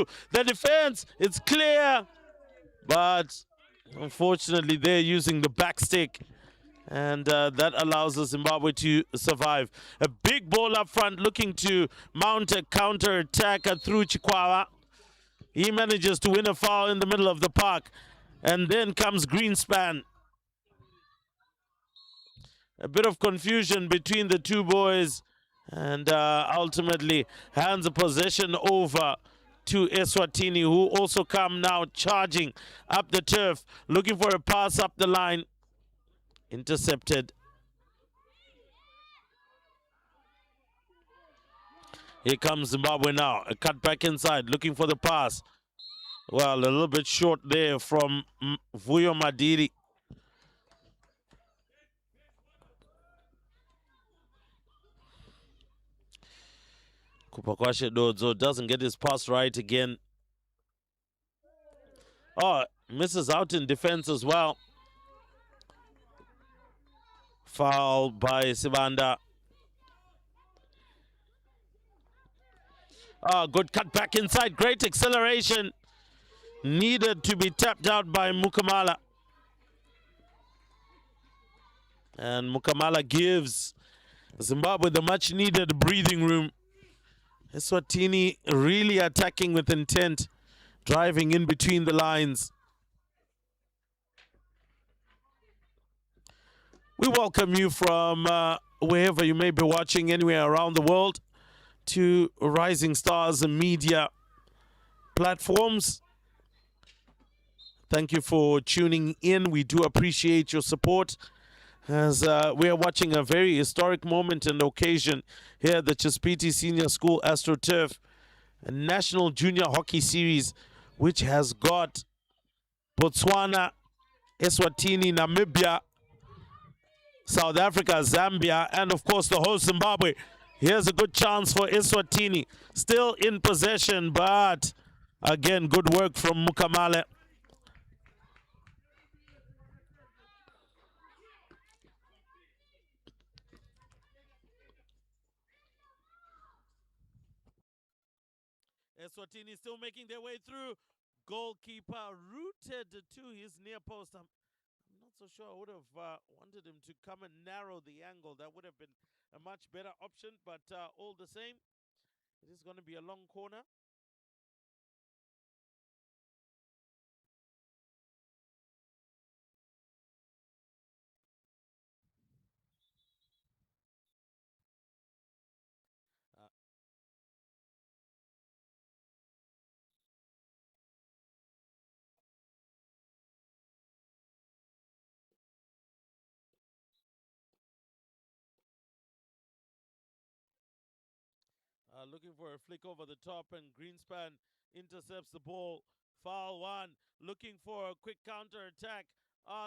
through the defense. It's clear, but unfortunately they're using the back stick, and that allows the Zimbabwe to survive. A big ball up front, looking to mount a counter attack through Chikwawa. He manages to win a foul in the middle of the park, and then comes Greenspan. A bit of confusion between the two boys, and ultimately hands the possession over to ESWATINI, who also come now charging up the turf, looking for a pass up the line. Intercepted. Here comes Zimbabwe now. A cut back inside, looking for the pass. Well, a little bit short there from Vuyo Madiri. Kupakwashe Dodzo doesn't get his pass right again. Oh, misses out in defense as well. Foul by Sibanda. Oh, good cut back inside. Great acceleration. Needed to be tapped out by Mukamala. And Mukamala gives Zimbabwe the much needed breathing room. ESWATINI really attacking with intent, driving in between the lines. We welcome you from wherever you may be watching, anywhere around the world, to Rising Stars Media platforms. Thank you for tuning in. We do appreciate your support, as we are watching a very historic moment and occasion here at the Chisipite Senior School Astro Turf, a National Junior Hockey Series, which has got Botswana, ESWATINI, Namibia, South Africa, Zambia, and of course the host Zimbabwe. Here's a good chance for ESWATINI. Still in possession, but again, good work from Mukamala. ESWATINI still making their way through. Goalkeeper rooted to his near post. I'm not so sure. I would have wanted him to come and narrow the angle. That would have been a much better option, but all the same, it is going to be a long corner. Looking for a flick over the top, and Greenspan intercepts the ball. Foul one. Looking for a quick counter attack.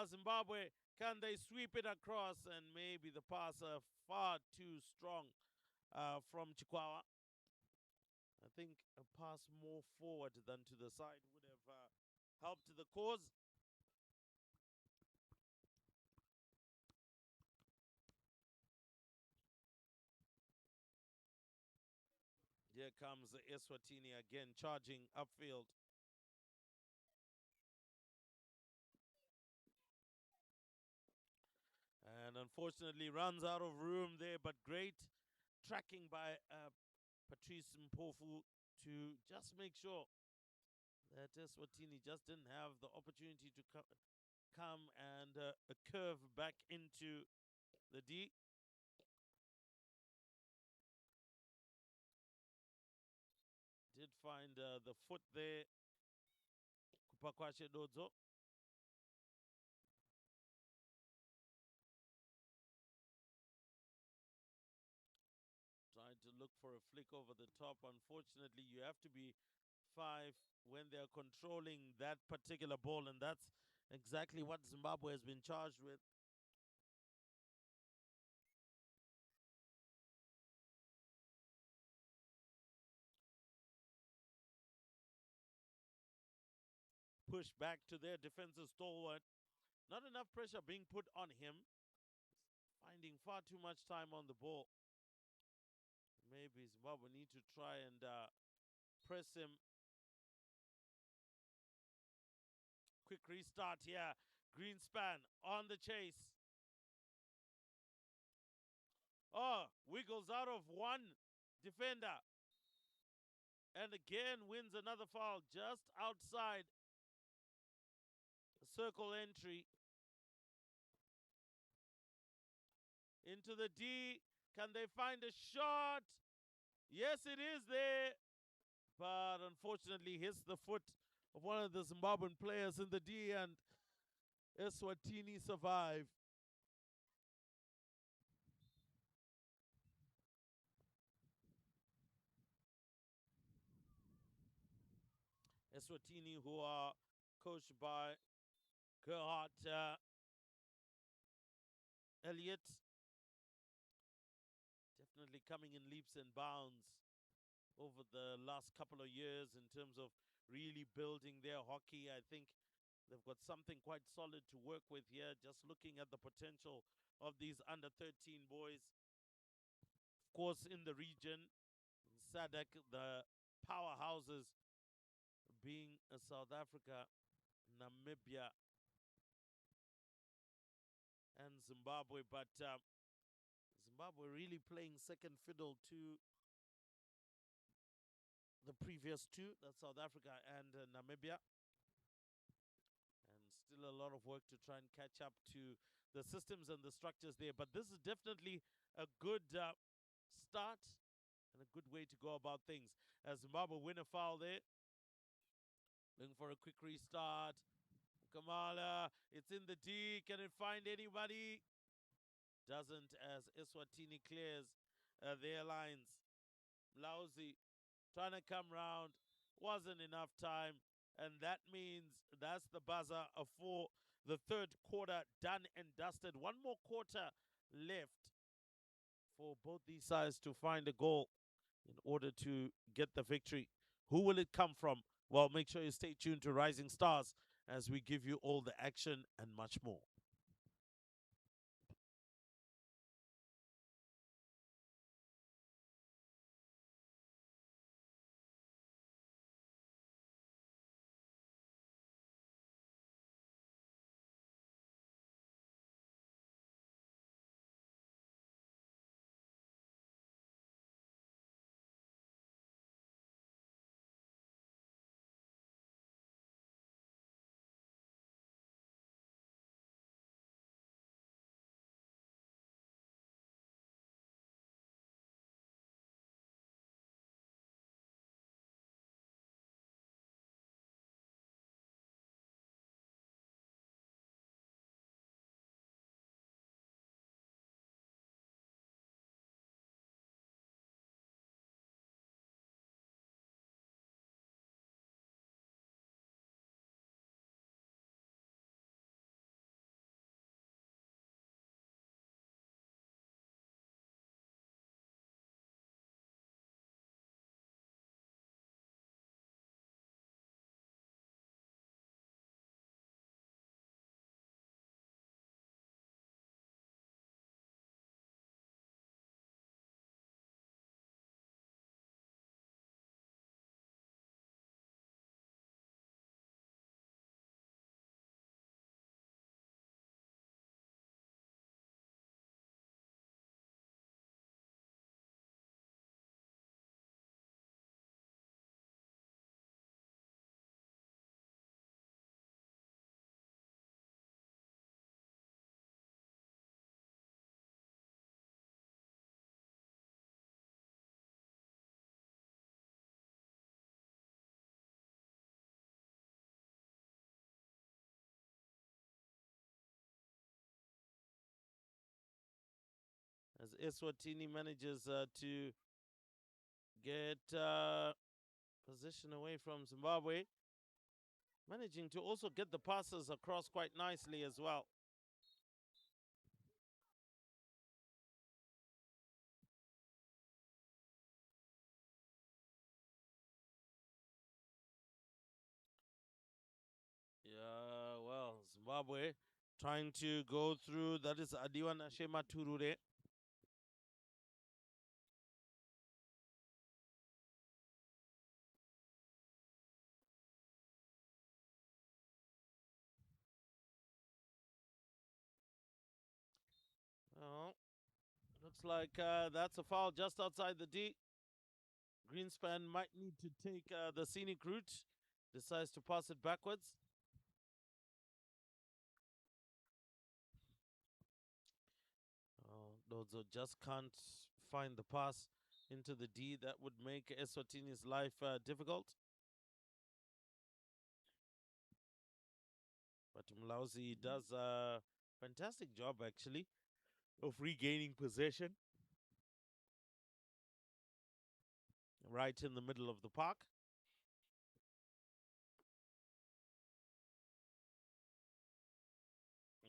Zimbabwe, can they sweep it across? And maybe the pass far too strong from Chikwawa. I think a pass more forward than to the side would have helped the cause. Here comes the ESWATINI again, charging upfield. And unfortunately runs out of room there, but great tracking by Patrice Mpofu to just make sure that ESWATINI just didn't have the opportunity to come and curve back into the D. Did find the foot there. Kupakwashe Dodzo. Trying to look for a flick over the top. Unfortunately, you have to be 5 when they're controlling that particular ball, and that's exactly what Zimbabwe has been charged with. Push back to their defensive stalwart. Not enough pressure being put on him. Finding far too much time on the ball. Maybe Zimbabwe need to try and press him quick restart here. Greenspan on the chase. Oh, wiggles out of one defender. And again wins another foul just outside circle entry. Into the D. Can they find a shot? Yes, it is there. But unfortunately hits the foot of one of the Zimbabwean players in the D, and ESWATINI survive. ESWATINI, who are coached by Gerhard Elliott, definitely coming in leaps and bounds over the last couple of years in terms of really building their hockey. I think they've got something quite solid to work with here, just looking at the potential of these under 13 boys. Of course, in the region, SADC, the powerhouses being South Africa, Namibia, and Zimbabwe. But Zimbabwe really playing second fiddle to the previous two, that's South Africa and Namibia. And still a lot of work to try and catch up to the systems and the structures there. But this is definitely a good start and a good way to go about things. As Zimbabwe win a foul there. Looking for a quick restart. Kamala, it's in the D. Can it find anybody? Doesn't, as ESWATINI clears their lines. Lousy trying to come round. Wasn't enough time. And that means that's the buzzer for the third quarter done and dusted. One more quarter left for both these sides to find a goal in order to get the victory. Who will it come from? Well, make sure you stay tuned to Rising Stars as we give you all the action and much more. As ESWATINI manages to get position away from Zimbabwe, managing to also get the passes across quite nicely as well. Yeah, well, Zimbabwe trying to go through. That is Adiwa Nashema Turure. Looks like that's a foul just outside the D. Greenspan might need to take the scenic route. Decides to pass it backwards. Dodzo just can't find the pass into the D. That would make Eswatini's life difficult. But Mlauzi does a fantastic job, actually, of regaining possession. Right in the middle of the park.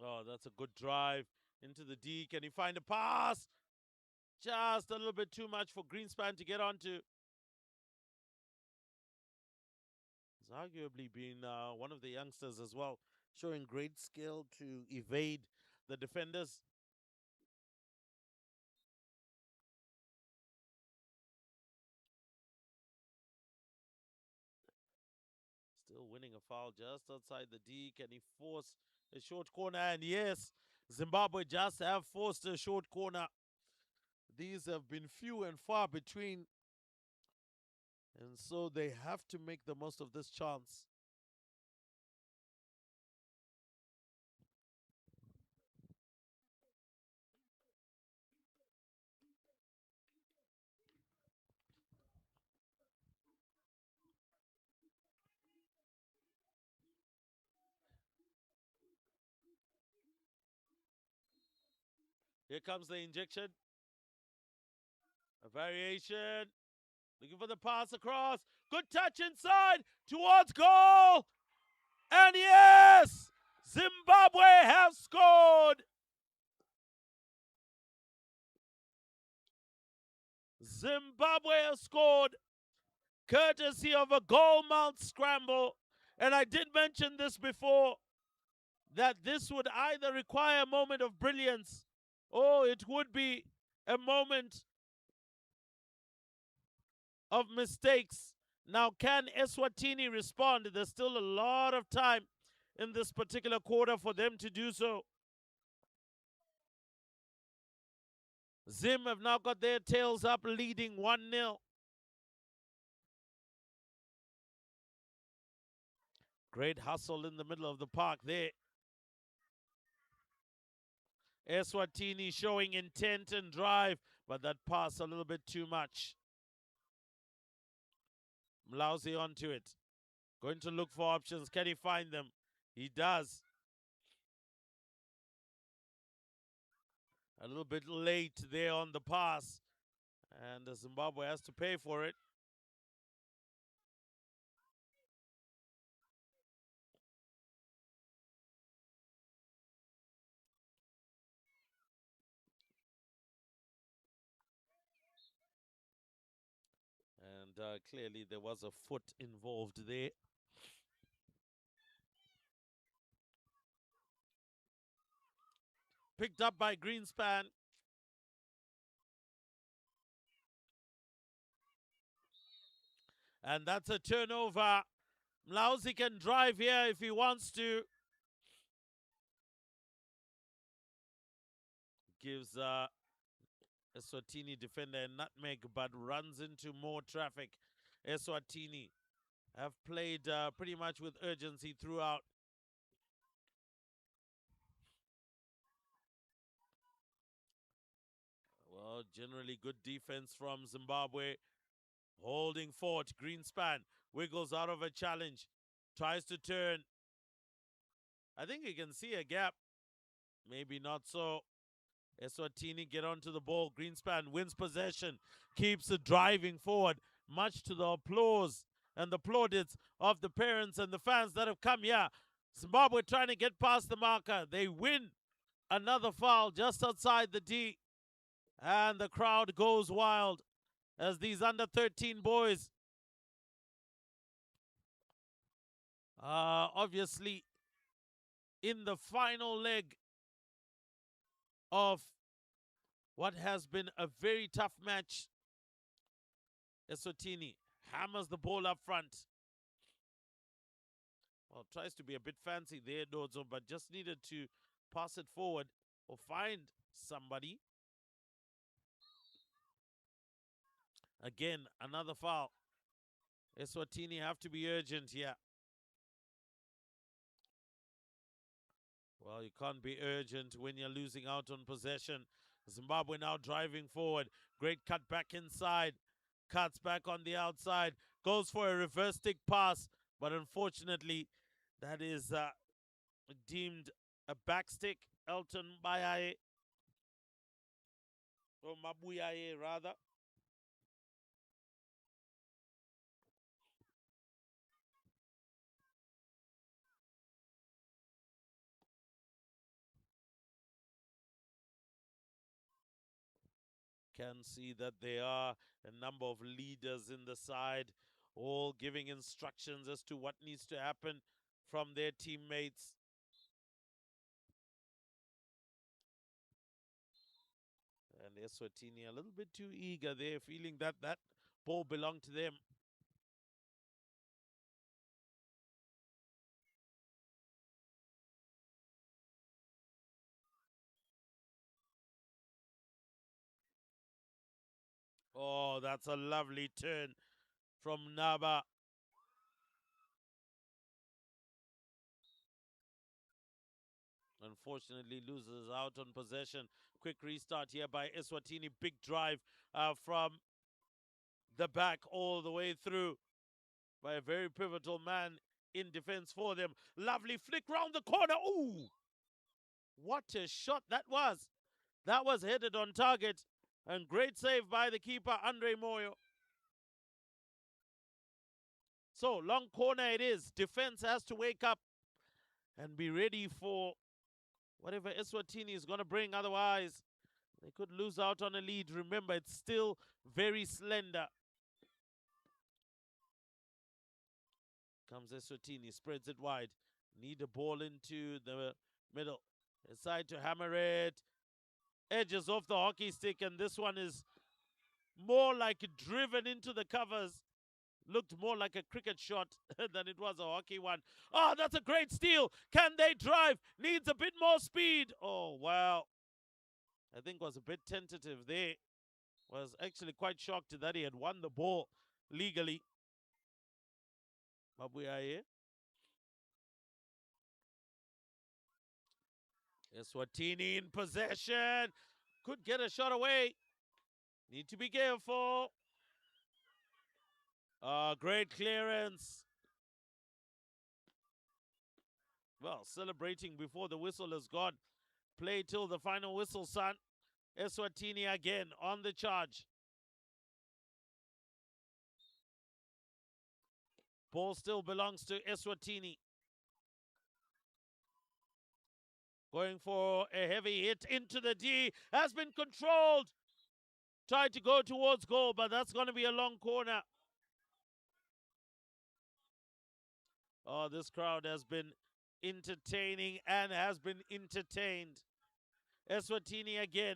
Oh, that's a good drive into the D. Can he find a pass? Just a little bit too much for Greenspan to get onto. He's arguably been one of the youngsters as well, showing great skill to evade the defenders. Still winning a foul just outside the D. Can he force a short corner? And yes, Zimbabwe just have forced a short corner. These have been few and far between. And so they have to make the most of this chance. Here comes the injection. A variation. Looking for the pass across. Good touch inside towards goal. And yes, Zimbabwe have scored. Zimbabwe have scored courtesy of a goal mount scramble. And I did mention this before, that this would either require a moment of brilliance or it would be a moment of mistakes. Now, can Eswatini respond? There's still a lot of time in this particular quarter for them to do so. Zim have now got their tails up, leading 1-0. Great hustle in the middle of the park there. Eswatini showing intent and drive, but that pass a little bit too much. Mlauzi onto it. Going to look for options. Can he find them? He does. A little bit late there on the pass. And Zimbabwe has to pay for it. And clearly there was a foot involved there. Picked up by Greenspan. And that's a turnover. Mlauzi can drive here if he wants to. Gives Eswatini defender a nutmeg, but runs into more traffic. Eswatini have played pretty much with urgency throughout. Well, generally good defense from Zimbabwe. Holding fort. Greenspan wiggles out of a challenge. Tries to turn. I think he can see a gap. Maybe not so. Eswatini get onto the ball. Greenspan wins possession. Keeps it driving forward. Much to the applause and the plaudits of the parents and the fans that have come here. Zimbabwe trying to get past the marker. They win another foul just outside the D. And the crowd goes wild as these under 13 boys are obviously in the final leg of what has been a very tough match. Eswatini hammers the ball up front. Well, tries to be a bit fancy there, Dodzo, but just needed to pass it forward or find somebody. Again, another foul. Eswatini have to be urgent here. Well, you can't be urgent when you're losing out on possession. Zimbabwe now driving forward. Great cut back inside. Cuts back on the outside. Goes for a reverse stick pass. But unfortunately, that is deemed a back stick. Elton Bayaye, or Mabuyaye rather. Can see that there are a number of leaders in the side, all giving instructions as to what needs to happen from their teammates. And Eswatini a little bit too eager there, feeling that that ball belonged to them. Oh, that's a lovely turn from Naba. Unfortunately, loses out on possession. Quick restart here by Eswatini. Big drive from the back all the way through by a very pivotal man in defense for them. Lovely flick round the corner. Ooh, what a shot that was. That was headed on target. And great save by the keeper, Andre Moyo. So, long corner it is. Defense has to wake up and be ready for whatever Eswatini is going to bring. Otherwise, they could lose out on a lead. Remember, it's still very slender. Comes Eswatini, spreads it wide. Need a ball into the middle. Inside to hammer it. Edges off the hockey stick, and this one is more like driven into the covers. Looked more like a cricket shot than it was a hockey one. Oh, that's a great steal. Can they drive? Needs a bit more speed. Oh, wow. I think was a bit tentative there. Was actually quite shocked that he had won the ball legally. Mabuyaye. Eswatini in possession. Could get a shot away. Need to be careful. Great clearance. Well, celebrating before the whistle has gone. Play till the final whistle, son. Eswatini again on the charge. Ball still belongs to Eswatini. Going for a heavy hit into the D. Has been controlled. Tried to go towards goal, but that's going to be a long corner. Oh, this crowd has been entertaining and has been entertained. Eswatini again.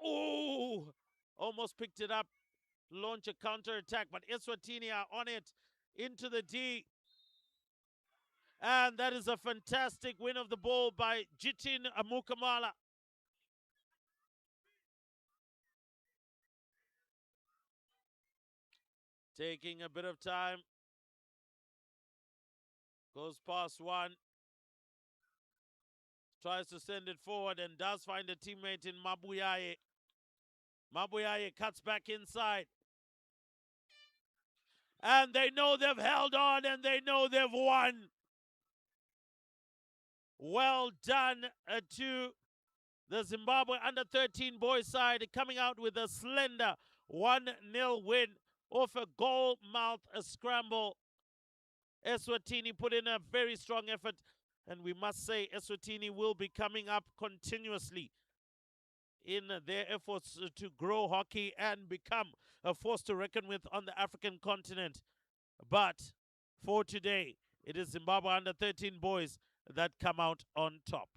Oh, almost picked it up. Launch a counter attack, but Eswatini are on it into the D. And that is a fantastic win of the ball by Jitin Amukamala. Taking a bit of time. Goes past one. Tries to send it forward and does find a teammate in Mabuyaye. Mabuyaye cuts back inside. And they know they've held on and they know they've won. Well done to the Zimbabwe under-13 boys side, coming out with a slender 1-0 win off a goal-mouth scramble. Eswatini put in a very strong effort, and we must say Eswatini will be coming up continuously in their efforts to grow hockey and become a force to reckon with on the African continent. But for today, it is Zimbabwe under-13 boys that come out on top.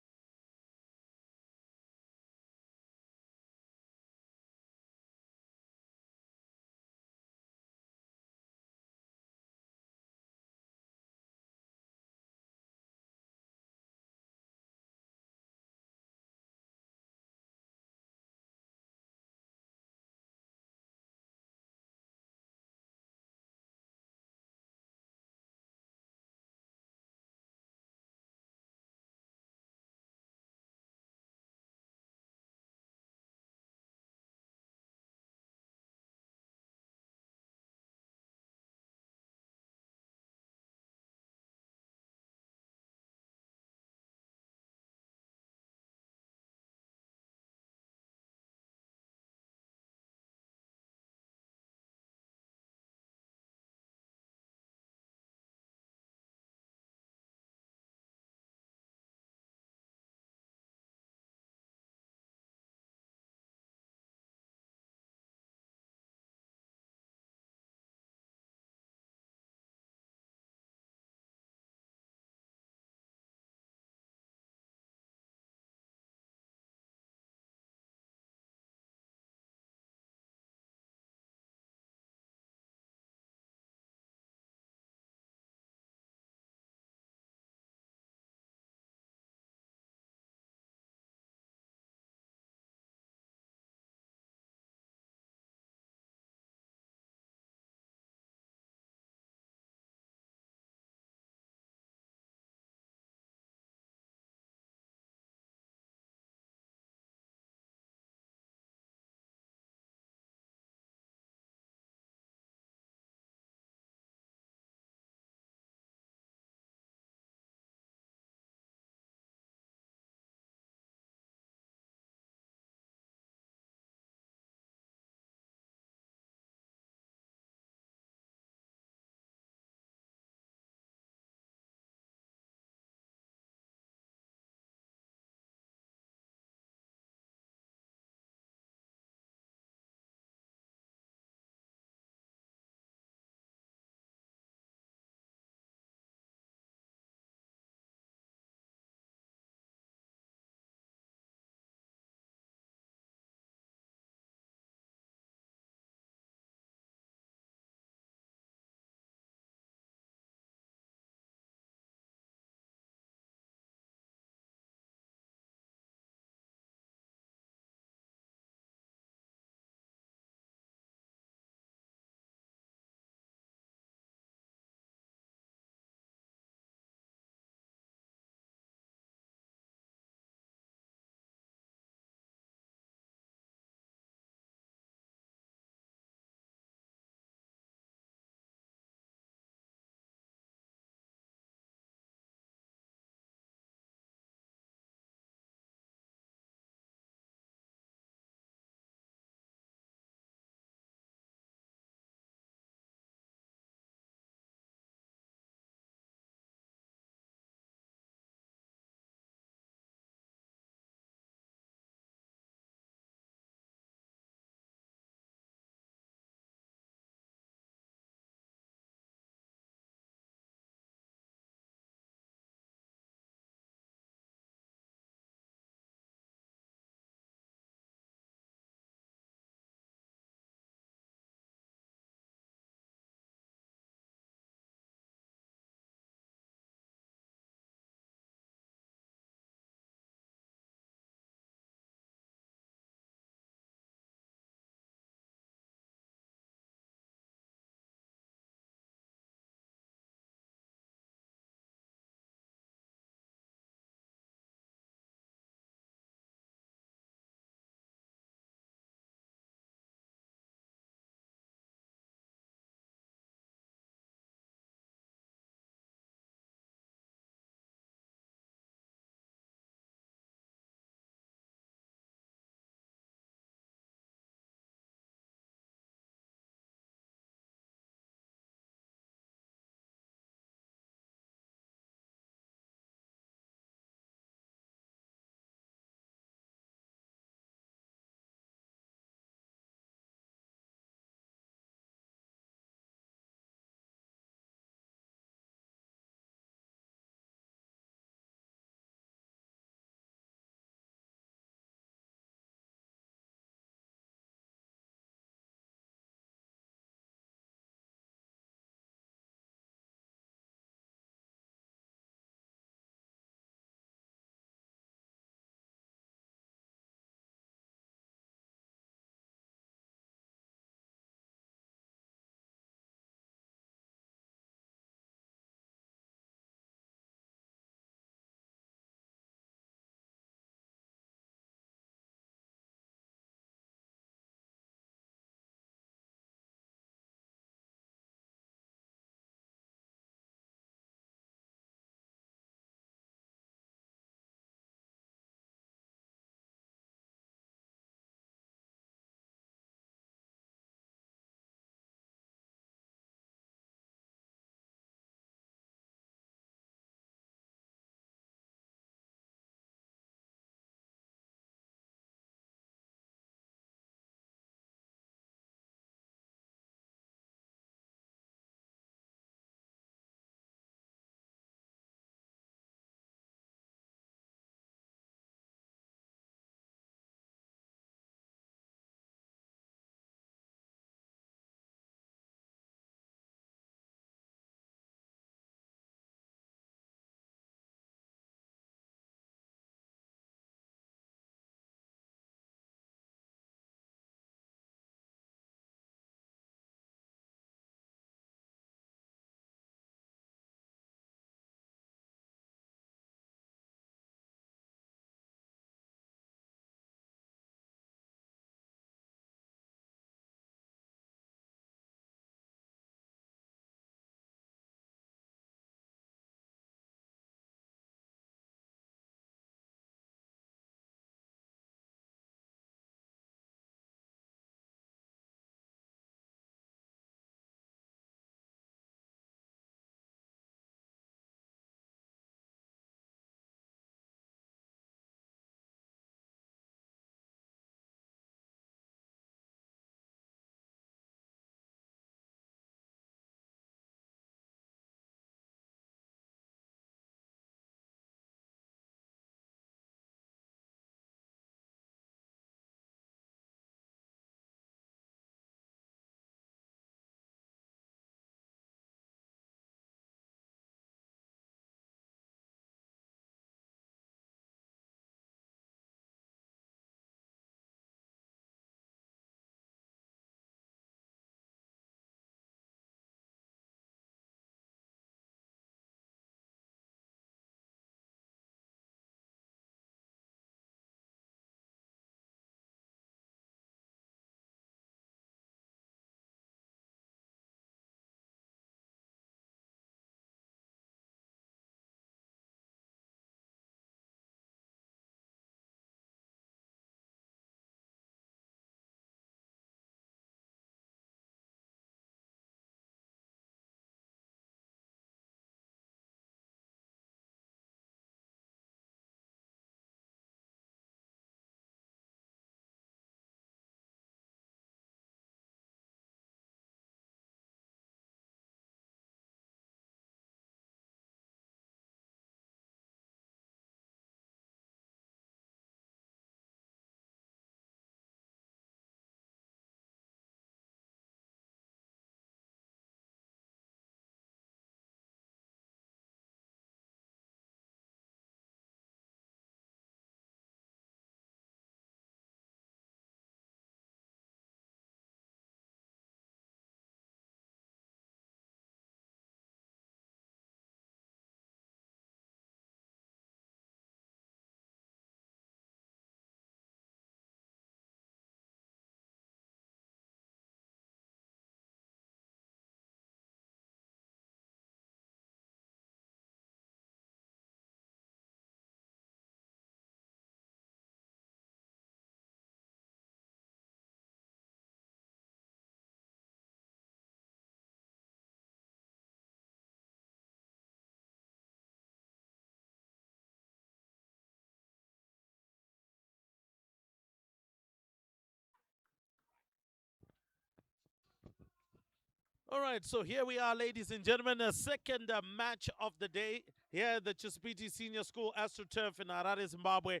All right, so here we are, ladies and gentlemen, a second match of the day here at the Chisipite Senior School AstroTurf in Harare, Zimbabwe.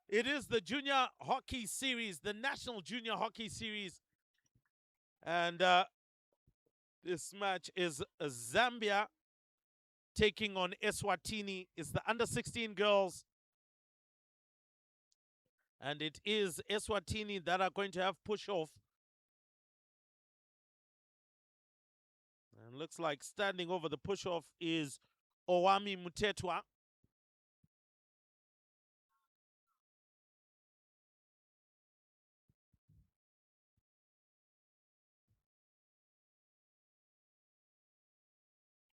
It is the Junior Hockey Series, the National Junior Hockey Series. And this match is Zambia taking on ESWATINI. It's the under-16 girls. And it is ESWATINI that are going to have push-off. And looks like standing over the push-off is Owami Mutetwa.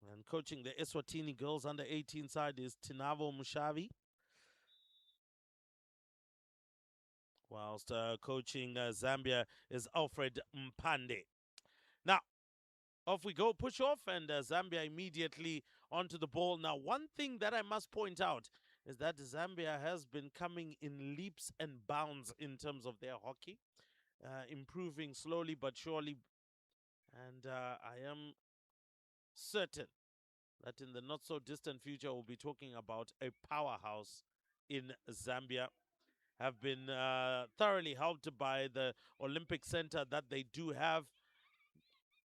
And coaching the ESWATINI girls under 18 side is Tinavo Mushavi. Whilst coaching Zambia is Alfred Mpande. Now, off we go, push off, and Zambia immediately onto the ball. Now, one thing that I must point out is that Zambia has been coming in leaps and bounds in terms of their hockey, improving slowly but surely. And I am certain that in the not-so-distant future, we'll be talking about a powerhouse in Zambia. Have been thoroughly helped by the Olympic Center that they do have,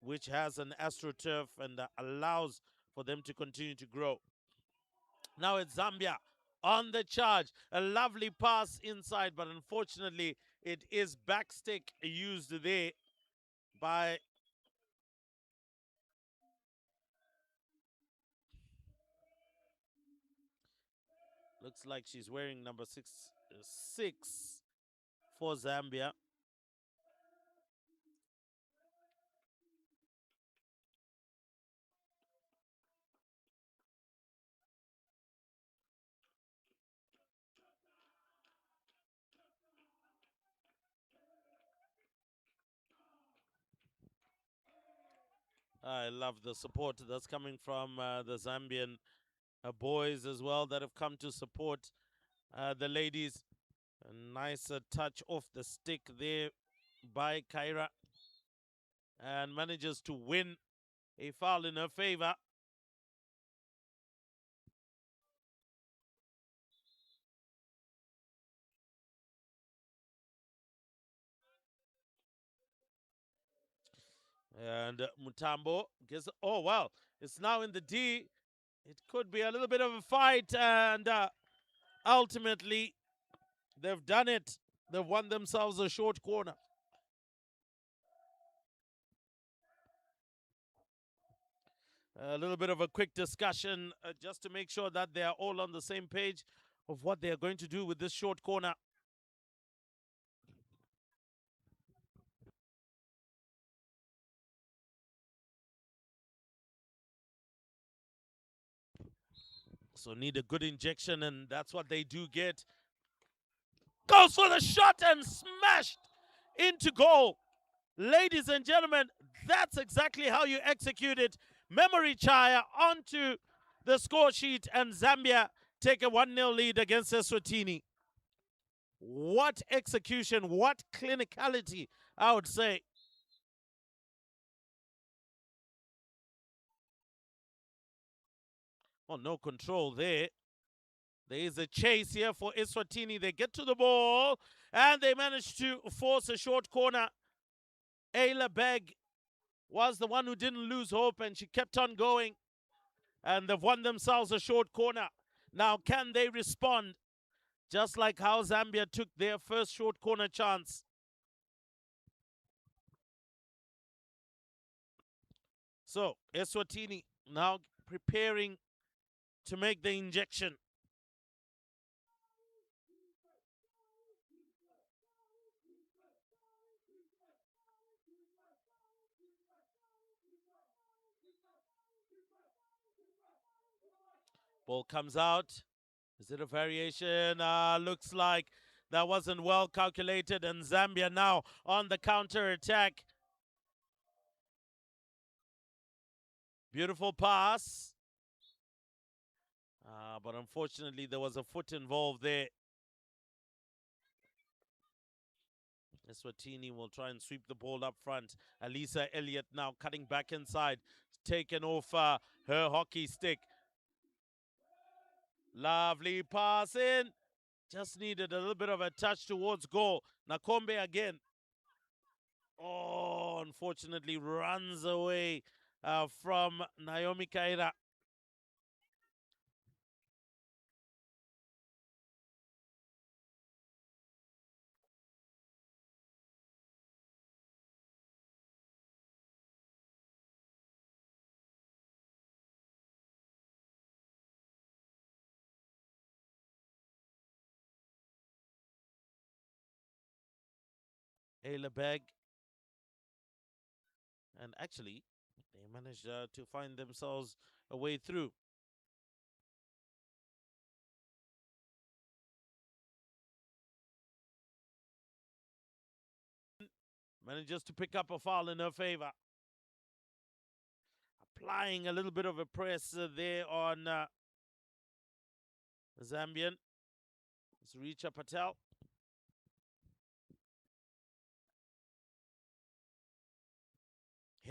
which has an AstroTurf and allows for them to continue to grow. Now it's Zambia on the charge. A lovely pass inside, but unfortunately it is backstick used there by looks like she's wearing number six for Zambia. I love the support that's coming from the Zambian boys as well that have come to support the ladies. A nice touch off the stick there by Kyra, and manages to win a foul in her favor. And Mutambo gets, oh, wow, it's now in the D. It could be a little bit of a fight, and ultimately, they've done it. They've won themselves a short corner. A little bit of a quick discussion just to make sure that they are all on the same page of what they are going to do with this short corner. So need a good injection, and that's what they do get. Goes for the shot and smashed into goal. Ladies and gentlemen, that's exactly how you execute it. Memory Chaya onto the score sheet, and Zambia take a 1-0 lead against ESWATINI. What execution, what clinicality, I would say. Oh, no control there. There is a chase here for ESWATINI. They get to the ball, and they manage to force a short corner. Ayla Beg was the one who didn't lose hope, and she kept on going. And they've won themselves a short corner. Now, can they respond? Just like how Zambia took their first short corner chance. So, ESWATINI now preparing to make the injection. Ball comes out. Is it a variation? Looks like that wasn't well calculated, and Zambia now on the counter attack. Beautiful pass. But unfortunately, there was a foot involved there. Eswatini will try and sweep the ball up front. Alisa Elliott now cutting back inside, taken off her hockey stick. Lovely pass in. Just needed a little bit of a touch towards goal. Nakombe again. Oh, unfortunately runs away from Naomi Kaira. Ayla and actually they managed to find themselves a way through. Manages to pick up a foul in her favor. Applying a little bit of a press there on Zambian. It's Richa Patel.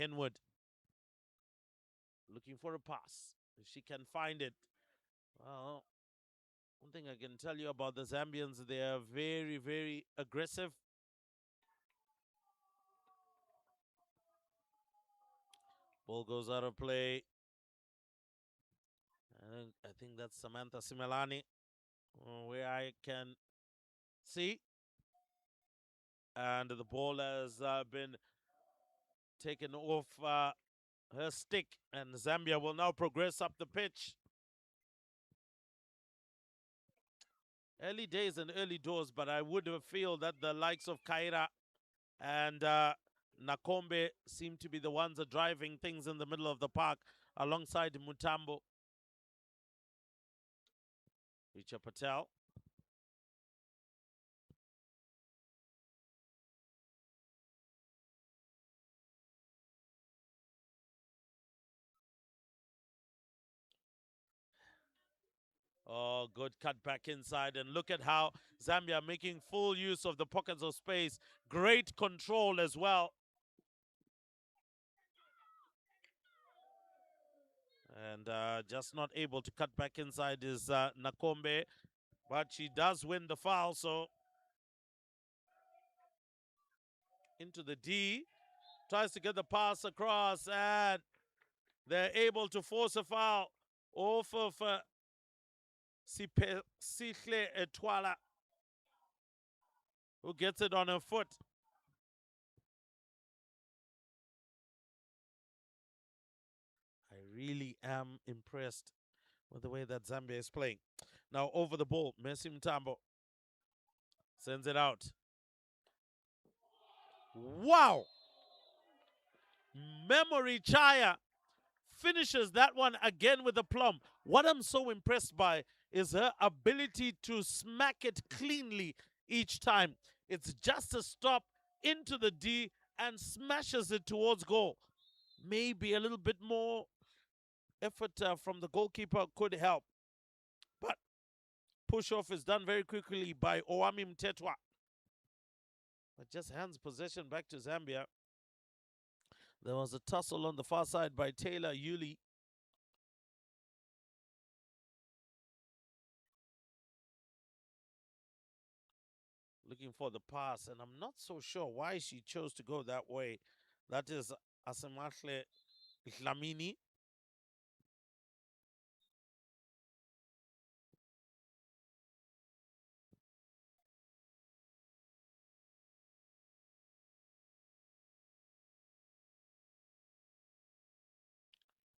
Henwood looking for a pass. If she can find it. Well, one thing I can tell you about the Zambians, they are very, very aggressive. Ball goes out of play. I think that's Samantha Simelani, where I can see. And the ball has been taken off her stick. And Zambia will now progress up the pitch. Early days and early doors, but I would feel that the likes of Kaira and Nakombe seem to be the ones that are driving things in the middle of the park alongside Mutambo. Richa Patel. Oh, good cut back inside. And look at how Zambia making full use of the pockets of space. Great control as well. And just not able to cut back inside is Nakombe. But she does win the foul, so into the D. Tries to get the pass across, and they're able to force a foul off of Sihle Etwala, who gets it on her foot. I really am impressed with the way that Zambia is playing. Now over the ball, Messi Mtambo sends it out. Wow! Memory Chaya finishes that one again with a plum. What I'm so impressed by is her ability to smack it cleanly each time. It's just a stop into the D and smashes it towards goal. Maybe a little bit more effort from the goalkeeper could help. But push off is done very quickly by Owami Mtetwa. But just hands possession back to Zambia. There was a tussle on the far side by Taylor Yuli. Looking for the pass, and I'm not so sure why she chose to go that way. That is Asemakhle Dlamini.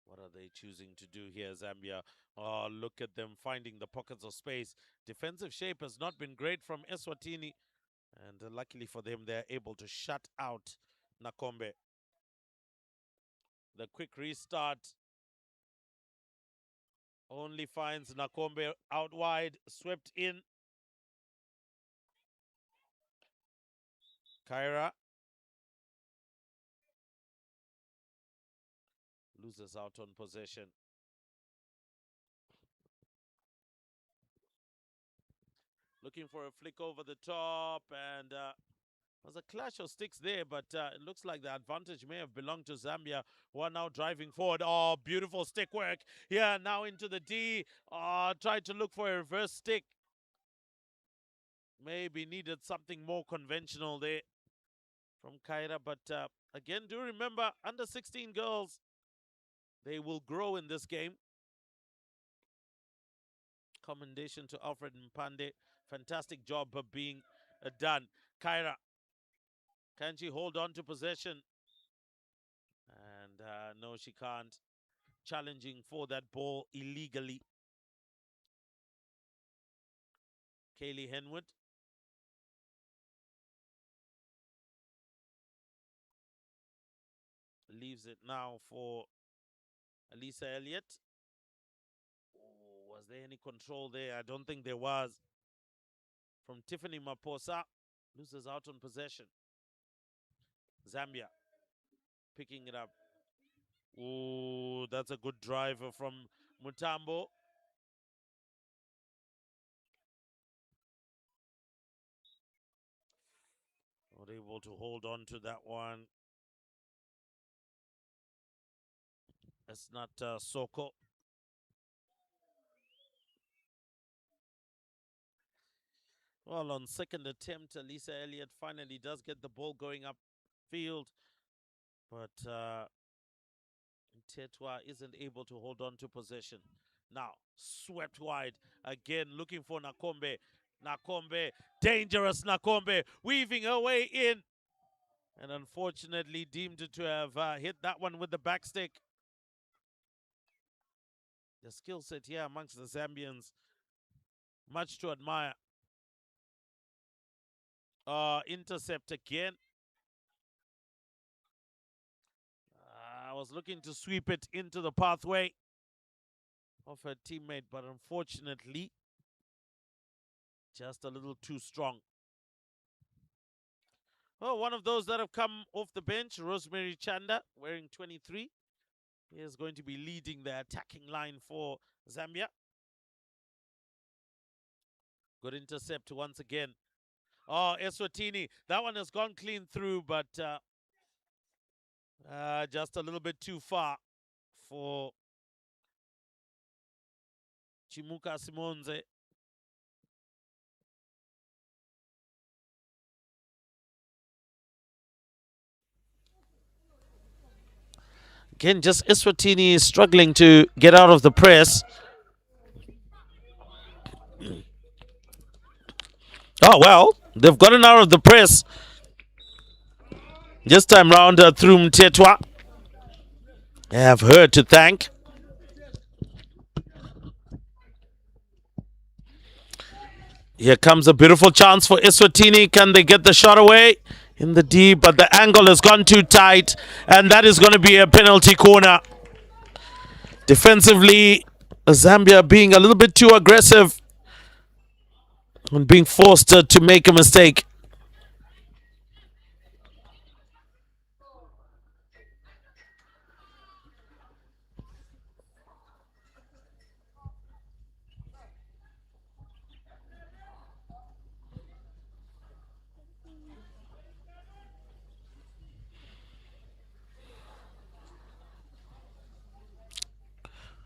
What are they choosing to do here, Zambia? Oh, look at them finding the pockets of space. Defensive shape has not been great from Eswatini, and luckily for them, they're able to shut out Nakombe. The quick restart only finds Nakombe out wide, swept in. Kaira loses out on possession. Looking for a flick over the top, and There's a clash of sticks there, but it looks like the advantage may have belonged to Zambia, who are now driving forward. Oh, beautiful stick work. Yeah, now into the D. Tried to look for a reverse stick. Maybe needed something more conventional there from Kaira. But again, do remember, under 16 girls, they will grow in this game. Commendation to Alfred Mpande. Fantastic job of being done. Kaira, can she hold on to possession? And no, she can't. Challenging for that ball illegally. Kaylee Henwood. Leaves it now for Elisa Elliott. Oh, was there any control there? I don't think there was. From Tiffany Maposa. Loses out on possession. Zambia picking it up. Oh, that's a good drive from Mutambo. Not able to hold on to that one. It's not Soko. Well, on second attempt, Lisa Elliott finally does get the ball going up field. But Tetwa isn't able to hold on to possession. Now, swept wide. Again, looking for Nakombe. Nakombe, dangerous Nakombe, weaving her way in. And unfortunately deemed to have hit that one with the backstick. The skill set here amongst the Zambians, much to admire. Intercept again. I was looking to sweep it into the pathway of her teammate, but unfortunately, just a little too strong. Oh, one of those that have come off the bench, Rosemary Chanda, wearing 23, is going to be leading the attacking line for Zambia. Good intercept once again. Oh, ESWATINI, that one has gone clean through, but just a little bit too far for Chimuka Simonze. Again, just ESWATINI struggling to get out of the press. Oh, well, they've gotten out of the press. This time round through Mtetwa. I have her to thank. Here comes a beautiful chance for ESWATINI. Can they get the shot away? In the D, but the angle has gone too tight, and that is going to be a penalty corner. Defensively, Zambia being a little bit too aggressive and being forced to make a mistake.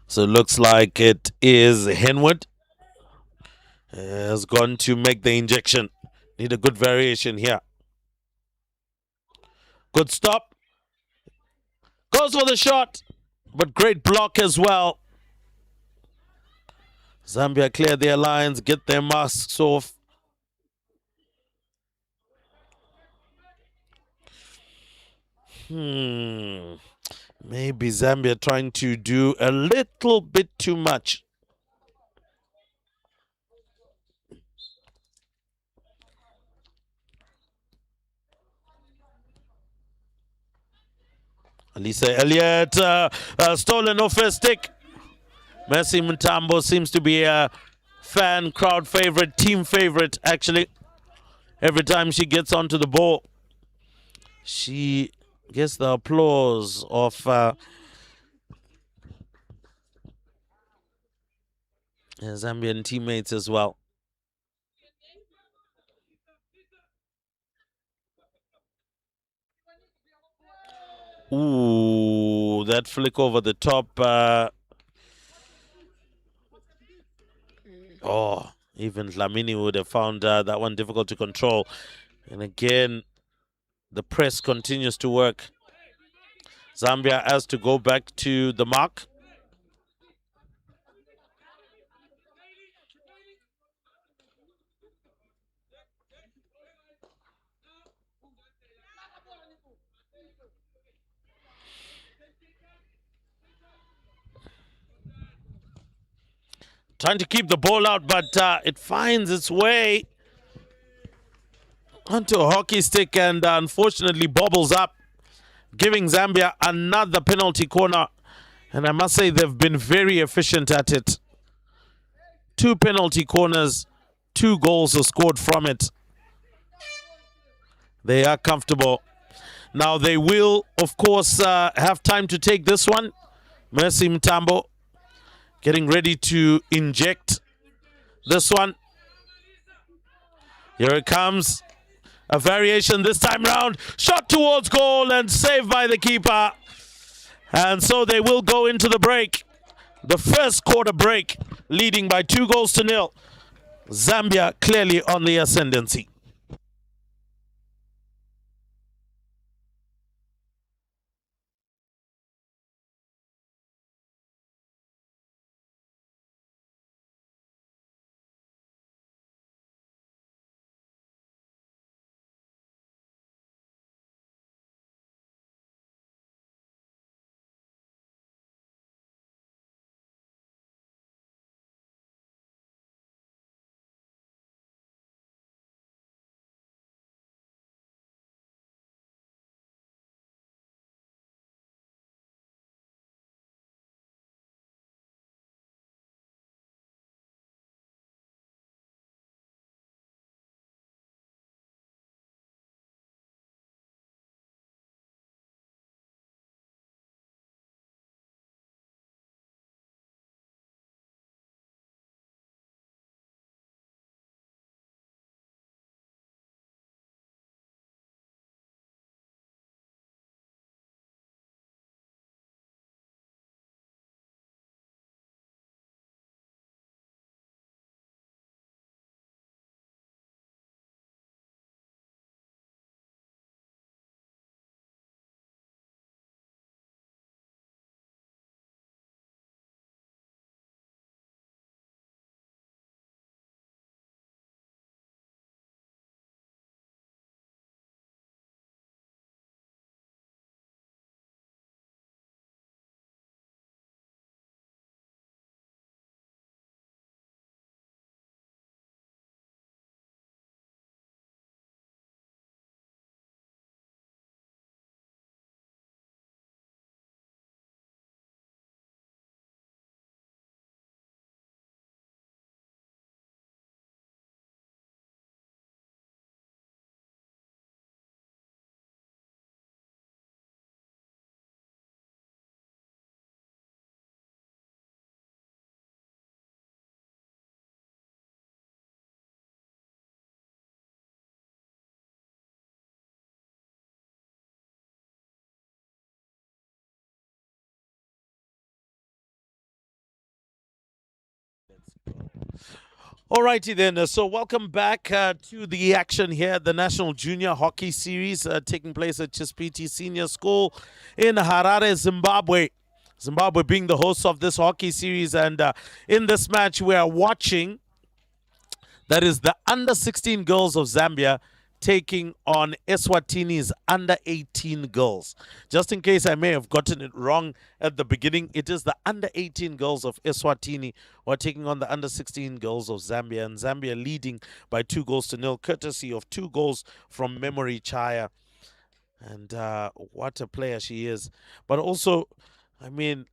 So it looks like it is Henwood has gone to make the injection. Need a good variation here. Good stop. Goes for the shot, but great block as well. Zambia clear their lines, get their masks off. Maybe Zambia trying to do a little bit too much. Elisa Elliott stolen off her stick. Mercy Mutambo seems to be a fan, crowd favorite, team favorite, actually. Every time she gets onto the ball, she gets the applause of Zambian teammates as well. Ooh, that flick over the top. Oh, even Dlamini would have found that one difficult to control. And again, the press continues to work. Zambia has to go back to the mark. Trying to keep the ball out, but it finds its way onto a hockey stick and unfortunately bobbles up, giving Zambia another penalty corner. And I must say they've been very efficient at it. 2 penalty corners, 2 goals are scored from it. They are comfortable. Now they will, of course, have time to take this one. Mercy Mtambo getting ready to inject this one. Here it comes. A variation this time round. Shot towards goal and saved by the keeper. And so they will go into the break. The first quarter break, leading by 2-0. Zambia clearly on the ascendancy. Alrighty then, so welcome back to the action here, the National Junior Hockey Series taking place at Chisipite Senior School in Harare, Zimbabwe. Zimbabwe being the host of this hockey series, and in this match we are watching, that is the under-16 girls of Zambia taking on ESWATINI's under-18 girls. Just in case I may have gotten it wrong at the beginning, it is the under-18 girls of ESWATINI who are taking on the under-16 girls of Zambia, and Zambia leading by 2-0, courtesy of 2 goals from Memory Chaya. And what a player she is. But also, I mean,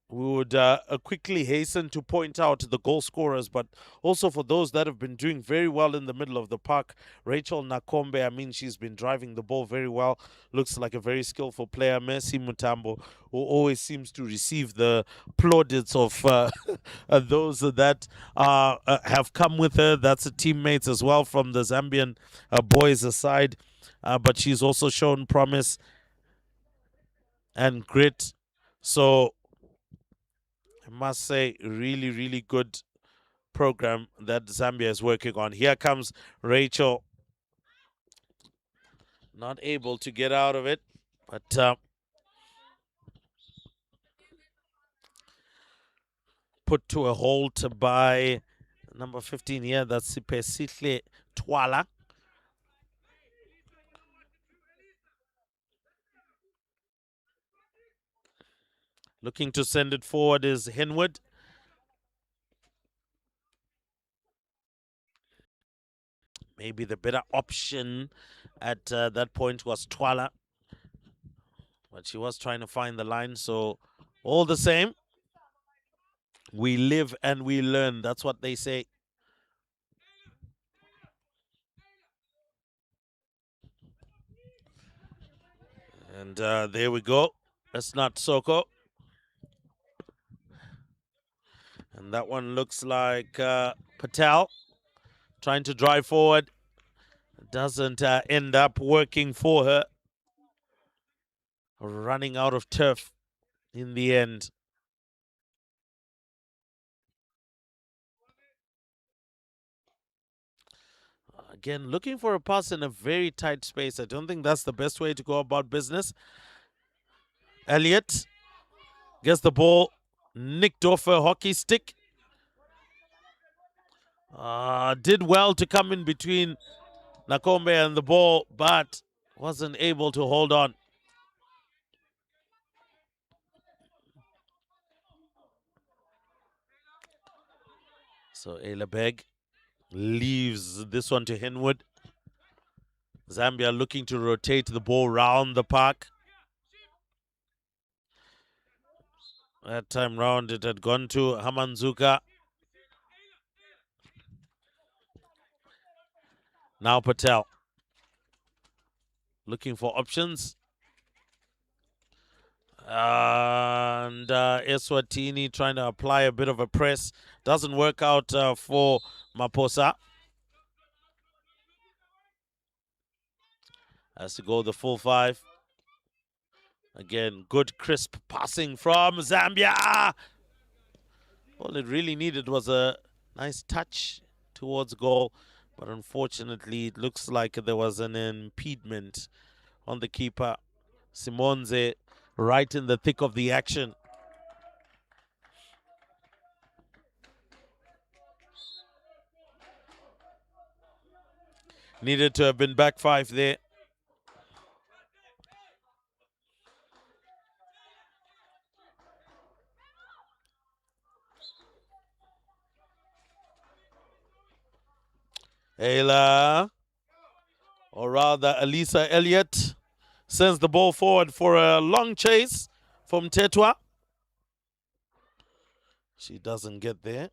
we would quickly hasten to point out the goal scorers, but also for those that have been doing very well in the middle of the park. Rachel Nakombe, I mean, she's been driving the ball very well. Looks like a very skillful player. Mercy Mutambo, who always seems to receive the plaudits of those that have come with her. That's a teammates as well from the Zambian boys aside. But she's also shown promise. and grit. So I must say, really, really good program that Zambia is working on. Here comes Rachel, not able to get out of it, but put to a halt by number 15 here. That's Sipesihle Twala. Looking to send it forward is Henwood. Maybe the better option at that point was Twala, but she was trying to find the line. So all the same, we live and we learn. That's what they say. And there we go. That's not Soko. And that one looks like Patel trying to drive forward. Doesn't end up working for her. Running out of turf in the end. Again, looking for a pass in a very tight space. I don't think that's the best way to go about business. Elliott gets the ball nicked off a hockey stick. Did well to come in between Nakombe and the ball, but wasn't able to hold on. So Ayla leaves this one to Henwood. Zambia looking to rotate the ball round the park. That time round it had gone to Hamanzuka. Now Patel looking for options. And ESWATINI trying to apply a bit of a press. Doesn't work out for Maposa. Has to go the full 5. Again, good crisp passing from Zambia. All it really needed was a nice touch towards goal. But unfortunately, it looks like there was an impediment on the keeper. Simonze right in the thick of the action. Needed to have been back 5 there. Ayla, or rather Elisa Elliott, sends the ball forward for a long chase from Tetwa. She doesn't get there.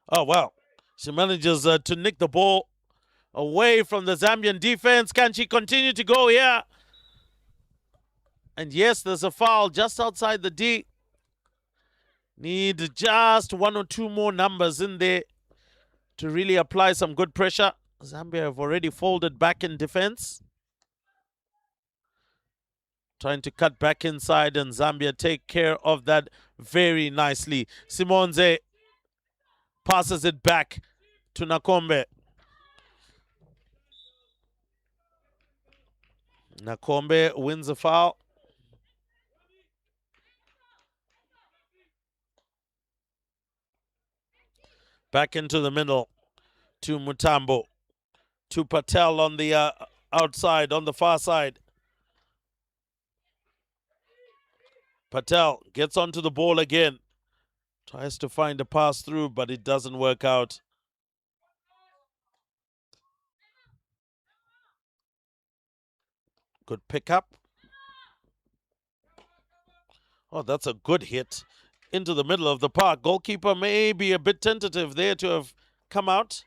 Oh, wow. She manages to nick the ball away from the Zambian defense. Can she continue to go here? And yes, there's a foul just outside the D. Need just 1 or 2 more numbers in there to really apply some good pressure. Zambia have already folded back in defense. Trying to cut back inside, and Zambia take care of that very nicely. Simonze passes it back to Nakombe. Nakombe wins a foul. Back into the middle to Mutambo. To Patel on the outside, on the far side. Patel gets onto the ball again. Tries to find a pass through, but it doesn't work out. Good pickup. Oh, that's a good hit into the middle of the park. Goalkeeper may be a bit tentative there to have come out,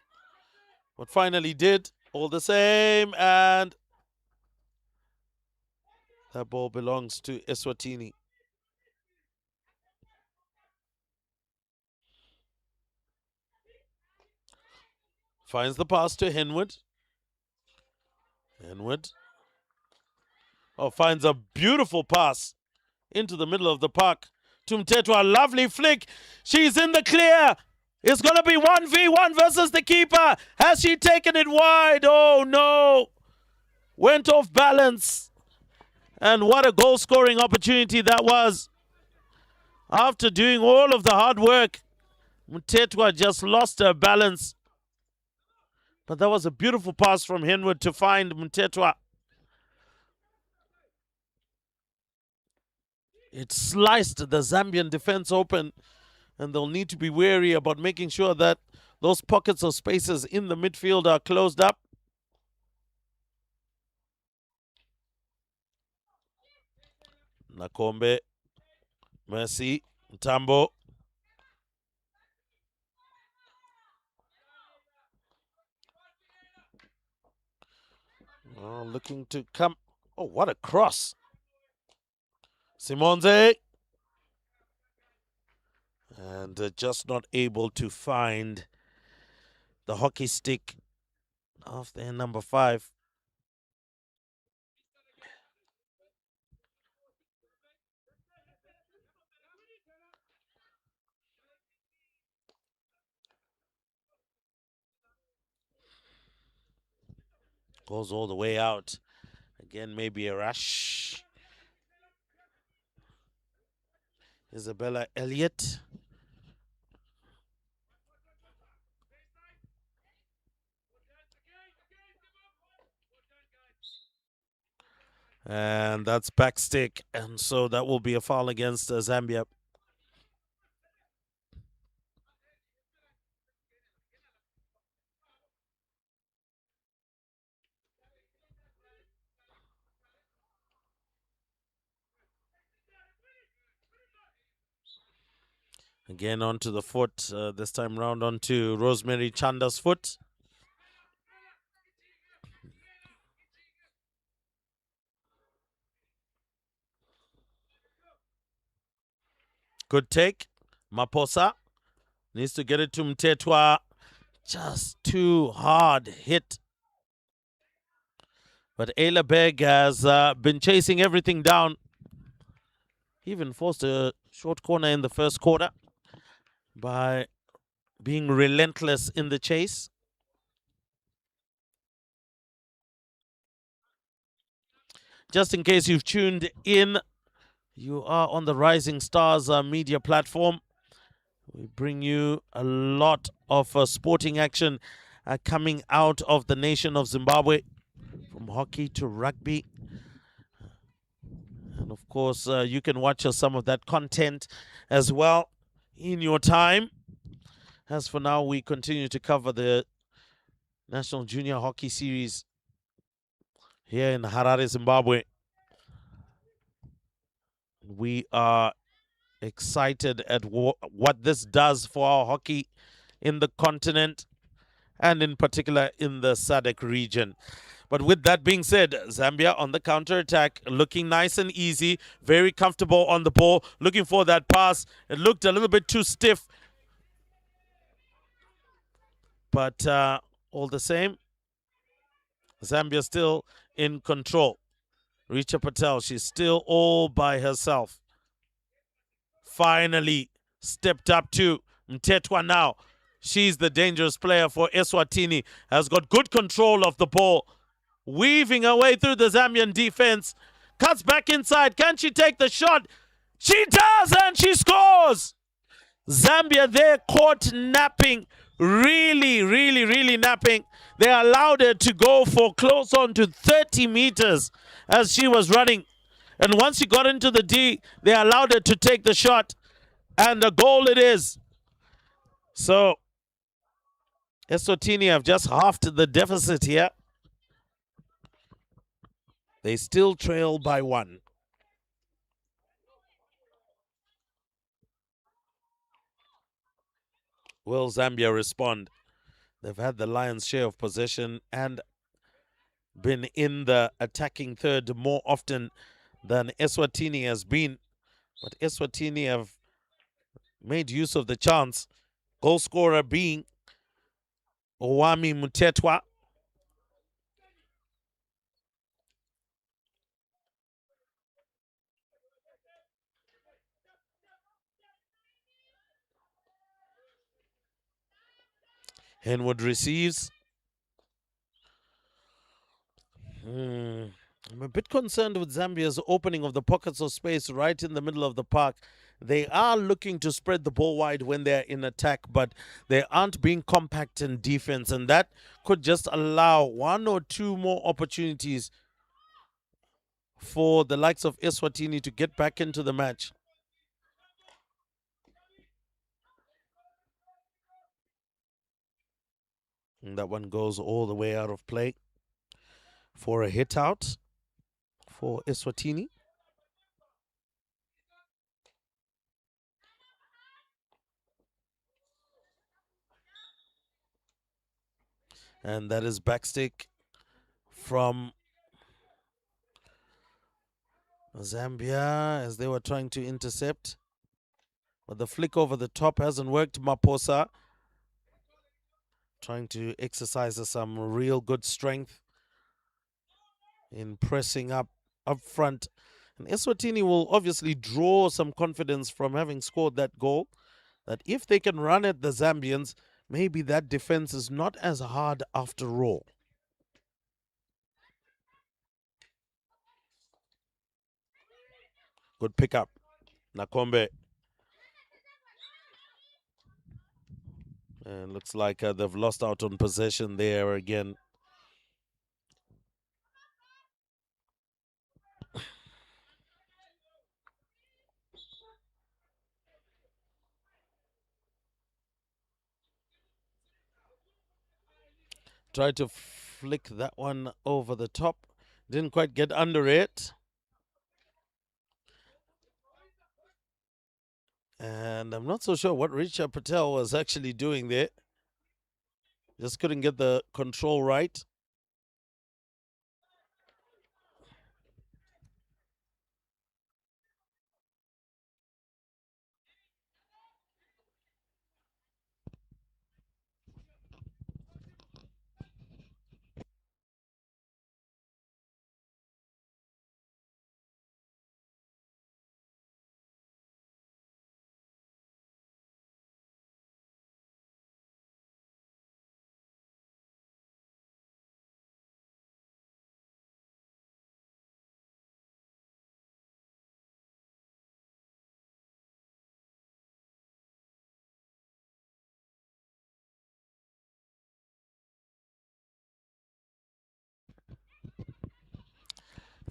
but finally did all the same. And that ball belongs to ESWATINI. Finds the pass to Henwood. Henwood Oh, finds a beautiful pass into the middle of the park. To Mtetwa, lovely flick. She's in the clear. It's going to be 1v1 versus the keeper. Has she taken it wide? Oh, no. Went off balance. And what a goal-scoring opportunity that was. After doing all of the hard work, Mtetwa just lost her balance. But that was a beautiful pass from Henwood to find Mtetwa. It sliced the Zambian defense open, and they'll need to be wary about making sure that those pockets of spaces in the midfield are closed up. Nakombe, Mercy, Tambo. Oh, looking to come. Oh, what a cross. Simonze. And just not able to find the hockey stick of their number 5. Goes all the way out. Again, maybe a rush. Isabella Elliott. And that's backstick. And so that will be a foul against Zambia. Again onto the foot. This time round onto Rosemary Chanda's foot. Good take. Maposa needs to get it to Mtetwa. Just too hard hit. But Ayla Beg has been chasing everything down. He even forced a short corner in the first quarter by being relentless in the chase. Just in case you've tuned in, you are on the Rising Stars media platform. We bring you a lot of sporting action coming out of the nation of Zimbabwe, from hockey to rugby. And of course, you can watch some of that content as well in your time. As for now, we continue to cover the National Junior Hockey Series here in Harare, Zimbabwe. We are excited at what this does for our hockey in the continent, and in particular in the SADC region. But with that being said, Zambia on the counter-attack, looking nice and easy, very comfortable on the ball, looking for that pass. It looked a little bit too stiff. But all the same, Zambia still in control. Richa Patel, she's still all by herself. Finally stepped up to Mtetwa now. She's the dangerous player for ESWATINI. Has got good control of the ball. Weaving her way through the Zambian defense. Cuts back inside. Can she take the shot? She does, and she scores! Zambia there caught napping. Really napping. They allowed her to go for close on to 30 meters as she was running. And once she got into the D, they allowed her to take the shot. And a goal it is. So, Eswatini have just halved the deficit here. They still trail by 1. Will Zambia respond? They've had the lion's share of possession and been in the attacking third more often than Eswatini has been. But Eswatini have made use of the chance. Goal scorer being Owami Mtetwa. Henwood receives. I'm a bit concerned with Zambia's opening of the pockets of space right in the middle of the park. They are looking to spread the ball wide when they're in attack, but they aren't being compact in defense, and that could just allow one or two more opportunities for the likes of ESWATINI to get back into the match. And that one goes all the way out of play for a hit out for ESWATINI. And that is backstick from Zambia as they were trying to intercept. But the flick over the top hasn't worked. Maposa trying to exercise some real good strength in pressing up front. And ESWATINI will obviously draw some confidence from having scored that goal, that if they can run at the Zambians, maybe that defense is not as hard after all. Good pickup. Nakombe. And looks like they've lost out on possession there again. Tried to flick that one over the top. Didn't quite get under it. And I'm not so sure what Richard Patel was actually doing there. Just couldn't get the control right.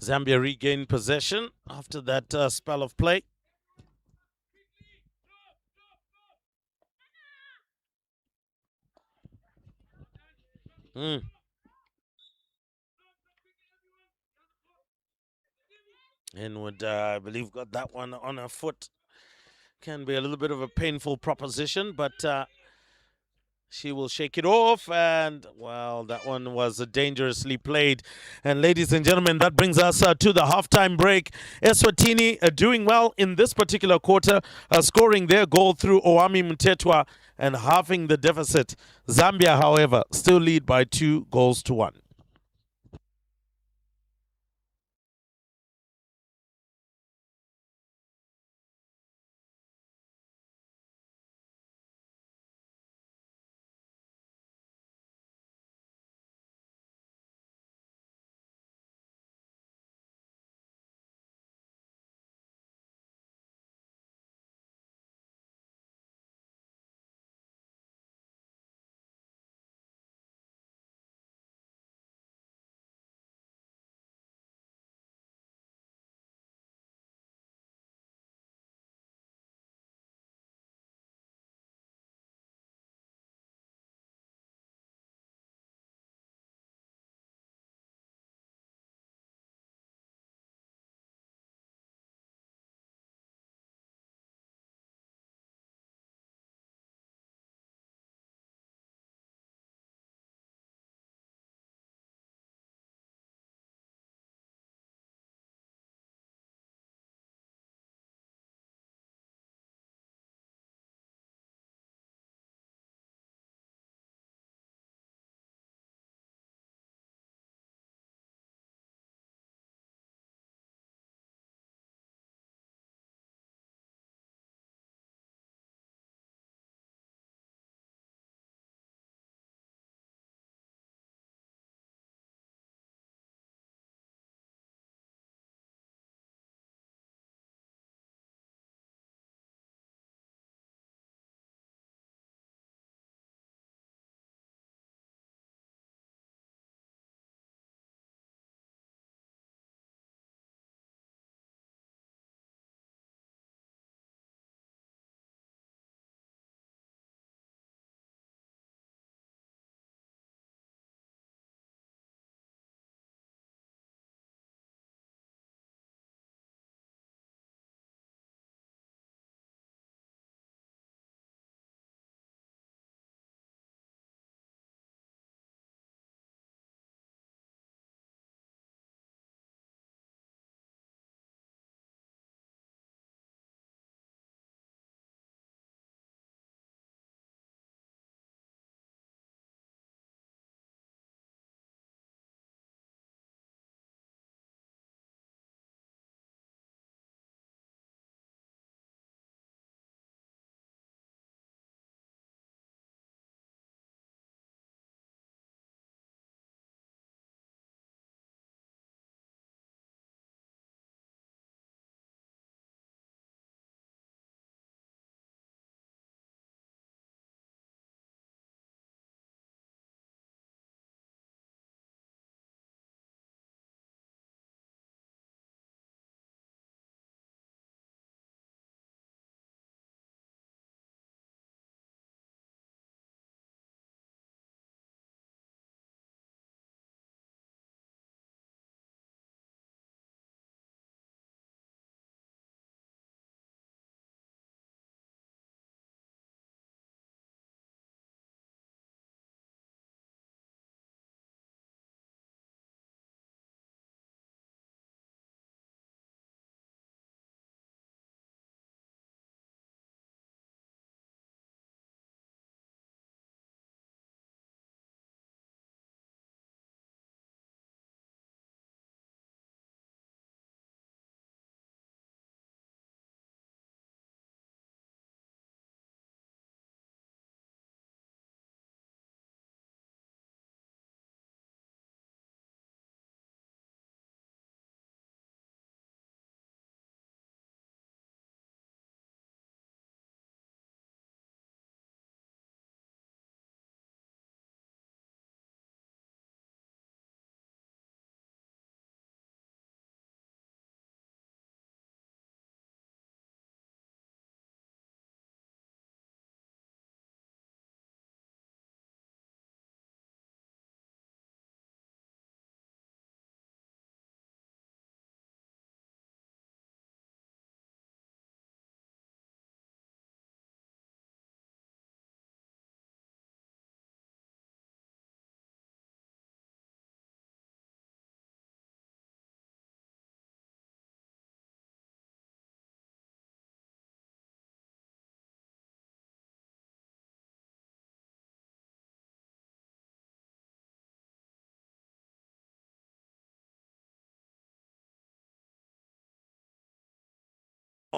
Zambia regained possession after that spell of play. Henwood, I believe, got that one on her foot. Can be a little bit of a painful proposition, but she will shake it off. And, well, that one was dangerously played. And, ladies and gentlemen, that brings us to the halftime break. ESWATINI doing well in this particular quarter, scoring their goal through Owami Mtetwa and halving the deficit. Zambia, however, still lead by 2-1.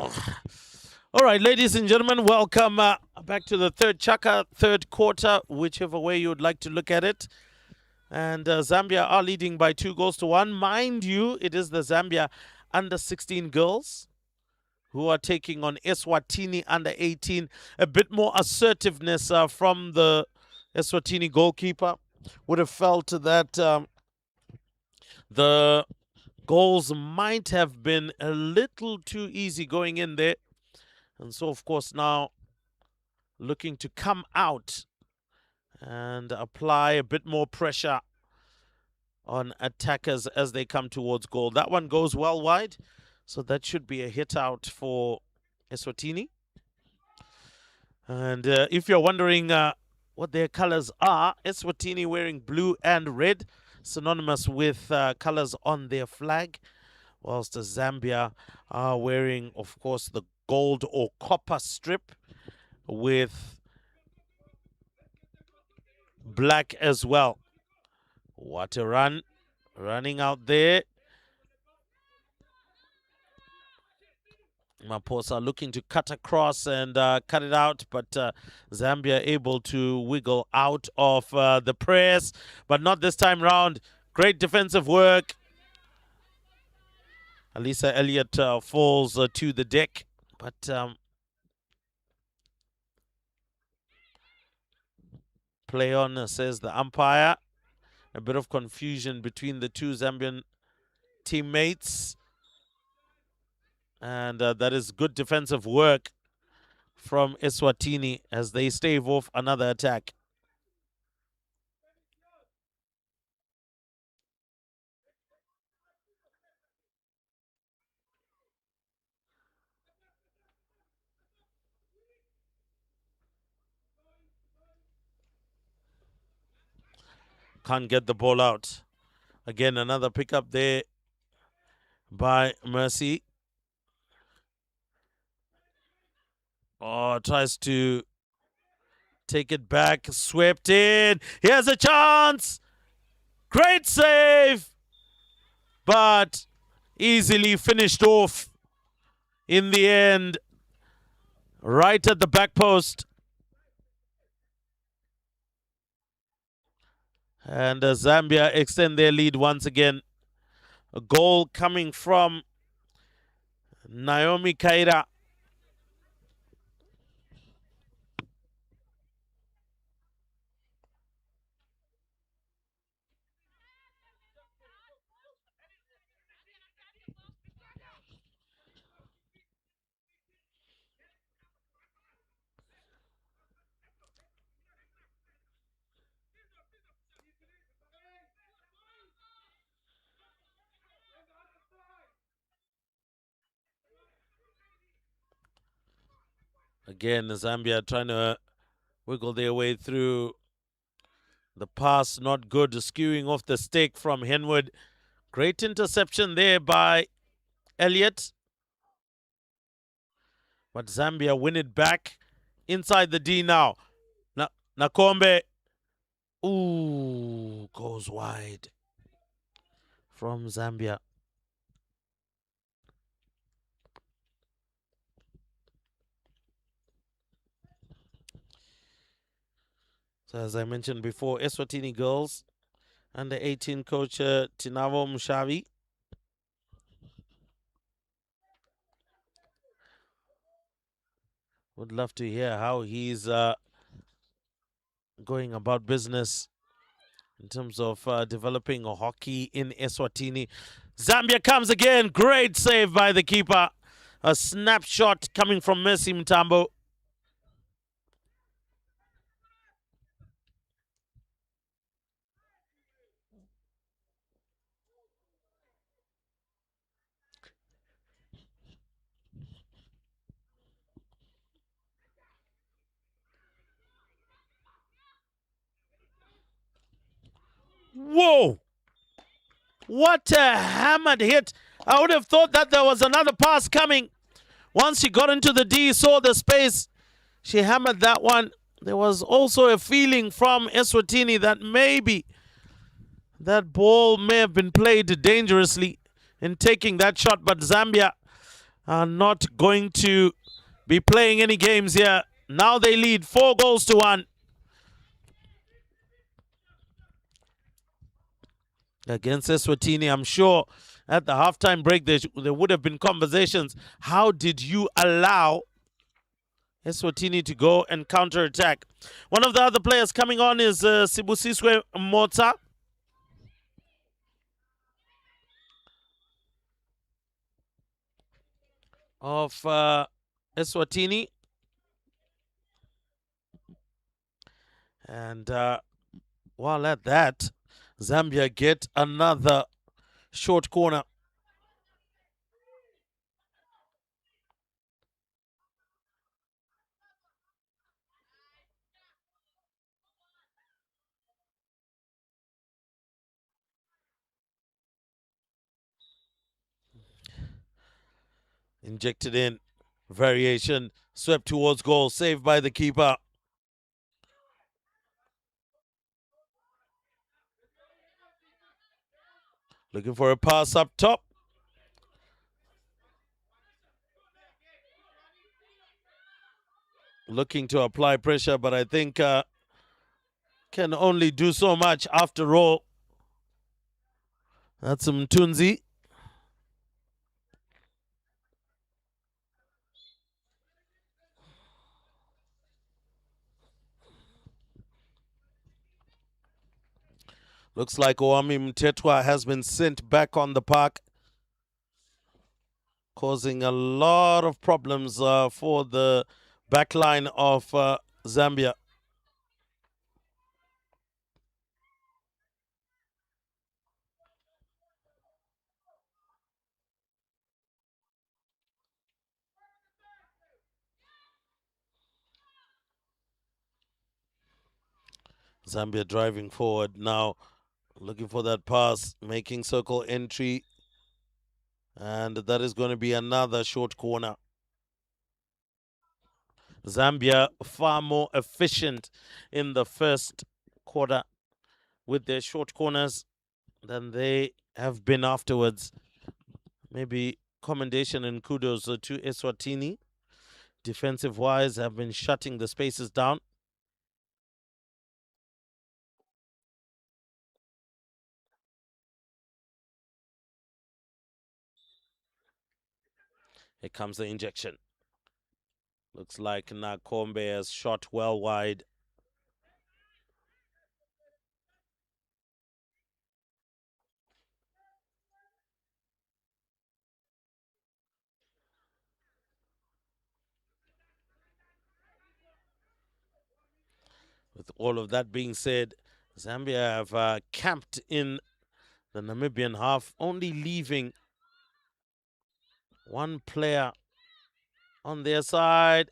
All right, ladies and gentlemen, welcome back to the third chaka, third quarter, whichever way you would like to look at it. And Zambia are leading by 2-1. Mind you, it is the Zambia under 16 girls who are taking on ESWATINI under 18. A bit more assertiveness from the ESWATINI goalkeeper. Would have felt that the goals might have been a little too easy going in there. And so, of course, now looking to come out and apply a bit more pressure on attackers as they come towards goal. That one goes well wide, so that should be a hit out for ESWATINI. And if you're wondering what their colors are, ESWATINI wearing blue and red, synonymous with colors on their flag, whilst the Zambia are wearing, of course, the gold or copper strip with black as well. What a run. Running out there. Maposa looking to cut across and cut it out, but Zambia able to wiggle out of the press, but not this time round. Great defensive work. Alisa Elliott falls to the deck, but play on, says the umpire. A bit of confusion between the two Zambian teammates. And that is good defensive work from ESWATINI as they stave off another attack. Can't get the ball out. Again, another pickup there by Mercy. Oh, tries to take it back. Swept in. Here's a chance. Great save. But easily finished off in the end. Right at the back post. And Zambia extend their lead once again. A goal coming from Naomi Kaira. Again, Zambia trying to wiggle their way through. The pass not good, skewing off the stick from Henwood. Great interception there by Elliott. But Zambia win it back inside the D now. Nakombe. Ooh, goes wide from Zambia. So as I mentioned before, ESWATINI girls under 18 coach Tinavo Mushavi. Would love to hear how he's going about business in terms of developing a hockey in ESWATINI. Zambia comes again. Great save by the keeper. A snapshot coming from Mercy Mtambo. Whoa! What a hammered hit. I would have thought that there was another pass coming. Once she got into the D, saw the space, she hammered that one. There was also a feeling from ESWATINI that maybe that ball may have been played dangerously in taking that shot, but Zambia are not going to be playing any games here. Now they lead 4-1 against Eswatini. I'm sure at the halftime break there would have been conversations. How did you allow Eswatini to go and counter-attack? One of the other players coming on is Sibusiswe Mota. Of Eswatini. And while at that, Zambia get another short corner. Injected in. Variation. Swept towards goal. Saved by the keeper. Looking for a pass up top. Looking to apply pressure, but I think can only do so much after all. That's Mtunzi. Looks like Owami Mtetwa has been sent back on the park, causing a lot of problems for the back line of Zambia. Zambia driving forward now, looking for that pass, making circle entry. And that is going to be another short corner. Zambia far more efficient in the first quarter with their short corners than they have been afterwards. Maybe commendation and kudos to Eswatini. Defensive-wise, have been shutting the spaces down. Here comes the injection. Looks like Nakombe has shot well wide. With all of that being said, Zambia have camped in the Namibian half, only leaving one player on their side.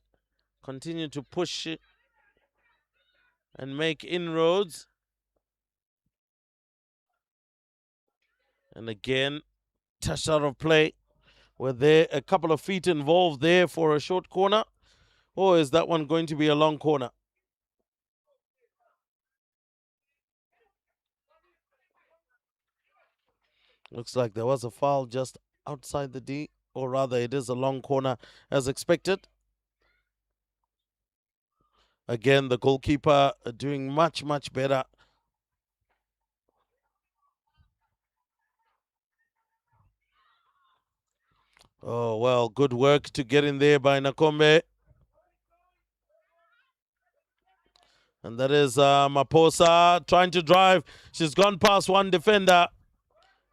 Continue to push it and make inroads. And again, touched out of play. Were there a couple of feet involved there for a short corner? Or is that one going to be a long corner? Looks like there was a foul just outside the D, or rather it is a long corner as expected. Again, the goalkeeper doing much, much better. Oh, well, good work to get in there by Nakombe. And that is Maposa trying to drive. She's gone past one defender.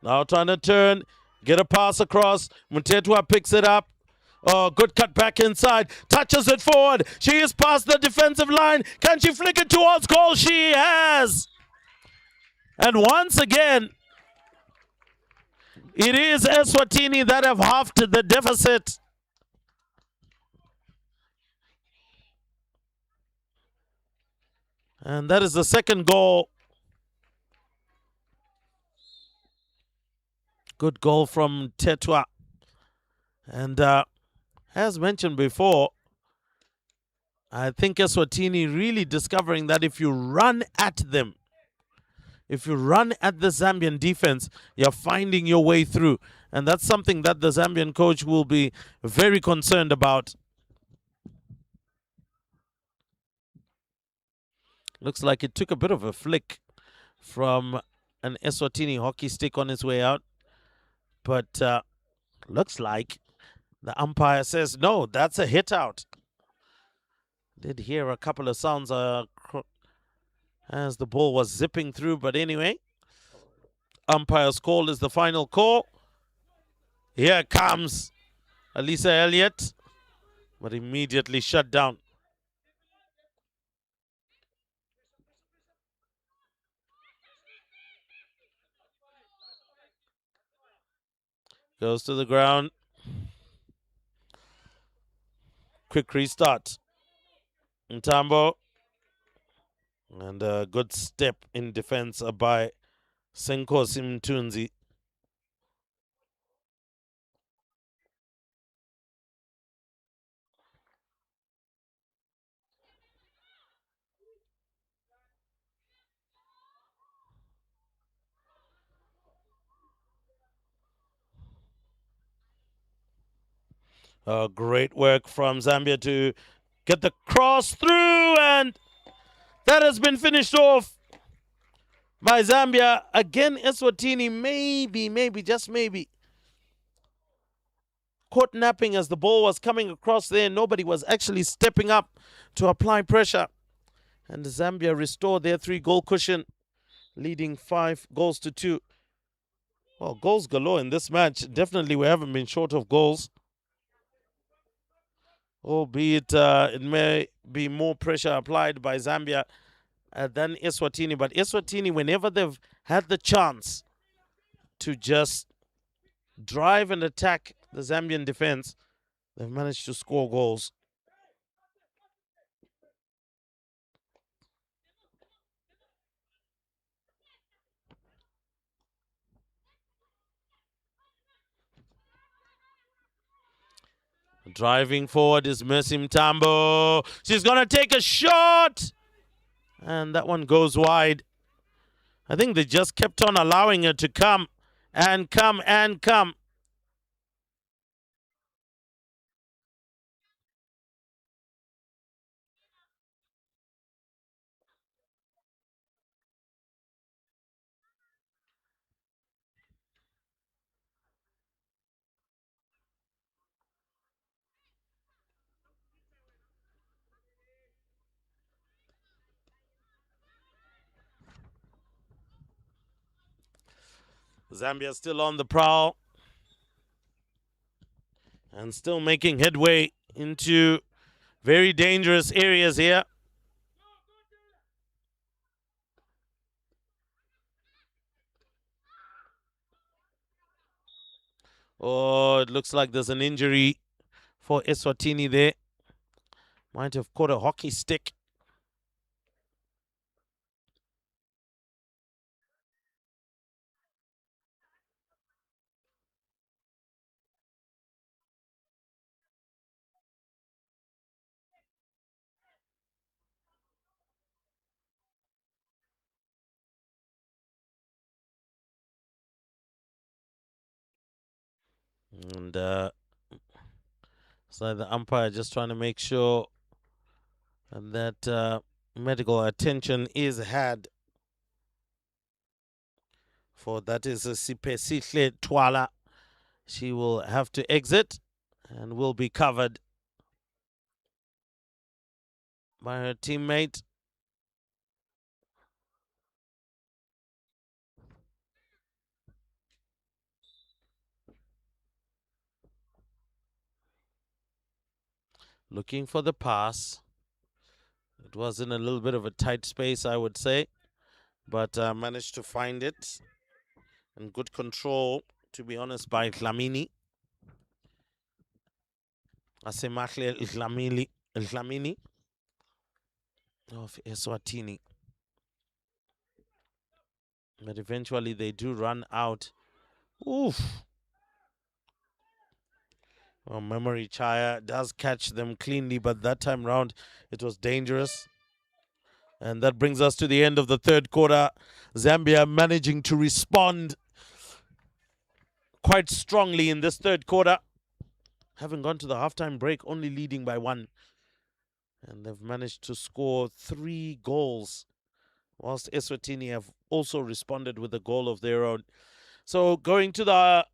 Now trying to turn, get a pass across. Mtetwa picks it up. Oh, good cut back inside. Touches it forward. She is past the defensive line. Can she flick it towards goal? She has. And once again, it is Eswatini that have halved the deficit. And that is the second goal. Good goal from Tetwa. And as mentioned before, I think Eswatini really discovering that if you run at them, if you run at the Zambian defense, you're finding your way through. And that's something that the Zambian coach will be very concerned about. Looks like it took a bit of a flick from an Eswatini hockey stick on his way out. But looks like the umpire says, no, that's a hit out. Did hear a couple of sounds as the ball was zipping through. But anyway, umpire's call is the final call. Here comes Alisa Elliott, but immediately shut down. Goes to the ground. Quick restart. Ntambo. And a good step in defense by Senkosi Mtunzi. Great work from Zambia to get the cross through, and that has been finished off by Zambia. Again, Eswatini maybe, just maybe, caught napping as the ball was coming across there. Nobody was actually stepping up to apply pressure. And Zambia restored their 3-goal cushion, leading 5-2. Well, goals galore in this match. Definitely we haven't been short of goals. Albeit it may be more pressure applied by Zambia than Eswatini. But Eswatini, whenever they've had the chance to just drive and attack the Zambian defense, they've managed to score goals. Driving forward is Mercy Mtambo. She's going to take a shot. And that one goes wide. I think they just kept on allowing her to come and come and come. Zambia still on the prowl and still making headway into very dangerous areas here. Oh, it looks like there's an injury for Eswatini there. Might have caught a hockey stick. And so the umpire just trying to make sure that medical attention is had for that is a Sipesihle Twala. She will have to exit and will be covered by her teammate. Looking for the pass. It was in a little bit of a tight space, I would say, but managed to find it. And good control, to be honest, by Dlamini. Asemahle Dlamini of Eswatini. But eventually they do run out. Oof. Well, Memory Chaya does catch them cleanly, but that time round it was dangerous. And that brings us to the end of the third quarter. Zambia managing to respond quite strongly in this third quarter. Having gone to the halftime break, only leading by 1. And they've managed to score 3 goals, whilst Eswatini have also responded with a goal of their own. So going to the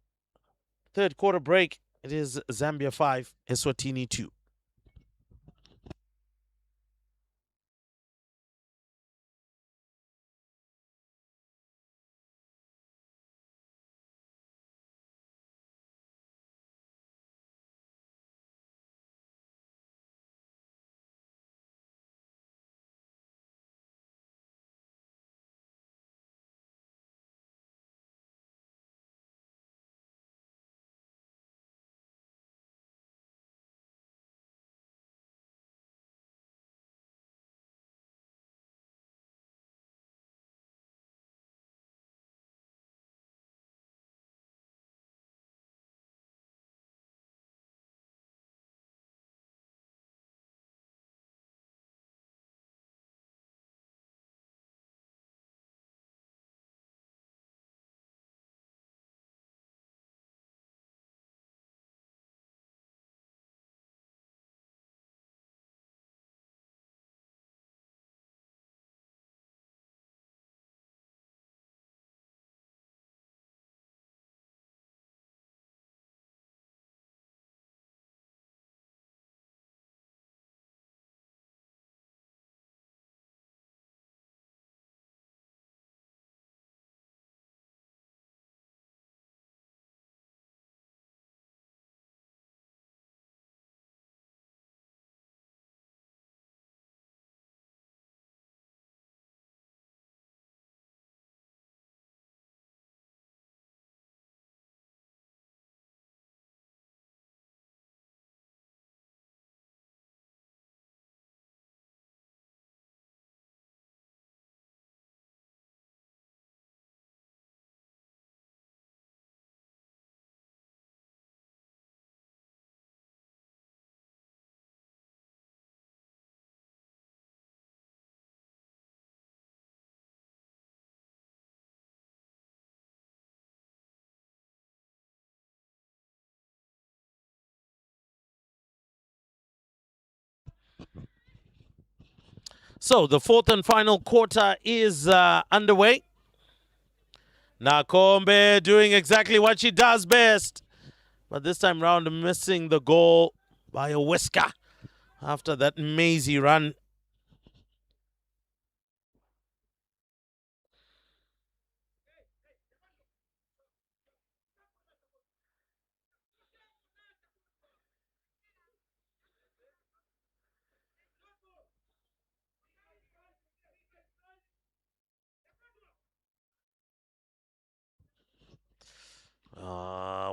third quarter break, it is Zambia 5, Eswatini 2. So the fourth and final quarter is underway. Nakombe doing exactly what she does best. But this time round, missing the goal by a whisker after that mazy run.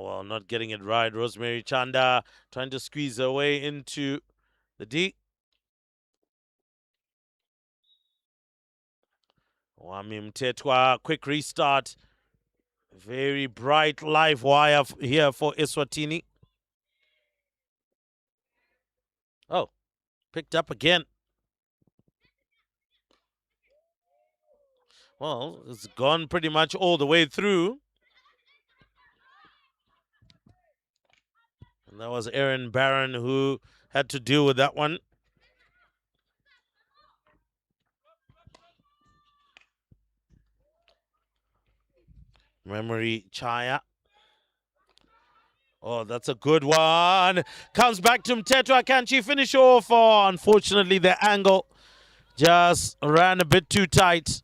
Well, not getting it right. Rosemary Chanda trying to squeeze her way into the D. Wami Mtetwa, quick restart. Very bright live wire here for Eswatini. Oh, picked up again. Well, it's gone pretty much all the way through. And that was Aaron Barron who had to deal with that one. Memory Chaya. Oh, that's a good one. Comes back to Mtetwa. Can she finish off? Oh, unfortunately, the angle just ran a bit too tight.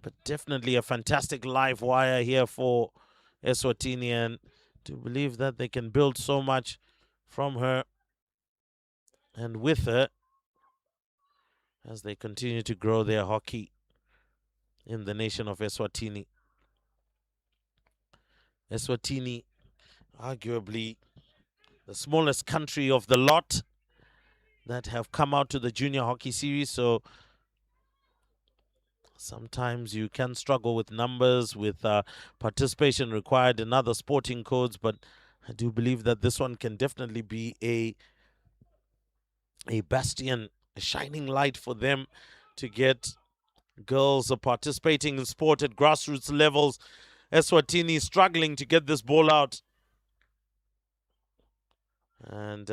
But definitely a fantastic live wire here for Eswatini, and to believe that they can build so much from her and with her as they continue to grow their hockey in the nation of Eswatini. Eswatini, arguably the smallest country of the lot that have come out to the junior hockey series, so sometimes you can struggle with numbers, with participation required in other sporting codes, but I do believe that this one can definitely be a a bastion, a shining light for them to get girls participating in sport at grassroots levels. Eswatini struggling to get this ball out. And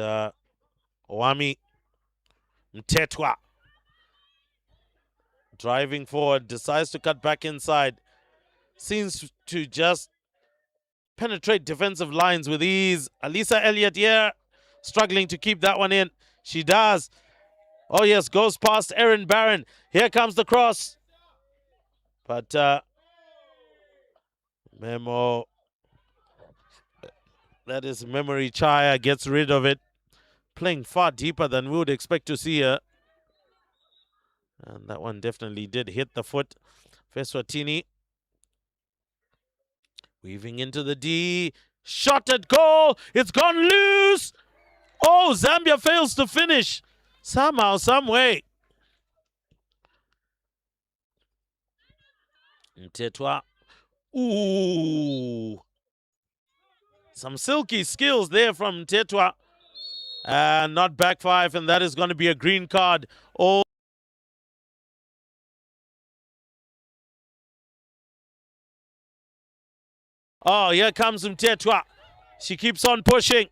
Owami Mtetwa driving forward, decides to cut back inside. Seems to just penetrate defensive lines with ease. Alisa Elliott here, struggling to keep that one in. She does. Oh yes, goes past Erin Barron. Here comes the cross. But Memo, that is Memory Chaya, gets rid of it. Playing far deeper than we would expect to see her. And that one definitely did hit the foot. Eswatini weaving into the D. Shot at goal. It's gone loose. Oh, Zambia fails to finish. Somehow, some way. Mtetwa. Ooh. Some silky skills there from Mtetwa. And not back five, and that is going to be a green card. Oh. Oh, here comes Mtetwa. She keeps on pushing.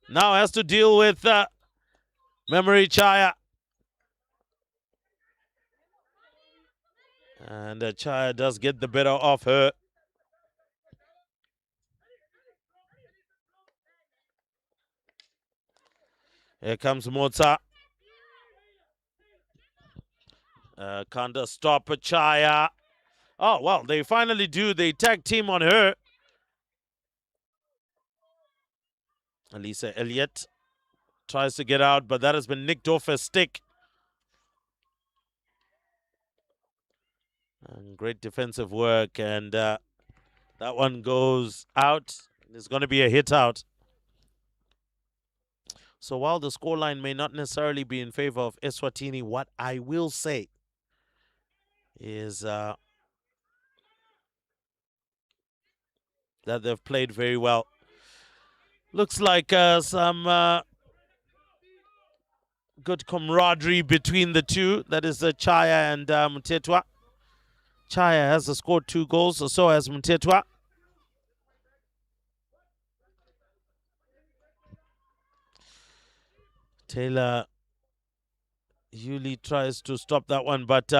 Now has to deal with Memory Chaya. And Chaya does get the better of her. Here comes Mozart. Can't stop Chaya. Oh, well, they finally do. They tag team on her. Alisa Elliott tries to get out, but that has been nicked off her stick. And great defensive work, and that one goes out. There's going to be a hit out. So while the scoreline may not necessarily be in favor of Eswatini, what I will say is that they've played very well. Looks like some good camaraderie between the two. That is Chaya and Mtetwa. Chaya has scored 2 goals, so has Mtetwa. Taylor Yuli tries to stop that one, but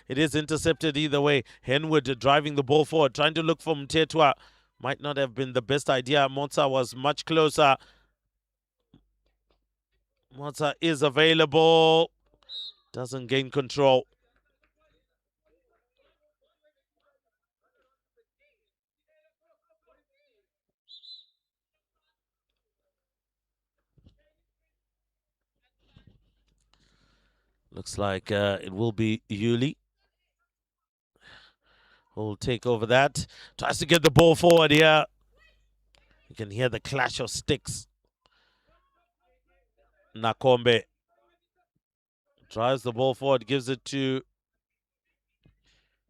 it is intercepted either way. Henwood driving the ball forward, trying to look for Mtetwa. Might not have been the best idea. Motsa was much closer. Motsa is available. Doesn't gain control. Looks like it will be Yuli who will take over that. Tries to get the ball forward here. You can hear the clash of sticks. Nakombe drives the ball forward, gives it to,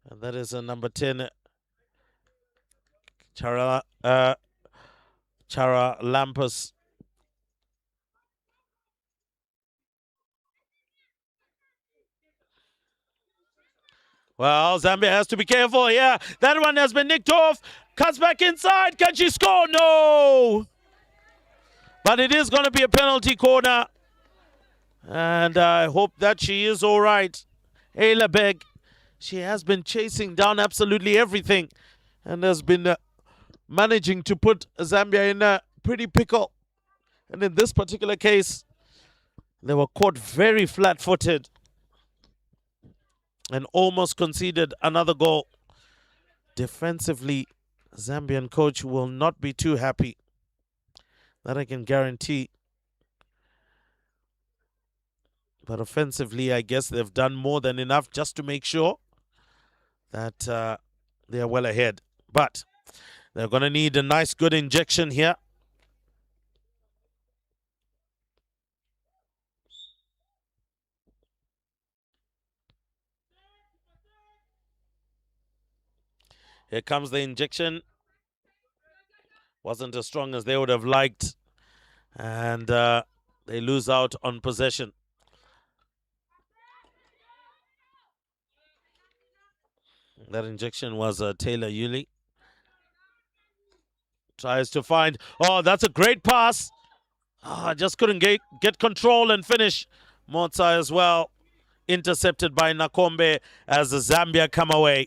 and that is a number 10, Chara Lampus. Well, Zambia has to be careful here. That one has been nicked off. Cuts back inside. Can she score? No. But it is going to be a penalty corner. And I hope that she is all right. Ayla Beg, she has been chasing down absolutely everything and has been managing to put Zambia in a pretty pickle. And in this particular case, they were caught very flat-footed and almost conceded another goal. Defensively, Zambian coach will not be too happy. That I can guarantee. But offensively, I guess they've done more than enough just to make sure that they're well ahead. But they're going to need a nice, good injection here. Here comes the injection. Wasn't as strong as they would have liked. And They lose out on possession. That injection was Taylor Yuli. Tries to find. Oh, that's a great pass. Just couldn't get control and finish. Motsa as well. Intercepted by Nakombe as the Zambia come away.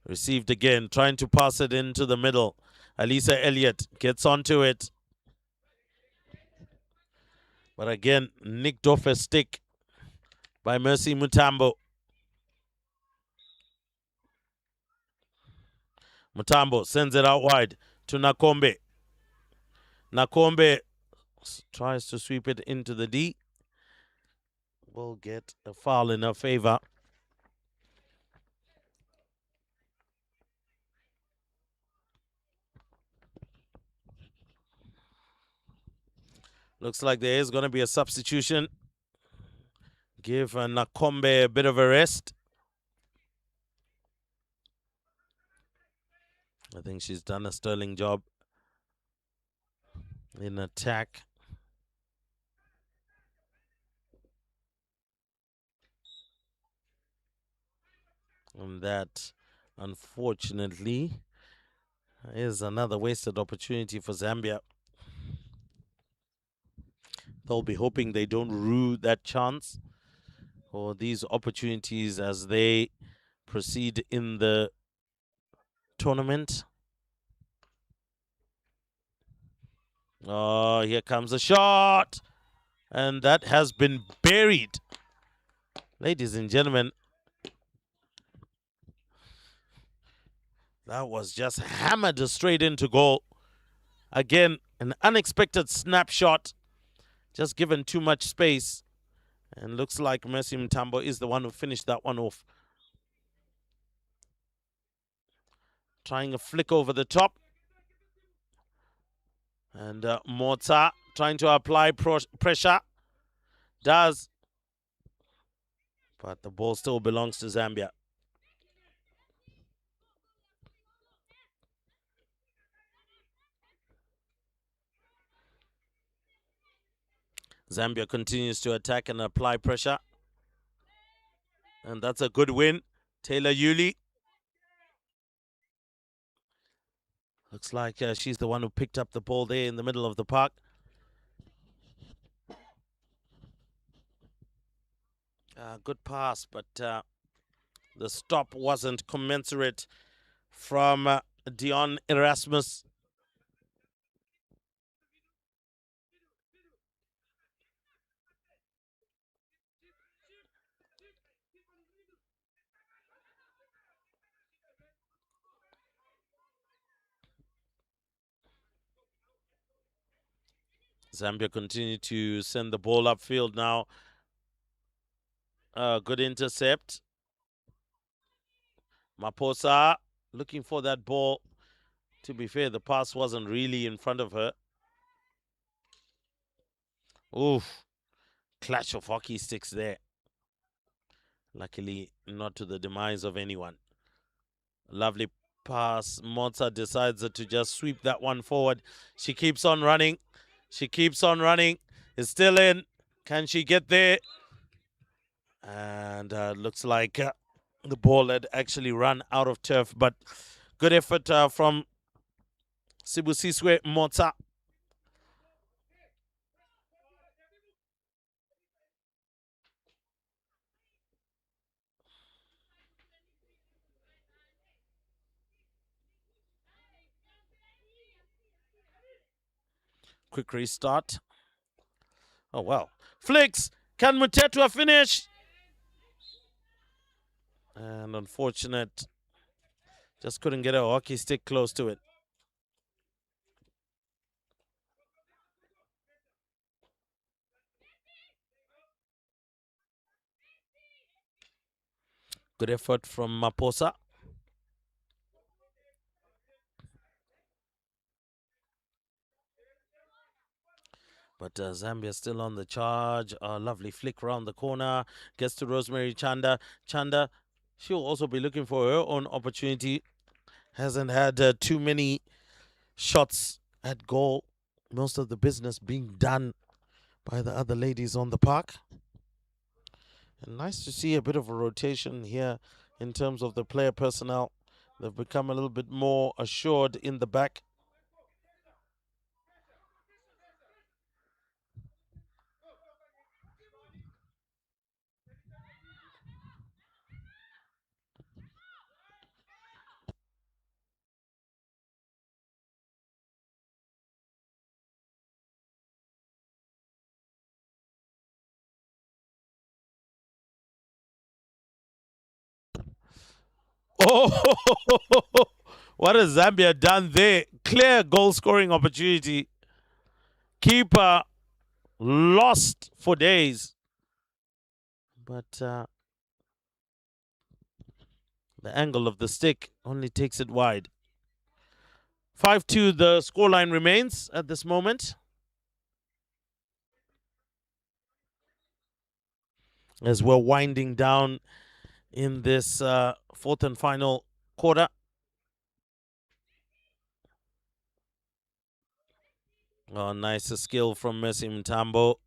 Received again, trying to pass it into the middle. Alisa Elliott gets onto it. But again, nicked off a stick by Mercy Mutambo. Mutambo sends it out wide to Nakombe. Nakombe tries to sweep it into the D. Will get a foul in her favor. Looks like there is going to be a substitution. Give Nakombe a bit of a rest. I think she's done a sterling job in attack. And that, unfortunately, is another wasted opportunity for Zambia. They'll be hoping they don't rue that chance or these opportunities as they proceed in the tournament. Oh, here comes a shot. And that has been buried. Ladies and gentlemen, that was just hammered straight into goal. Again, an unexpected snapshot. Just given too much space. And looks like Mercy Mtambo is the one who finished that one off. Trying a flick over the top. And Motsa trying to apply pressure. Does. But the ball still belongs to Zambia. Zambia continues to attack and apply pressure. And that's a good win. Taylor Yuli. Looks like she's the one who picked up the ball there in the middle of the park. Good pass, but the stop wasn't commensurate from Dion Erasmus. Zambia continue to send the ball upfield now. Good intercept. Maposa looking for that ball. To be fair, the pass wasn't really in front of her. Oof. Clash of hockey sticks there. Luckily, not to the demise of anyone. Lovely pass. Motsa decides to just sweep that one forward. She keeps on running. She keeps on running. It's still in. Can she get there? And looks like the ball had actually run out of turf. But good effort from Sibusiswe Motsa. Quick restart. Oh, well. Flicks. Can Mutetua finish? And unfortunate. Just couldn't get a hockey stick close to it. Good effort from Maposa. But Zambia still on the charge. A lovely flick around the corner. Gets to Rosemary Chanda. Chanda, She'll also be looking for her own opportunity. Hasn't had too many shots at goal. Most of the business being done by the other ladies on the park. And nice to see a bit of a rotation here in terms of the player personnel. They've become a little bit more assured in the back. Oh, what has Zambia done there? Clear goal scoring opportunity. Keeper lost for days. But the angle of the stick only takes it wide. 5-2 the scoreline remains at this moment. As we're winding down in this fourth and final quarter. Oh, nice skill from Messi Mtambo.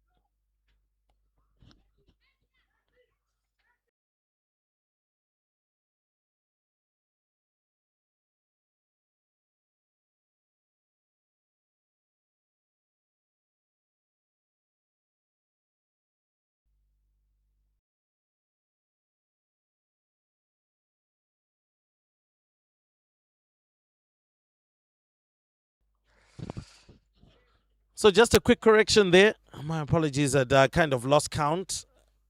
So just a quick correction there. My apologies, I kind of lost count.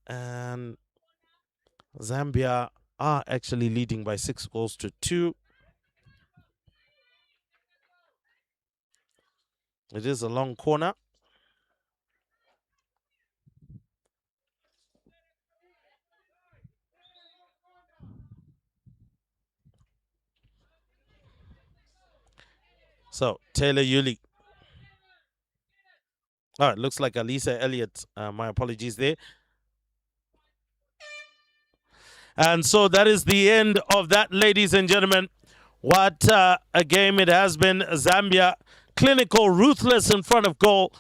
And Zambia are actually leading by 6-2. It is a long corner. So Taylor Yuli. Oh, it looks like Alisa Elliott. My apologies there. And so that is the end of that, ladies and gentlemen. What a game it has been. Zambia, clinical, ruthless in front of goal.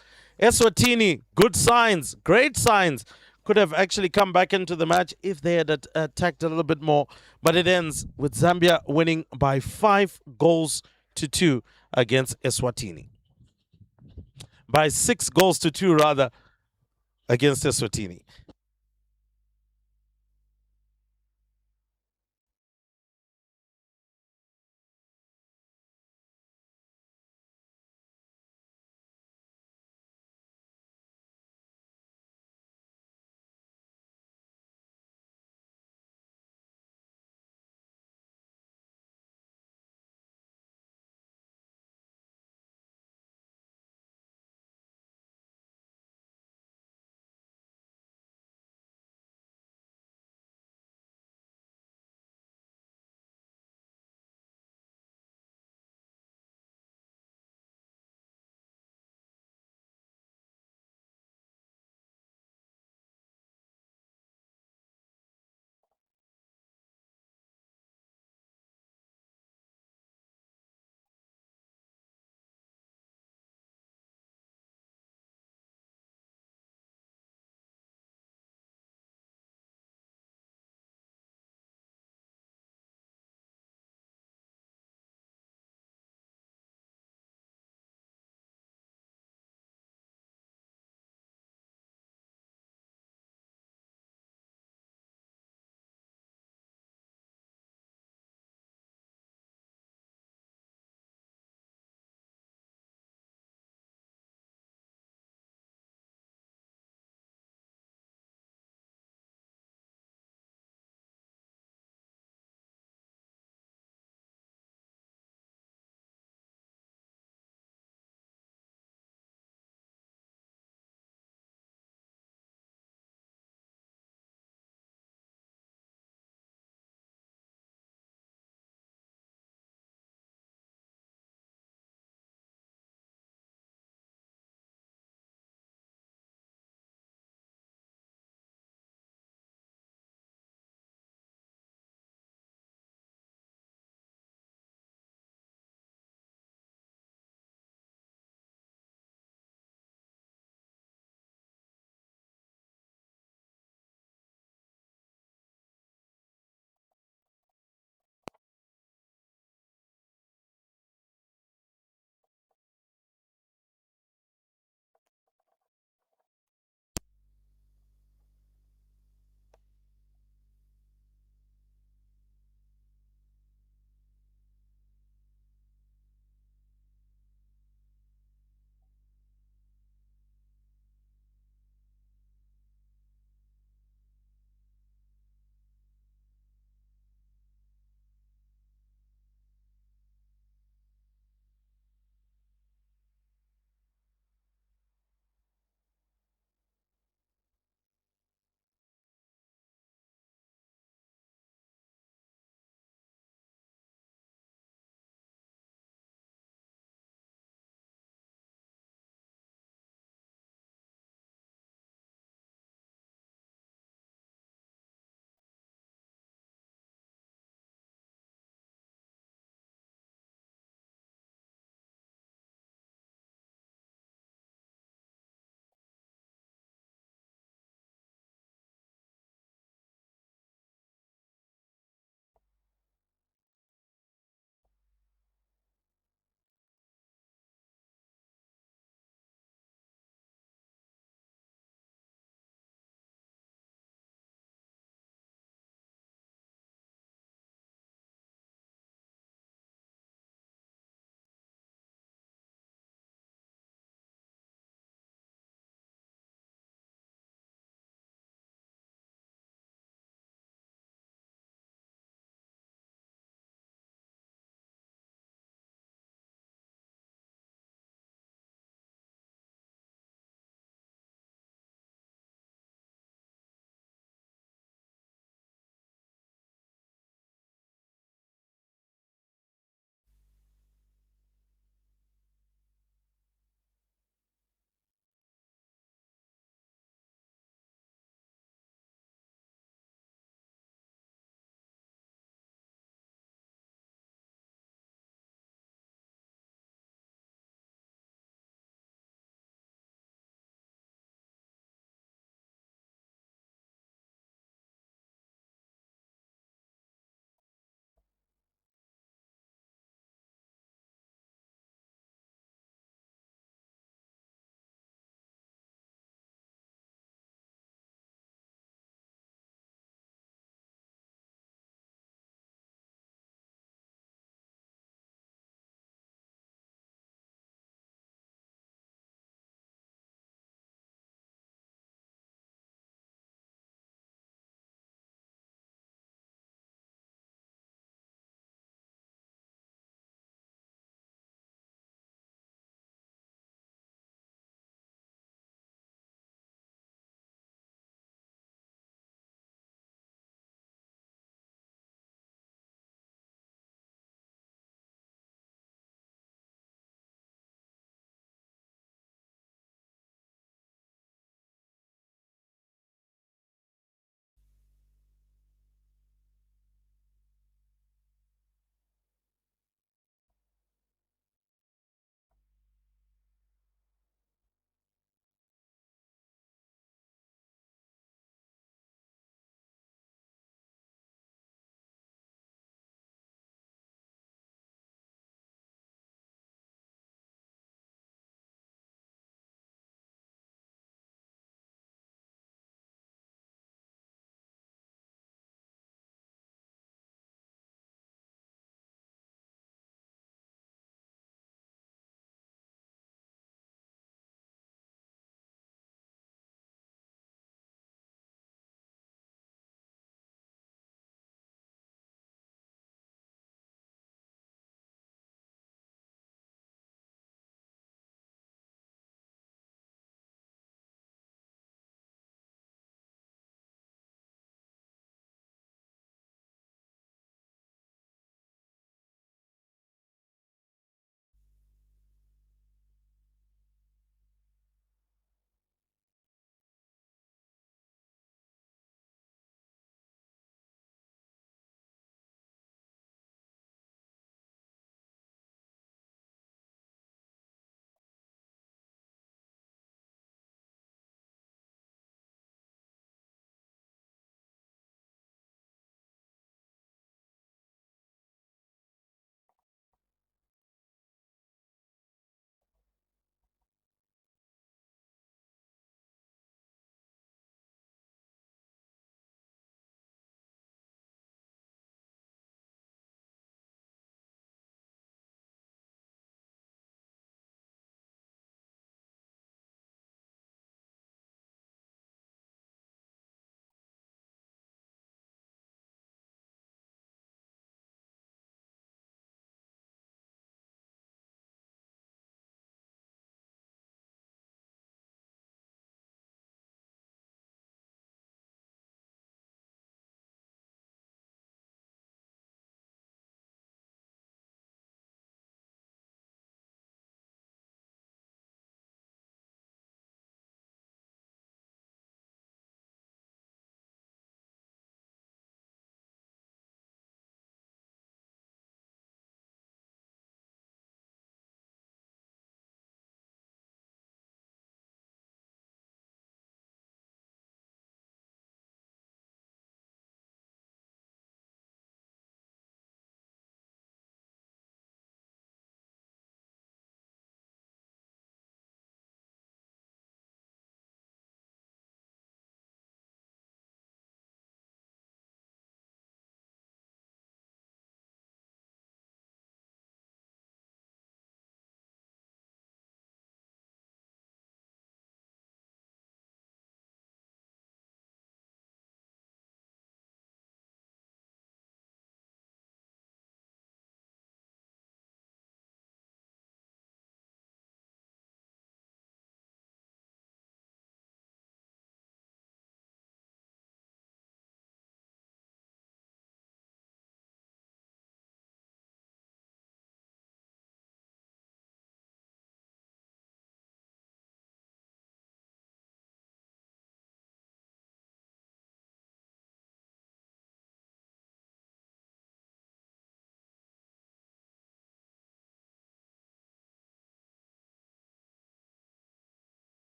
ESWATINI, good signs, great signs. Could have actually come back into the match if they had attacked a little bit more. But it ends with Zambia winning by 5-2 against ESWATINI. By 6-2, rather, against ESWATINI.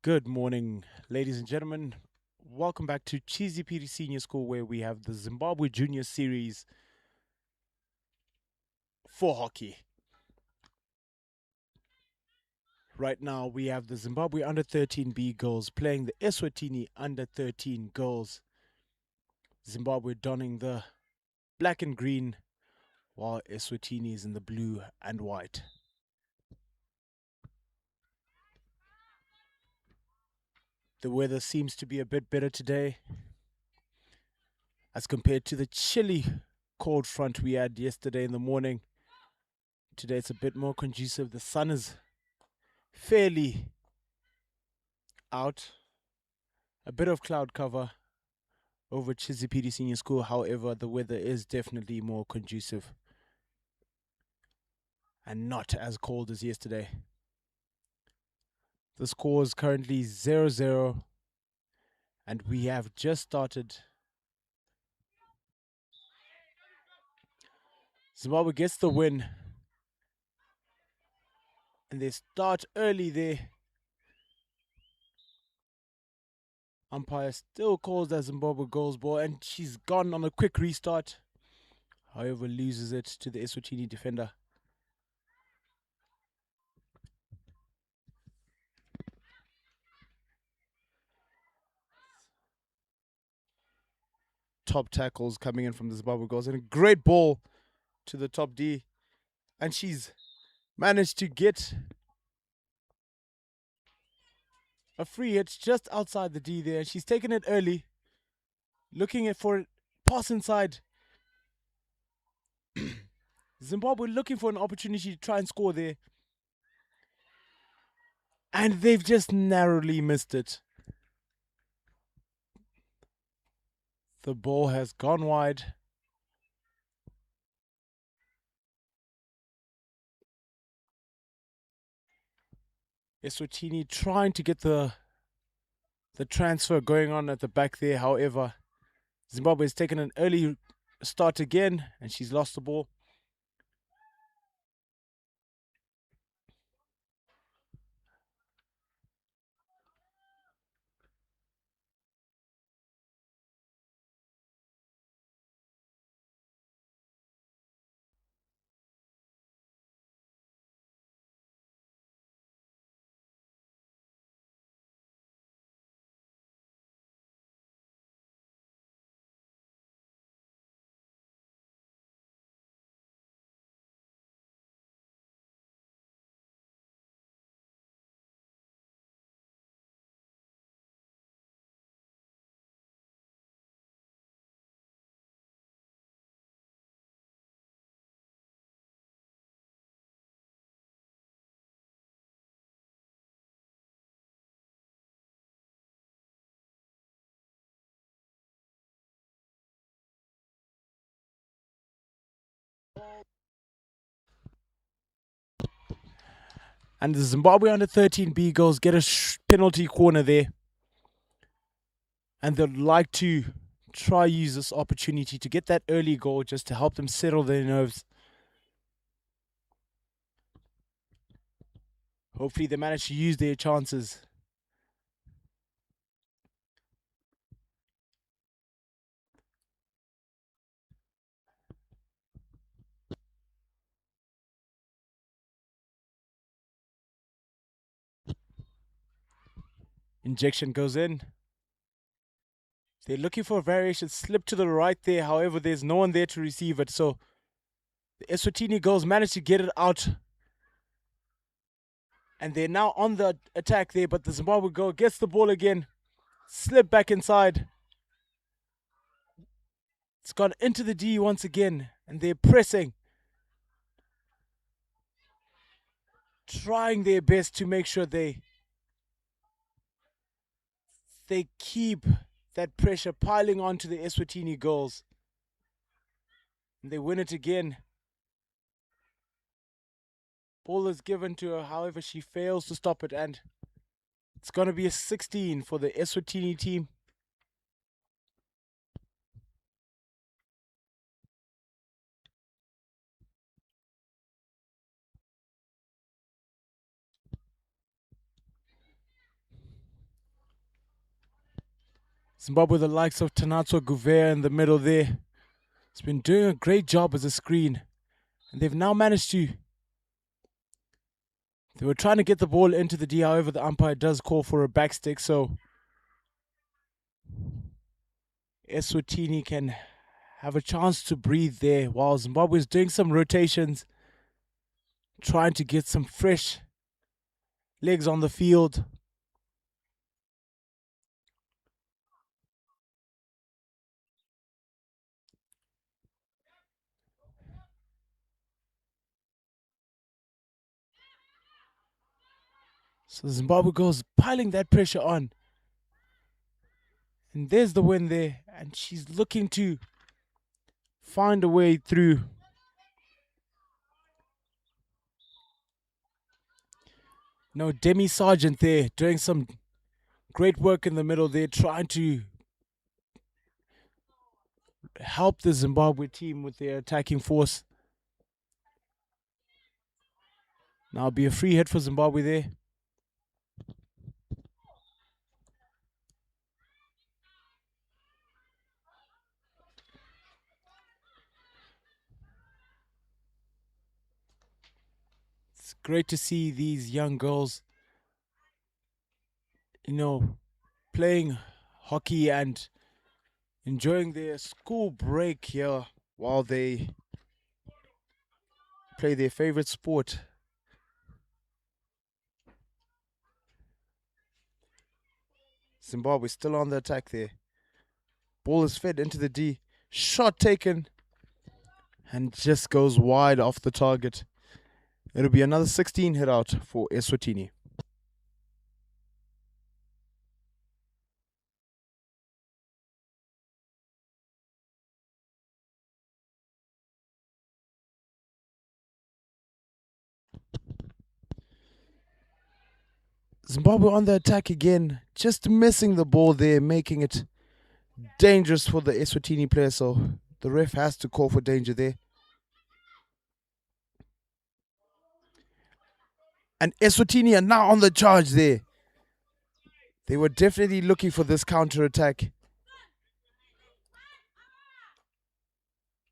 Good morning, ladies and gentlemen. Welcome back to Chisipite Senior School, where we have the Zimbabwe Junior Series for hockey. Right now, we have the Zimbabwe under 13B girls playing the ESWATINI under 13 girls. Zimbabwe donning the black and green, while ESWATINI is in the blue and white. The weather seems to be a bit better today as compared to the chilly cold front we had yesterday in the morning. Today it's a bit more conducive. The sun is fairly out. A bit of cloud cover over Chisipite Senior School. However, the weather is definitely more conducive and not as cold as yesterday. The score is currently 0-0, and we have just started. Zimbabwe gets the win, and they start early there. Umpire still calls that Zimbabwe goals ball, and she's gone on a quick restart. However, loses it to the Eswatini defender. Top tackles coming in from the Zimbabwe girls, and a great ball to the top D. And she's managed to get a free hit just outside the D there. She's taken it early, looking for it, pass inside. Zimbabwe looking for an opportunity to try and score there. And they've just narrowly missed it. The ball has gone wide. Eswatini trying to get the transfer going on at the back there. However, Zimbabwe has taken an early start again, and she's lost the ball. And the Zimbabwe under 13B girls get a penalty corner there. And they'd like to try use this opportunity to get that early goal just to help them settle their nerves. Hopefully they manage to use their chances. Injection goes in. They're looking for a variation. Slip to the right there. However, there's no one there to receive it. So the Eswatini girls manage to get it out. And they're now on the attack there. But the Zimbabwe girl gets the ball again. Slip back inside. It's gone into the D once again. And they're pressing. Trying their best to make sure they keep that pressure piling onto the Eswatini girls. And they win it again. Ball is given to her, however, she fails to stop it, and it's going to be a 16 for the Eswatini team. Zimbabwe, the likes of Tanatso Gouveia in the middle there. It's been doing a great job as a screen. And they've now managed to... They were trying to get the ball into the D, however, the umpire does call for a backstick, so ESWATINI can have a chance to breathe there while Zimbabwe is doing some rotations, trying to get some fresh legs on the field. So Zimbabwe goes piling that pressure on. And there's the win there. And she's looking to find a way through. No, Demi Sargent there doing some great work in the middle there, trying to help the Zimbabwe team with their attacking force. Now it'll be a free hit for Zimbabwe there. It's great to see these young girls, playing hockey and enjoying their school break here while they play their favorite sport. Zimbabwe still on the attack there. Ball is fed into the D. Shot taken. And just goes wide off the target. It'll be another 16 hit out for ESWATINI. Zimbabwe on the attack again. Just missing the ball there, making it dangerous for the ESWATINI player. So the ref has to call for danger there. And ESWATINI are now on the charge there. They were definitely looking for this counter attack.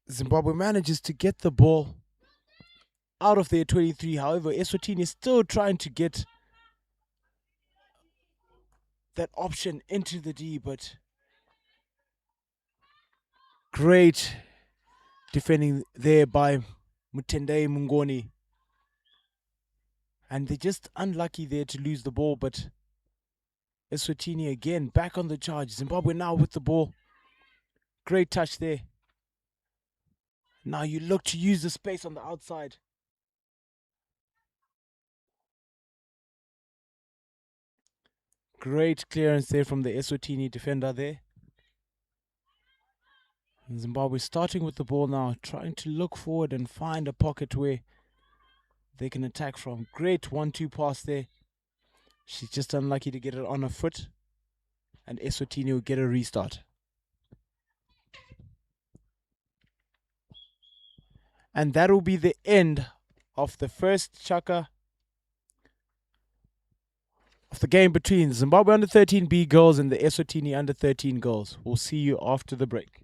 Zimbabwe manages to get the ball out of their 23. However, ESWATINI is still trying to get that option into the D, but great defending there by Mutendei Mungoni. And they're just unlucky there to lose the ball, but ESWATINI again back on the charge. Zimbabwe now with the ball. Great touch there. Now you look to use the space on the outside. Great clearance there from the ESWATINI defender there. And Zimbabwe starting with the ball now, trying to look forward and find a pocket where they can attack from. Great 1-2 pass there. She's just unlucky to get it on her foot. And ESWATINI will get a restart. And that will be the end of the first chaka of the game between Zimbabwe under 13B girls and the ESWATINI under 13 girls. We'll see you after the break.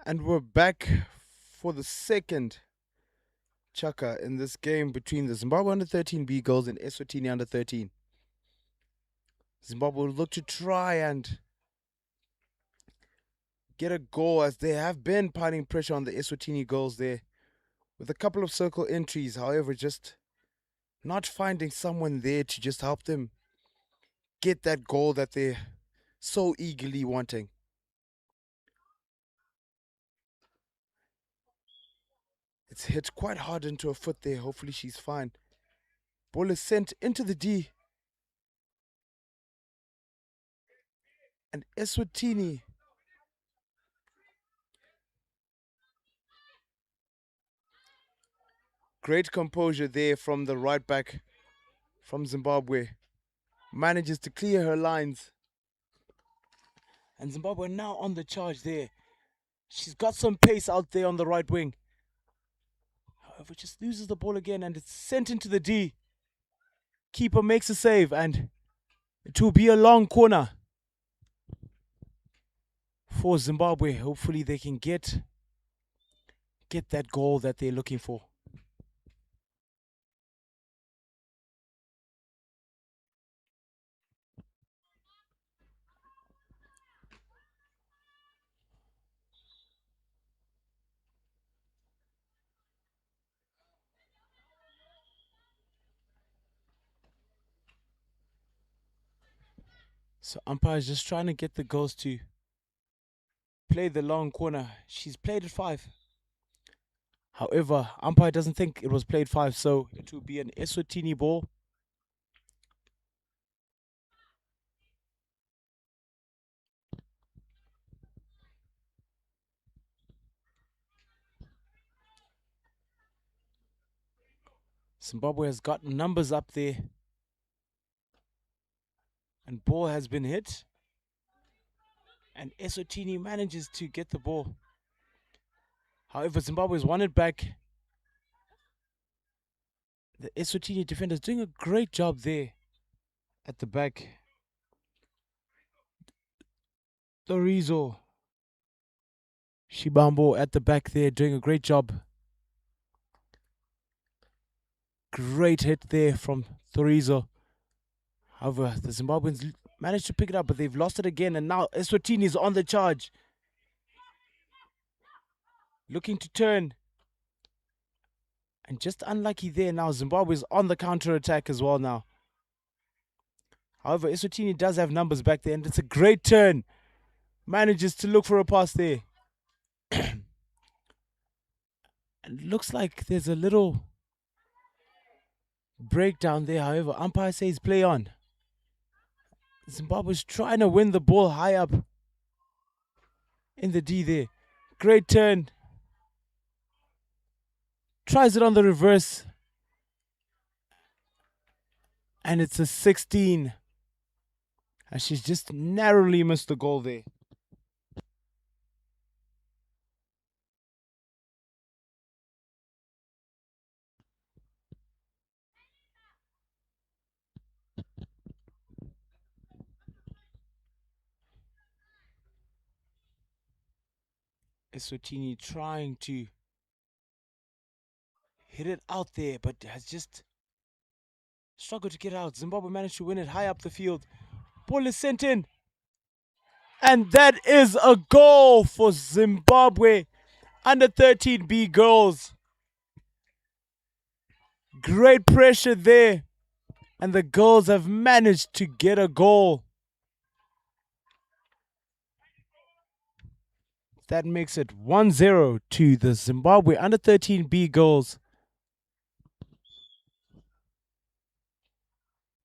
And we're back for the second chaka in this game between the Zimbabwe under-13B girls and ESWATINI under-13. Zimbabwe will look to try and get a goal, as they have been piling pressure on the ESWATINI girls there with a couple of circle entries. However, just not finding someone there to just help them get that goal that they're so eagerly wanting. It's hit quite hard into her foot there. Hopefully she's fine. Ball is sent into the D. And ESWATINI great composure there from the right back from Zimbabwe. Manages to clear her lines. And Zimbabwe now on the charge there. She's got some pace out there on the right wing. However, just loses the ball again and it's sent into the D. Keeper makes a save and it will be a long corner for Zimbabwe. Hopefully they can get that goal that they're looking for. So umpire is just trying to get the girls to play the long corner. She's played it 5. However, umpire doesn't think it was played 5, so it will be an ESWATINI ball. Zimbabwe has got numbers up there. And ball has been hit. And ESWATINI manages to get the ball. However, Zimbabwe has won it back. The ESWATINI defender is doing a great job there at the back. Thorizo Shibambo at the back there doing a great job. Great hit there from Thorizo. However, the Zimbabweans managed to pick it up, but they've lost it again. And now ESWATINI is on the charge. Looking to turn. And just unlucky there now. Zimbabwe is on the counter-attack as well now. However, ESWATINI does have numbers back there. And it's a great turn. Manages to look for a pass there. And looks like there's a little breakdown there. However, umpire says play on. Zimbabwe's trying to win the ball high up in the D there. Great turn. Tries it on the reverse. And it's a 16. And she's just narrowly missed the goal there. ESWATINI trying to hit it out there, but has just struggled to get out. Zimbabwe managed to win it high up the field. Ball is sent in. And that is a goal for Zimbabwe under 13B girls. Great pressure there. And the girls have managed to get a goal. That makes it 1-0 to the Zimbabwe under 13B girls.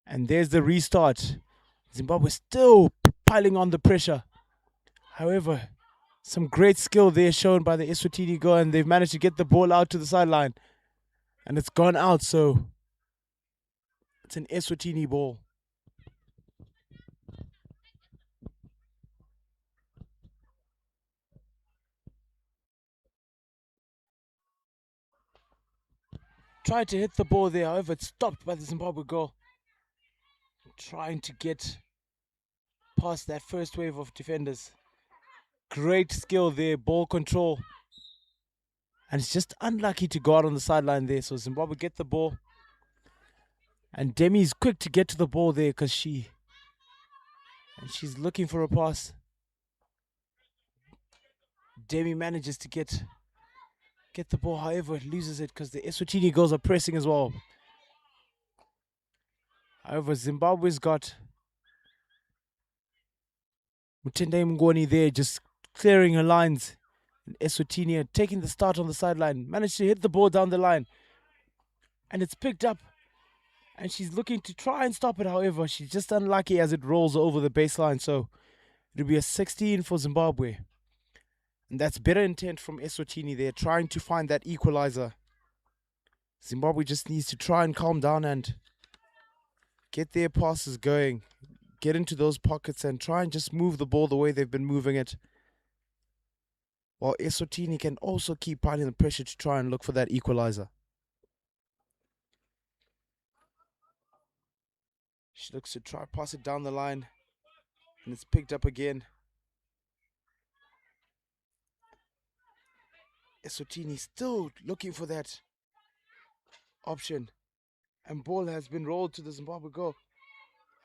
And there's the restart. Zimbabwe still piling on the pressure. However, some great skill there shown by the ESWATINI girl, and they've managed to get the ball out to the sideline. And it's gone out, so it's an ESWATINI ball. Tried to hit the ball there, however, it's stopped by the Zimbabwe goal. Trying to get past that first wave of defenders. Great skill there, ball control. And it's just unlucky to go out on the sideline there. So Zimbabwe get the ball. And Demi's quick to get to the ball there because she's looking for a pass. Demi manages to get the ball, however, loses it because the Eswatini girls are pressing as well. However, Zimbabwe's got Mutende Mngoni there just clearing her lines. And Eswatini are taking the start on the sideline. Managed to hit the ball down the line. And it's picked up. And she's looking to try and stop it, however. She's just unlucky as it rolls over the baseline. So it'll be a 16 for Zimbabwe. And that's better intent from Eswatini. They're trying to find that equalizer. Zimbabwe just needs to try and calm down and get their passes going. Get into those pockets and try and just move the ball the way they've been moving it. While Eswatini can also keep piling the pressure to try and look for that equalizer. She looks to try pass it down the line. And it's picked up again. Eswatini still looking for that option. And ball has been rolled to the Zimbabwe goal.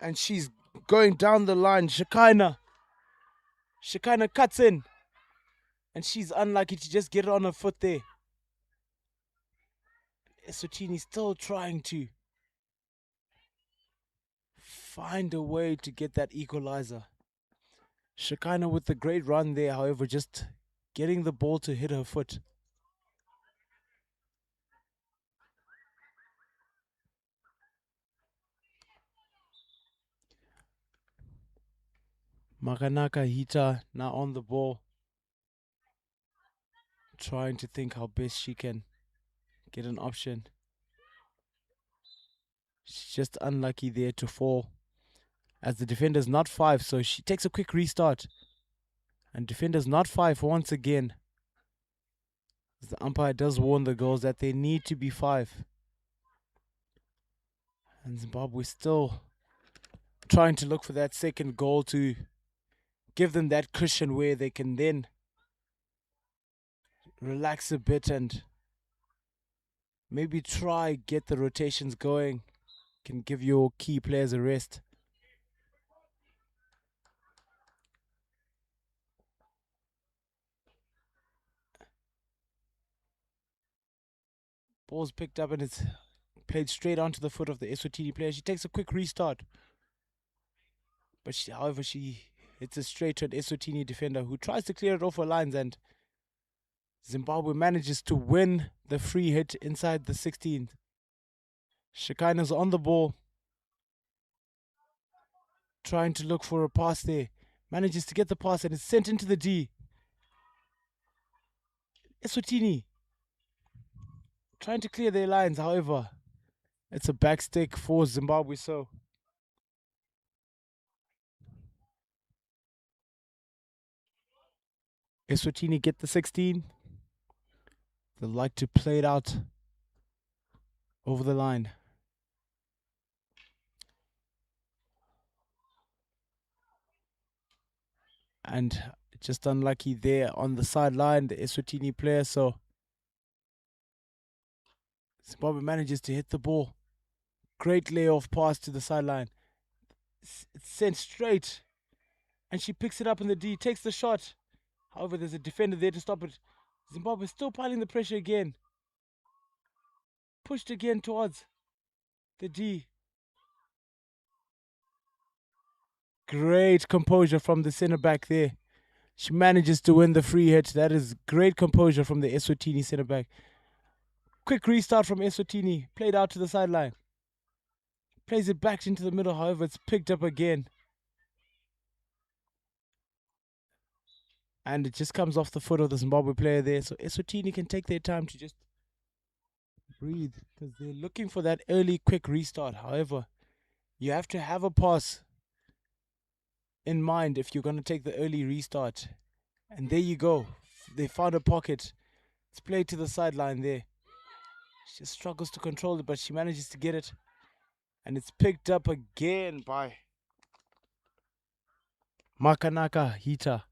And she's going down the line. Shekinah cuts in. And she's unlucky to just get it on her foot there. Eswatini still trying to find a way to get that equalizer. Shekinah with the great run there, however, just getting the ball to hit her foot. Makanaka Hita now on the ball. Trying to think how best she can get an option. She's just unlucky there to fall. As the defender's not 5, so she takes a quick restart. And defender's not 5 once again. The umpire does warn the girls that they need to be 5. And Zimbabwe still trying to look for that second goal to give them that cushion where they can then relax a bit and maybe try get the rotations going. Can give your key players a rest. Ball's picked up and it's played straight onto the foot of the Eswatini player. She takes a quick restart. But however, she hits it straight to an Eswatini defender who tries to clear it off her lines, and Zimbabwe manages to win the free hit inside the 16th. Shekinah's on the ball. Trying to look for a pass there. Manages to get the pass and it's sent into the D. Eswatini trying to clear their lines, however, it's a back stick for Zimbabwe, so Eswatini get the 16. They like to play it out over the line. And just unlucky there on the sideline, the Eswatini player, so Zimbabwe manages to hit the ball. Great layoff pass to the sideline. It's sent straight. And she picks it up in the D, takes the shot. However, there's a defender there to stop it. Zimbabwe still piling the pressure again. Pushed again towards the D. Great composure from the centre back there. She manages to win the free hit. That is great composure from the Eswatini centre back. Quick restart from Eswatini. Played out to the sideline. Plays it back into the middle. However, it's picked up again. And it just comes off the foot of the Zimbabwe player there. So Eswatini can take their time to just breathe, because they're looking for that early quick restart. However, you have to have a pass in mind if you're going to take the early restart. And there you go. They found a pocket. It's played to the sideline there. She just struggles to control it, but she manages to get it. And it's picked up again by Makanaka Hita.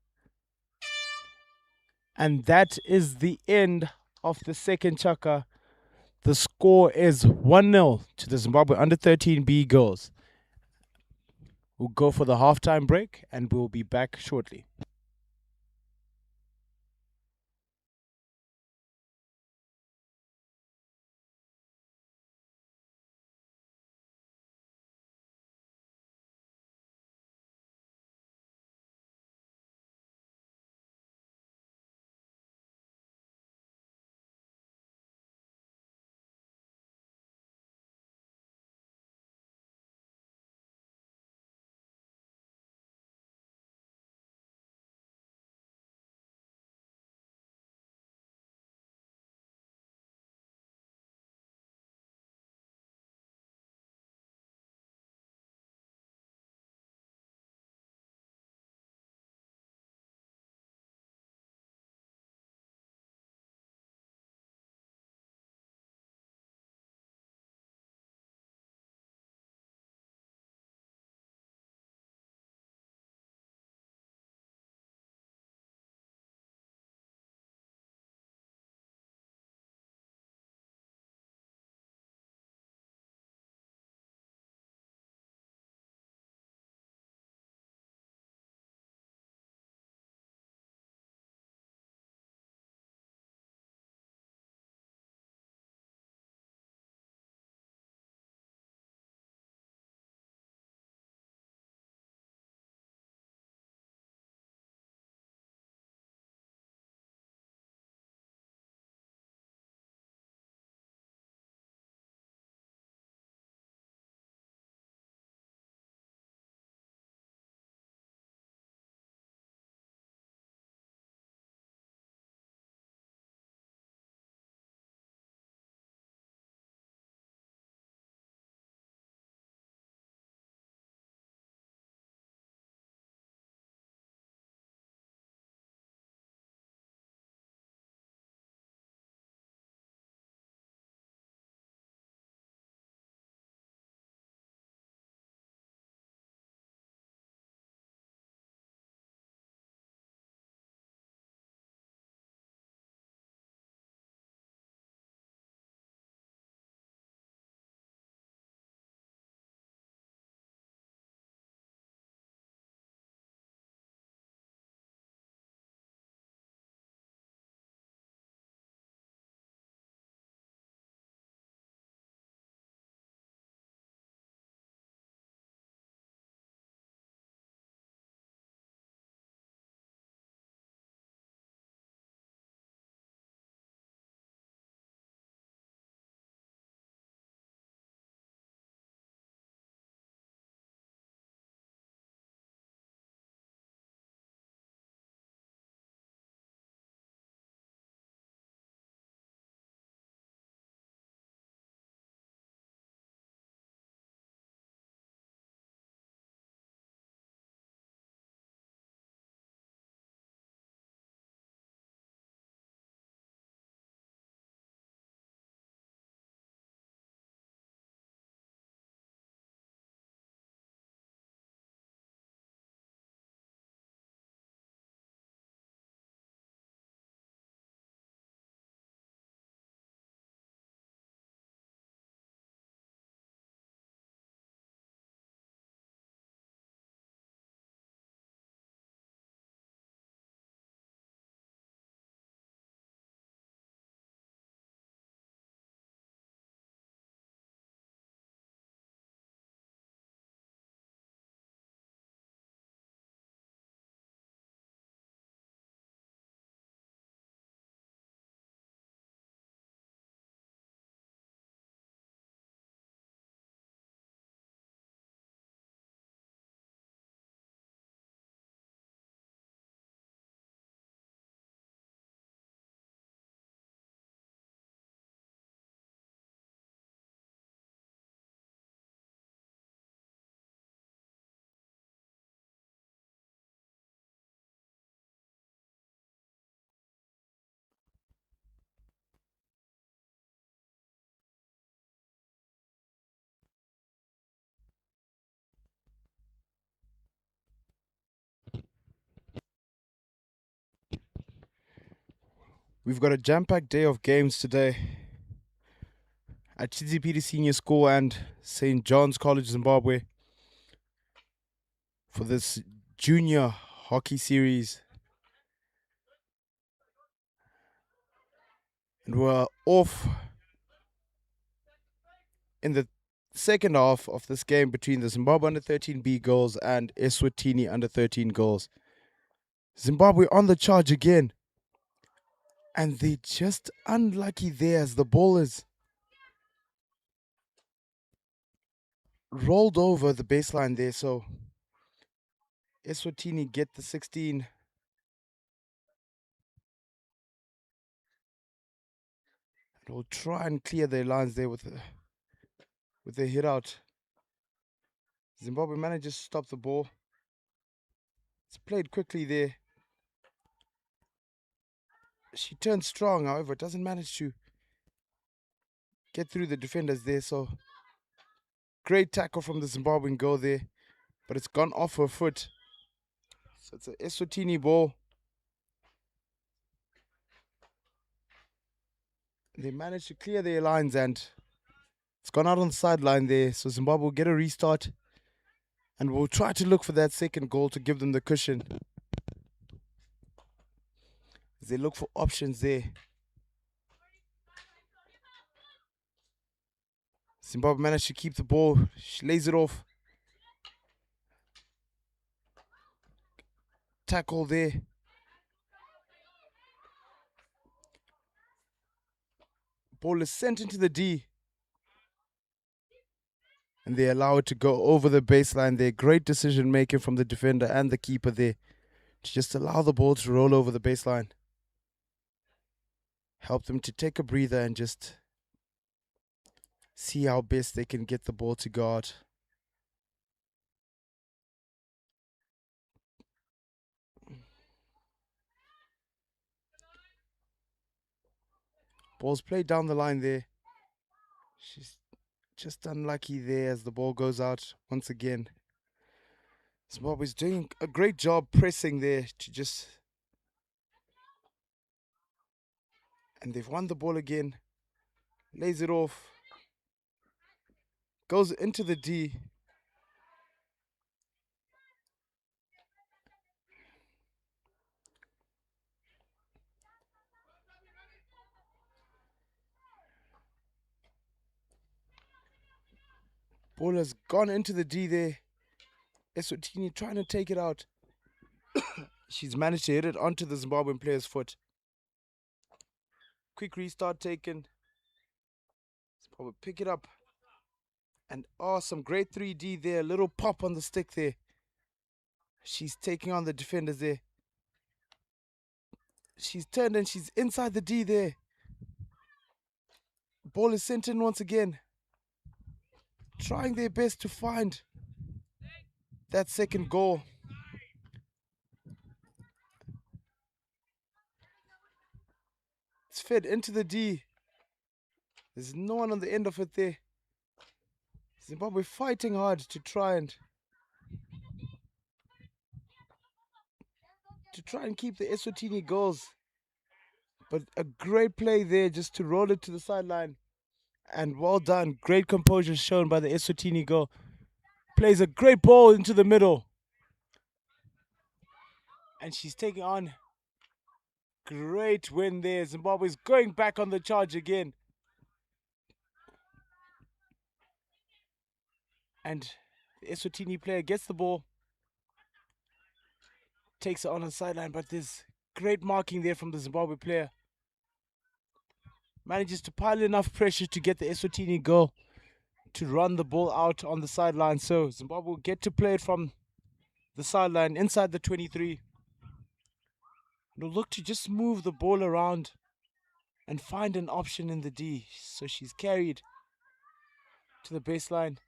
And that is the end of the second chaka. The score is 1-0 to the Zimbabwe under 13B girls. We'll go for the halftime break and we'll be back shortly. We've got a jam-packed day of games today at Chisipite Senior School and St. John's College, Zimbabwe for this junior hockey series. And we're off in the second half of this game between the Zimbabwe under-13B girls and ESWATINI under-13 girls. Zimbabwe on the charge again. And they're just unlucky there as the ball is rolled over the baseline there. So ESWATINI get the 16. And will try and clear their lines there with their hit out. Zimbabwe manages to stop the ball. It's played quickly there. She turns strong, however, doesn't manage to get through the defenders there. So great tackle from the Zimbabwean girl there, but it's gone off her foot. So it's a ESWATINI ball. They managed to clear their lines and it's gone out on the sideline there. So Zimbabwe will get a restart and we'll try to look for that second goal to give them the cushion. As they look for options there. Zimbabwe managed to keep the ball. She lays it off. Tackle there. Ball is sent into the D. And they allow it to go over the baseline there. Great decision making from the defender and the keeper there. To just allow the ball to roll over the baseline. Help them to take a breather and just see how best they can get the ball to go out. Ball's played down the line there. She's just unlucky there as the ball goes out once again. Zimbabwe's doing a great job pressing there to just... And they've won the ball again. Lays it off. Goes into the D. Ball has gone into the D there. ESWATINI trying to take it out. She's managed to hit it onto the Zimbabwean player's foot. Quick restart taken. Zimbabwe pick it up. And some great 3D there. A little pop on the stick there. She's taking on the defenders there. She's turned and she's inside the D there. Ball is sent in once again. Trying their best to find that second goal. It's fed into the D. There's no one on the end of it there. Zimbabwe fighting hard to try and keep the ESWATINI goals. But a great play there just to roll it to the sideline. And well done. Great composure shown by the ESWATINI goal. Plays a great ball into the middle. And she's taking on. Great win there. Zimbabwe's going back on the charge again. And the ESWATINI player gets the ball. Takes it on the sideline, but there's great marking there from the Zimbabwe player. Manages to pile enough pressure to get the ESWATINI goal to run the ball out on the sideline. So Zimbabwe will get to play it from the sideline inside the 23. They'll look to just move the ball around and find an option in the D. So she's carried to the baseline.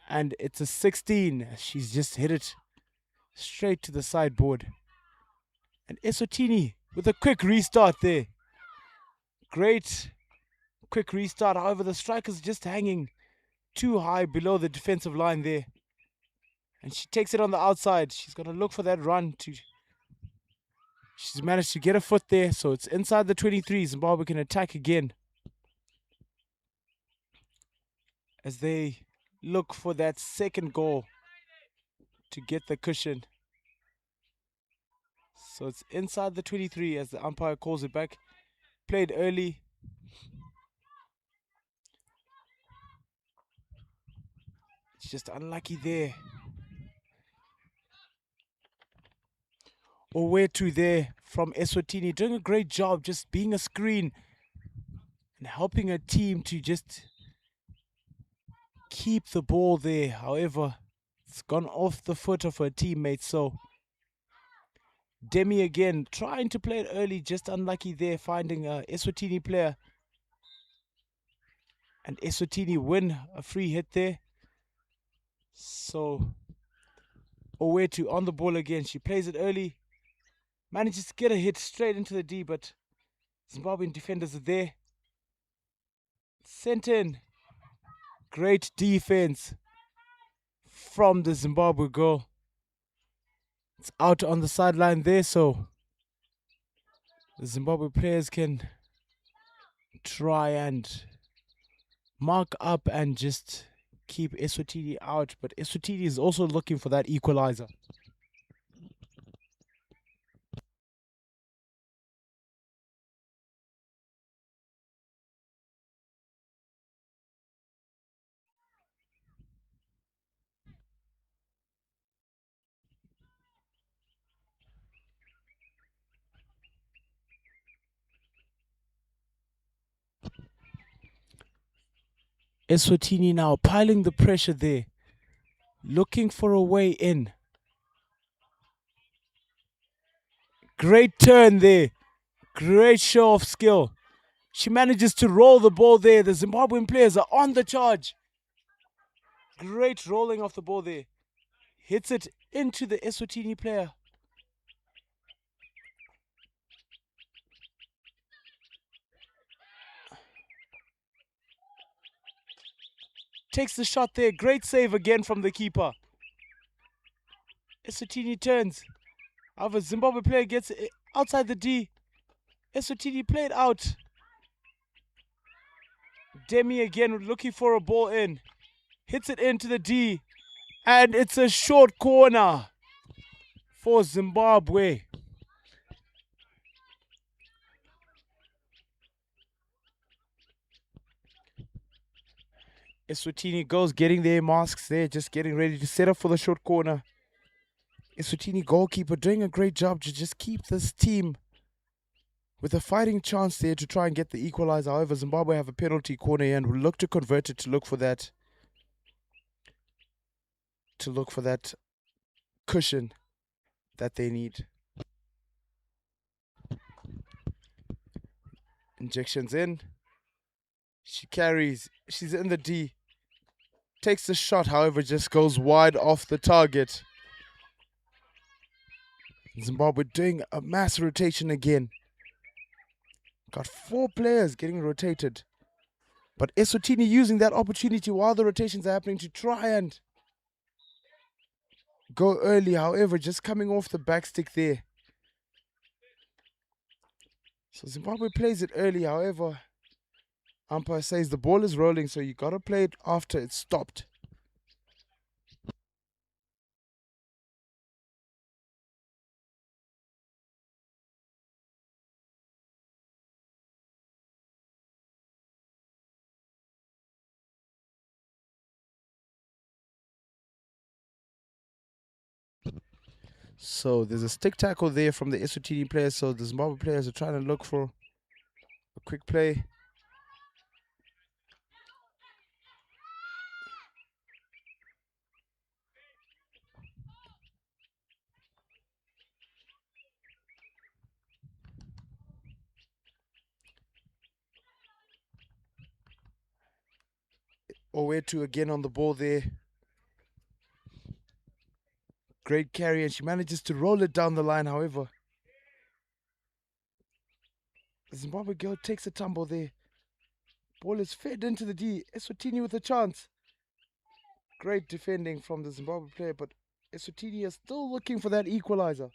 And it's a 16. She's just hit it straight to the sideboard. And ESWATINI with a quick restart there. Great quick restart. However, the striker's just hanging too high below the defensive line there. And she takes it on the outside. She's going to look for that run to She's managed to get a foot there, so it's inside the 23. Zimbabwe can attack again as they look for that second goal to get the cushion. So it's inside the 23 as the umpire calls it back. Played early. It's just unlucky there. Or where to there from Eswatini, doing a great job just being a screen and helping a team to just keep the ball there. However, it's gone off the foot of her teammate. So Demi again trying to play it early, just unlucky there, finding a Eswatini player. And Eswatini win a free hit there. So Owetu on the ball again. She plays it early. Manages to get a hit straight into the D, but Zimbabwean defenders are there. Sent in. Great defense from the Zimbabwe girl. It's out on the sideline there, so the Zimbabwe players can try and mark up and just keep Eswatini out. But Eswatini is also looking for that equalizer. Eswatini now piling the pressure there, looking for a way in. Great turn there. Great show of skill. She manages to roll the ball there. The Zimbabwean players are on the charge. Great rolling of the ball there. Hits it into the Eswatini player. Takes the shot there. Great save again from the keeper. Eswatini turns. However, Zimbabwe player gets it outside the D. Eswatini played out. Demi again looking for a ball in. Hits it into the D. And it's a short corner for Zimbabwe. Eswatini goes getting their masks there, just getting ready to set up for the short corner. Eswatini goalkeeper doing a great job to just keep this team with a fighting chance there to try and get the equalizer. However, Zimbabwe have a penalty corner here and will look to convert it to look for that cushion that they need. Injections in. She carries. She's in the D. Takes the shot, however, just goes wide off the target. Zimbabwe doing a mass rotation again. Got 4 players getting rotated. But Eswatini using that opportunity while the rotations are happening to try and go early. However, just coming off the back stick there. So Zimbabwe plays it early. However, umpire says the ball is rolling, so you got to play it after it's stopped. So there's a stick tackle there from the Eswatini players. So the Zimbabwe players are trying to look for a quick play. Owetu again on the ball there. Great carry, and she manages to roll it down the line. However, the Zimbabwe girl takes a tumble there. Ball is fed into the D. Eswatini with a chance. Great defending from the Zimbabwe player, but Eswatini is still looking for that equalizer.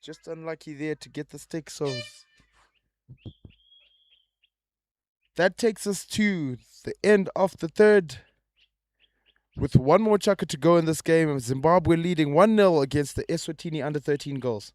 Just unlucky there to get the stick. So that takes us to the end of the third. With one more chukka to go in this game, Zimbabwe leading 1-0 against the Eswatini under 13 goals.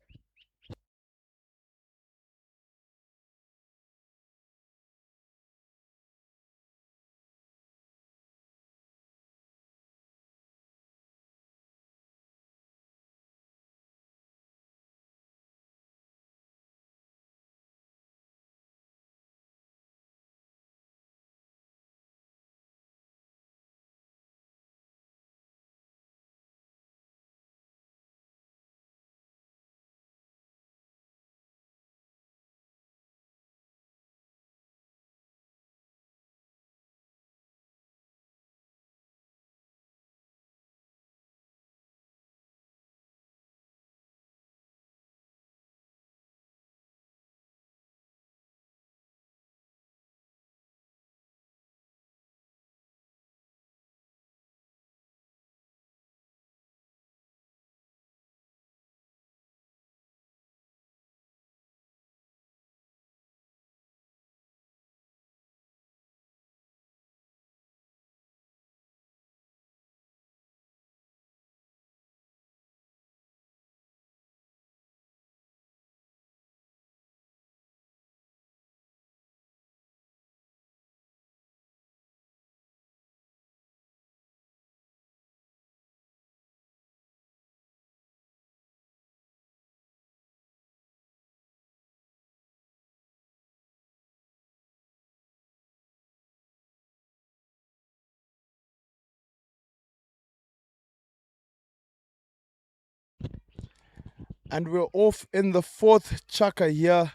And we're off in the fourth chukka here.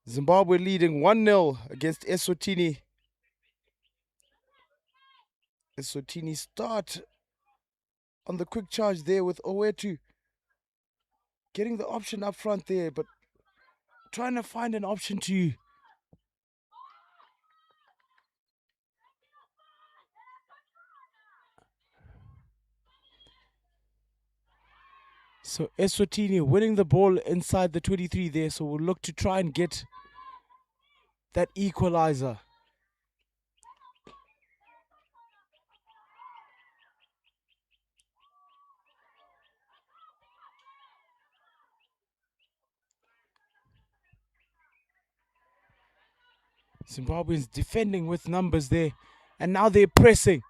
Zimbabwe leading 1-0 against Eswatini. Eswatini start on the quick charge there with Owetu getting the option up front there, but trying to find an option to so Eswatini winning the ball inside the 23 there, so we'll look to try and get that equalizer. Zimbabweans defending with numbers there, and now they're pressing,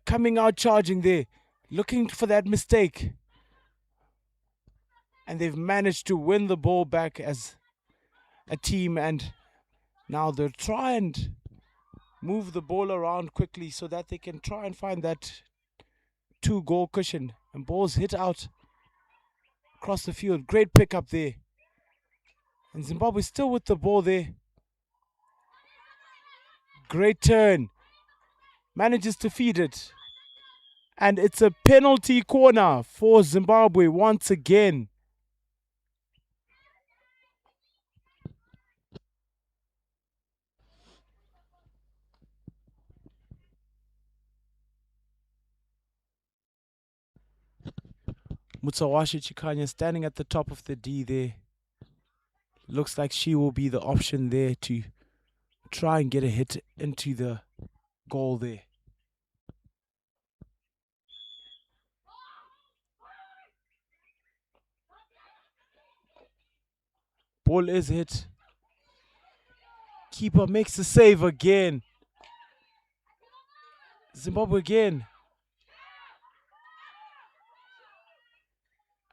coming out charging there, looking for that mistake. And they've managed to win the ball back as a team, and now they'll try and move the ball around quickly so that they can try and find that 2-goal cushion. And balls hit out across the field. Great pickup there. And Zimbabwe still with the ball there. Great turn. Manages to feed it. And it's a penalty corner for Zimbabwe once again. Mutsawashi Chikanya standing at the top of the D there. Looks like she will be the option there to try and get a hit into the goal there. Ball is hit. Keeper makes the save again. Zimbabwe again.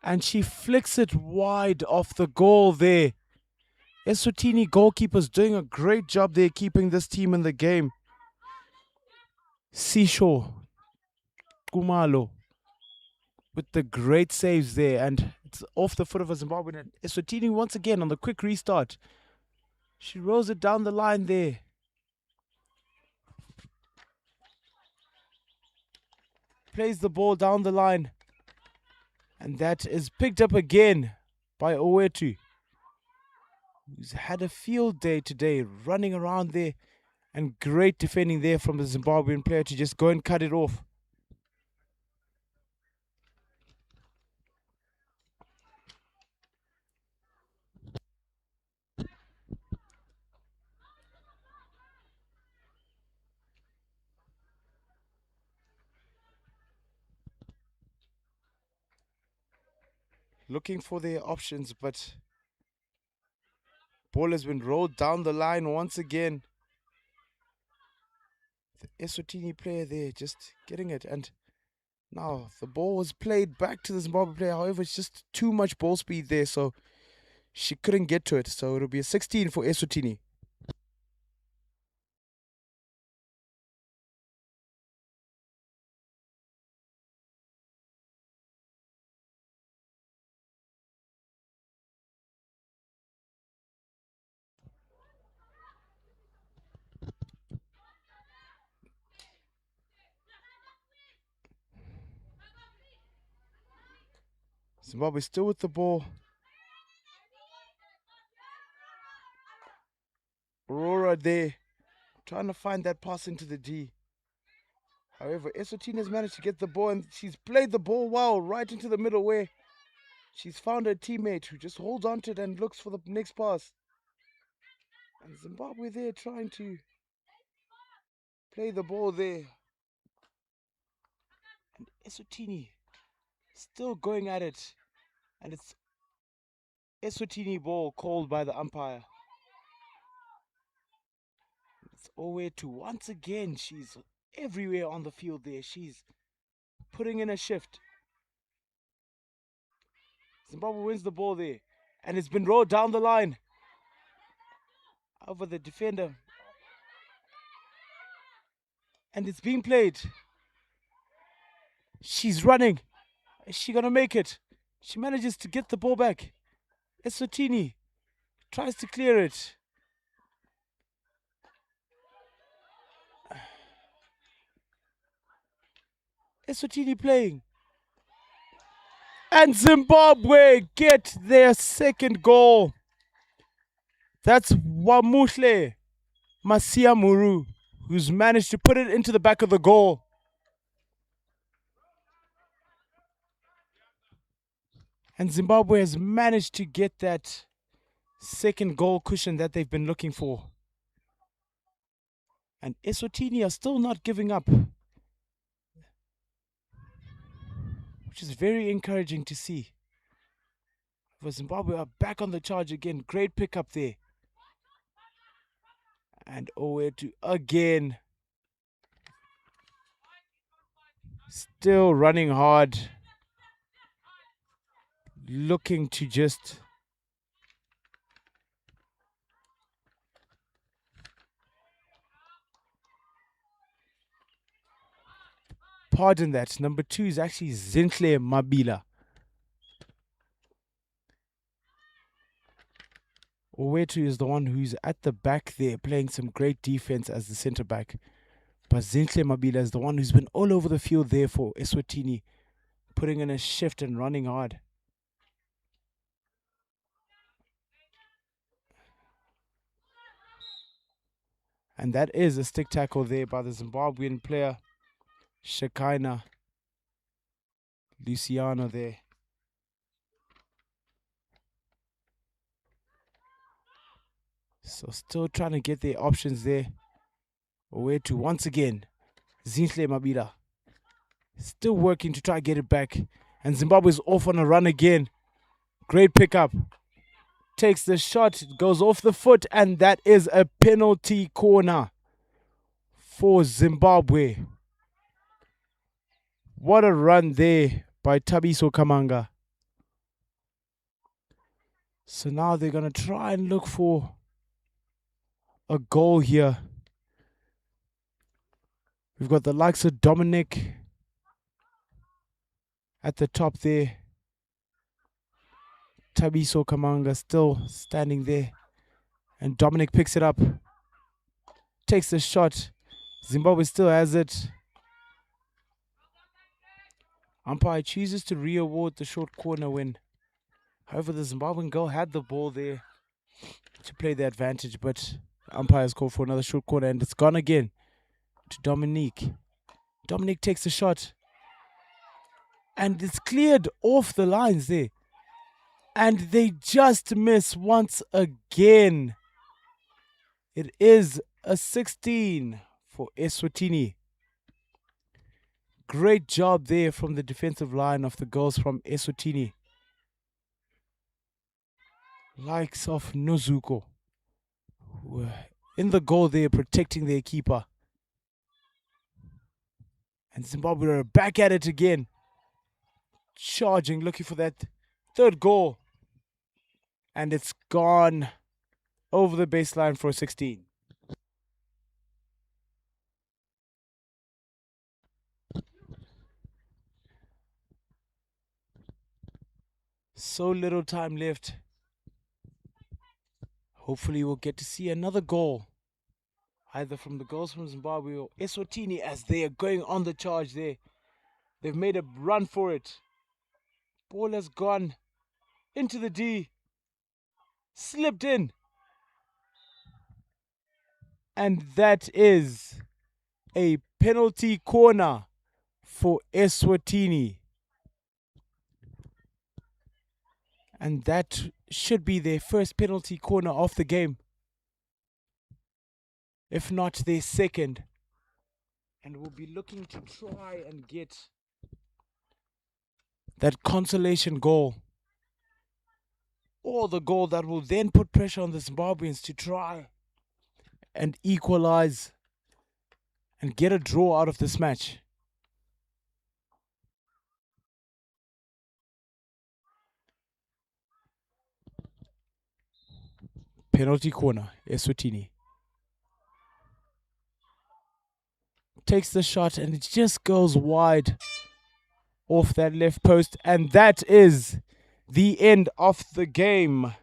And she flicks it wide off the goal there. Eswatini goalkeeper's doing a great job there keeping this team in the game. Sisho Kumalo with the great saves there, and it's off the foot of a Zimbabwean. Eswatini once again on the quick restart. She rolls it down the line there. Plays the ball down the line. And that is picked up again by Owetu, who's had a field day today, running around there, and great defending there from the Zimbabwean player to just go and cut it off. looking for their options, but ball has been rolled down the line once again. The Eswatini player there just getting it, and now the ball was played back to the Zimbabwe player. However, it's just too much ball speed there, so she couldn't get to it. So it'll be a 16 for Eswatini. Zimbabwe still with the ball. Aurora there, trying to find that pass into the D. However, Eswatini has managed to get the ball, and she's played the ball well right into the middle where she's found her teammate who just holds on to it and looks for the next pass. And Zimbabwe there trying to play the ball there. And Eswatini still going at it. And it's Eswatini ball called by the umpire. It's Owethu. Once again, she's everywhere on the field there. She's putting in a shift. Zimbabwe wins the ball there. And it's been rolled down the line. Over the defender. And it's being played. She's running. Is she gonna make it? She manages to get the ball back. Eswatini tries to clear it. Eswatini playing. And Zimbabwe get their second goal. That's Wamuhle Masiamuru, who's managed to put it into the back of the goal. And Zimbabwe has managed to get that second goal cushion that they've been looking for. And Eswatini are still not giving up, which is very encouraging to see. For Zimbabwe are back on the charge again. Great pickup there. And Owethu again. Still running hard. Looking to just pardon that. Number 2 is actually Zinhle Mabila. Owethu is the one who's at the back there playing some great defense as the center back. But Zinhle Mabila is the one who's been all over the field there for Eswatini, putting in a shift and running hard. And that is a stick tackle there by the Zimbabwean player, Shekinah Luciano there. So still trying to get their options there. Owethu once again. Zinhle Mabila still working to try to get it back. And Zimbabwe's off on a run again. Great pickup. Takes the shot, goes off the foot, and that is a penalty corner for Zimbabwe. What a run there by Thabiso Kamanga. So now they're going to try and look for a goal here. We've got the likes of Dominic at the top there. Thabiso Kamanga still standing there. And Dominic picks it up. Takes the shot. Zimbabwe still has it. Umpire chooses to re-award the short corner win. However, the Zimbabwean girl had the ball there to play the advantage, but the umpire's called for another short corner, and it's gone again to Dominique. Dominic takes the shot. And it's cleared off the lines there. And they just miss once again. It is a 16 for Eswatini. Great job there from the defensive line of the girls from Eswatini. likes of Nozuko, who were in the goal there protecting their keeper. And Zimbabwe are back at it again. Charging, looking for that third goal. And it's gone over the baseline for 16. So little time left. Hopefully we'll get to see another goal, either from the goals from Zimbabwe or ESWATINI, as they are going on the charge there. They've made a run for it. Ball has gone into the D. Slipped in. And that is a penalty corner for ESWATINI. And that should be their first penalty corner of the game, if not their second. And we'll be looking to try and get that consolation goal, or the goal that will then put pressure on the Zimbabweans to try and equalize and get a draw out of this match. Penalty corner, ESWATINI. Takes the shot and it just goes wide off that left post. And that is the end of the game.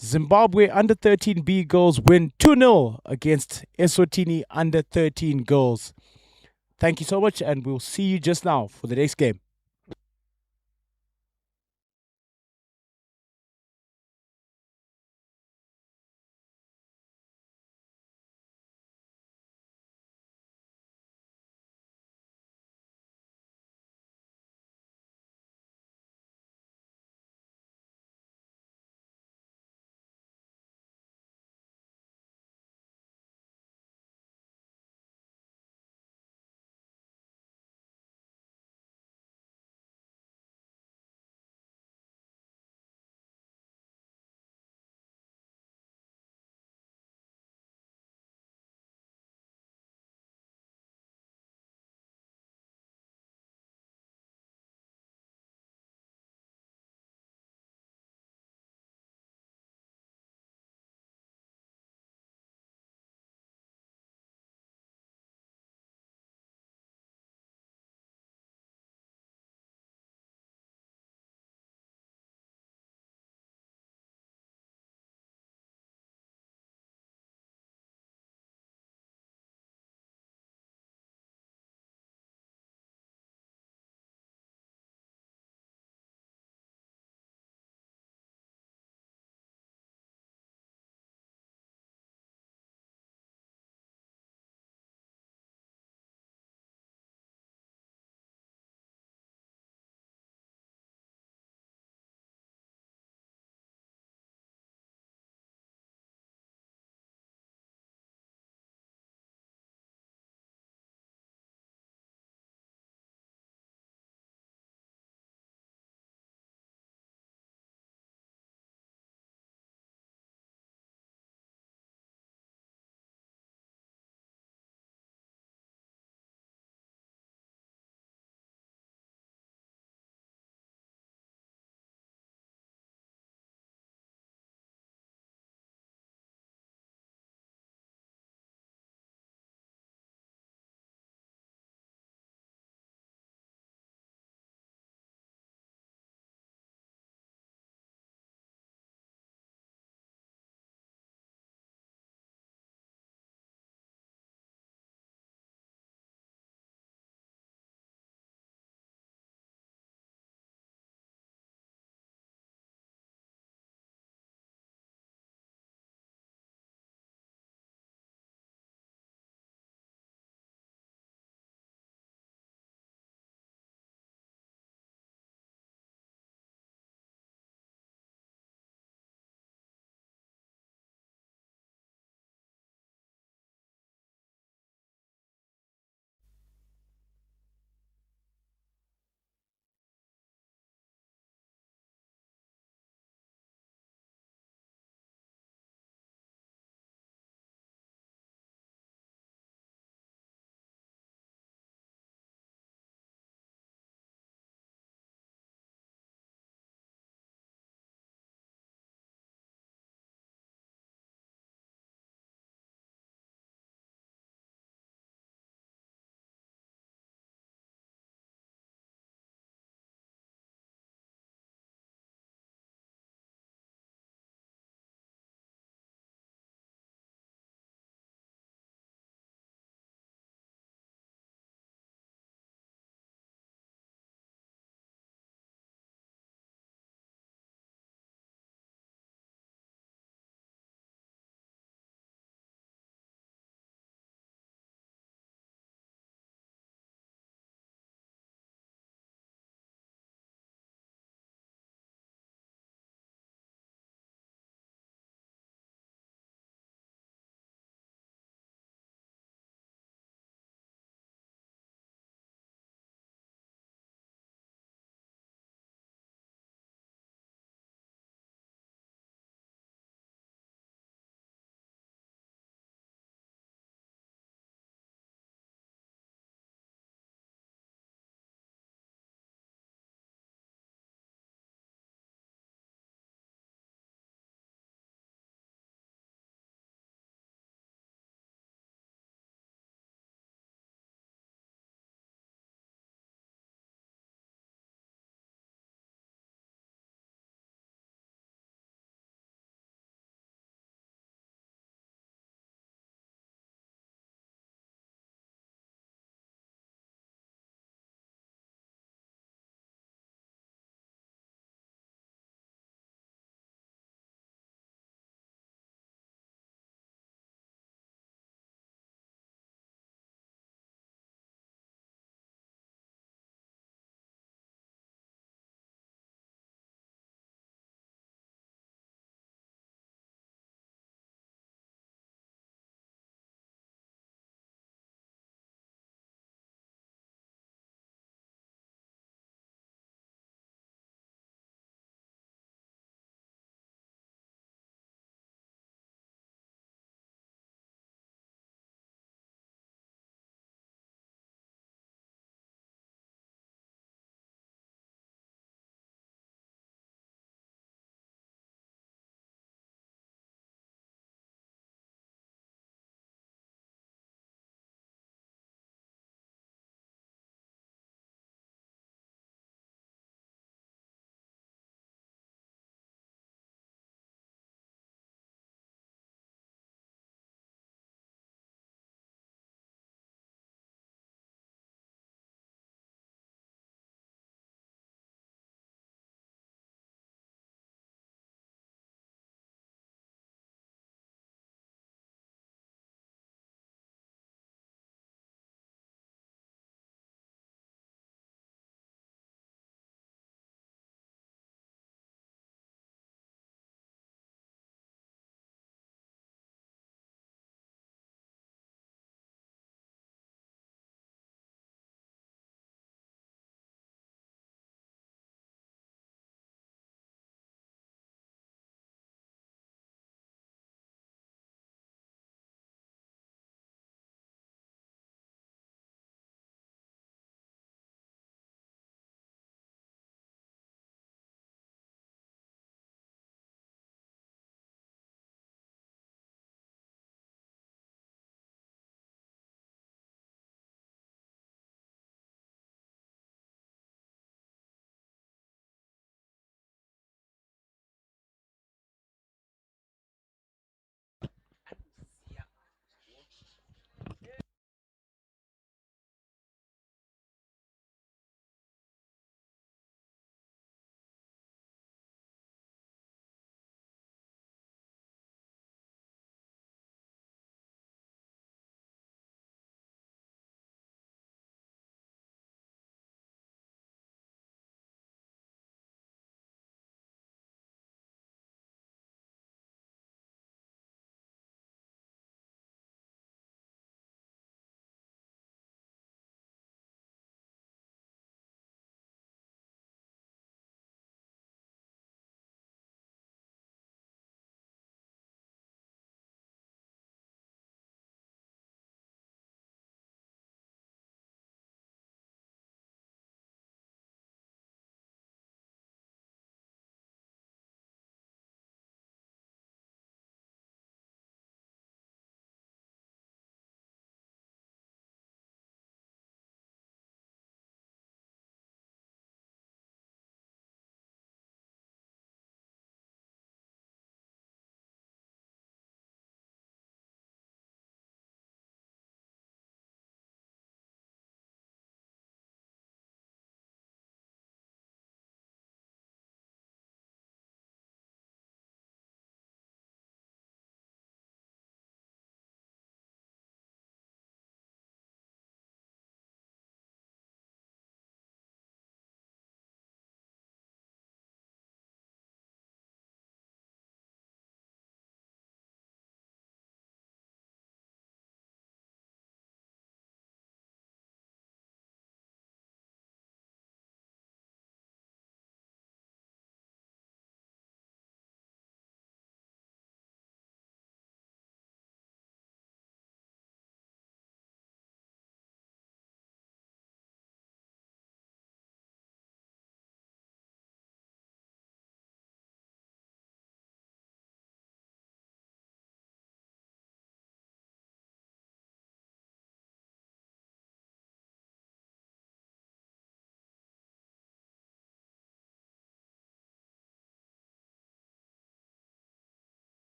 Zimbabwe under 13B girls win 2-0 against ESWATINI under 13 girls. Thank you so much, and we'll see you just now for the next game.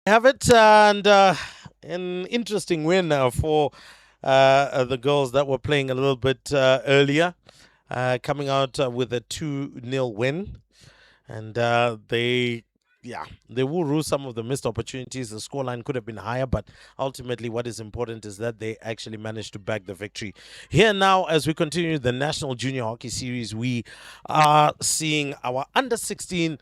have it, and an interesting win for the girls that were playing a little bit earlier, coming out with a 2-0 win. And they will rue some of the missed opportunities. The scoreline could have been higher, but ultimately what is important is that they actually managed to bag the victory. Here now, as we continue the National Junior Hockey Series, we are seeing our under-16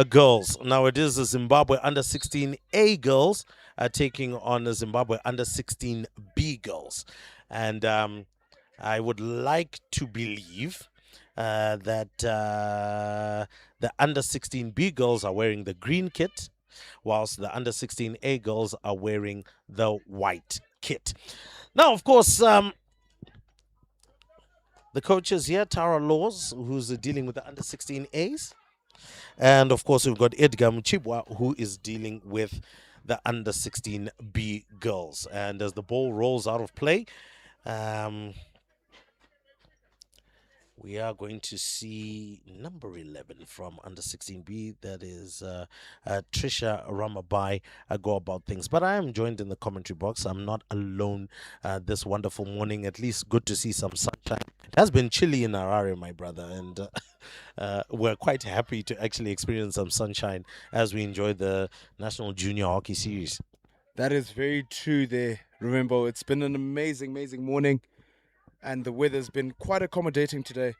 girls. Now it is the Zimbabwe under-16A girls taking on the Zimbabwe under-16B girls. And I would like to believe that the under-16B girls are wearing the green kit, whilst the under-16A girls are wearing the white kit. Now, of course, the coaches here, Tara Laws, who's dealing with the under-16As. And, of course, we've got Edgar Mchibwa, who is dealing with the under-16B girls. And as the ball rolls out of play, we are going to see number 11 from under 16B. That is Trisha Ramabai go about things. But I am joined in the commentary box. I'm not alone this wonderful morning. At least good to see some sunshine. It has been chilly in Harare, my brother. And we're quite happy to actually experience some sunshine as we enjoy the National Junior Hockey Series. That is very true there. Remember, it's been an amazing, amazing morning. And the weather's been quite accommodating today.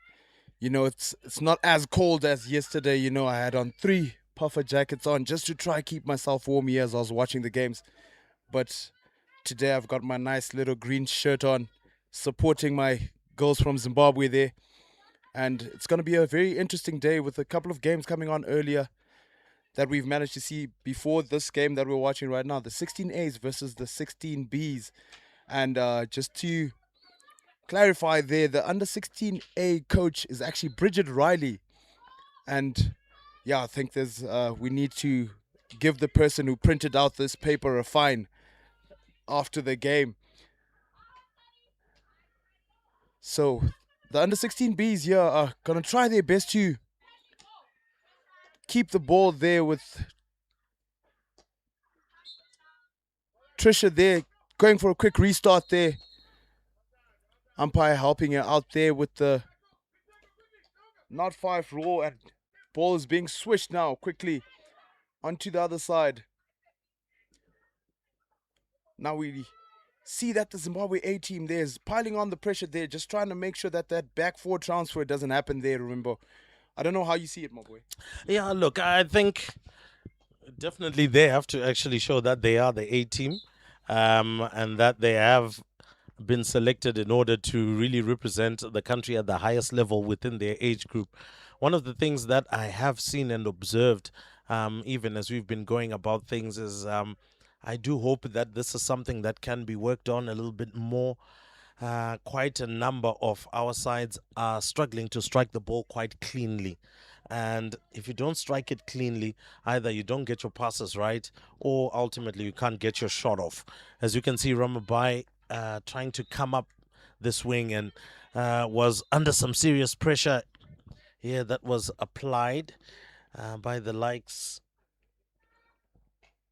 You know, it's not as cold as yesterday. You know, I had on 3 puffer jackets on just to try keep myself warm here as I was watching the games. But today I've got my nice little green shirt on, supporting my girls from Zimbabwe there. And it's going to be a very interesting day with a couple of games coming on earlier that we've managed to see before this game that we're watching right now. The 16As versus the 16Bs. And just to clarify there, the under-16A coach is actually Bridget Riley. And yeah, I think there's we need to give the person who printed out this paper a fine after the game. So the under-16Bs here are going to try their best to keep the ball there with Trisha there, going for a quick restart there. Umpire helping her out there with the not 5 rule, and ball is being swished now quickly onto the other side. Now we see that the Zimbabwe A team there is piling on the pressure there, just trying to make sure that that back 4 transfer doesn't happen there, remember. I don't know how you see it, my boy. Yeah, look, I think definitely they have to actually show that they are the A team and that they have been selected in order to really represent the country at the highest level within their age group. One of the things that I have seen and observed, even as we've been going about things, is I do hope that this is something that can be worked on a little bit more. Quite a number of our sides are struggling to strike the ball quite cleanly. And if you don't strike it cleanly, either you don't get your passes right or ultimately you can't get your shot off. As you can see, Ramabai trying to come up this wing and was under some serious pressure here that was applied by the likes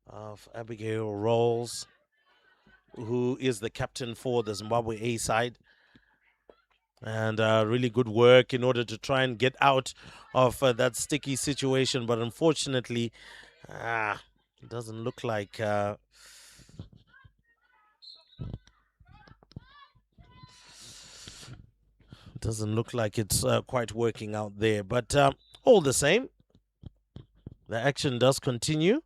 of Abigail Rolls, who is the captain for the Zimbabwe A side. And really good work in order to try and get out of that sticky situation. But unfortunately, it doesn't look like it's quite working out there. But all the same, the action does continue.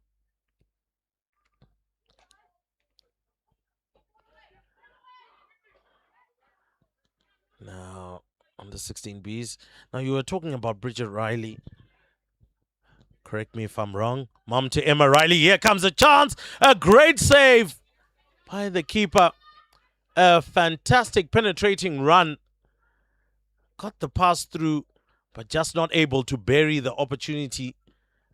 Now, on the 16Bs. Now, you were talking about Bridget Riley. Correct me if I'm wrong. Mom to Emma Riley. Here comes a chance. A great save by the keeper. A fantastic penetrating run. Got the pass through, but just not able to bury the opportunity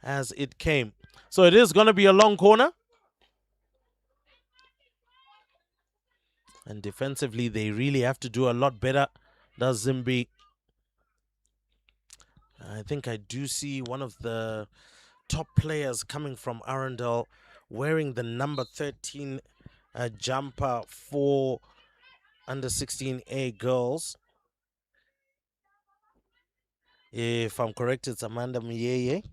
as it came. So it is going to be a long corner. And defensively, they really have to do a lot better, does Zimbi. I think I do see one of the top players coming from Arundel wearing the number 13 jumper for under 16A girls. If I'm correct, it's Amanda Miyeye.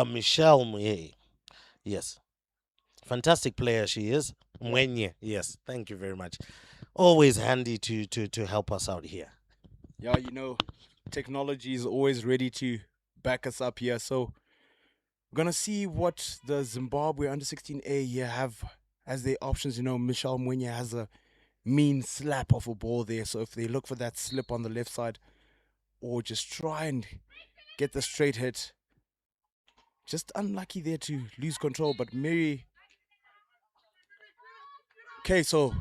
Michelle Muyeye. Yes. Fantastic player she is. Mwenye. Yes. Thank you very much. Always handy to help us out here. Yeah, technology is always ready to back us up here. So we're gonna see what the Zimbabwe under 16A here have as their options. Michelle Mwenye has a mean slap of a ball there. So if they look for that slip on the left side, or just try and get the straight hit, just unlucky there to lose control. But Mary, okay, so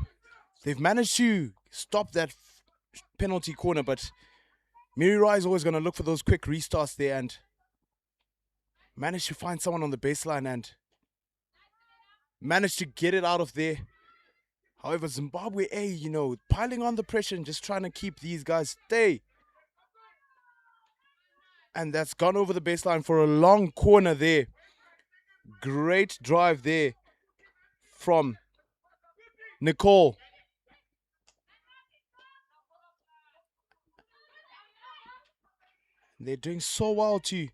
they've managed to stop that penalty corner, but Miri Rai is always going to look for those quick restarts there and manage to find someone on the baseline and manage to get it out of there. However, Zimbabwe A, piling on the pressure and just trying to keep these guys stay. And that's gone over the baseline for a long corner there. Great drive there from Nicole. They're doing so well to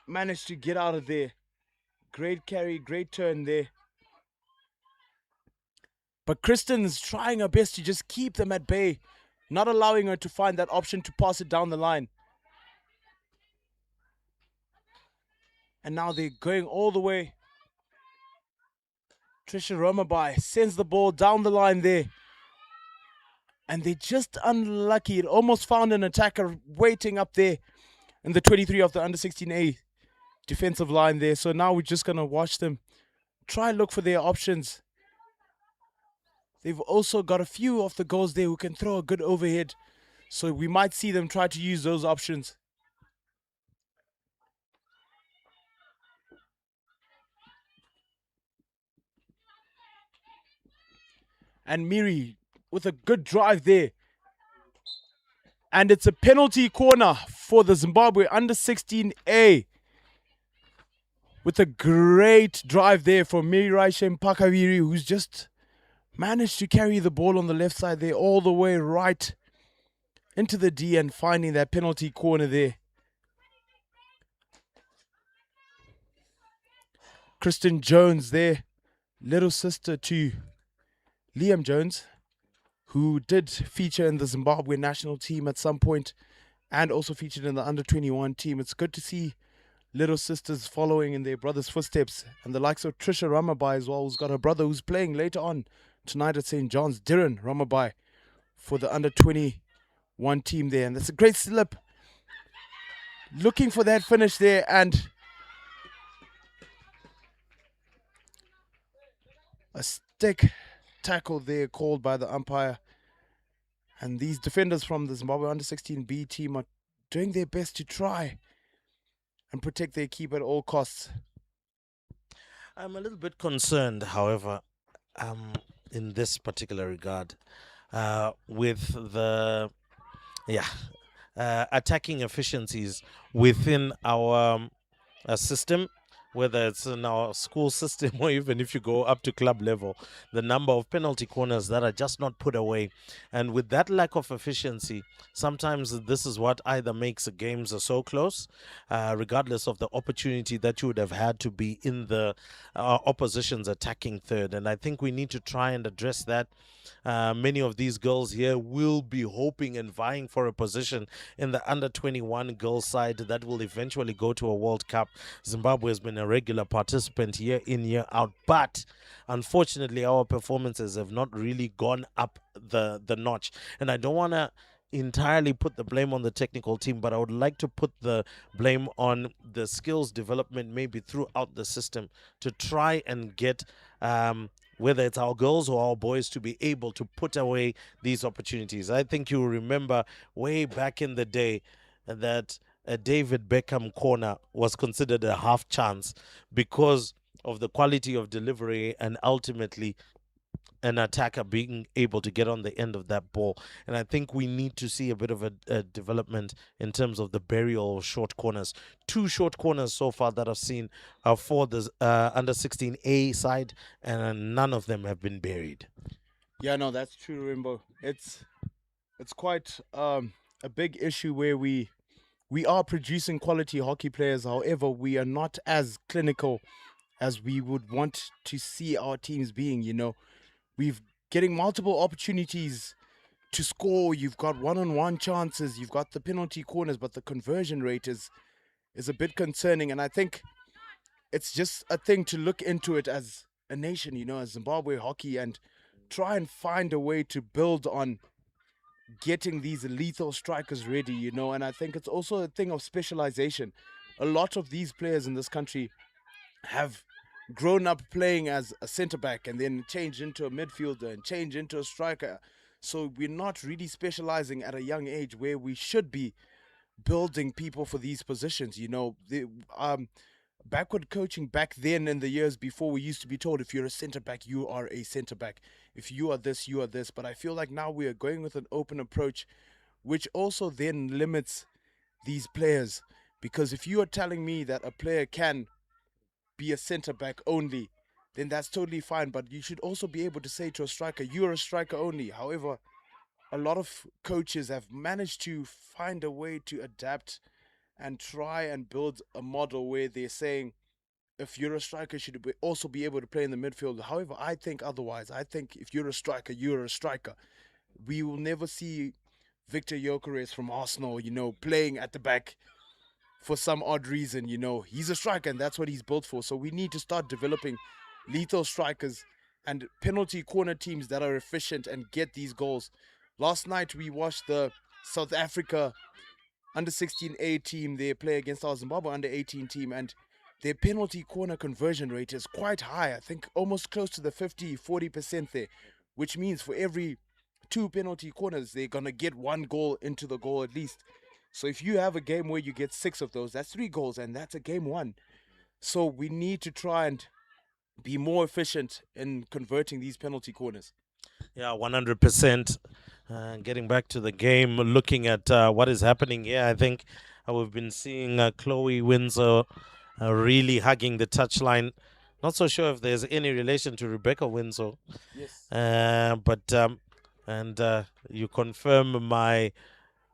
manage to get out of there. Great carry, great turn there. But Kristen's trying her best to just keep them at bay, not allowing her to find that option to pass it down the line. And now they're going all the way. Trisha Romabai sends the ball down the line there. And they're just unlucky. It almost found an attacker waiting up there in the 23 of the under 16A defensive line there. So now we're just going to watch them try and look for their options. They've also got a few of the goals there who can throw a good overhead. So we might see them try to use those options. And Miri with a good drive there. And it's a penalty corner for the Zimbabwe under 16A. With a great drive there from Miri Raishem Pakaviri, who's just managed to carry the ball on the left side there all the way right into the D and finding that penalty corner there. Kristen Jones there, little sister to Liam Jones, who did feature in the Zimbabwe national team at some point and also featured in the under 21 team. It's good to see little sisters following in their brother's footsteps, and the likes of Trisha Ramabai as well, who's got her brother who's playing later on tonight at St. John's, Diran Ramabai, for the under 21 team there. And that's a great slip. Looking for that finish there, and a stick tackle there called by the umpire. And these defenders from the Zimbabwe under 16B team are doing their best to try and protect their keeper at all costs. I'm a little bit concerned, however, in this particular regard, with the attacking efficiencies within our system, whether it's in our school system or even if you go up to club level, the number of penalty corners that are just not put away. And with that lack of efficiency, sometimes this is what either makes the games so close, regardless of the opportunity that you would have had to be in the opposition's attacking third. And I think we need to try and address that. Many of these girls here will be hoping and vying for a position in the under 21 girls side that will eventually go to a World Cup. Zimbabwe has been a regular participant year in, year out, but unfortunately our performances have not really gone up the notch. And I don't want to entirely put the blame on the technical team, but I would like to put the blame on the skills development maybe throughout the system to try and get whether it's our girls or our boys to be able to put away these opportunities. I think you remember way back in the day that a David Beckham corner was considered a half chance because of the quality of delivery and ultimately an attacker being able to get on the end of that ball. And I think we need to see a bit of a development in terms of the burial of short corners. 2 short corners so far that I've seen are for the under 16A side, and none of them have been buried. Yeah, no, that's true, Rimbo. It's quite a big issue where we are producing quality hockey players. However, we are not as clinical as we would want to see our teams being. We've getting multiple opportunities to score. You've got one-on-one chances. You've got the penalty corners, but the conversion rate is a bit concerning. And I think it's just a thing to look into it as a nation, as Zimbabwe hockey, and try and find a way to build on getting these lethal strikers ready. And I think it's also a thing of specialization. A lot of these players in this country have grown up playing as a center back and then changed into a midfielder and changed into a striker. So we're not really specializing at a young age where we should be building people for these positions. Backward coaching back then in the years before, we used to be told if you're a center back, you are a center back. If you are this, you are this. But I feel like now we are going with an open approach, which also then limits these players. Because if you are telling me that a player can be a center back only, then that's totally fine. But you should also be able to say to a striker, you're a striker only. However, a lot of coaches have managed to find a way to adapt and try and build a model where they're saying, if you're a striker, you should also be able to play in the midfield. However, I think otherwise. I think if you're a striker, you're a striker. We will never see Victor Gyökeres from Arsenal, playing at the back for some odd reason. He's a striker and that's what he's built for. So we need to start developing lethal strikers and penalty corner teams that are efficient and get these goals. Last night we watched the South Africa under 16A team. They play against our Zimbabwe under 18 team, and their penalty corner conversion rate is quite high. I think almost close to the 40% there, which means for every 2 penalty corners, they're going to get 1 goal into the goal at least. So if you have a game where you get 6 of those, that's 3 goals, and that's a game won. So we need to try and be more efficient in converting these penalty corners. Yeah, 100%. Getting back to the game, looking at what is happening here, I think we've been seeing Chloe Windsor really hugging the touchline. Not so sure if there's any relation to Rebecca Windsor. Yes. You confirm my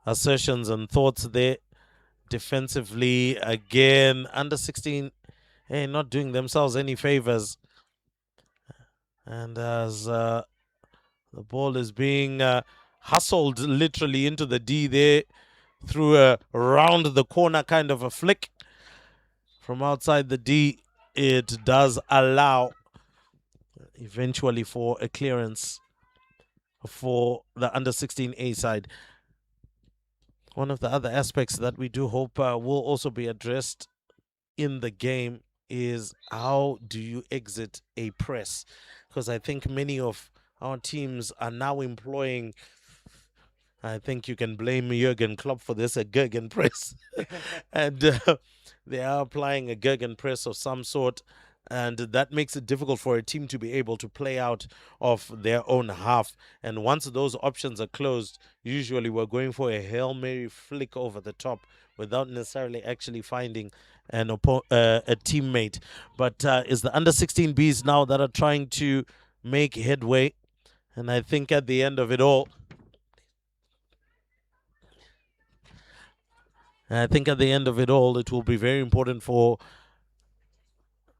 assertions and thoughts there. Defensively, again, under 16, not doing themselves any favors. And as the ball is being hustled literally into the D there through a round the corner kind of a flick from outside the D, it does allow eventually for a clearance for the under 16A side. One of the other aspects that we do hope will also be addressed in the game is how do you exit a press? Because I think many of our teams are now employing, I think you can blame Jurgen Klopp for this, a Gegen press. And they are applying a Gegen press of some sort. And that makes it difficult for a team to be able to play out of their own half. And once those options are closed, usually we're going for a Hail Mary flick over the top without necessarily actually finding a teammate. But it's the under 16Bs now that are trying to make headway. And I think at the end of it all, it will be very important for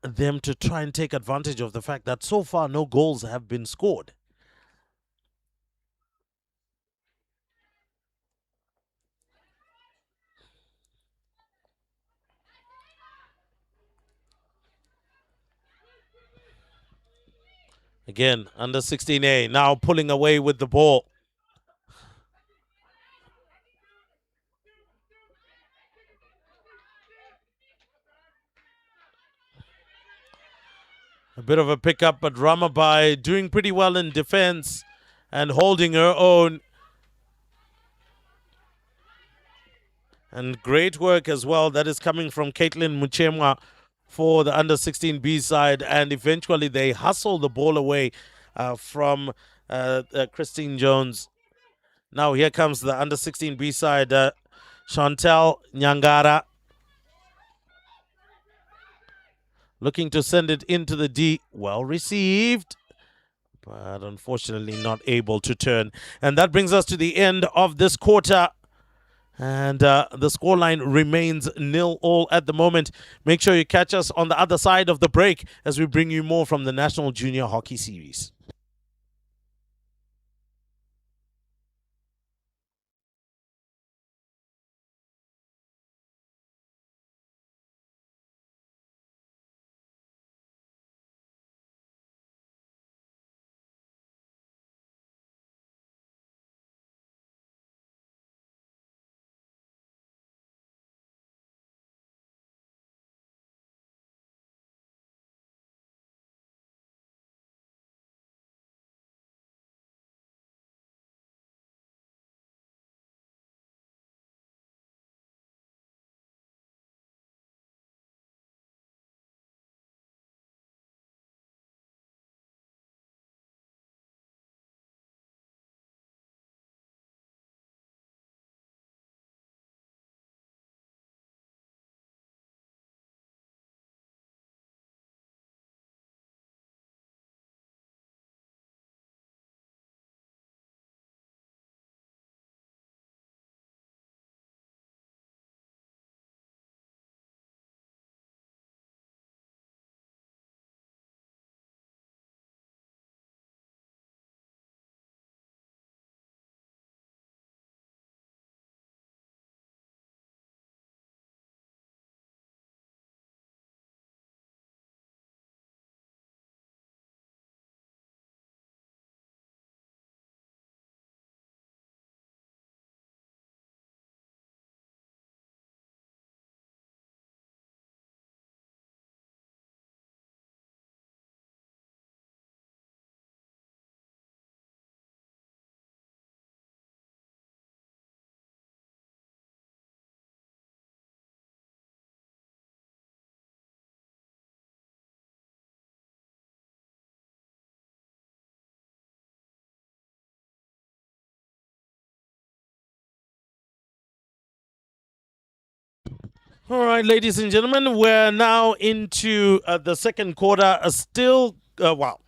them to try and take advantage of the fact that so far no goals have been scored. Again, under 16A, now pulling away with the ball. A bit of a pickup, but Ramabai doing pretty well in defense and holding her own. And great work as well. That is coming from Caitlin Muchemwa for the under 16B side. And eventually they hustle the ball away. from Christine Jones. Now here comes the under 16 B side, Chantel Nyangara, looking to send it into the D. Well received, but unfortunately not able to turn. And that brings us to the end of this quarter. And the scoreline remains 0-0 at the moment. Make sure you catch us on the other side of the break as we bring you more from the National Junior Hockey Series. All right, ladies and gentlemen, we're now into the second quarter. Still goalless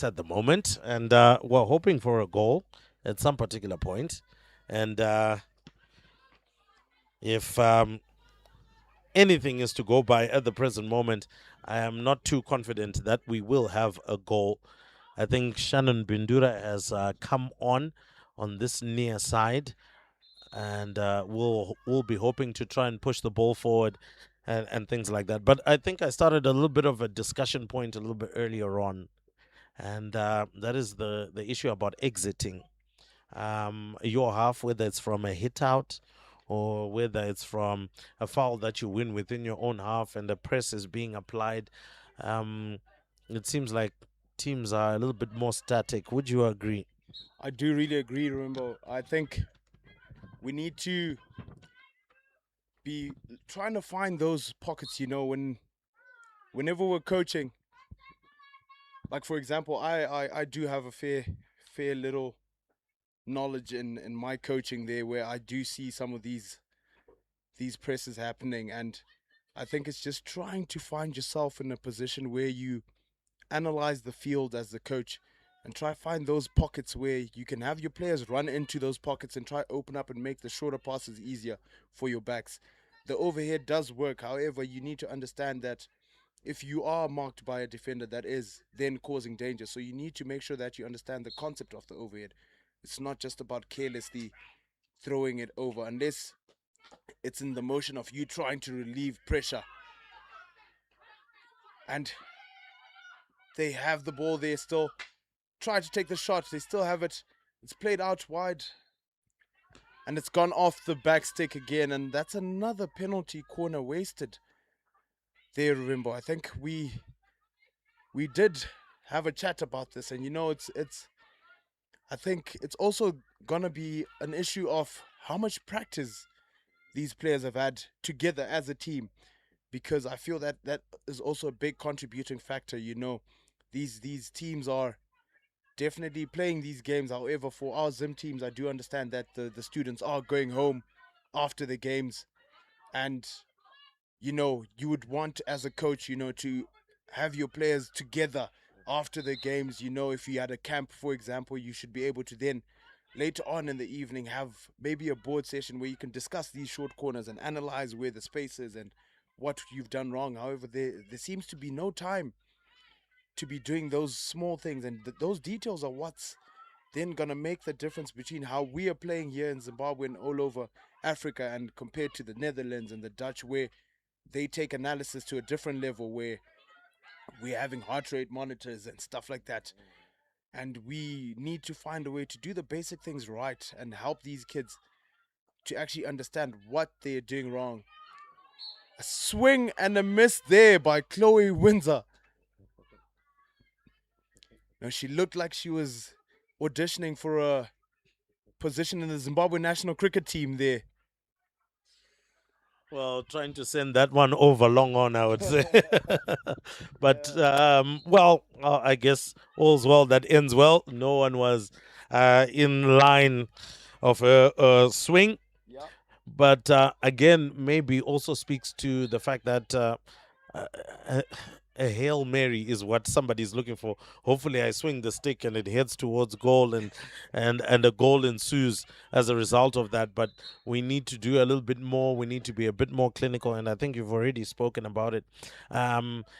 at the moment, and we're hoping for a goal at some particular point. And if anything is to go by at the present moment, I am not too confident that we will have a goal. I think Shannon Bindura has come on this near side, and we'll be hoping to try and push the ball forward and things like that. But I think I started a little bit of a discussion point a little bit earlier on, and that is the issue about exiting your half, whether it's from a hit out or whether it's from a foul that you win within your own half and the press is being applied. Um, it seems like teams are a little bit more static. Would you agree? I do really agree, Rimbo. I think we need to be trying to find those pockets, whenever we're coaching. Like for example, I do have a fair little knowledge in my coaching there where I do see some of these presses happening, and I think it's just trying to find yourself in a position where you analyze the field as the coach and try find those pockets where you can have your players run into those pockets and try open up and make the shorter passes easier for your backs. The overhead does work. However, you need to understand that if you are marked by a defender, that is then causing danger. So you need to make sure that you understand the concept of the overhead. It's not just about carelessly throwing it over, unless it's in the motion of you trying to relieve pressure. And they have the ball there still. Try to take the shot. They still have it. It's played out wide. And it's gone off the back stick again. And that's another penalty corner wasted there, Rimbo. I think we did have a chat about this. And I think it's also gonna be an issue of how much practice these players have had together as a team, because I feel that is also a big contributing factor. these teams are definitely playing these games. However, for our Zim teams, I do understand that the students are going home after the games, and you would want as a coach, to have your players together after the games. If you had a camp, for example, you should be able to then later on in the evening have maybe a board session where you can discuss these short corners and analyze where the space is and what you've done wrong. However, there seems to be no time to be doing those small things, and those details are what's then gonna make the difference between how we are playing here in Zimbabwe and all over Africa, and compared to the Netherlands and the Dutch, where they take analysis to a different level, where we're having heart rate monitors and stuff like that. And we need to find a way to do the basic things right and help these kids to actually understand what they're doing wrong. A swing and a miss there by Chloe Windsor. Now, she looked like she was auditioning for a position in the Zimbabwe national cricket team there. Well, trying to send that one over long on, I would say. But, I guess all's well that ends well. No one was in line of a swing. Yeah. But again, maybe also speaks to the fact that a, a Hail Mary is what somebody's looking for. Hopefully, I swing the stick and it heads towards goal, and a goal ensues as a result of that. But we need to do a little bit more. We need to be a bit more clinical, and I think you've already spoken about it.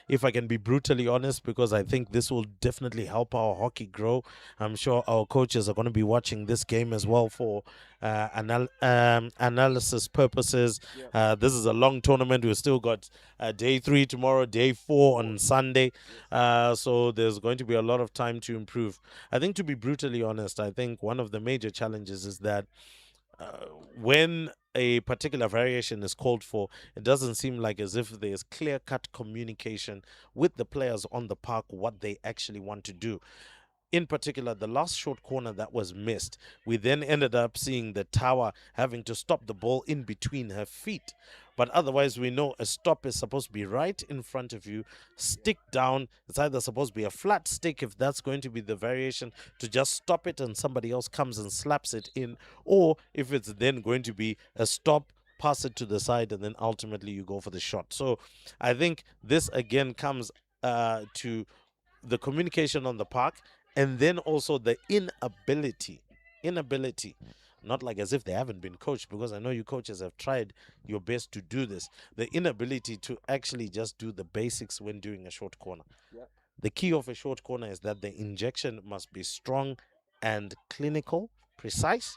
If I can be brutally honest, because I think this will definitely help our hockey grow. I'm sure our coaches are going to be watching this game as well for analysis purposes. Yeah. This is a long tournament. We've still got day 3 tomorrow, day 4 on Sunday. So there's going to be a lot of time to improve. I think, to be brutally honest, I think one of the major challenges is that when a particular variation is called for, it doesn't seem like as if there's clear-cut communication with the players on the park what they actually want to do. In particular, the last short corner that was missed, we then ended up seeing the tower having to stop the ball in between her feet. But otherwise, we know a stop is supposed to be right in front of you, stick down. It's either supposed to be a flat stick, if that's going to be the variation, to just stop it and somebody else comes and slaps it in, or if it's then going to be a stop, pass it to the side, and then ultimately you go for the shot. So I think this again comes to the communication on the park, and then also the inability, not like as if they haven't been coached, because I know you coaches have tried your best to do this, the inability to actually just do the basics when doing a short corner. Yeah. The key of a short corner is that the injection must be strong and clinical, precise.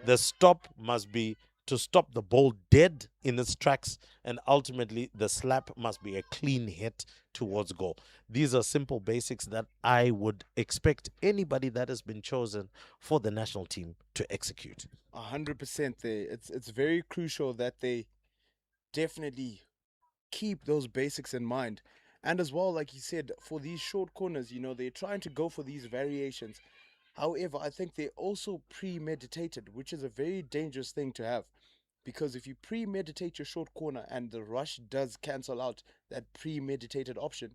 The stop must be to stop the ball dead in its tracks, and ultimately the slap must be a clean hit towards goal. These are simple basics that I would expect anybody that has been chosen for the national team to execute. 100% there. It's very crucial that they definitely keep those basics in mind. And as well, like you said, for these short corners, they're trying to go for these variations. However, I think they're also premeditated, which is a very dangerous thing to have. Because if you premeditate your short corner and the rush does cancel out that premeditated option,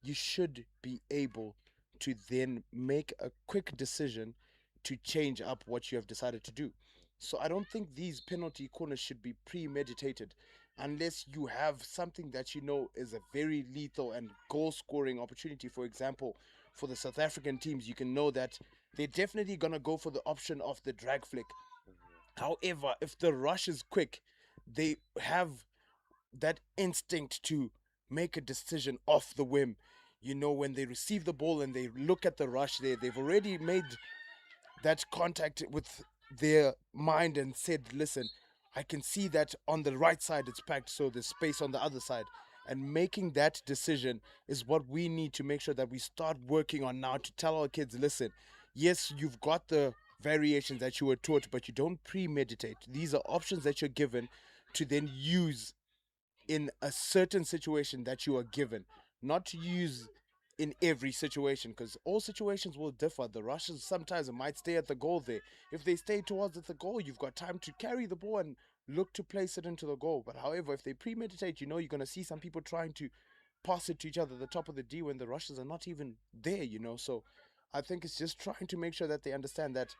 you should be able to then make a quick decision to change up what you have decided to do. So I don't think these penalty corners should be premeditated unless you have something that is a very lethal and goal scoring opportunity. For example, for the South African teams, you can know that they're definitely going to go for the option of the drag flick. However, if the rush is quick, they have that instinct to make a decision off the whim. When they receive the ball and they look at the rush there, they've already made that contact with their mind and said, listen, I can see that on the right side it's packed, so there's space on the other side. And making that decision is what we need to make sure that we start working on now, to tell our kids, listen, yes, you've got the variations that you were taught, but you don't premeditate. These are options that you're given to then use in a certain situation that you are given, not to use in every situation, because all situations will differ. The Russians sometimes might stay at the goal there. If they stay towards the goal, you've got time to carry the ball and look to place it into the goal. But however, if they premeditate, you're going to see some people trying to pass it to each other at the top of the D when the rushes are not even there, you know. So I think it's just trying to make sure that they understand that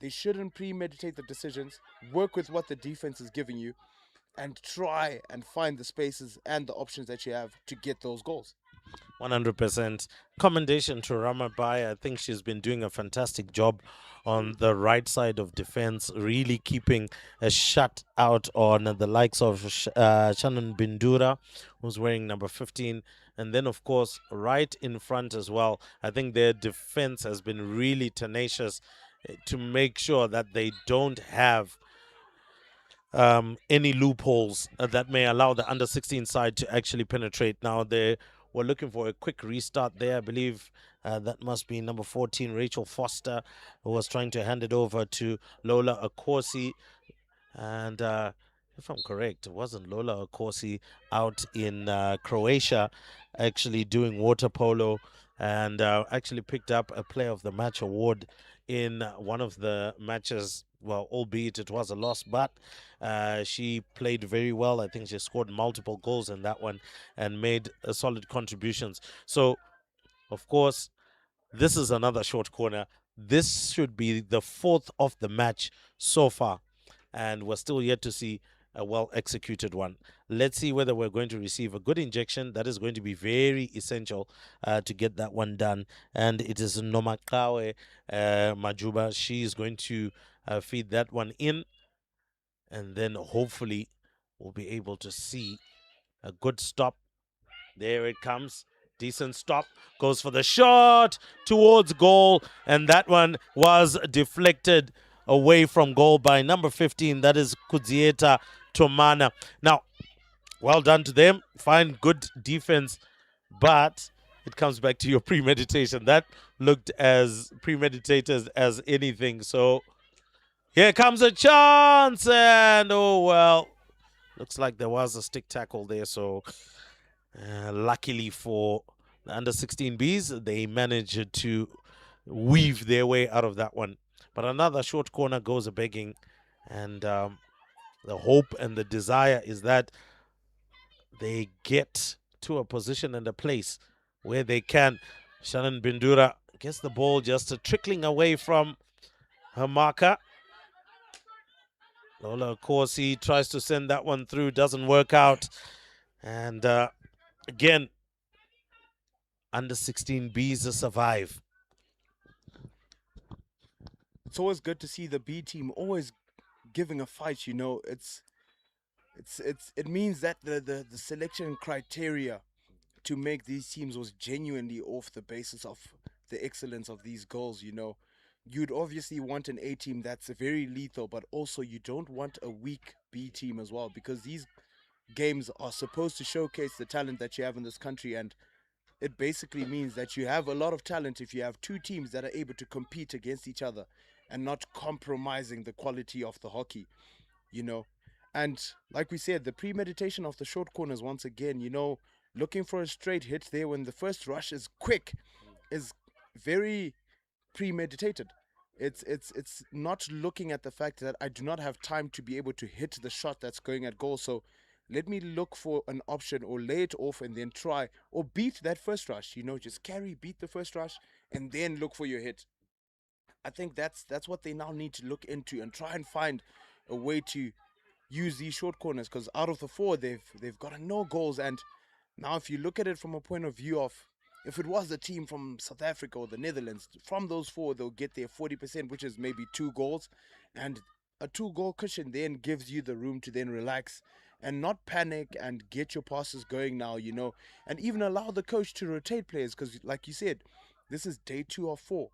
they shouldn't premeditate the decisions, work with what the defense is giving you, and try and find the spaces and the options that you have to get those goals. 100%. Commendation to Ramabai. I think she's been doing a fantastic job on the right side of defense, really keeping a shut out on the likes of Shannon Bindura, who's wearing number 15. And then, of course, right in front as well. I think their defense has been really tenacious to make sure that they don't have any loopholes that may allow the under 16 side to actually penetrate. Now they were looking for a quick restart there. I believe that must be number 14, Rachel Foster, who was trying to hand it over to Lola Akorsi. And if I'm correct, it wasn't Lola Akorsi out in Croatia actually doing water polo and actually picked up a Player of the Match award in one of the matches. Well, albeit it was a loss, but she played very well. I think she scored multiple goals in that one and made solid contributions. So, of course, this is another short corner. This should be the fourth of the match so far, and we're still yet to see a well executed one. Let's see whether we're going to receive a good injection. That is going to be very essential to get that one done. And it is Nomakawe Majuba. She is going to feed that one in, and then hopefully we'll be able to see a good stop. There it comes. Decent stop. Goes for the shot towards goal. And that one was deflected away from goal by number 15. That is Kudzieta Tomana. Now, well done to them. Fine, good defense. But it comes back to your premeditation. That looked as premeditated as anything. So here comes a chance. And oh, well, looks like there was a stick tackle there. So luckily for the under 16Bs, they managed to weave their way out of that one. But another short corner goes a begging, and the hope and the desire is that they get to a position and a place where they can. Shannon Bindura gets the ball just trickling away from her marker. Lola Corsi tries to send that one through, doesn't work out. And again, under 16Bs survive. It's always good to see the B team always giving a fight. You know, it means that the selection criteria to make these teams was genuinely off the basis of the excellence of these goals. You know, you'd obviously want an A team that's very lethal, but also you don't want a weak B team as well, because these games are supposed to showcase the talent that you have in this country, and it basically means that you have a lot of talent if you have two teams that are able to compete against each other and not compromising the quality of the hockey, you know. And like we said, the premeditation of the short corners, once again, you know, looking for a straight hit there when the first rush is quick is very premeditated. It's not looking at the fact that I do not have time to be able to hit the shot that's going at goal. So let me look for an option or lay it off and then try or beat that first rush. You know, just carry, beat the first rush, and then look for your hit. I think that's what they now need to look into and try and find a way to use these short corners, because out of the four they've gotten no goals. And now if you look at it from a point of view of, if it was a team from South Africa or the Netherlands, from those four they'll get their 40%, which is maybe 2 goals, and a 2 goal cushion then gives you the room to then relax and not panic and get your passes going now, you know, and even allow the coach to rotate players, because like you said, this is day 2 of 4.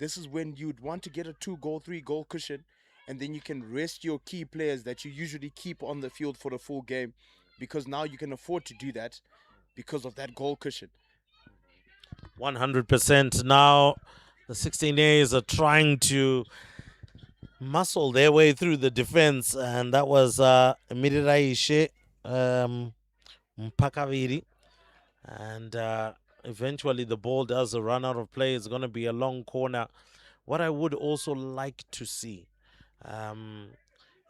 This is when you'd want to get a 2 goal, 3 goal cushion, and then you can rest your key players that you usually keep on the field for the full game, because now you can afford to do that because of that goal cushion. 100%. Now, the 16As are trying to muscle their way through the defense, and that was Miriraishe Mpakaviri. And eventually the ball does run out of play. It's going to be a long corner. What I would also like to see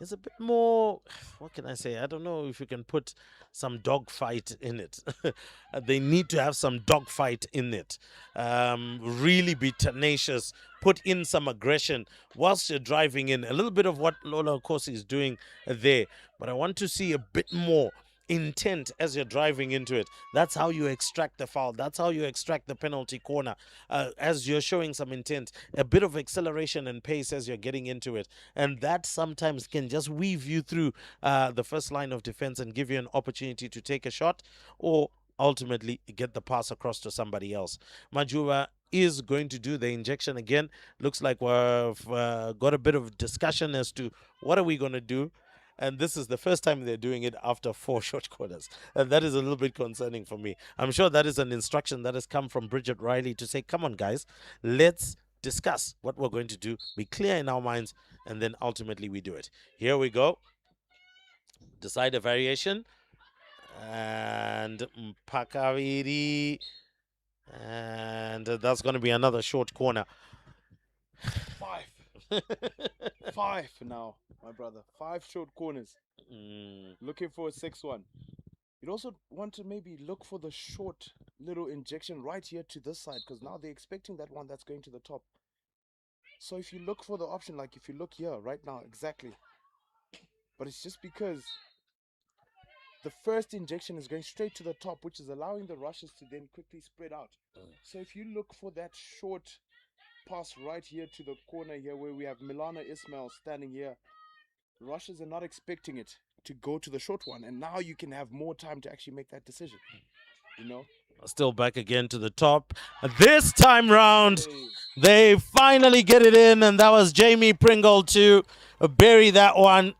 is a bit more, what can I say? I don't know if you can put some dogfight in it. They need to have some dogfight in it. Really be tenacious, put in some aggression whilst you're driving in. A little bit of what Lola, of course, is doing there. But I want to see a bit more intent as you're driving into it. That's how you extract the foul. That's how you extract the penalty corner. As you're showing some intent, a bit of acceleration and pace as you're getting into it. And that sometimes can just weave you through the first line of defense and give you an opportunity to take a shot or ultimately get the pass across to somebody else. Majuba is going to do the injection again. Looks like we've got a bit of discussion as to what are we going to do. And this is the first time they're doing it after 4 short quarters. And that is a little bit concerning for me. I'm sure that is an instruction that has come from Bridget Riley to say, come on, guys, let's discuss what we're going to do, be clear in our minds, and then ultimately we do it. Here we go. Decide a variation. And Mpakaviri. And that's going to be another short corner. 5. 5 now, my brother. 5 short corners. Looking for a 6-1. You'd also want to maybe look for the short little injection right here to this side, because now they're expecting that one that's going to the top. So if you look for the option, like if you look here right now, exactly. But it's just because the first injection is going straight to the top, which is allowing the rushes to then quickly spread out. So if you look for that short pass right here to the corner here where we have Milana Ismail standing here, rushes are not expecting it to go to the short one, and now you can have more time to actually make that decision, you know. Still back again to the top. This time round, they finally get it in, and that was Jamie Pringle to bury that one.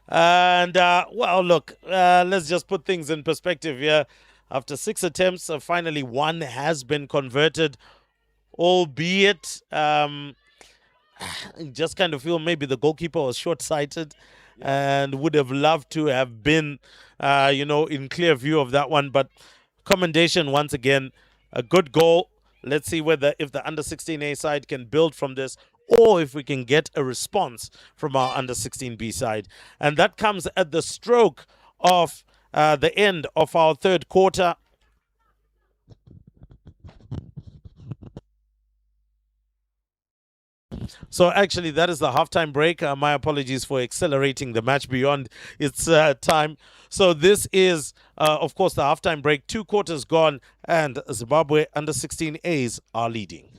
And, well, look, let's just put things in perspective here. After 6 attempts, finally one has been converted, albeit just kind of feel maybe the goalkeeper was short-sighted and would have loved to have been, in clear view of that one. But commendation once again, a good goal. Let's see if the under-16A side can build from this, or if we can get a response from our under-16B side. And that comes at the stroke of the end of our third quarter. So actually, that is the halftime break. My apologies for accelerating the match beyond its time. So this is, of course, the halftime break. 2 quarters gone, and Zimbabwe under-16As are leading.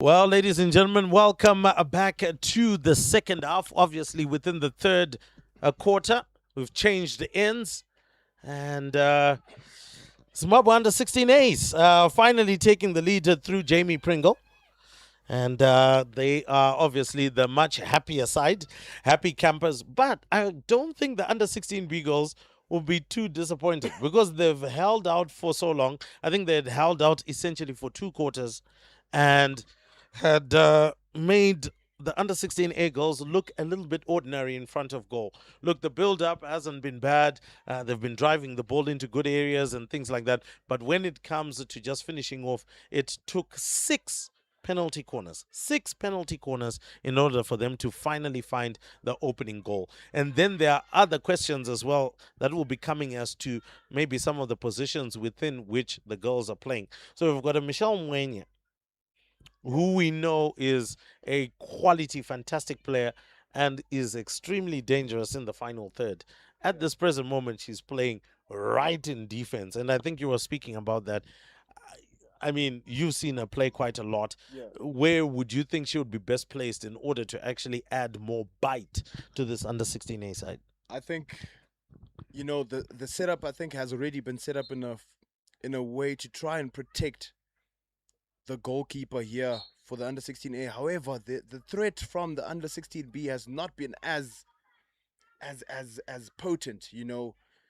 Well, ladies and gentlemen, welcome back to the second half. Obviously, within the third quarter, we've changed the ends. And Zimbabwe under 16 Ace finally taking the lead through Jamie Pringle. And they are obviously the much happier side, happy campers. But I don't think the under 16 Beagles will be too disappointed because they've held out for so long. I think they had held out essentially for 2 quarters and had made the under 16 A girls look a little bit ordinary in front of goal. Look, the build up hasn't been bad. They've been driving the ball into good areas and things like that. But when it comes to just finishing off, it took six penalty corners in order for them to finally find the opening goal. And then there are other questions as well that will be coming as to maybe some of the positions within which the girls are playing. So we've got a Michelle Mwenye, who we know is a quality, fantastic player and is extremely dangerous in the final third. At this present moment, she's playing right in defense. And I think you were speaking about that. I mean, you've seen her play quite a lot. Yeah. Where would you think she would be best placed in order to actually add more bite to this under 16A side? I think, the setup I think has already been set up in a way to try and protect the goalkeeper here for the under 16A. However, the threat from the under 16B has not been as potent.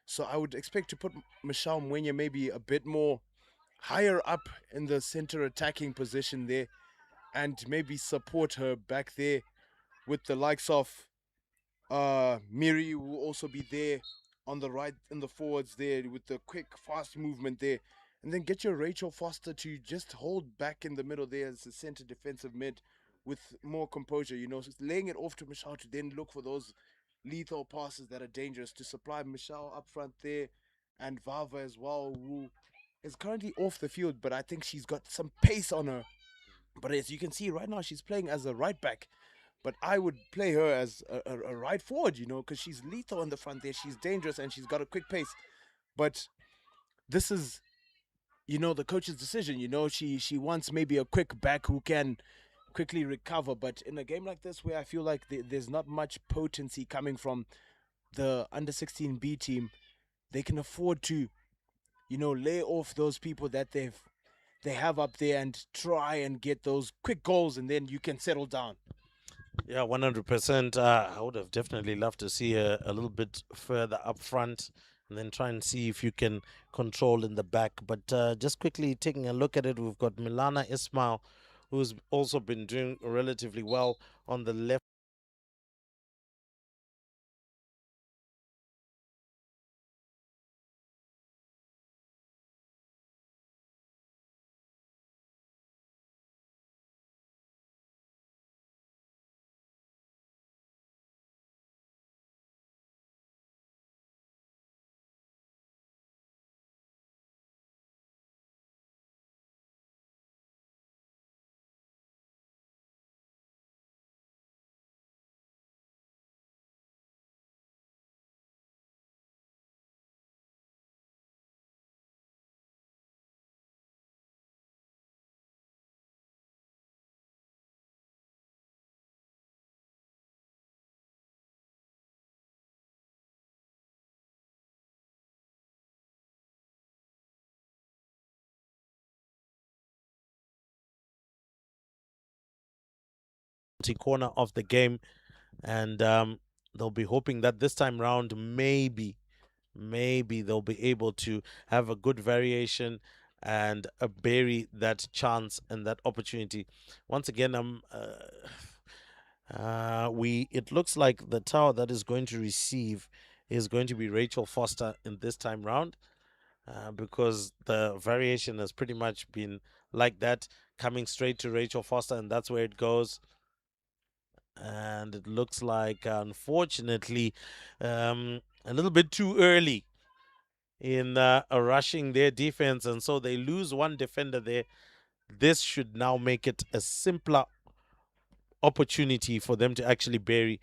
So I would expect to put Michelle Mwenye maybe a bit more higher up in the center attacking position there, and maybe support her back there with the likes of Miri will also be there on the right in the forwards there with the quick, fast movement there. And then get your Rachel Foster to just hold back in the middle there as a center defensive mid with more composure, so laying it off to Michelle to then look for those lethal passes that are dangerous to supply Michelle up front there, and Vava as well, who is currently off the field, but I think she's got some pace on her. But as you can see right now, she's playing as a right back. But I would play her as a right forward, because she's lethal in the front there. She's dangerous and she's got a quick pace. But this is, the coach's decision. She wants maybe a quick back who can quickly recover. But in a game like this, where I feel like there's not much potency coming from the under 16B team, they can afford to, lay off those people that they have up there and try and get those quick goals, and then you can settle down. Yeah, 100%. I would have definitely loved to see a little bit further up front and then try and see if you can control in the back. But just quickly taking a look at it, we've got Milana Ismail, who's also been doing relatively well on the left. Corner of the game, and they'll be hoping that this time round maybe they'll be able to have a good variation and bury that chance and that opportunity. Once again, it looks like the tower that is going to receive is going to be Rachel Foster in this time round, because the variation has pretty much been like that, coming straight to Rachel Foster, and that's where it goes. And it looks like, unfortunately, a little bit too early in rushing their defense, and so they lose one defender there. This should now make it a simpler opportunity for them to actually bury.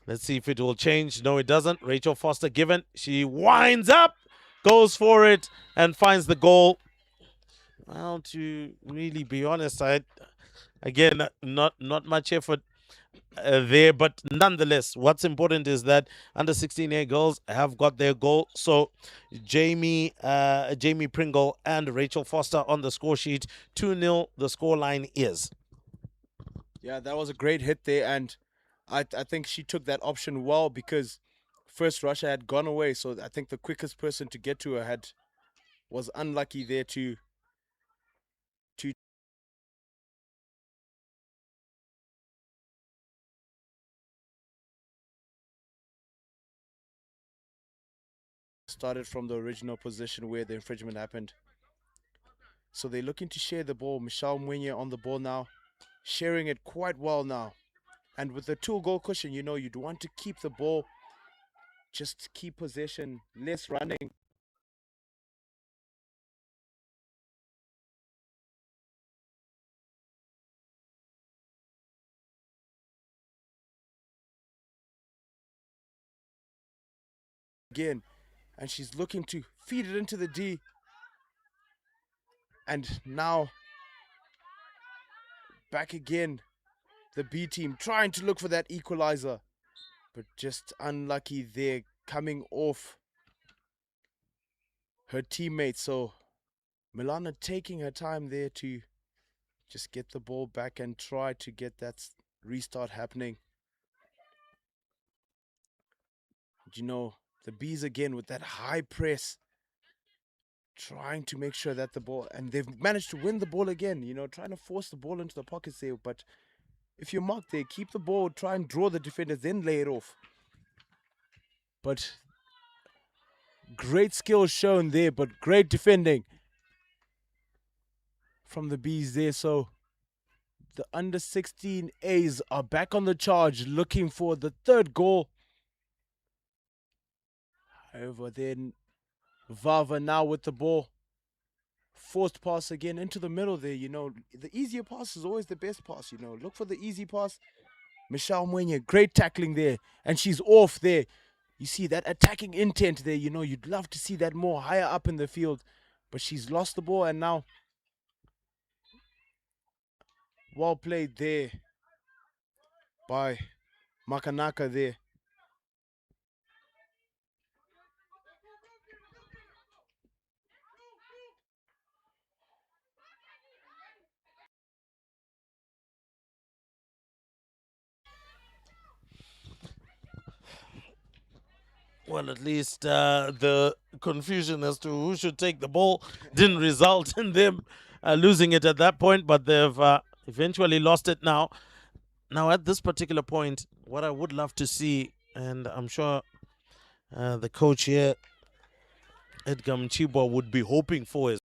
Let's see if it will change. No, it doesn't. Rachel Foster given. She winds up, goes for it, and finds the goal. Well, to really be honest, again, not much effort there, but nonetheless, what's important is that under 16A girls have got their goal. So Jamie Pringle and Rachel Foster on the score sheet. 2-0 the scoreline is. Yeah, that was a great hit there, and I think she took that option well because first Russia had gone away, so I think the quickest person to get to her was unlucky there to started from the original position where the infringement happened. So they're looking to share the ball. Michelle Mwenye on the ball now, sharing it quite well now. And with the 2-goal cushion, you'd want to keep the ball, just keep possession, less running. Again, and she's looking to feed it into the D. And now back again, the B team trying to look for that equalizer, but just unlucky there, coming off her teammates. So Milana taking her time there to just get the ball back and try to get that restart happening. The Bees again with that high press, trying to make sure that the ball, and they've managed to win the ball again, trying to force the ball into the pockets there. But if you're marked there, keep the ball, try and draw the defenders, then lay it off. But great skill shown there, but great defending from the Bees there. So the under 16 A's are back on the charge, looking for the third goal. However, then Vava now with the ball. Forced pass again into the middle there. The easier pass is always the best pass. Look for the easy pass. Michelle Mwenye, great tackling there. And she's off there. You see that attacking intent there. You'd love to see that more higher up in the field. But she's lost the ball, and now well played there by Makanaka there. Well, at least the confusion as to who should take the ball didn't result in them losing it at that point, but they've eventually lost it now. Now, at this particular point, what I would love to see, and I'm sure the coach here, Edgar Mchibwa, would be hoping for, is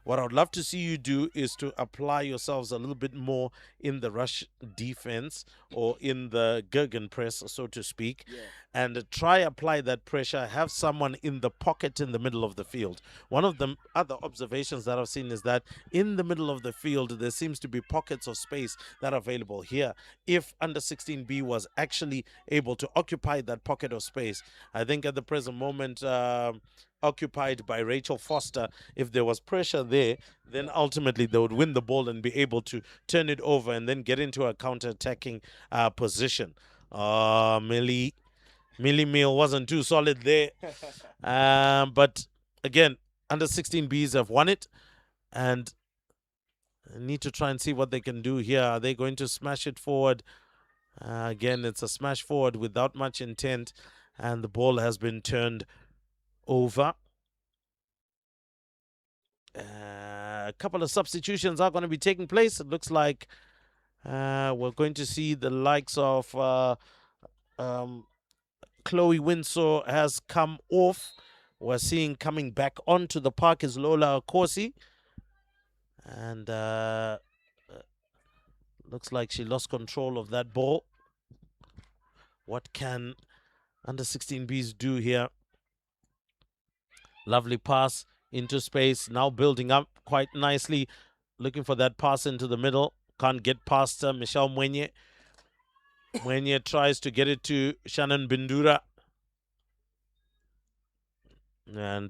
what I would love to see you do is to apply yourselves a little bit more in the rush defense or in the Gurgen press, so to speak, and try apply that pressure. Have someone in the pocket in the middle of the field. One of the other observations that I've seen is that in the middle of the field, there seems to be pockets of space that are available here. If under 16B was actually able to occupy that pocket of space, I think at the present moment, occupied by Rachel Foster, if there was pressure there, then ultimately they would win the ball and be able to turn it over and then get into a counter-attacking position. Millie Meal wasn't too solid there. But again, under 16Bs have won it and need to try and see what they can do here. Are they going to smash it forward? Again, it's a smash forward without much intent, and the ball has been turned over. A couple of substitutions are going to be taking place. It looks like we're going to see the likes of Chloe Winsor has come off. We're seeing coming back onto the park is Lola Corsi. And looks like she lost control of that ball. What can under 16Bs do here? Lovely pass into space. Now building up quite nicely. Looking for that pass into the middle. Can't get past Michelle Mwenye. Mwenye tries to get it to Shannon Bindura. And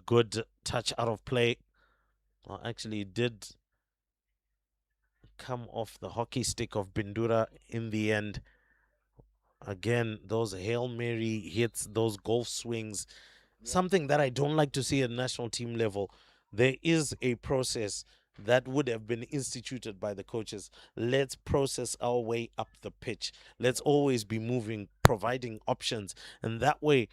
good touch out of play. Well, actually, did come off the hockey stick of Bindura in the end. Again, those Hail Mary hits, those golf swings, something that I don't like to see at national team level. There is a process that would have been instituted by the coaches. Let's process our way up the pitch. Let's always be moving, providing options, and that way,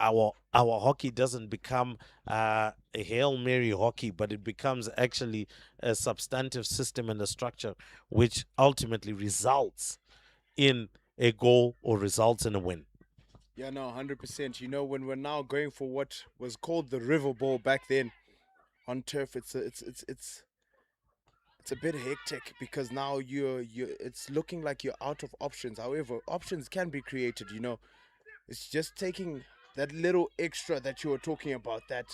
our hockey doesn't become a Hail Mary hockey, but it becomes actually a substantive system and a structure, which ultimately results in a goal or results in a win. Yeah, no, 100%. You know, when we're now going for what was called the river ball back then on turf, it's a bit hectic because now you're it's looking like you're out of options. However, options can be created. You know, it's just taking that little extra that you were talking about. That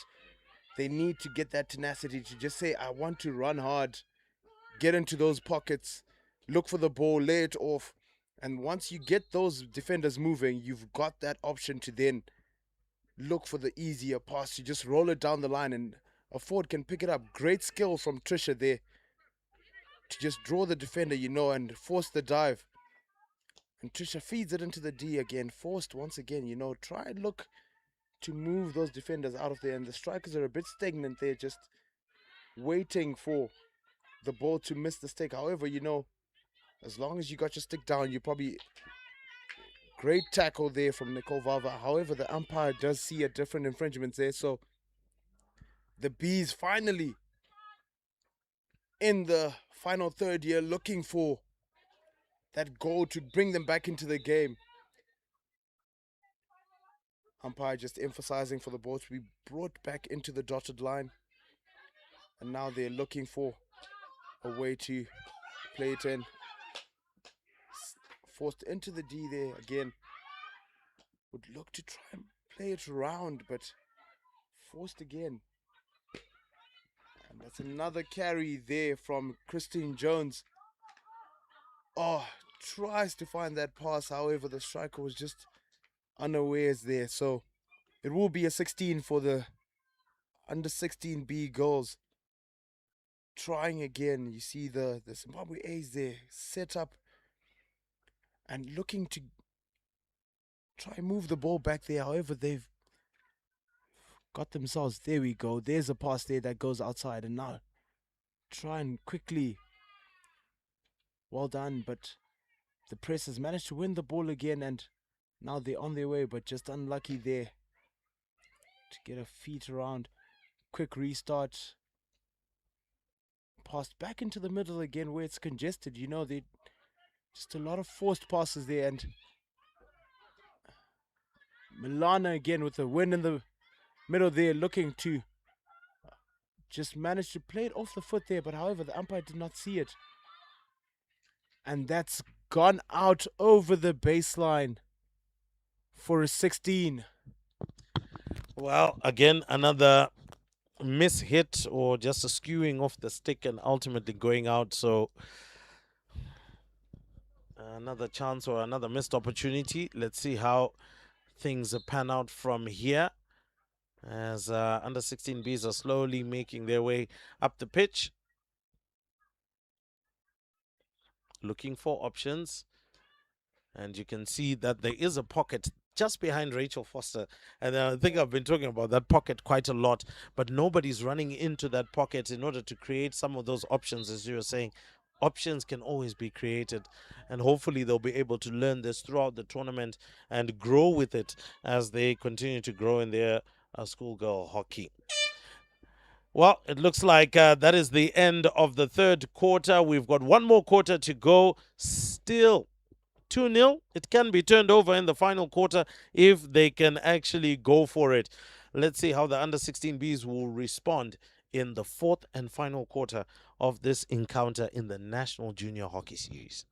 they need to get that tenacity to just say, I want to run hard, get into those pockets, look for the ball, lay it off. And once you get those defenders moving, you've got that option to then look for the easier pass. You just roll it down the line, and a forward can pick it up. Great skill from Trisha there to just draw the defender, you know, and force the dive. And Trisha feeds it into the D again, forced once again, you know, try and look to move those defenders out of there. And the strikers are a bit stagnant there, just waiting for the ball to miss the stick. However, you know, as long as you got your stick down, you probably great tackle there from Nicole Vava. However, the umpire does see a different infringement there. So the Bees finally in the final third year looking for that goal to bring them back into the game. Umpire just emphasizing for the ball to be brought back into the dotted line. And now they're looking for a way to play it in. Forced into the D there again. Would look to try and play it around, but forced again. And that's another carry there from Christine Jones. Oh, tries to find that pass. However, the striker was just unawares there. So it will be a 16 for the under 16B girls. Trying again. You see the Zimbabwe A's there set up and looking to try and move the ball back there. However, they've got themselves. There we go. There's a pass there that goes outside. And now try and quickly. Well done. But the press has managed to win the ball again. And now they're on their way. But just unlucky there to get a feet around. Quick restart. Passed back into the middle again where it's congested. You know, they just a lot of forced passes there. And Milana again with a win in the middle there, looking to just manage to play it off the foot there. But however, the umpire did not see it. And that's gone out over the baseline for a 16. Well, again, another miss hit or just a skewing off the stick and ultimately going out. So another chance or another missed opportunity. Let's see how things pan out from here as under 16Bs are slowly making their way up the pitch, looking for options. And you can see that there is a pocket just behind Rachel Foster. And I think I've been talking about that pocket quite a lot, but nobody's running into that pocket in order to create some of those options, as you were saying. Options can always be created, and hopefully they'll be able to learn this throughout the tournament and grow with it as they continue to grow in their schoolgirl hockey. Well, it looks like that is the end of the third quarter. We've got one more quarter to go. Still 2-0. It can be turned over in the final quarter if they can actually go for it. Let's see how the under 16Bs will respond in the fourth and final quarter of this encounter in the National Junior Hockey Series.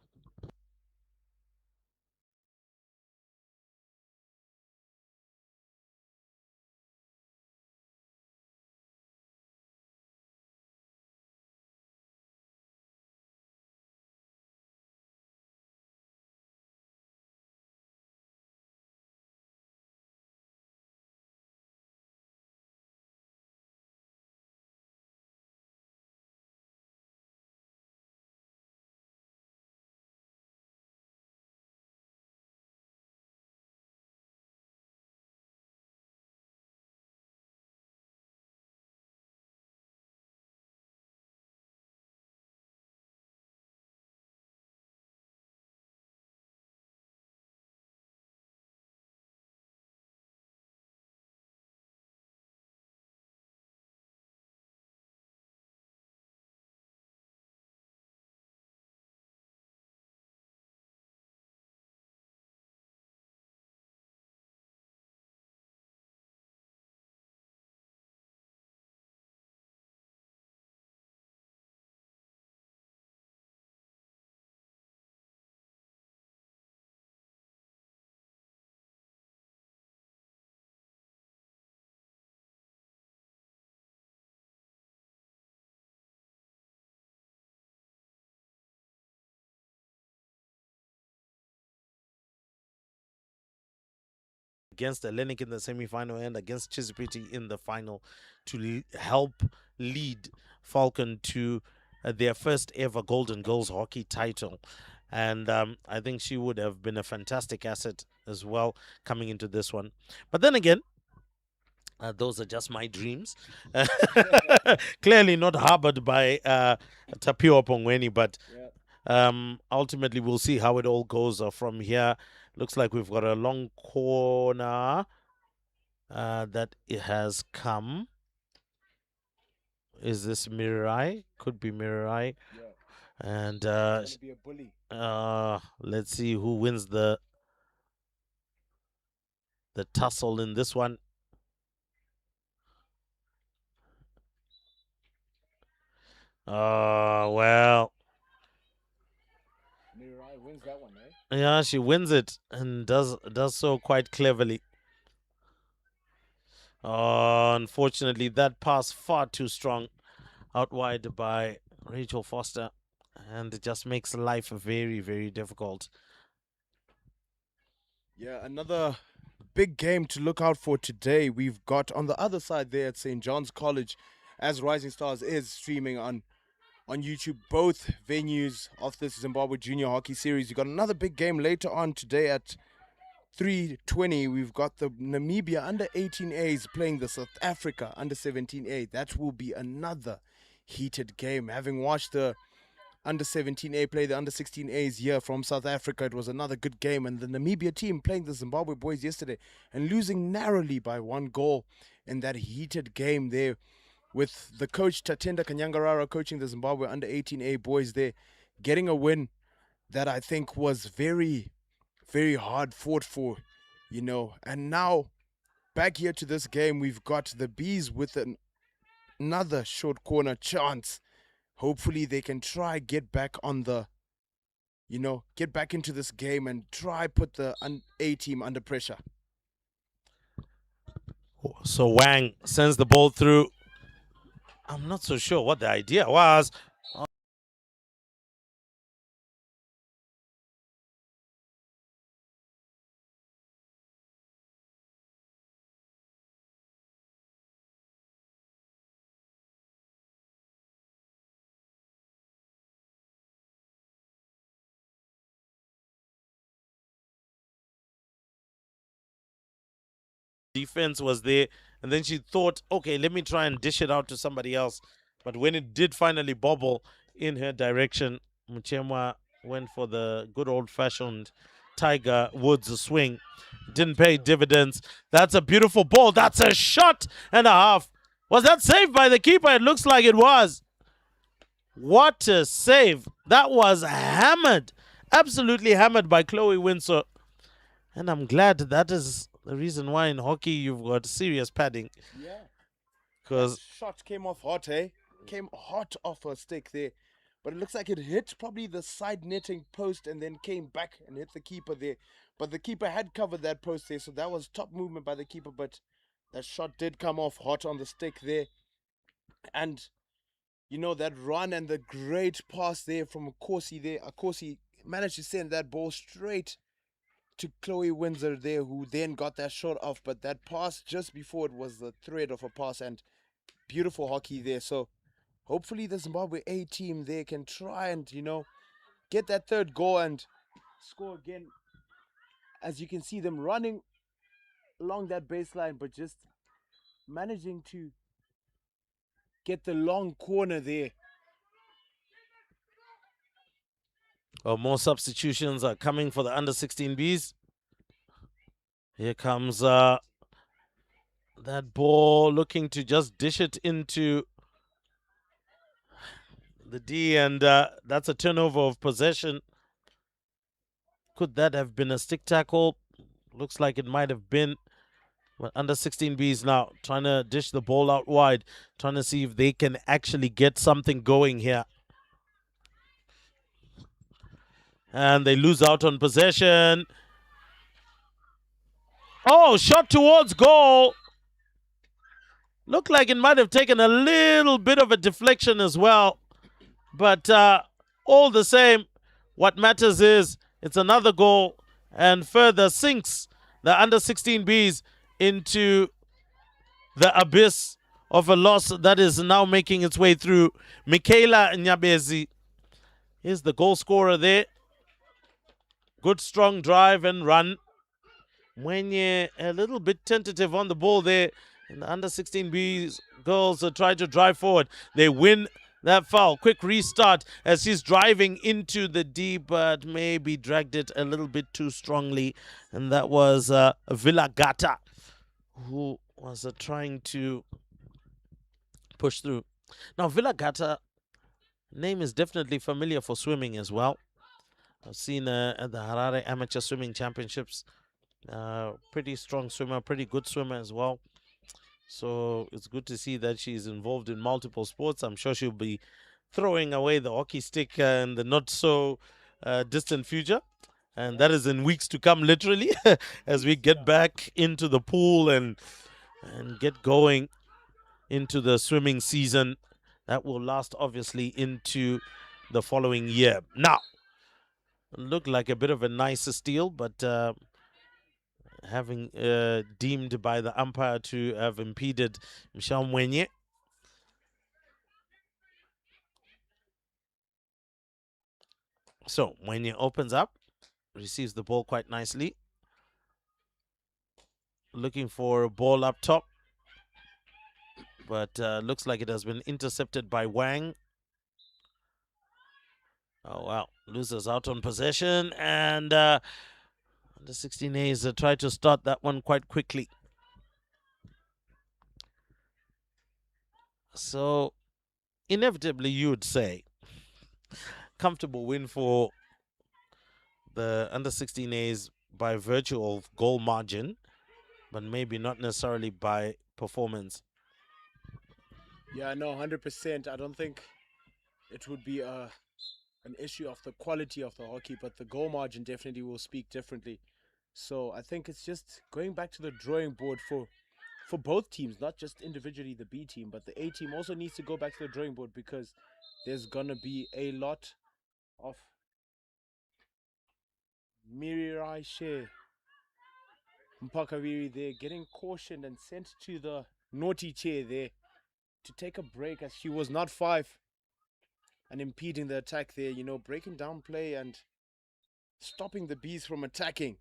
against Hellenic in the semi-final and against Chisipite in the final to help lead Falcon to their first ever Golden Girls hockey title. And I think she would have been a fantastic asset as well coming into this one. But then again, those are just my dreams. Clearly not harbored by Tapio Pongweni, but ultimately we'll see how it all goes from here. Looks like we've got a long corner that it has come. Is this Mirai? Could be Mirai. Yeah. And Be a bully. let's see who wins the tussle in this one. Well. Mirai wins that one, eh? Yeah, she wins it and does so quite cleverly. Unfortunately, that pass far too strong out wide by Rachel Foster, and it just makes life very, very difficult. Yeah, another big game to look out for today. We've got on the other side there at St. John's College, as Rising Stars is streaming on YouTube, both venues of this Zimbabwe Junior Hockey Series. You've got another big game later on today at 3:20. We've got the Namibia under 18As playing the South Africa under 17A. That will be another heated game. Having watched the under 17A play the under 16As here from South Africa, it was another good game. And the Namibia team playing the Zimbabwe boys yesterday and losing narrowly by 1 goal in that heated game there, with the coach Tatenda Kanyangarara coaching the Zimbabwe under 18A boys there, getting a win that I think was very, very hard fought for, you know. And now back here to this game, we've got the Bees with another short corner chance. Hopefully they can try get back on the, get back into this game and try put the A team under pressure. So Wang sends the ball through. I'm not so sure what the idea was. Defense was there, and then she thought, okay, let me try and dish it out to somebody else. But when it did finally bobble in her direction, Muchemwa went for the good old-fashioned Tiger Woods swing. Didn't pay dividends. That's a beautiful ball. That's a shot and a half. Was that saved by the keeper? It looks like it was. What a save. That was hammered. Absolutely hammered by Chloe Windsor. And I'm glad that is the reason why in hockey you've got serious padding. Yeah. Because shot came off hot, eh? Came hot off her stick there. But it looks like it hit probably the side netting post and then came back and hit the keeper there. But the keeper had covered that post there, so that was top movement by the keeper. But that shot did come off hot on the stick there. And, that run and the great pass there from Akosi there. Akosi managed to send that ball straight to Chloe Windsor there, who then got that shot off. But that pass just before it was the thread of a pass, and beautiful hockey there. So hopefully the Zimbabwe A team there can try and, get that third goal and score again. As you can see them running along that baseline, but just managing to get the long corner there. more substitutions are coming for the under 16Bs. Here comes that ball, looking to just dish it into the D, and that's a turnover of possession. Could that have been a stick tackle? Looks like it might have been. But under 16Bs now, trying to dish the ball out wide, trying to see if they can actually get something going here. And they lose out on possession. Oh, shot towards goal. Looked like it might have taken a little bit of a deflection as well. But all the same, what matters is it's another goal and further sinks the under 16Bs into the abyss of a loss that is now making its way through. Michaela Nyabezi is the goal scorer there. Good strong drive and run. Mwenye a little bit tentative on the ball there. And the under 16B girls try to drive forward. They win that foul. Quick restart as he's driving into the D, but maybe dragged it a little bit too strongly. And that was Villagata, who was trying to push through. Now, Villagata, name is definitely familiar for swimming as well. I've seen at the Harare Amateur Swimming Championships. Pretty strong swimmer, pretty good swimmer as well. So it's good to see that she's involved in multiple sports. I'm sure she'll be throwing away the hockey stick in the not so distant future. And that is in weeks to come, literally, as we get back into the pool and get going into the swimming season. That will last, obviously, into the following year. Now, looked like a bit of a nice steal, but having deemed by the umpire to have impeded Michelle Mwenye. So Mwenye opens up, receives the ball quite nicely. Looking for a ball up top, but looks like it has been intercepted by Wang. Oh, wow. Loses out on possession, and the 16As try to start that one quite quickly. So, inevitably, you would say, comfortable win for the under 16As by virtue of goal margin, but maybe not necessarily by performance. Yeah, no, 100%. I don't think it would be an issue of the quality of the hockey, but the goal margin definitely will speak differently. So I think it's just going back to the drawing board for both teams, not just individually the B team, but the A team also needs to go back to the drawing board, because there's gonna be a lot of Mirai Shea Mpakaviri there getting cautioned and sent to the naughty chair there to take a break, as she was not 5 and impeding the attack there, you know, breaking down play and stopping the bees from attacking.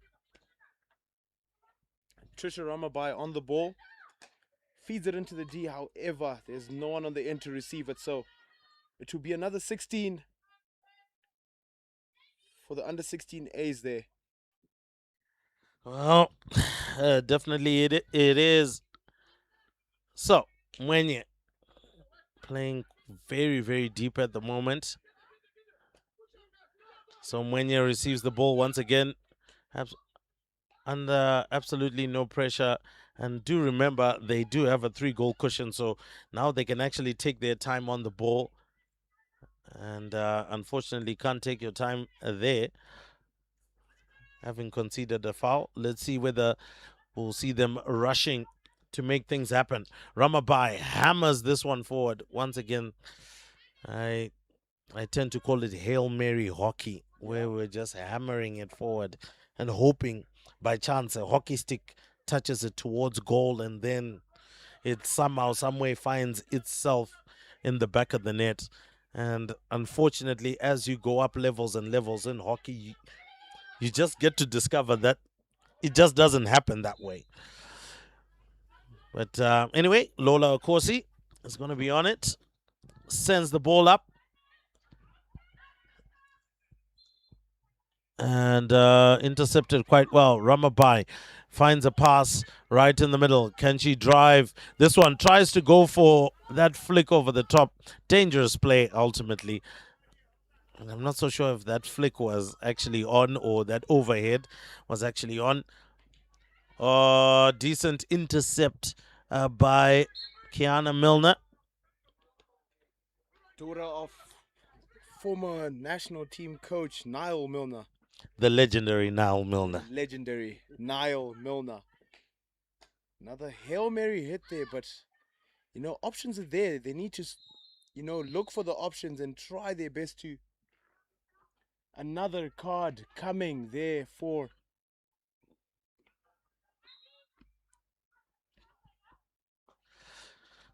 Trisha Ramabai on the ball, feeds it into the D. However, there's no one on the end to receive it, so it will be another 16 for the under 16As there. Well, definitely it is. So, Mwenye playing very, very deep at the moment. So Mwenye receives the ball once again, under absolutely no pressure. And do remember, they do have a 3-goal cushion, so now they can actually take their time on the ball. And unfortunately, can't take your time there, having conceded a foul. Let's see whether we'll see them rushing to make things happen. Ramabai hammers this one forward. Once again, I tend to call it Hail Mary hockey, where we're just hammering it forward and hoping by chance a hockey stick touches it towards goal, and then it somehow, some way finds itself in the back of the net. And unfortunately, as you go up levels and levels in hockey, you just get to discover that it just doesn't happen that way. But anyway, Lola Okosi is going to be on it. Sends the ball up. And intercepted quite well. Ramabai finds a pass right in the middle. Can she drive? This one tries to go for that flick over the top. Dangerous play, ultimately. And I'm not so sure if that flick was actually on or that overhead was actually on. Decent intercept by Kiana Milner. Daughter of former national team coach Niall Milner. The legendary Niall Milner. Legendary Niall Milner. Another Hail Mary hit there, but, you know, options are there. They need to, you know, look for the options and try their best to. Another card coming there for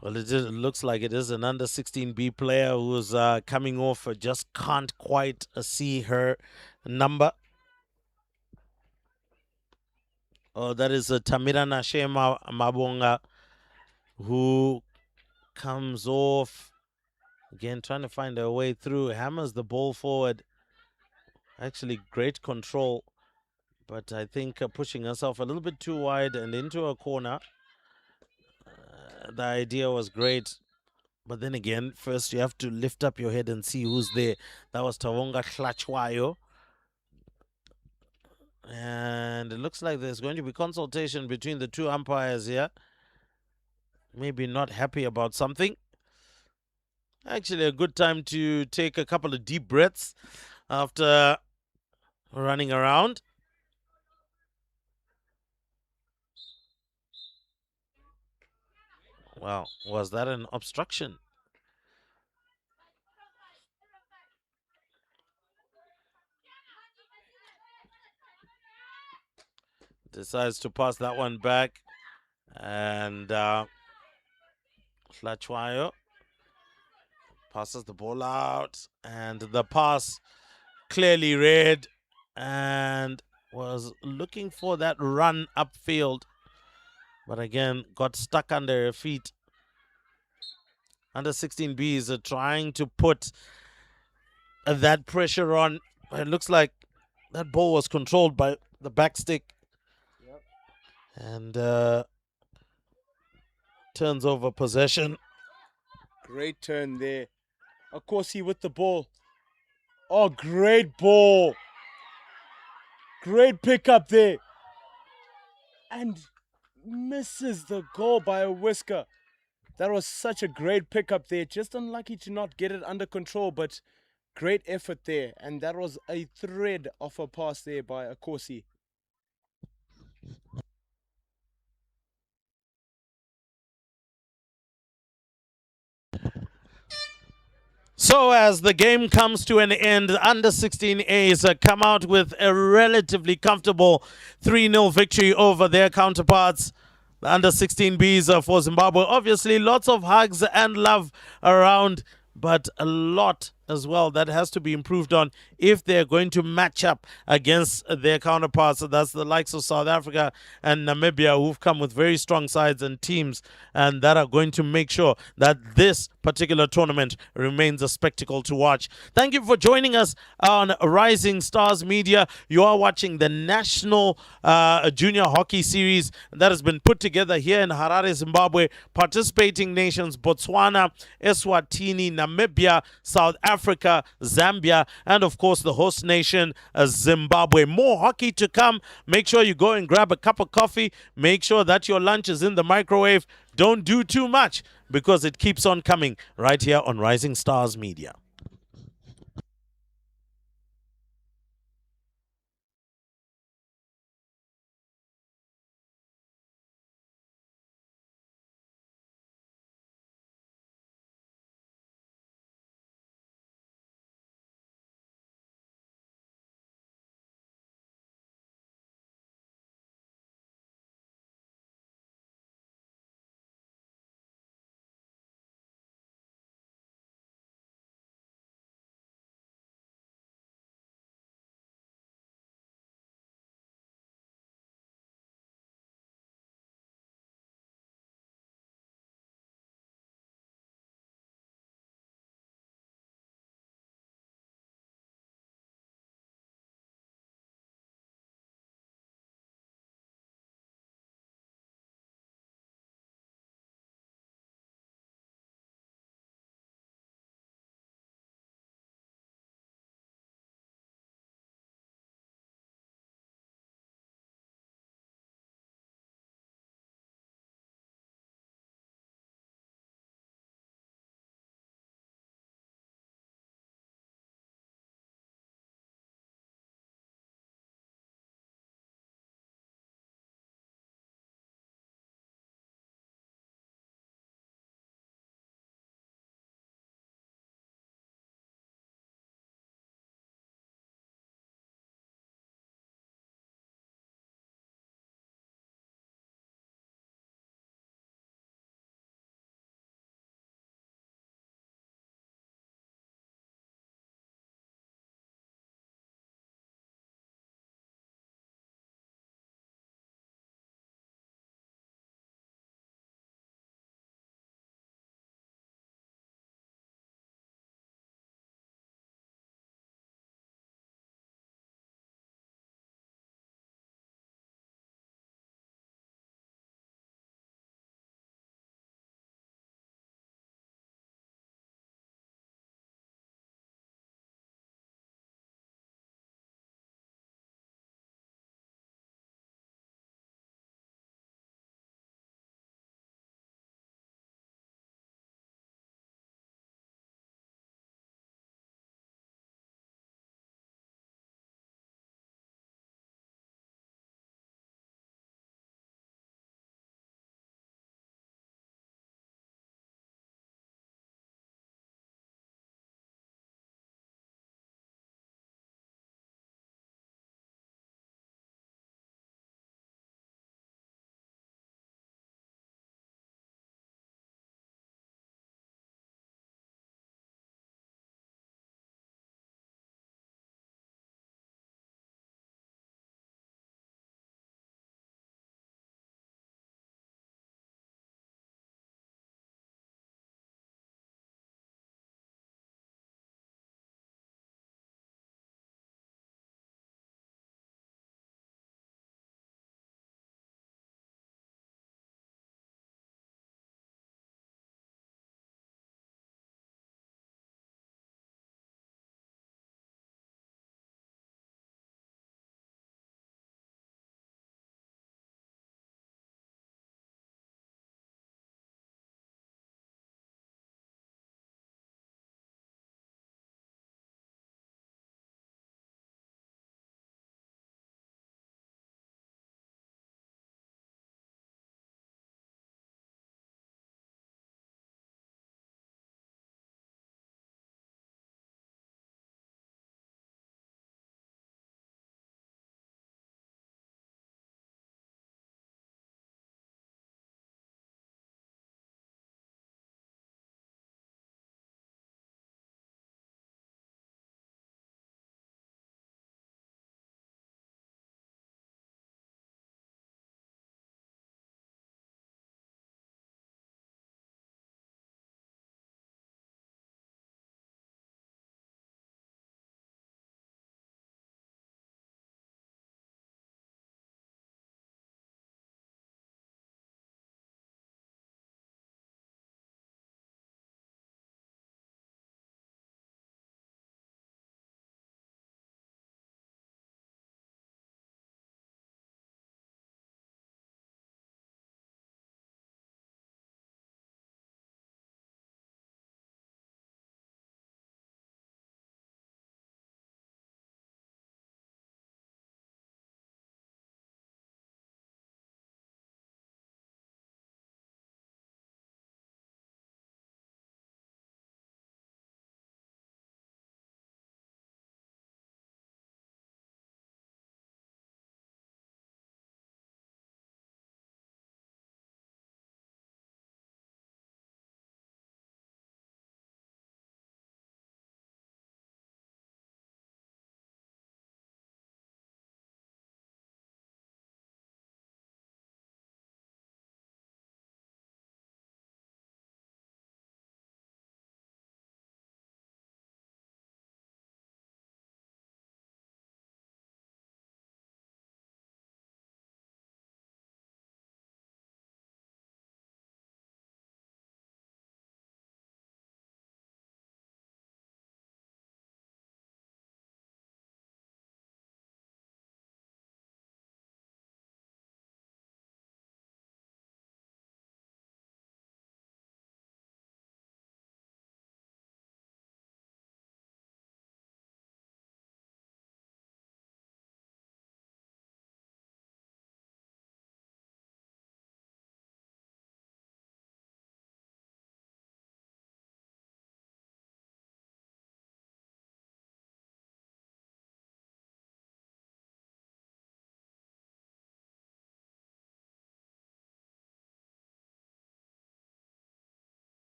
Well, it looks like it is an under 16B player who's coming off, just can't quite see her number. Oh, that is Tamira Nashema Mabonga, who comes off. Again, trying to find her way through. Hammers the ball forward. Actually, great control. But I think pushing herself a little bit too wide and into a corner. The idea was great. But then again, first you have to lift up your head and see who's there. That was Tawonga Hlachwayo. And it looks like there's going to be consultation between the two umpires here. Maybe not happy about something. Actually, a good time to take a couple of deep breaths after running around. Wow, was that an obstruction? Decides to pass that one back. And Hlachwayo passes the ball out. And the pass clearly read and was looking for that run upfield. But again, got stuck under her feet. Under 16B is trying to put that pressure on. It looks like that ball was controlled by the back stick. Yep. And turns over possession. Great turn there. Of course, he with the ball. Oh, great ball. Great pickup there. And misses the goal by a whisker. That was such a great pickup there. Just unlucky to not get it under control, but great effort there. And that was a thread of a pass there by Akosi. So as the game comes to an end, under 16As come out with a relatively comfortable 3-0 victory over their counterparts. The under 16Bs for Zimbabwe. Obviously, lots of hugs and love around, but a lot as well that has to be improved on if they're going to match up against their counterparts. So that's the likes of South Africa and Namibia, who've come with very strong sides and teams, and that are going to make sure that this particular tournament remains a spectacle to watch. Thank you for joining us on Rising Stars Media. You are watching the National Junior Hockey Series that has been put together here in Harare, Zimbabwe. Participating nations: Botswana, Eswatini, Namibia, South Africa, Zambia, and of course the host nation, Zimbabwe. More hockey to come. Make sure you go and grab a cup of coffee. Make sure that your lunch is in the microwave. Don't do too much because it keeps on coming right here on Rising Stars Media.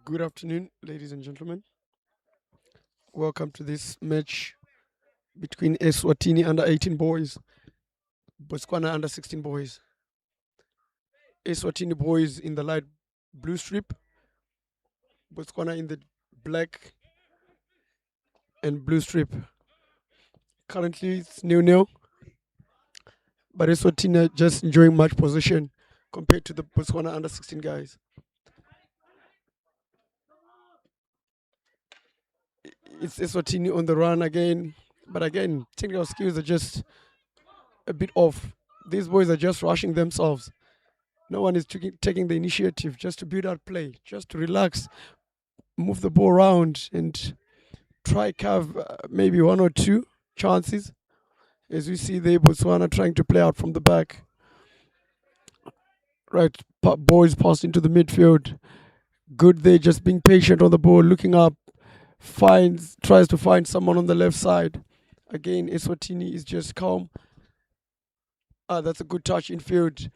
Good afternoon, ladies and gentlemen. Welcome to this match between ESWATINI under 18 boys, Botswana under 16 boys. ESWATINI boys in the light blue strip, Botswana in the black and blue strip. Currently it's 0-0, but ESWATINI are just enjoying much possession compared to the Botswana under 16 guys. It's ESWATINI on the run again, but again, technical skills are just a bit off. These boys are just rushing themselves. No one is taking the initiative just to build out play, just to relax, move the ball around, and try carve maybe one or two chances. As we see there, Botswana trying to play out from the back. Right, boys passed into the midfield. Good there, just being patient on the ball, looking up, tries to find someone on the left side. Again, ESWATINI is just calm. That's a good touch in field.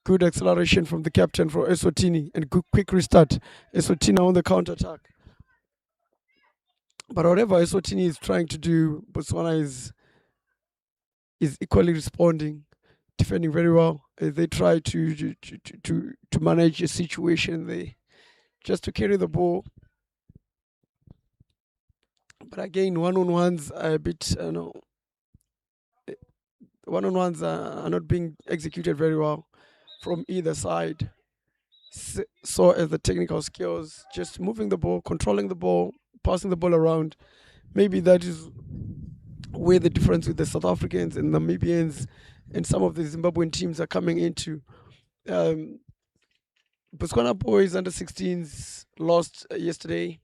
Good acceleration from the captain for ESWATINI and good quick restart. ESWATINI on the counter attack. But whatever ESWATINI is trying to do, Botswana is equally responding, defending very well. They try to manage a situation there, just to carry the ball. But again, one-on-ones are a bit, one-on-ones are not being executed very well from either side. So as the technical skills, just moving the ball, controlling the ball, passing the ball around, maybe that is where the difference with the South Africans and Namibians and some of the Zimbabwean teams are coming into. Botswana boys under 16s lost yesterday.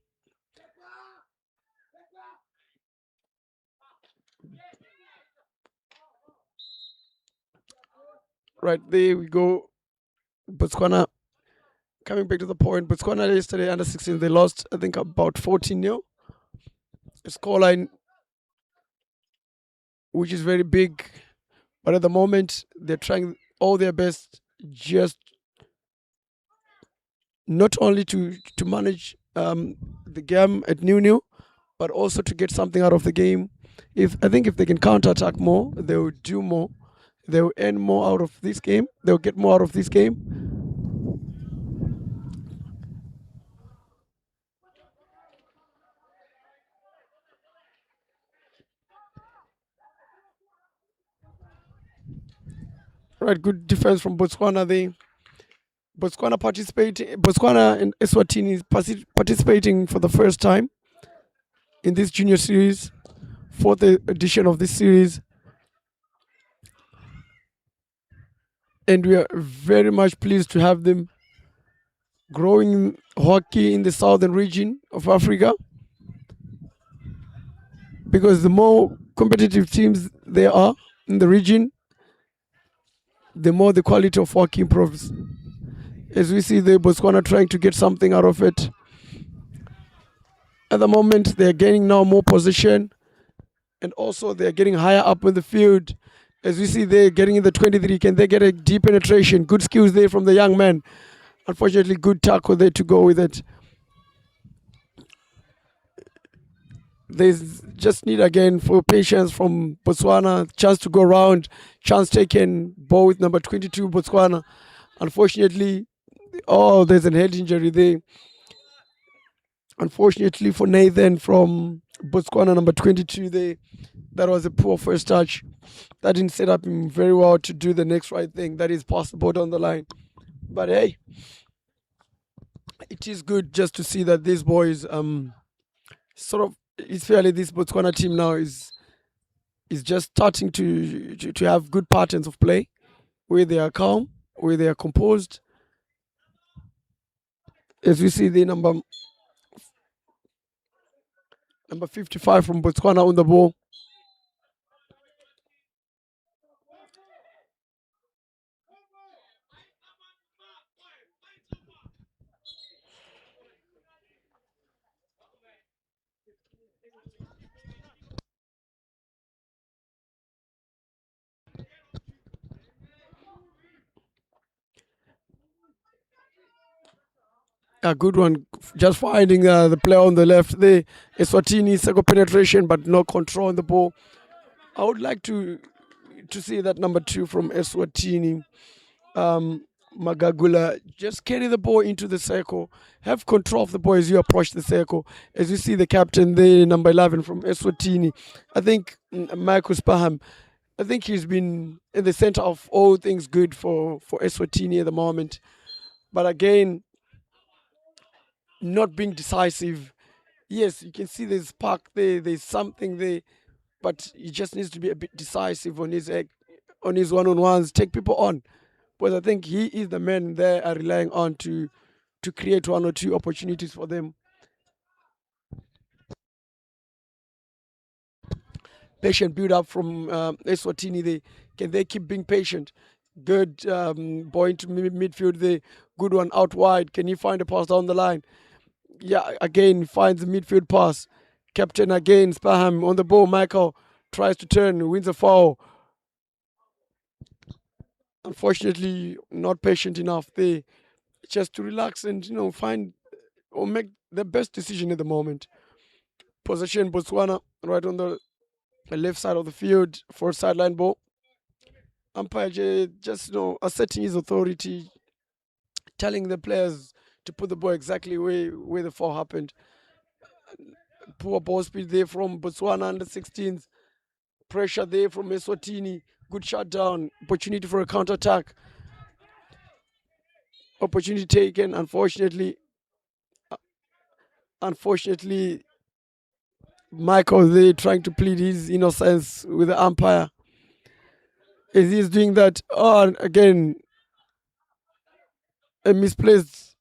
Right, there we go. Botswana coming back to the point. Botswana yesterday under 16, they lost, I think, about 14-0. A scoreline which is very big. But at the moment, they're trying all their best just not only to manage the game at 0-0, but also to get something out of the game. I think if they can counter-attack more, they will do more. They will earn more out of this game. They'll get more out of this game. Right, good defense from Botswana there. Botswana and ESWATINI is participating for the first time in this junior series, fourth edition of this series. And we are very much pleased to have them growing hockey in the southern region of Africa, because the more competitive teams there are in the region, the more the quality of hockey improves. As we see the Botswana trying to get something out of it. At the moment, they're gaining now more position, and also they're getting higher up in the field. As we see, they're getting in the 23. Can they get a deep penetration? Good skills there from the young man. Unfortunately, good tackle there to go with it. There's just need again for patience from Botswana. Chance to go around. Chance taken. Ball with number 22, Botswana. Unfortunately, there's a head injury there. Unfortunately for Nathan from Botswana, number 22 there. That was a poor first touch. That didn't set up him very well to do the next right thing. That is possible down the line. But hey, it is good just to see that these boys sort of, it's fairly this Botswana team now is just starting to have good patterns of play, where they are calm, where they are composed. As we see the number 55 from Botswana on the ball. A good one, just finding the player on the left there. Eswatini, second penetration, but no control on the ball. I would like to see that number 2 from Eswatini, Magagula, just carry the ball into the circle, have control of the ball as you approach the circle. As you see the captain there, number 11 from Eswatini, I think Michael Spaham, I think he's been in the center of all things good for Eswatini at the moment. But again, not being decisive. Yes, you can see there's spark there, there's something there, but he just needs to be a bit decisive on his one-on-ones, take people on. Because I think he is the man they are relying on to create 1 or 2 opportunities for them. Patient build up from Eswatini. They keep being patient. Good ball into midfield there. Good one out wide. Can he find a pass down the line? Yeah, again finds the midfield pass. Captain again, Spaham on the ball. Michael tries to turn, wins a foul. Unfortunately, not patient enough there. Just to relax and find or make the best decision at the moment. Possession Botswana right on the left side of the field for sideline ball. Umpire just asserting his authority, telling the players to put the ball exactly where the foul happened. Poor ball speed there from Botswana under 16s. Pressure there from Eswatini. Good shutdown. Opportunity for a counter attack. Opportunity taken. Unfortunately, Michael there trying to plead his innocence with the umpire. As he's doing that, again, a misplaced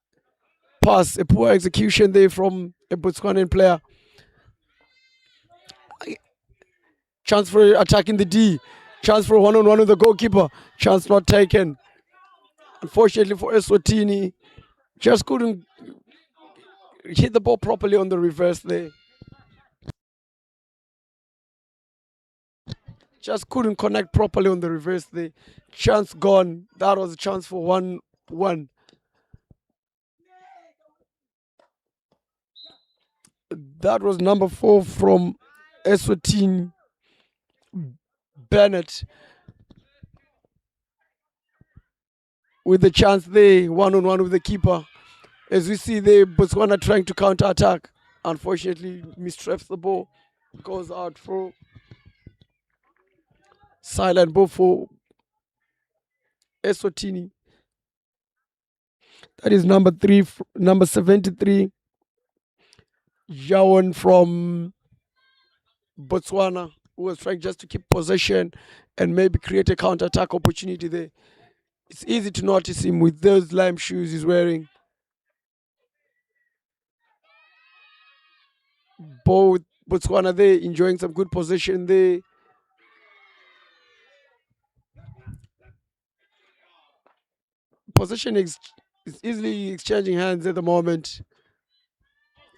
pass, a poor execution there from a Botswanan player. Chance for attacking the D. Chance for one-on-one with the goalkeeper. Chance not taken. Unfortunately for Eswatini, just couldn't hit the ball properly on the reverse there. Just couldn't connect properly on the reverse there. Chance gone. That was a chance for 1-1. That was number 4 from Eswatini, Bennett. With the chance there, one-on-one with the keeper. As we see there, Botswana trying to counter-attack. Unfortunately, mistraps the ball. Goes out for silent ball for Eswatini. That is number 73, Jawan from Botswana, who was trying just to keep possession and maybe create a counter-attack opportunity there. It's easy to notice him with those lime shoes he's wearing. Both Botswana there enjoying some good possession there. Possession is easily exchanging hands at the moment.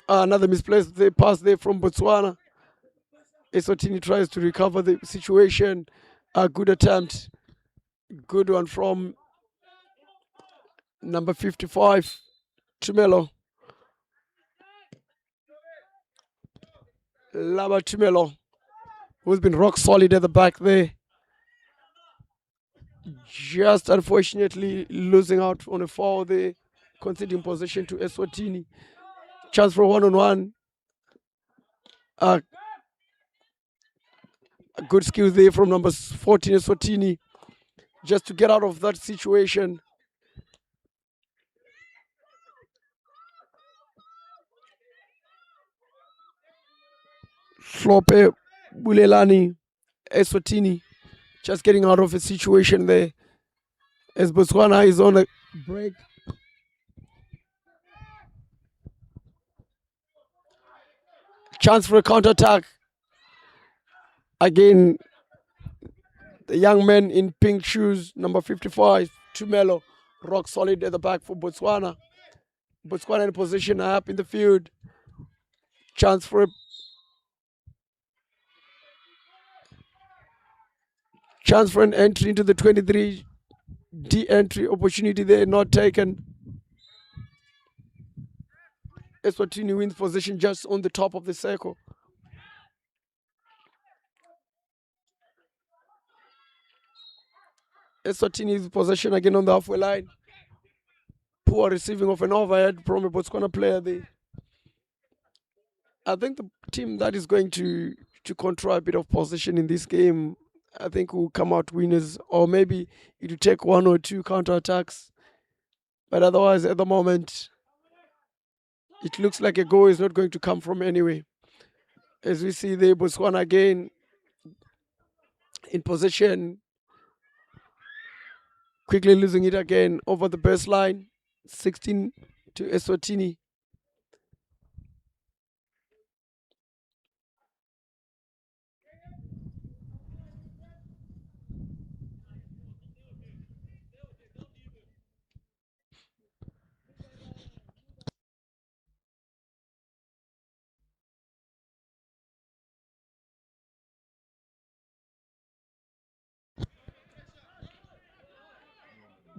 Another misplaced pass there from Botswana. Eswatini tries to recover the situation. A good attempt. Good one from number 55, Tumelo. Laba Tumelo, who's been rock solid at the back there. Just unfortunately losing out on a foul there, conceding possession to Eswatini. Chance for one-on-one. A good skill there from number 14, Eswatini, just to get out of that situation. Flope Bulelani, Eswatini, just getting out of a situation there. As Botswana is on a break. Chance for a counter-attack. Again, the young man in pink shoes, number 55, Tumelo, rock solid at the back for Botswana. Botswana in position up in the field. Chance for an entry into the 23 D entry opportunity there, not taken. Eswatini wins possession just on the top of the circle. Eswatini's possession again on the halfway line. Poor receiving of an overhead from a Botswana player there. I think the team that is going to control a bit of possession in this game, I think will come out winners, or maybe it will take one or two counter-attacks. But otherwise, at the moment, it looks like a goal is not going to come from anywhere. As we see there, Botswana again in possession, quickly losing it again over the baseline, 16 to Eswatini.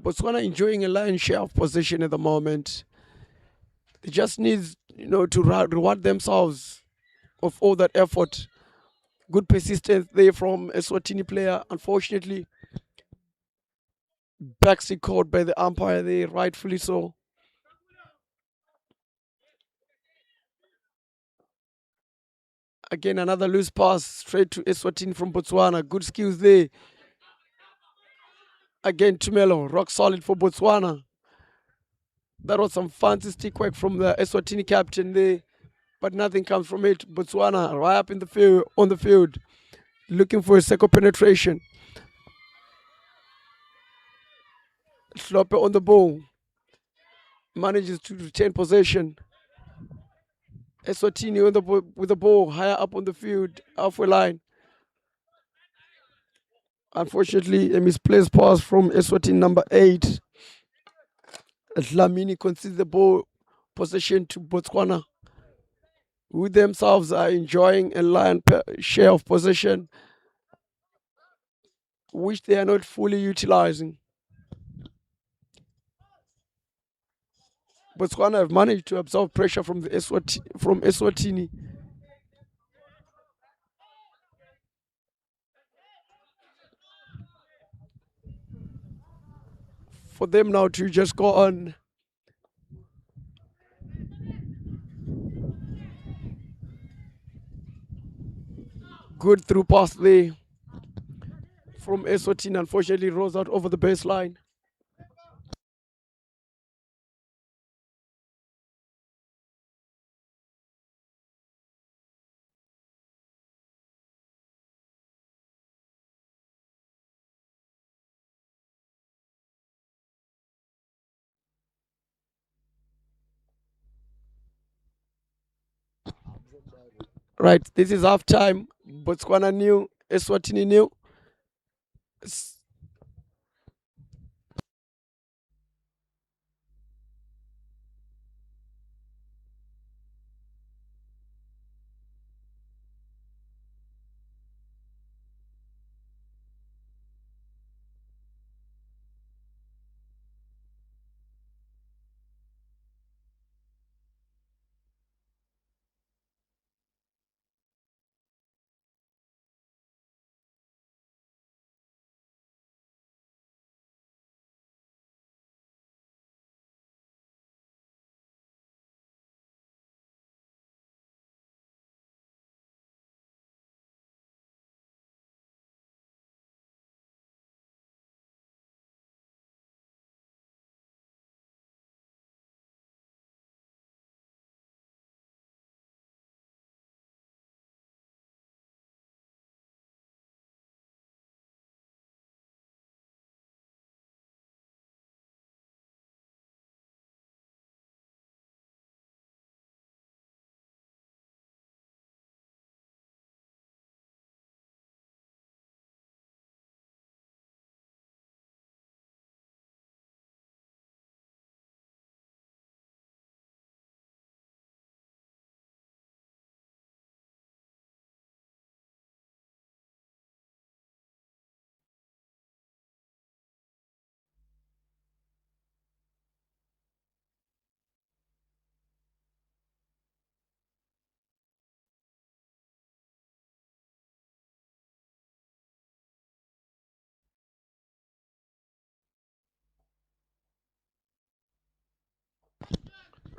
Botswana enjoying a lion's share of possession at the moment. They just need, to reward themselves of all that effort. Good persistence there from a Swatini player. Unfortunately, backseat caught by the umpire there, rightfully so. Again, another loose pass straight to Eswatini from Botswana. Good skills there. Again, Tumelo, rock solid for Botswana. That was some fancy stick work from the Eswatini captain there, but nothing comes from it. Botswana right up in the field, on the field, looking for a second penetration. Slope on the ball, manages to retain possession. Eswatini with the ball higher up on the field, halfway line. Unfortunately, a misplaced pass from Eswatini number 8. Dlamini concedes the ball possession to Botswana, who themselves are enjoying a lion share of possession, which they are not fully utilizing. Botswana have managed to absorb pressure from Eswatini. For them now to just go on. Good through pass there from Eswatini, unfortunately rolls out over the baseline. Right, this is half time. Botswana new, Eswatini new.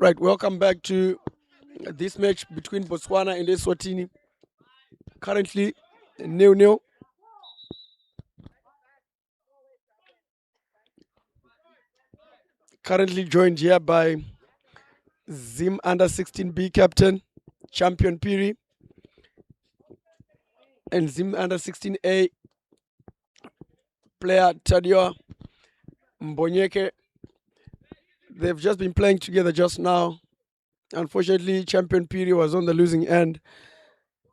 Right, welcome back to this match between Botswana and Eswatini. Currently 0-0. Currently joined here by Zim under 16B captain, Champion Piri, and Zim under 16A player Tadio Mbonyeke. They've just been playing together just now. Unfortunately, Champion Piri was on the losing end.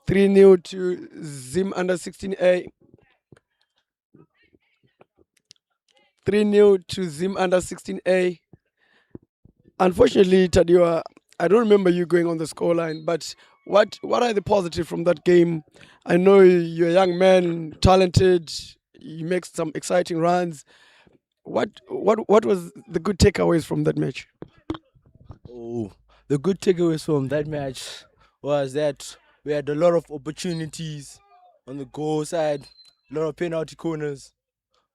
3-0 to Zim under 16A. 3-0 to Zim under 16A. Unfortunately, Tadio, I don't remember you going on the scoreline, but what are the positives from that game? I know you're a young man, talented, you make some exciting runs. What was the good takeaways from that match? Oh, the good takeaways from that match was that we had a lot of opportunities on the goal side, a lot of penalty corners,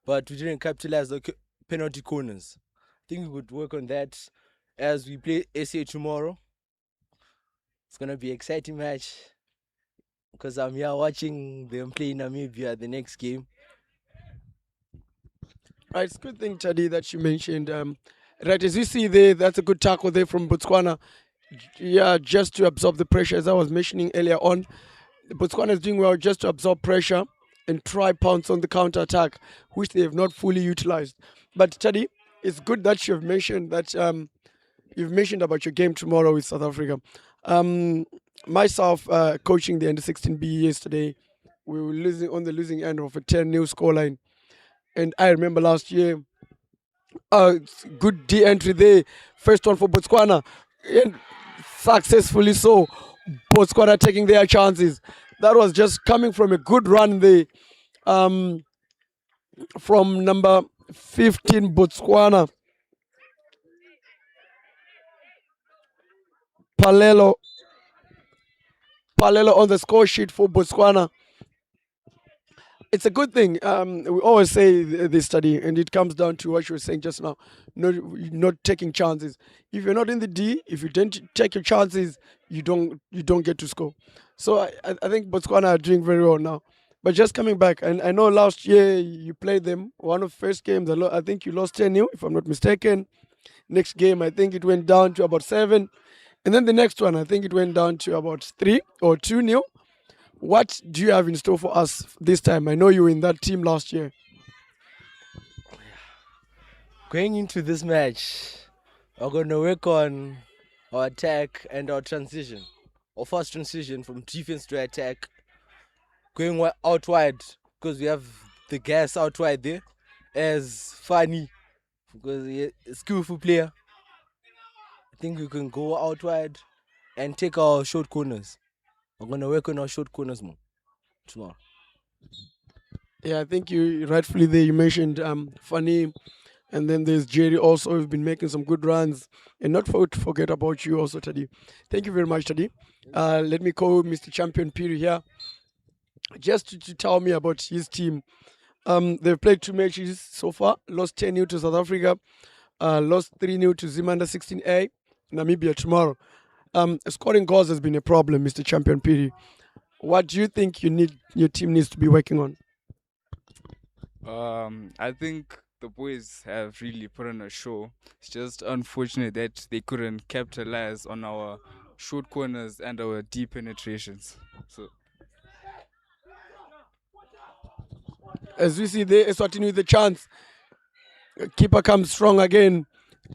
but we didn't capitalize the penalty corners. I think we would work on that as we play SA tomorrow. It's gonna be an exciting match because I'm here watching them play Namibia the next game. Right, it's a good thing, Tadi, that you mentioned. Right, as you see there, that's a good tackle there from Botswana. Yeah, just to absorb the pressure, as I was mentioning earlier on. Botswana is doing well just to absorb pressure and try pounce on the counter attack, which they have not fully utilized. But Tadi, it's good that you've mentioned that you've mentioned about your game tomorrow with South Africa. Myself, coaching the under 16B yesterday, we were losing on the losing end of a 10-0 scoreline. And I remember last year, good D entry there, first one for Botswana, and successfully so, Botswana taking their chances. That was just coming from a good run there, from number 15 Botswana, Palelo on the score sheet for Botswana. It's a good thing. We always say this study, and it comes down to what you were saying just now, not taking chances. If you're not in the D, if you don't take your chances, you don't get to score. So I think Botswana are doing very well now. But just coming back, and I know last year you played them, one of the first games, I think you lost 10-0, if I'm not mistaken. Next game, I think it went down to about 7. And then the next one, I think it went down to about 3 or 2-0. What do you have in store for us this time? I know you were in that team last year. Going into this match, we're going to work on our attack and our transition, our fast transition from defense to attack, going out wide because we have the gas out wide there as funny because he's a skillful player. I think we can go out wide and take our short corners. We're going to work on our short corners more tomorrow. Yeah, I think you rightfully there. You mentioned Fanny, and then there's Jerry also, who've been making some good runs. And not to forget about you also, Tadi. Thank you very much, Tadi. Let me call Mr. Champion Piri here, just to tell me about his team. They've played 2 matches so far, lost 10-0 to South Africa, lost 3-0 to Zim under 16A, Namibia tomorrow. Scoring goals has been a problem, Mr. Champion Piri. What do you think your team needs to be working on? I think the boys have really put on a show. It's just unfortunate that they couldn't capitalize on our short corners and our deep penetrations. So, as we see there, Eswatini with the chance. Keeper comes strong again.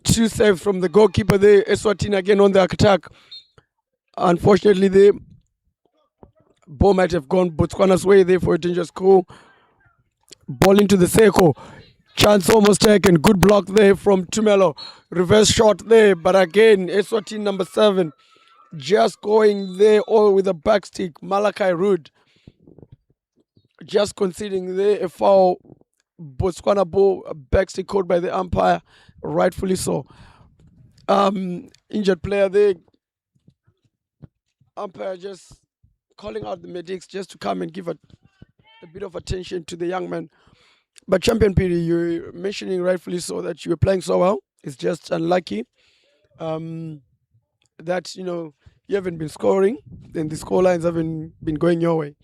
2 saves from the goalkeeper there. Eswatini again on the attack. Unfortunately, the ball might have gone Botswana's way there for a dangerous goal. Ball into the circle. Chance almost taken. Good block there from Tumelo. Reverse shot there. But again, Eswatini number 7 just going there all with a back stick. Malachi Rude just conceding there a foul. Botswana ball, a back stick caught by the umpire. Rightfully so. Injured player there. Umpire just calling out the medics just to come and give a bit of attention to the young man. But Champion Piri, you're mentioning rightfully so that you were playing so well. It's just unlucky. that you haven't been scoring and the score lines haven't been going your way.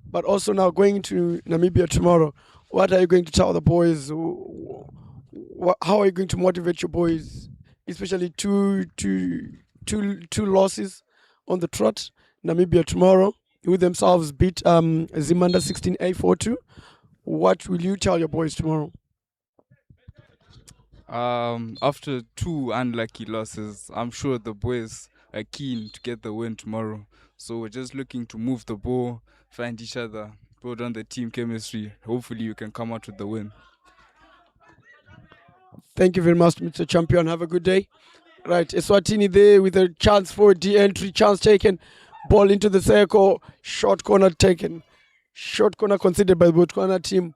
But also now going to Namibia tomorrow, what are you going to tell the boys? How are you going to motivate your boys, especially two losses on the trot? Namibia tomorrow, who themselves beat Zimanda 16A 4-2. What will you tell your boys tomorrow? After 2 unlucky losses, I'm sure the boys are keen to get the win tomorrow. So we're just looking to move the ball, find each other, build on the team chemistry. Hopefully you can come out with the win. Thank you very much, Mr. Champion. Have a good day. Right, Eswatini there with a chance for de-entry, chance taken, ball into the circle, short corner taken. Short corner considered by the Botswana team.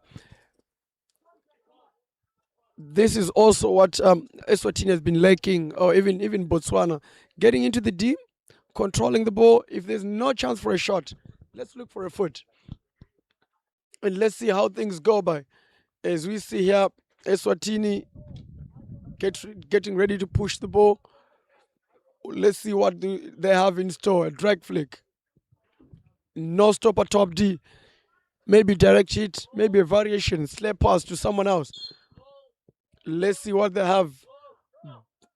This is also what Eswatini has been lacking, or even Botswana. Getting into the deep, controlling the ball. If there's no chance for a shot, let's look for a foot. And let's see how things go by. As we see here, Eswatini getting ready to push the ball. Let's see what they have in store. A drag flick. No stopper top D. Maybe direct hit. Maybe a variation. Slap pass to someone else. Let's see what they have.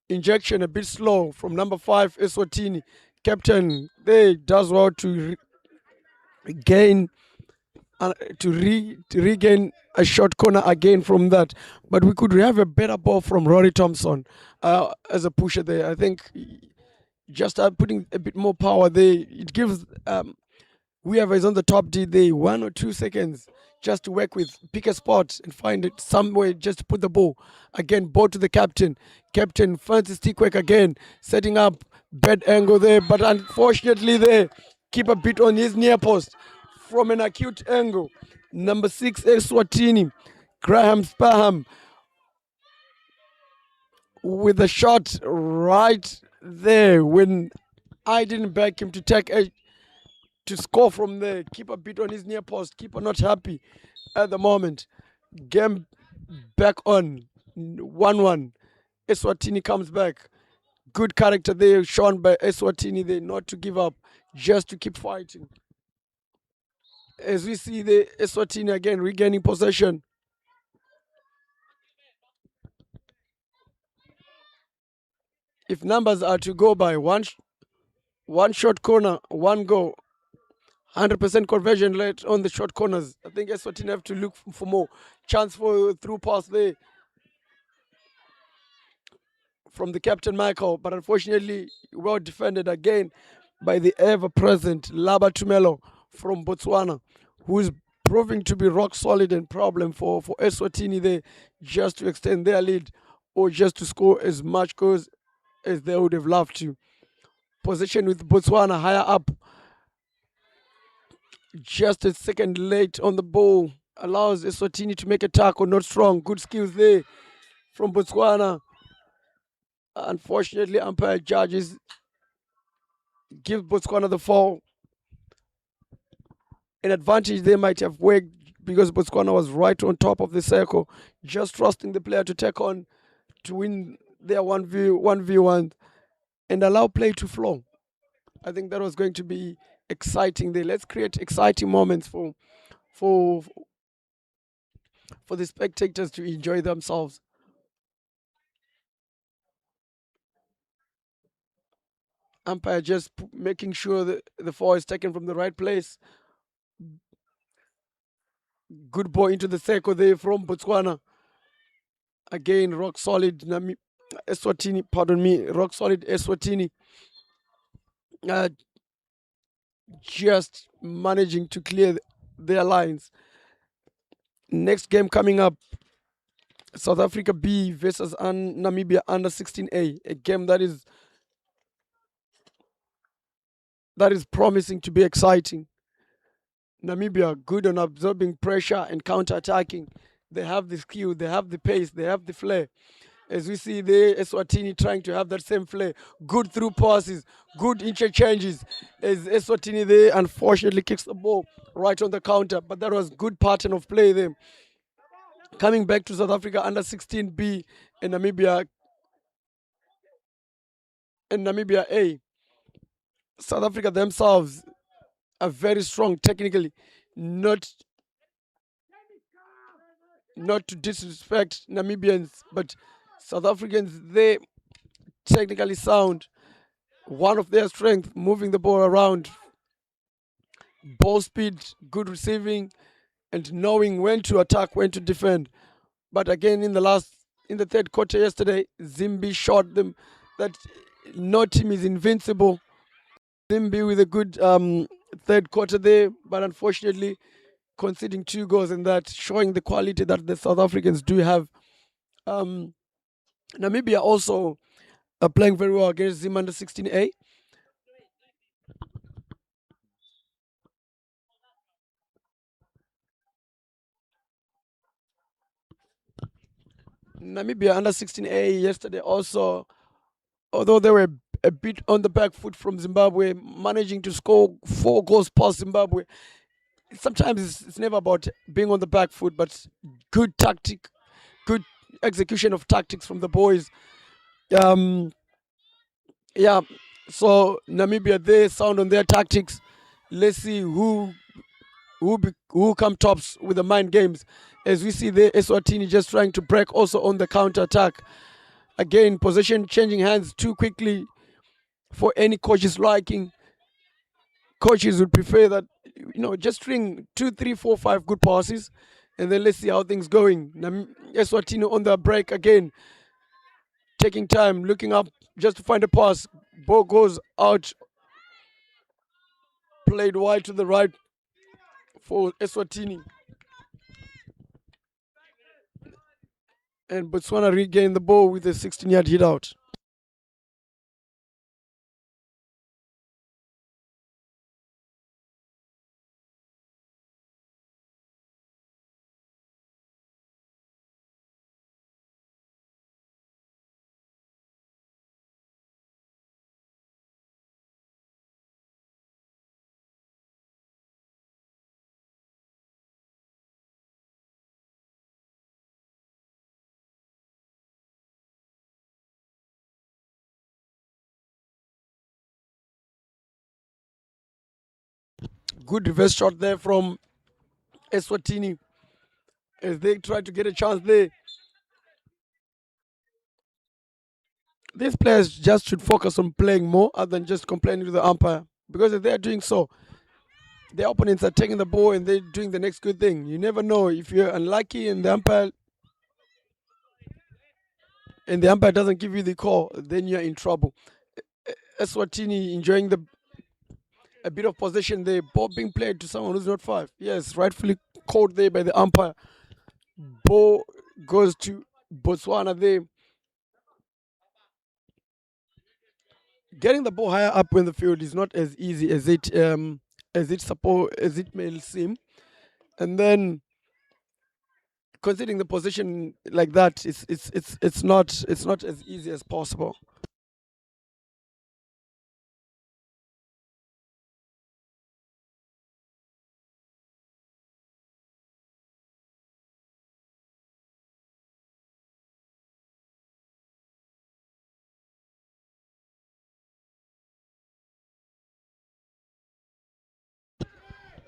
Injection a bit slow from number 5, Eswatini. Captain, they does well to regain a short corner again from that. But we could have a better ball from Rory Thompson as a pusher there. I think just putting a bit more power there, it gives whoever is on the top D there 1 or 2 seconds just to work with, pick a spot and find it somewhere just to put the ball. Again, ball to the captain. Captain fancy stick work again, setting up bad angle there, but unfortunately there, keep a bit on his near post from an acute angle. Number 6, Eswatini, Graham Spaham with a shot right there when I didn't back him to take to score from there. Keep a bit on his near post. Keeper not happy at the moment. Game back on 1-1. Eswatini comes back. Good character there shown by Eswatini there, not to give up, just to keep fighting. As we see the Eswatini again regaining possession. If numbers are to go by, one short corner, 1 goal, 100% conversion rate on the short corners. I think Eswatini have to look for more. Chance for through pass there from the captain Michael, but unfortunately well defended again by the ever-present Laba Tumelo from Botswana, who is proving to be rock solid and problem for Eswatini there, just to extend their lead or just to score as much goals as they would have loved to. Possession with Botswana higher up. Just a second late on the ball. Allows Eswatini to make a tackle, not strong. Good skills there from Botswana. Unfortunately, umpire judges give Botswana the fall. An advantage they might have worked because Botswana was right on top of the circle, just trusting the player to take on to win their 1v1 and allow play to flow. I think that was going to be exciting there. Let's create exciting moments for the spectators to enjoy themselves. Umpire just making sure that the foul is taken from the right place. Good ball into the circle there from Botswana. Again, rock solid Eswatini, pardon me, rock solid Eswatini. Just managing to clear their lines. Next game coming up, South Africa B versus Namibia under 16A, a game that is promising to be exciting. Namibia good on absorbing pressure and counter-attacking. They have the skill, they have the pace, they have the flair. As we see there, Eswatini trying to have that same flair. Good through passes, good interchanges. As Eswatini there unfortunately kicks the ball right on the counter, but that was good pattern of play there. Coming back to South Africa under 16B in Namibia and Namibia A. South Africa themselves are very strong technically, not to disrespect Namibians, but South Africans, they technically sound. One of their strengths, moving the ball around, ball speed, good receiving, and knowing when to attack, when to defend. But again, in the third quarter yesterday, Zimbi showed them that no team is invincible. Zimbi with a good third quarter there, but unfortunately conceding 2 goals in that, showing the quality that the South Africans do have. Namibia also playing very well against Zim under 16A. Namibia under 16A yesterday also, although they were a bit on the back foot from Zimbabwe, managing to score 4 goals past Zimbabwe. Sometimes it's never about being on the back foot, but good execution of tactics from the boys. Yeah, so Namibia, they sound on their tactics. Let's see who come tops with the mind games. As we see the ESWATINI just trying to break also on the counter attack. Again, possession changing hands too quickly for any coach's liking. Coaches would prefer that, just string 2, 3, 4, 5 good passes, and then let's see how things going. ESWATINI on the break again, taking time, looking up just to find a pass. Ball goes out, played wide to the right for ESWATINI. And Botswana regained the ball with a 16-yard hit out. Good reverse shot there from ESWATINI as they try to get a chance there. These players just should focus on playing more other than just complaining to the umpire, because if they are doing so, their opponents are taking the ball and they're doing the next good thing. You never know, if you're unlucky and the umpire doesn't give you the call, then you're in trouble. ESWATINI enjoying a bit of possession there, ball being played to someone who's not 5. Yes, rightfully called there by the umpire. Ball goes to Botswana there. Getting the ball higher up in the field is not as easy as it may seem, and then considering the position like that, it's not as easy as possible.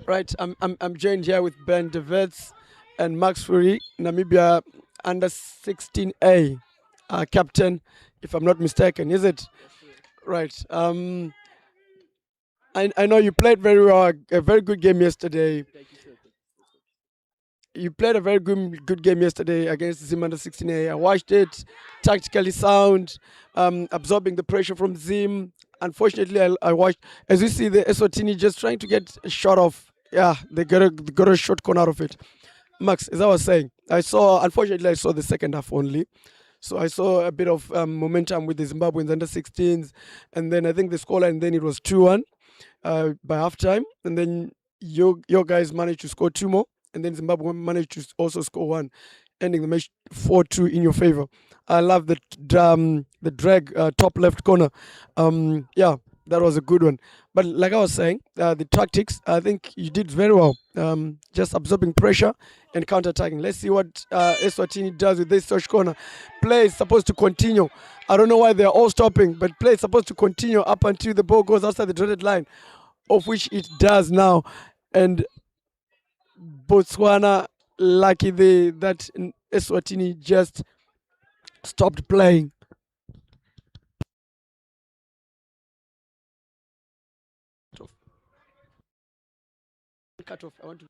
Right, I'm joined here with Ben de Wets and Max Fury, Namibia under 16A captain, if I'm not mistaken, is it? Right. I know you played very well, a very good game yesterday. You played a very good game yesterday against Zim under 16A. I watched it, tactically sound, absorbing the pressure from Zim. Unfortunately, I watched, as you see, the ESWATINI just trying to get a shot off. Yeah, they got a short corner out of it. Max, as I was saying, unfortunately, I saw the second half only. So I saw a bit of momentum with the Zimbabweans under 16s. And then I think the scoreline, then it was 2-1 by halftime. And then your guys managed to score 2 more. And then Zimbabwe managed to also score 1, ending the match 4-2 in your favor. I love the drag top left corner. Yeah, That was a good one. But like I was saying, the tactics, I think you did very well. Just absorbing pressure and counter-attacking. Let's see what Eswatini does with this touch corner. Play is supposed to continue. I don't know why they're all stopping, but play is supposed to continue up until the ball goes outside the dotted line, of which it does now. And Botswana, lucky that Eswatini just stopped playing. Cut off. I want to.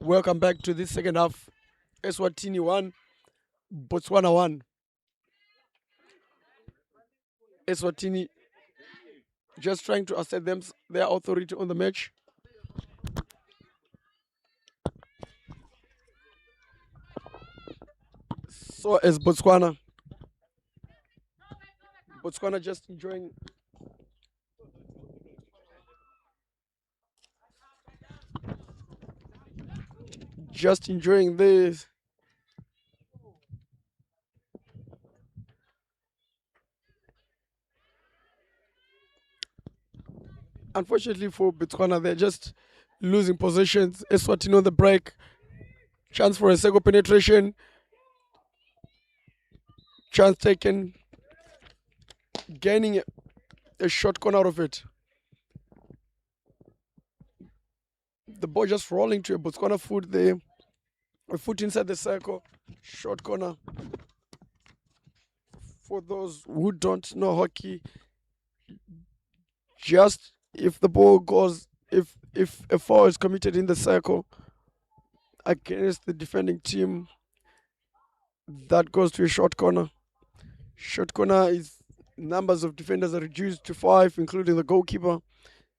Welcome back to this second half. Eswatini 1, Botswana 1. Eswatini just trying to assert their authority on the match. So is Botswana. Botswana just enjoying. Just enjoying this. Unfortunately for Botswana, they're just losing positions. Eswatini on the break. Chance for a second penetration. Chance taken. Gaining a short corner out of it. The ball just rolling to a Botswana foot there. A foot inside the circle. Short corner. For those who don't know hockey, just if the ball goes, if a foul is committed in the circle against the defending team, that goes to a short corner. Short corner is numbers of defenders are reduced to 5, including the goalkeeper,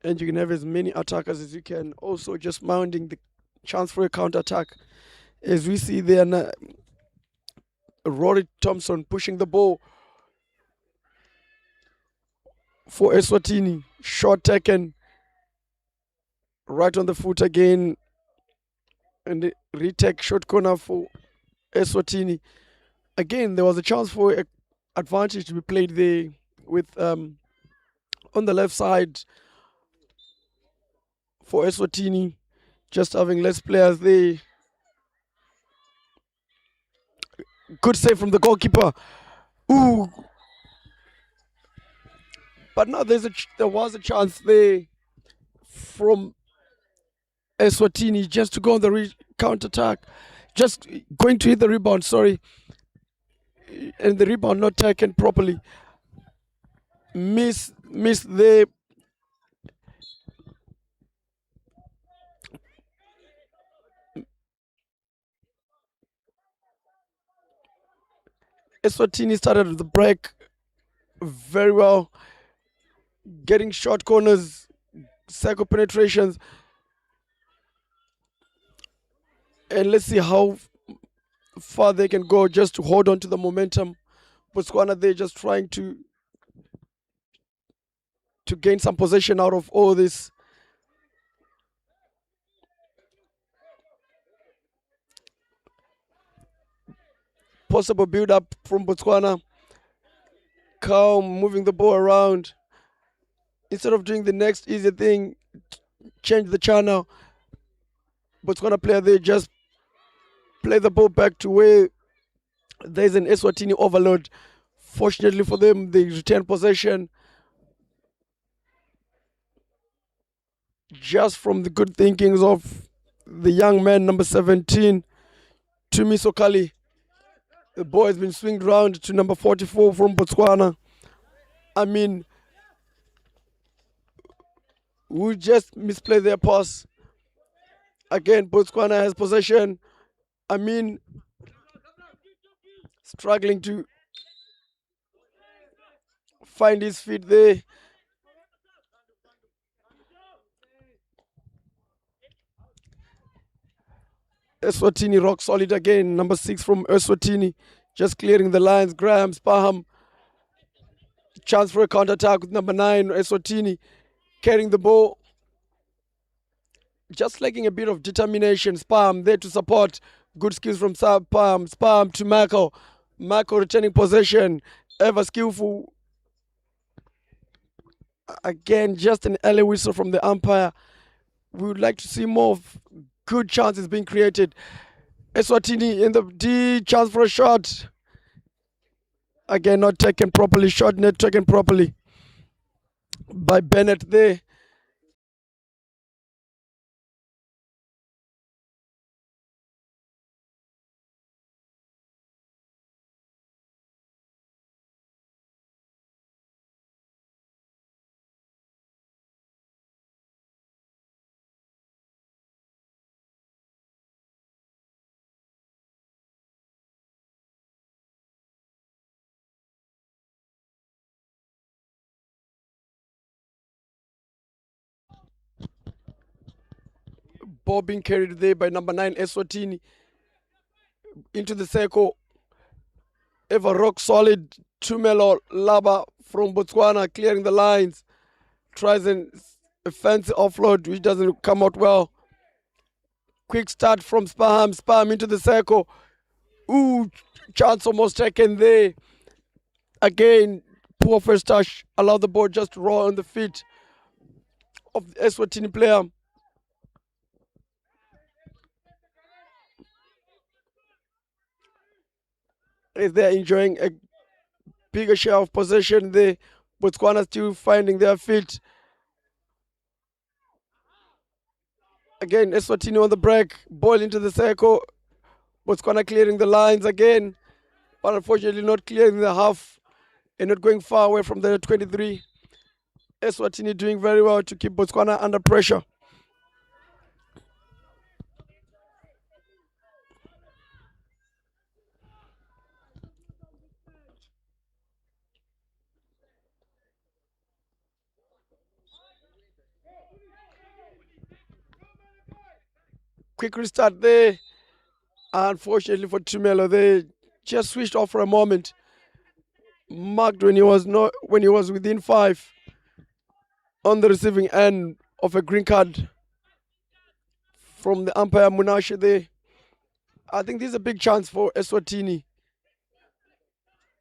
and you can have as many attackers as you can. Also, just mounting the chance for a counter attack. As we see there, Rory Thompson pushing the ball for Eswatini. Shot taken right on the foot again, and the retake short corner for Eswatini. Again, there was a chance for an advantage to be played there with on the left side for Eswatini, just having less players there. Good save from the goalkeeper. Ooh. But now there was a chance there from Eswatini just to go on the counter attack, just going to hit the rebound. Sorry, and the rebound not taken properly. Miss there. Eswatini started the break very well, getting short corners, cycle penetrations, and let's see how far they can go just to hold on to the momentum. Botswana, they're just trying to gain some possession out of all this. Possible build up from Botswana. Calm, moving the ball around. Instead of doing the next easy thing, change the channel. Botswana player, they just play the ball back to where there's an Eswatini overload. Fortunately for them, they retain possession. Just from the good thinkings of the young man, number 17, Tumi Sokali. The ball has been swinged round to number 44 from Botswana. I mean, who just misplayed their pass. Again, Botswana has possession. I mean, struggling to find his feet there. Eswatini rock solid again. Number 6 from Eswatini. Just clearing the lines. Graham Spaham. Chance for a counter attack with number 9, Eswatini. Carrying the ball. Just lacking a bit of determination. Spaham there to support. Good skills from Spaham. Spaham to Michael. Michael returning possession. Ever skillful. Again, just an early whistle from the umpire. We would like to see more of good chances being created. Eswatini in the D, chance for a shot. Again, not taken properly. Shot not taken properly by Bennett there. Ball being carried there by number 9, Eswatini. Into the circle. ever rock solid Tumelo Laba from Botswana clearing the lines. Tries a fancy offload which doesn't come out well. Quick start from Spaham. Spaham into the circle. Ooh, chance almost taken there. Again, poor first touch. Allowed the ball just to roll on the feet of the Eswatini player. Is they're enjoying a bigger share of possession there. Botswana still finding their feet. Again, Eswatini on the break. Ball into the circle. Botswana clearing the lines again. But unfortunately not clearing the half and not going far away from the 23. Eswatini doing very well to keep Botswana under pressure. Quick restart there. Unfortunately for Tumelo, they just switched off for a moment. Marked when he was within 5 on the receiving end of a green card from the umpire Munashe there. I think this is a big chance for Eswatini.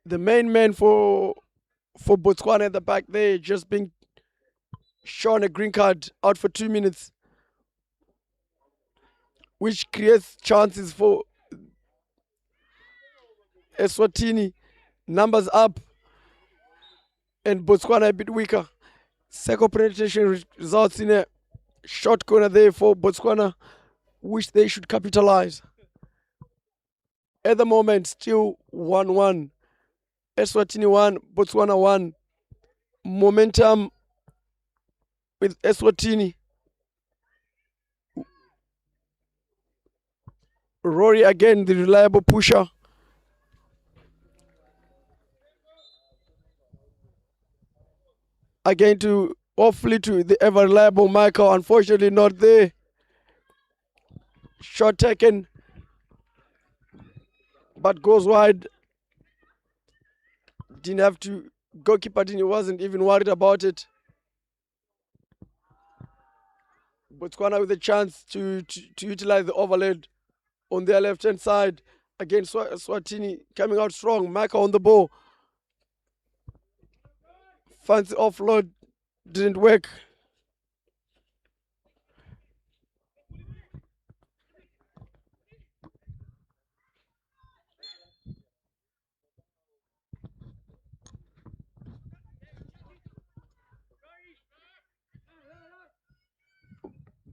The main man for Botswana at the back there just being shown a green card out for 2 minutes, which creates chances for Eswatini. Numbers up and Botswana a bit weaker. Second penetration results in a short corner there for Botswana, which they should capitalize. At the moment, still 1-1. Eswatini 1, Botswana 1. Momentum with Eswatini. Rory again, the reliable pusher. Again to hopefully to the ever reliable Michael. Unfortunately not there. Shot taken, but goes wide. Didn't have to. Goalkeeper wasn't even worried about it. Botswana with a chance to utilize the overload on their left hand side. Again, Swatini coming out strong. Michael on the ball. Fancy offload didn't work.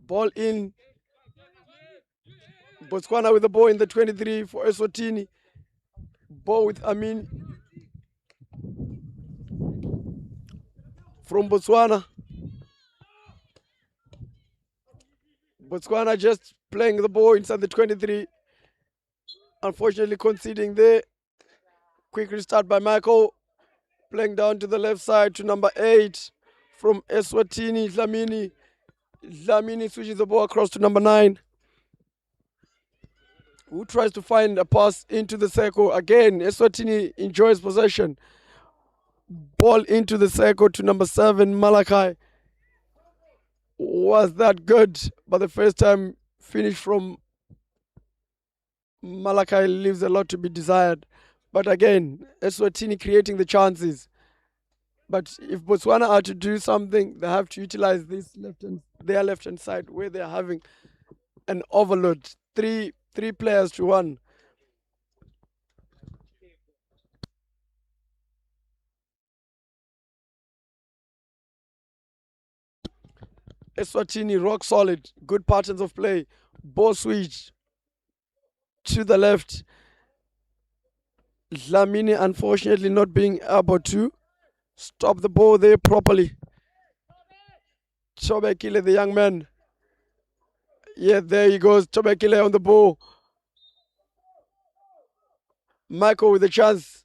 Ball in. Botswana with the ball in the 23 for Eswatini. Ball with Amin from Botswana. Botswana just playing the ball inside the 23. Unfortunately conceding there. Quick restart by Michael. Playing down to the left side to number 8 from Eswatini, Dlamini. Dlamini switches the ball across to number 9, who tries to find a pass into the circle. Again, Eswatini enjoys possession. Ball into the circle to number 7, Malachi. Was that good? But the first time finish from Malachi leaves a lot to be desired. But again, Eswatini creating the chances. But if Botswana are to do something, they have to utilize their left-hand side where they are having an overload. Three players to 1. Eswatini rock solid, good patterns of play. Ball switch to the left. Dlamini unfortunately not being able to stop the ball there properly. Tobekile, the young man. Yeah, there he goes. Tobekile on the ball. Michael with the chance.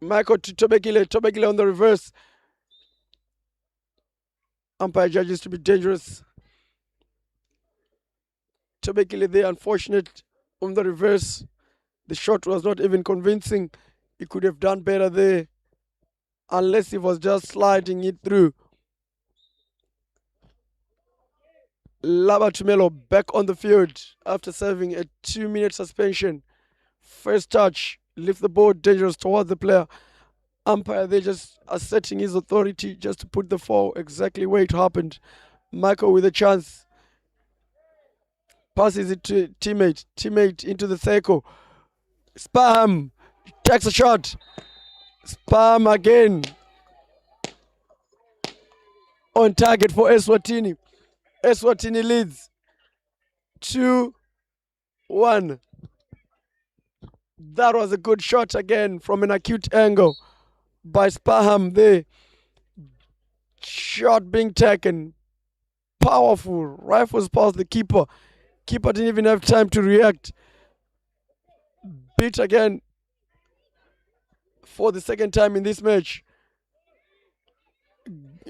Michael to Tobekile. Tobekile on the reverse. Umpire judges to be dangerous. Tobekile there, unfortunate on the reverse. The shot was not even convincing. He could have done better there, unless he was just sliding it through. Laba Tumelo back on the field after serving a 2-minute suspension. First touch, lift the ball dangerous towards the player. Umpire, they just asserting his authority just to put the foul exactly where it happened. Michael with a chance. Passes it to teammate. Teammate into the circle. Spam takes a shot. Spam again. On target for Eswatini. Eswatini leads 2-1. That was a good shot again from an acute angle by Spaham there. Shot being taken. Powerful. Rifles past the keeper. Keeper didn't even have time to react. Beat again for the second time in this match.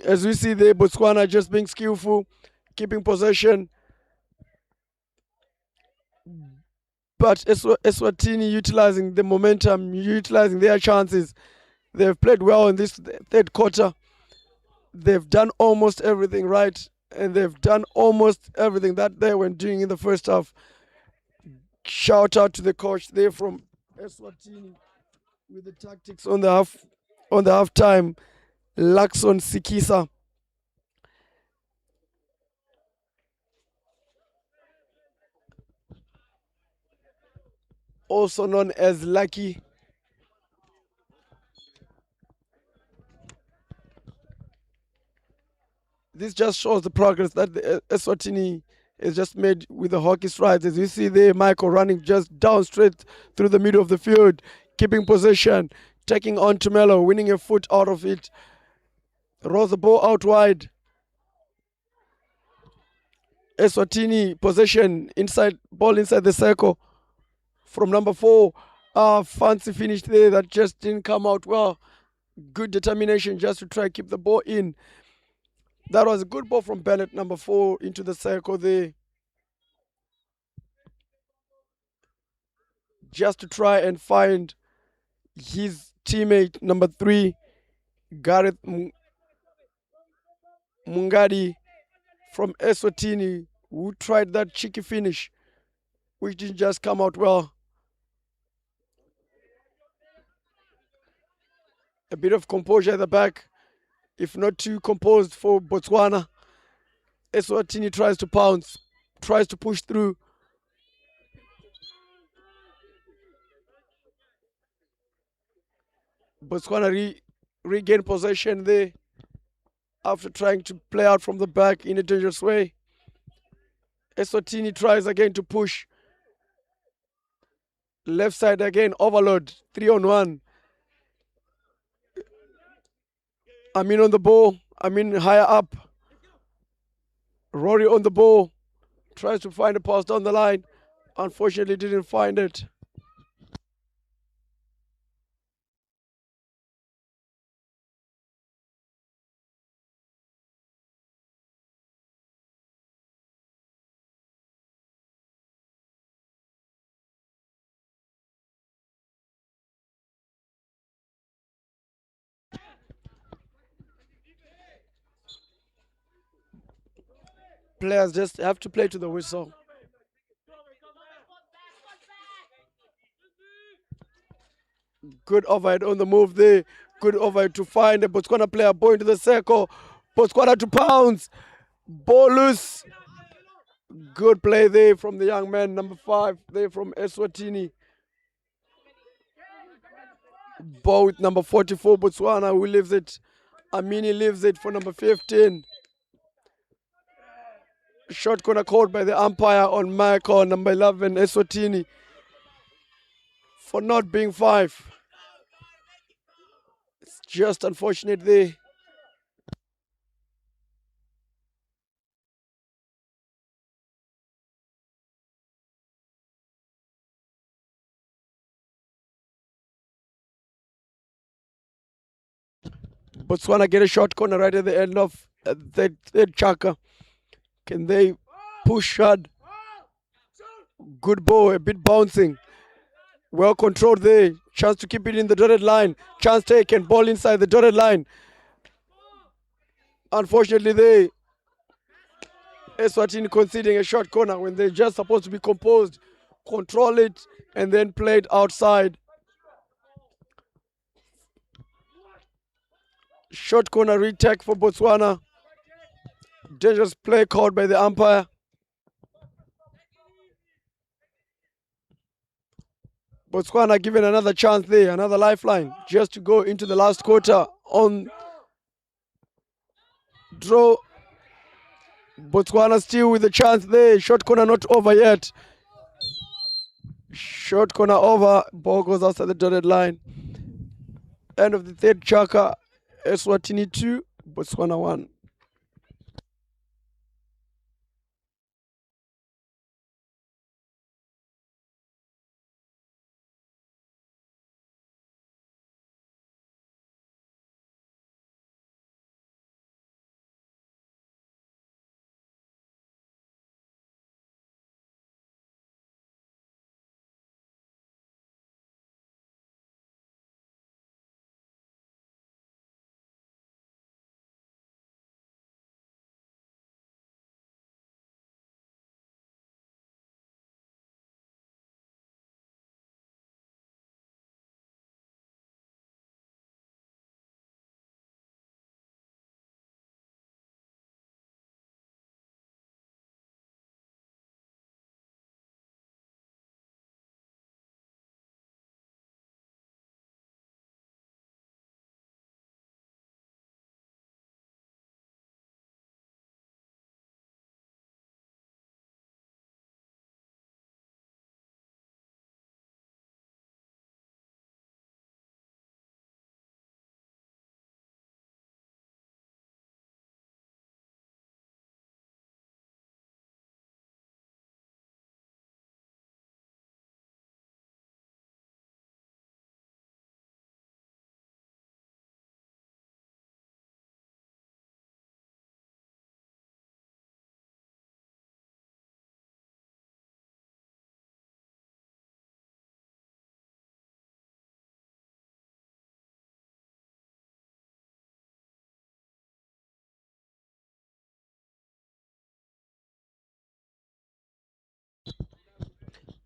As we see there, Botswana just being skillful, keeping possession. But Eswatini utilizing the momentum, utilizing their chances. They've played well in this third quarter. They've done almost everything right, and they've done almost everything that they were doing in the first half. Shout out to the coach there from Eswatini with the tactics on the half time. Lakson Sikisa. Also known as Lucky. This just shows the progress that the Eswatini has just made with the hockey strides. As you see there, Michael running just down straight through the middle of the field, keeping possession, taking on Tumelo, winning a foot out of it. Rolls the ball out wide. Eswatini possession inside, ball inside the circle from number 4. Fancy finish there that just didn't come out well. Good determination just to try to keep the ball in. That was a good ball from Bennett, number 4, into the circle there. Just to try and find his teammate, number 3, Gareth Mungadi from Eswatini, who tried that cheeky finish, which didn't just come out well. A bit of composure at the back, if not too composed for Botswana. Eswatini tries to pounce, tries to push through. Botswana regain possession there after trying to play out from the back in a dangerous way. Eswatini tries again to push. Left side again, overload, 3-on-1. Amin on the ball, Amin higher up. Rory on the ball, tries to find a pass down the line. Unfortunately didn't find it. Players just have to play to the whistle. Good overhead on the move there. Good overhead to find a Botswana player. Ball into the circle. Botswana to pounce. Ball loose. Good play there from the young man, number 5, there from Eswatini. Ball with number 44, Botswana, who leaves it. Amini leaves it for number 15. Shot corner called by the umpire on Michael, number 11, Eswatini, for not being 5. It's just unfortunate there. Botswana get a shot corner right at the end of the third chaka. Can they push hard? Good ball, a bit bouncing. Well controlled there. Chance to keep it in the dotted line. Chance taken. Ball inside the dotted line. Unfortunately, they Eswatini conceding a short corner when they're just supposed to be composed, control it, and then play it outside. Short corner retake for Botswana. Dangerous play called by the umpire. Botswana given another chance there, another lifeline, just to go into the last quarter on draw. Botswana still with the chance there. Short corner not over yet. Short corner over. Ball goes outside the dotted line. End of the third chaka. Eswatini 2, Botswana 1.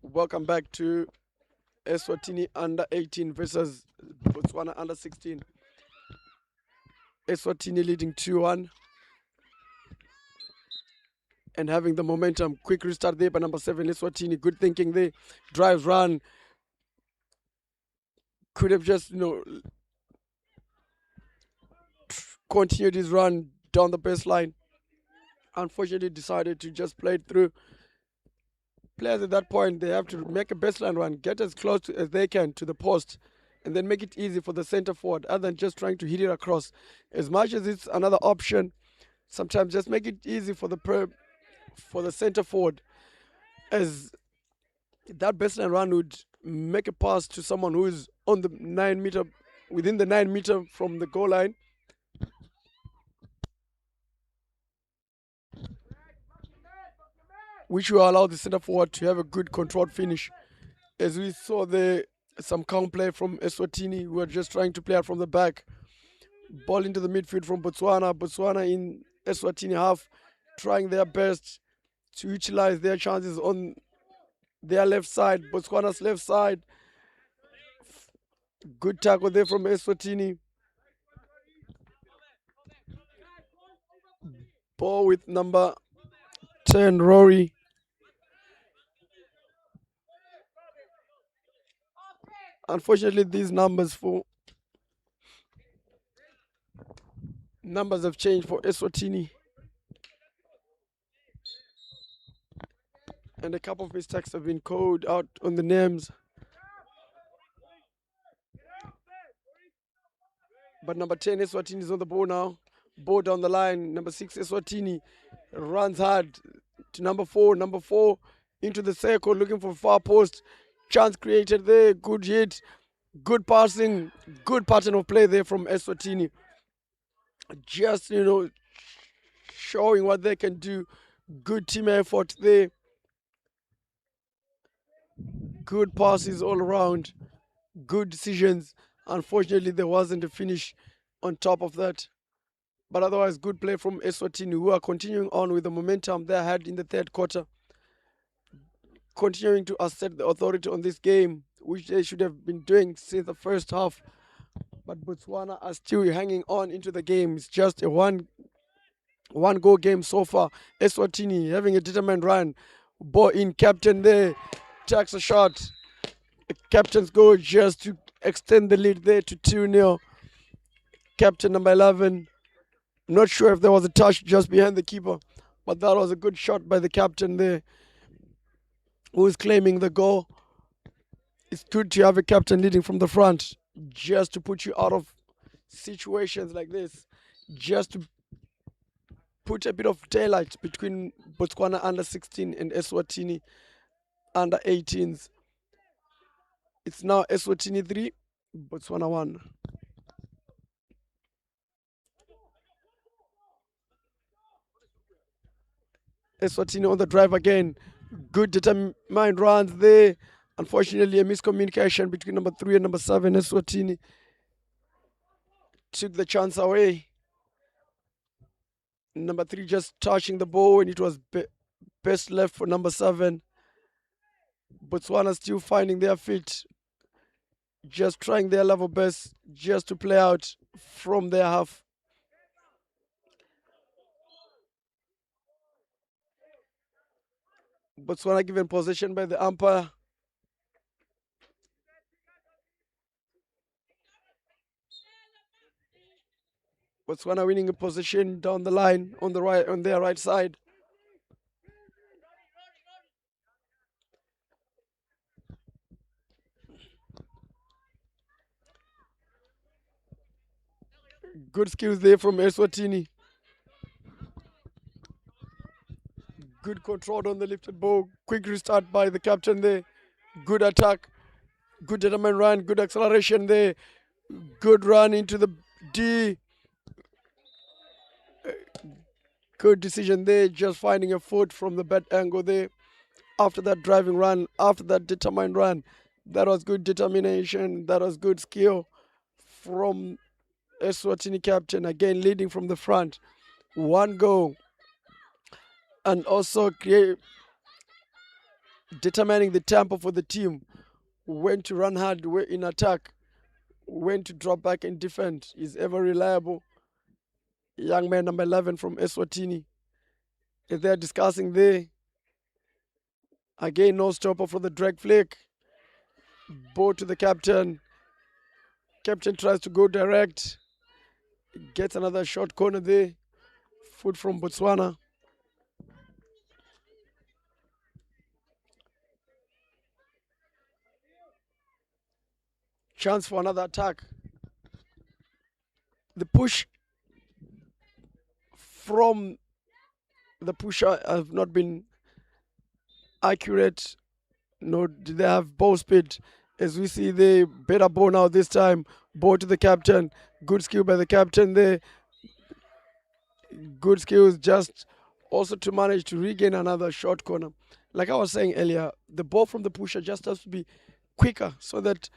Welcome back to Eswatini under 18 versus Botswana under 16. Eswatini leading 2-1 and having the momentum. Quick restart there by number 7, Eswatini. Good thinking there. Drives, run. Could have just, continued his run down the baseline. Unfortunately, decided to just play it through. Players at that point, they have to make a baseline run, get as close as they can to the post, and then make it easy for the center forward, other than just trying to hit it across. As much as it's another option, sometimes just make it easy for the center forward, as that baseline run would make a pass to someone who is on the 9 meter, within the 9 meter from the goal line. Which will allow the center forward to have a good controlled finish. As we saw there, some counter play from Eswatini, who are just trying to play out from the back. Ball into the midfield from Botswana. Botswana in Eswatini half, trying their best to utilize their chances on their left side, Botswana's left side. Good tackle there from Eswatini. Ball with number 10, Rory. Unfortunately, these numbers have changed for Eswatini. And a couple of mistakes have been called out on the names. But number 10, Eswatini, is on the ball now. Ball down the line. Number 6, Eswatini, runs hard to number 4. Number 4 into the circle, looking for far post. Chance created there. Good hit. Good passing. Good pattern of play there from Eswatini. Just, showing what they can do. Good team effort there. Good passes all around. good decisions. Unfortunately, there wasn't a finish on top of that. But otherwise, good play from Eswatini, who are continuing on with the momentum they had in the third quarter, continuing to assert the authority on this game, which they should have been doing since the first half. But Botswana are still hanging on into the game. It's just a one-goal game so far. Eswatini having a determined run. Ball in, captain there, takes a shot. A captain's goal just to extend the lead there to 2-0. Captain number 11. Not sure if there was a touch just behind the keeper, but that was a good shot by the captain there, who is claiming the goal. It's good to have a captain leading from the front, just to put you out of situations like this, just to put a bit of daylight between Botswana under 16 and Eswatini under 18s. It's now Eswatini 3, Botswana 1. Eswatini on the drive again. Good determined runs there. Unfortunately, a miscommunication between number 3 and number 7. Eswatini took the chance away. Number 3 just touching the ball, and it was best left for number 7. Botswana still finding their feet, just trying their level best just to play out from their half. Botswana given possession by the umpire. Botswana winning a position down the line on the right, on their right side. Good skills there from Eswatini. Good control on the lifted ball. Quick restart by the captain there. Good attack. Good determined run. Good acceleration there. Good run into the D. Good decision there. Just finding a foot from the bad angle there. After that driving run, after that determined run, that was good determination. That was good skill from Eswatini captain. Again, leading from the front. One goal. And also determining the tempo for the team. When to run hard in attack, when to drop back and defend. Is ever reliable. Young man number 11 from Eswatini. If they're discussing there. Again, no stopper for the drag flick. Ball to the captain. Captain tries to go direct. Gets another short corner there. Foot from Botswana. Chance for another attack. The push from the pusher have not been accurate, nor did they have ball speed. As we see the better ball now this time. Ball to the captain. Good skill by the captain there. Good skills just also to manage to regain another short corner. Like I was saying earlier, the ball from the pusher just has to be quicker so that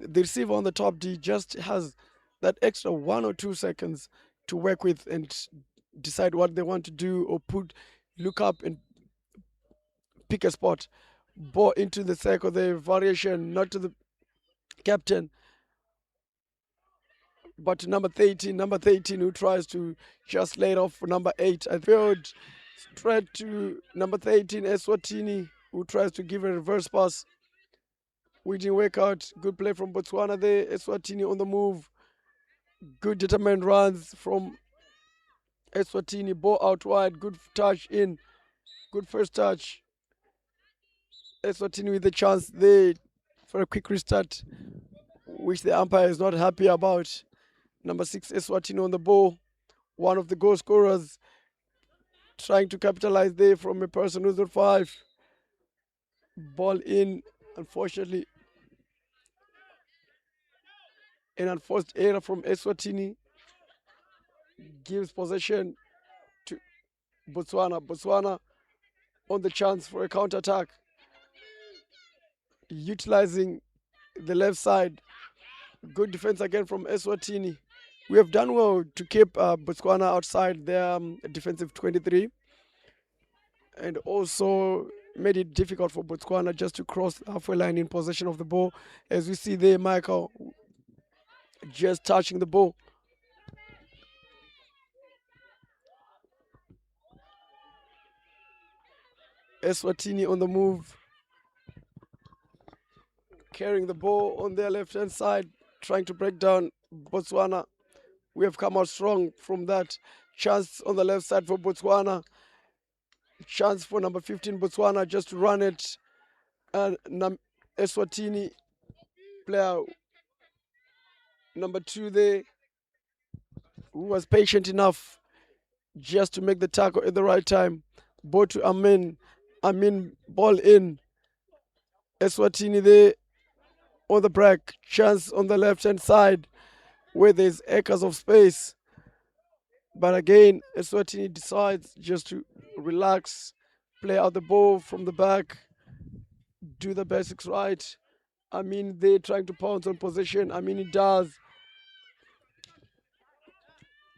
the receiver on the top D just has that extra 1 or 2 seconds to work with and decide what they want to do or look up and pick a spot. Ball into the circle, the variation, not to the captain, but to number 13. Number 13 who tries to just lay it off for number 8. I failed straight to number 13, Eswatini, who tries to give a reverse pass. We didn't work out. Good play from Botswana there. Eswatini on the move. Good determined runs from Eswatini. Ball out wide. Good touch in. Good first touch. Eswatini with the chance there for a quick restart, which the umpire is not happy about. Number 6, Eswatini on the ball. One of the goal scorers trying to capitalize there from a person who's on 5. Ball in, unfortunately. An unforced error from Eswatini gives possession to Botswana. Botswana on the chance for a counter-attack, utilizing the left side. Good defense again from Eswatini. We have done well to keep Botswana outside their defensive 23, and also made it difficult for Botswana just to cross the halfway line in possession of the ball. As we see there, Michael just touching the ball. Eswatini on the move, carrying the ball on their left-hand side, trying to break down Botswana. We have come out strong from that. Chance on the left side for Botswana. Chance for number 15 Botswana just to run it. And Eswatini player number 2 there, who was patient enough just to make the tackle at the right time. Ball to Amin. Amin, ball in. Eswatini there on the break. Chance on the left-hand side where there's acres of space. But again, Eswatini decides just to relax, play out the ball from the back, do the basics right. I mean, they're trying to pounce on possession. I mean, it does.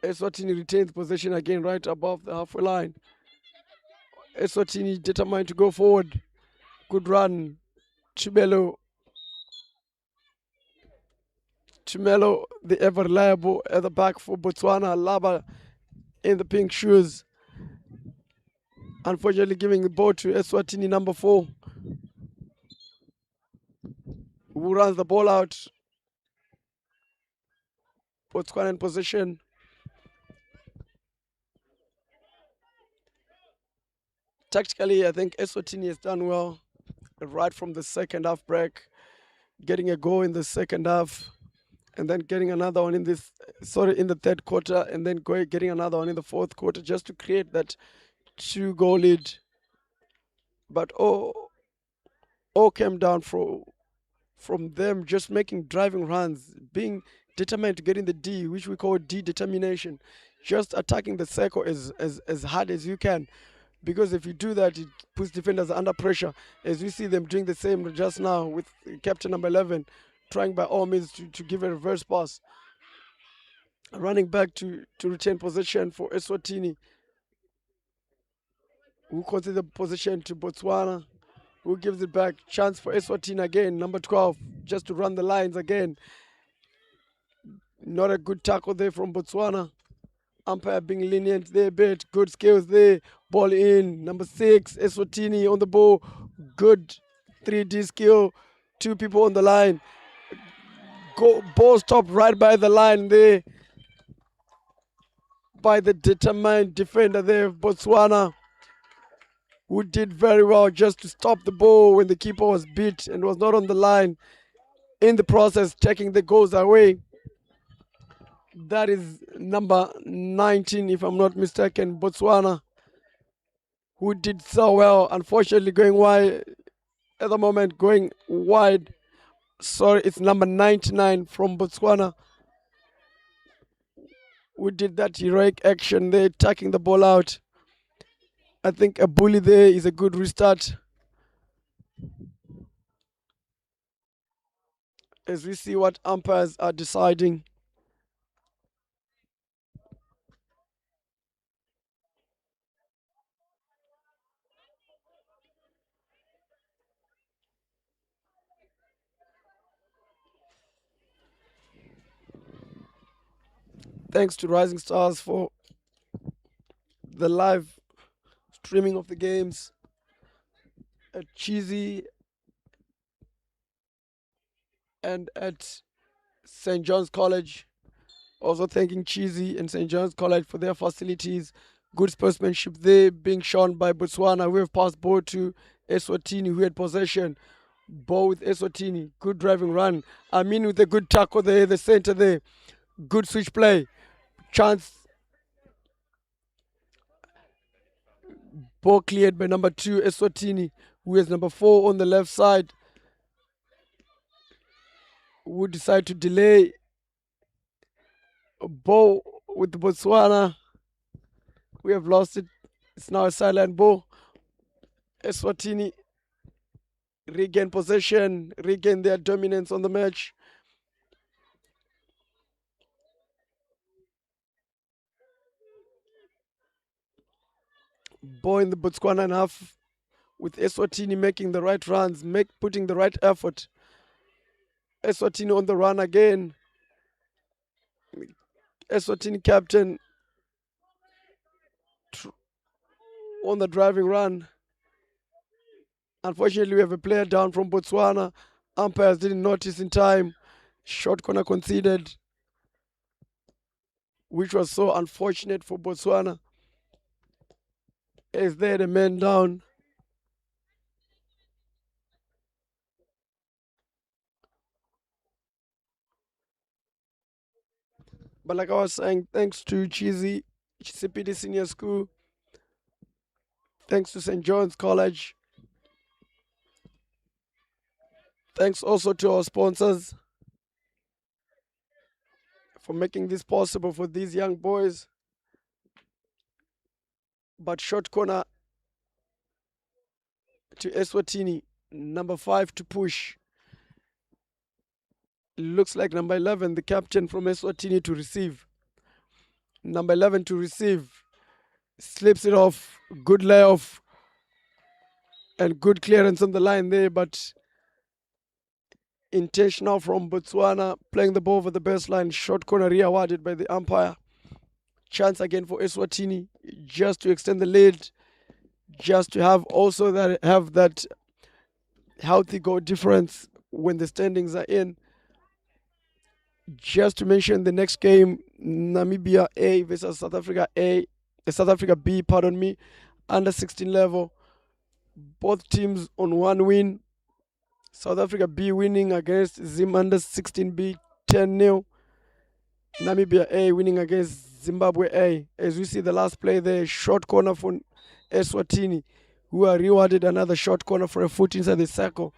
Eswatini retains possession again right above the halfway line. Eswatini determined to go forward. Good run. Tumelo, the ever reliable at the back for Botswana. Laba in the pink shoes. Unfortunately giving the ball to Eswatini number 4, who runs the ball out. Botswana in position. Tactically, I think Eswatini has done well right from the second half break, getting a goal in the second half, and then getting another one in the third quarter, and then getting another one in the fourth quarter, just to create that 2-goal lead. But all came down from them just making driving runs, being determined to get in the D, which we call D determination, just attacking the circle as hard as you can. Because if you do that, it puts defenders under pressure, as we see them doing the same just now with captain number 11, trying by all means to give a reverse pass. Running back to retain possession for Eswatini, who concedes the possession to Botswana, who gives it back. Chance for Eswatini again, number 12, just to run the lines again. Not a good tackle there from Botswana. Umpire being lenient there a bit. Good skills there. Ball in. Number 6, Eswatini on the ball. Good 3D skill. 2 people on the line. Ball stopped right by the line there by the determined defender there of Botswana, who did very well just to stop the ball when the keeper was beat and was not on the line. In the process, taking the goals away. That is number 19, if I'm not mistaken, Botswana, who did so well. Unfortunately, going wide at the moment, going wide. Sorry, it's number 99 from Botswana, who did that heroic action there, taking the ball out. I think a bully there is a good restart. As we see what umpires are deciding. Thanks to Rising Stars for the live streaming of the games at Cheesy and at St. John's College. Also thanking Cheesy and St. John's College for their facilities. Good sportsmanship there being shown by Botswana. We have passed ball to Eswatini, who had possession. Ball with Eswatini. Good driving run. Amin with a good tackle there, the center there. Good switch play. Chance. Ball cleared by number 2, Eswatini, who is number 4 on the left side, who decide to delay. Ball with Botswana. We have lost it. It's now a silent ball. Eswatini regain possession, regain their dominance on the match. Ball in the Botswana half, with Eswatini making the right runs, putting the right effort. Eswatini on the run again. Eswatini captain on the driving run. Unfortunately, we have a player down from Botswana. Umpires didn't notice in time. Short corner conceded, which was so unfortunate for Botswana, as they had a man down. But like I was saying, thanks to Chisipite Senior School, thanks to St. John's College, thanks also to our sponsors for making this possible for these young boys. But short corner to Eswatini, number 5 to push. Looks like number 11, the captain from Eswatini, to receive. Number 11 to receive. Slips it off. Good layoff. And good clearance on the line there, but intentional from Botswana, playing the ball over the baseline. Short corner re-awarded by the umpire. Chance again for Eswatini, just to extend the lead, just to have also that healthy goal difference when the standings are in. Just to mention the next game, Namibia A versus South Africa South Africa B, pardon me, under 16 level. Both teams on one win. South Africa B winning against Zim under 16B 10-0. Namibia A winning against Zimbabwe A. As we see the last play there, short corner for Eswatini, who are rewarded another short corner for a foot inside the circle.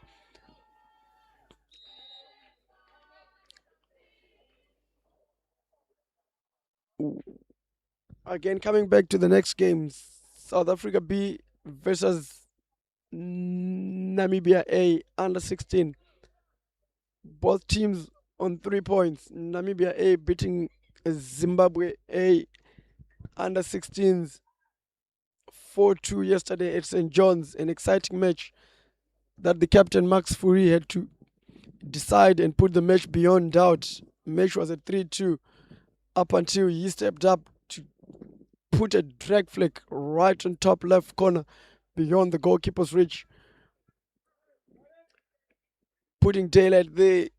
Again, coming back to the next game, South Africa B versus Namibia A under 16. Both teams on 3 points. Namibia A beating Zimbabwe A under 16s 4-2 yesterday at St. John's. An exciting match that the captain Max Fourie had to decide and put the match beyond doubt. Match was at 3-2 up until he stepped up to put a drag flick right on top left corner beyond the goalkeeper's reach, putting daylight there,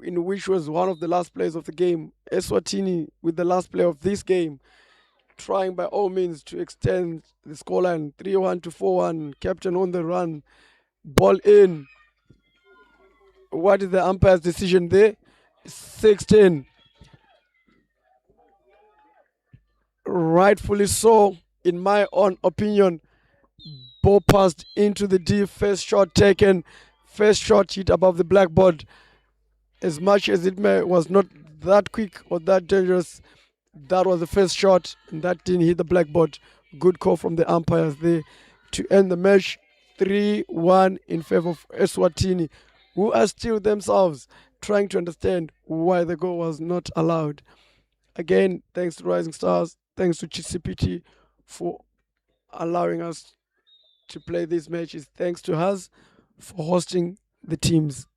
in which was one of the last plays of the game. Eswatini with the last play of this game, trying by all means to extend the scoreline 3-1 to 4-1. Captain on the run, ball in. What is the umpire's decision there? 16. Rightfully so, in my own opinion. Ball passed into the D. First shot taken. First shot hit above the blackboard. As much as it was not that quick or that dangerous, that was the first shot, and that didn't hit the blackboard. Good call from the umpires there to end the match 3-1 in favor of Eswatini, who are still themselves trying to understand why the goal was not allowed. Again, thanks to Rising Stars, thanks to Chisipite for allowing us to play these matches. Thanks to us for hosting the teams.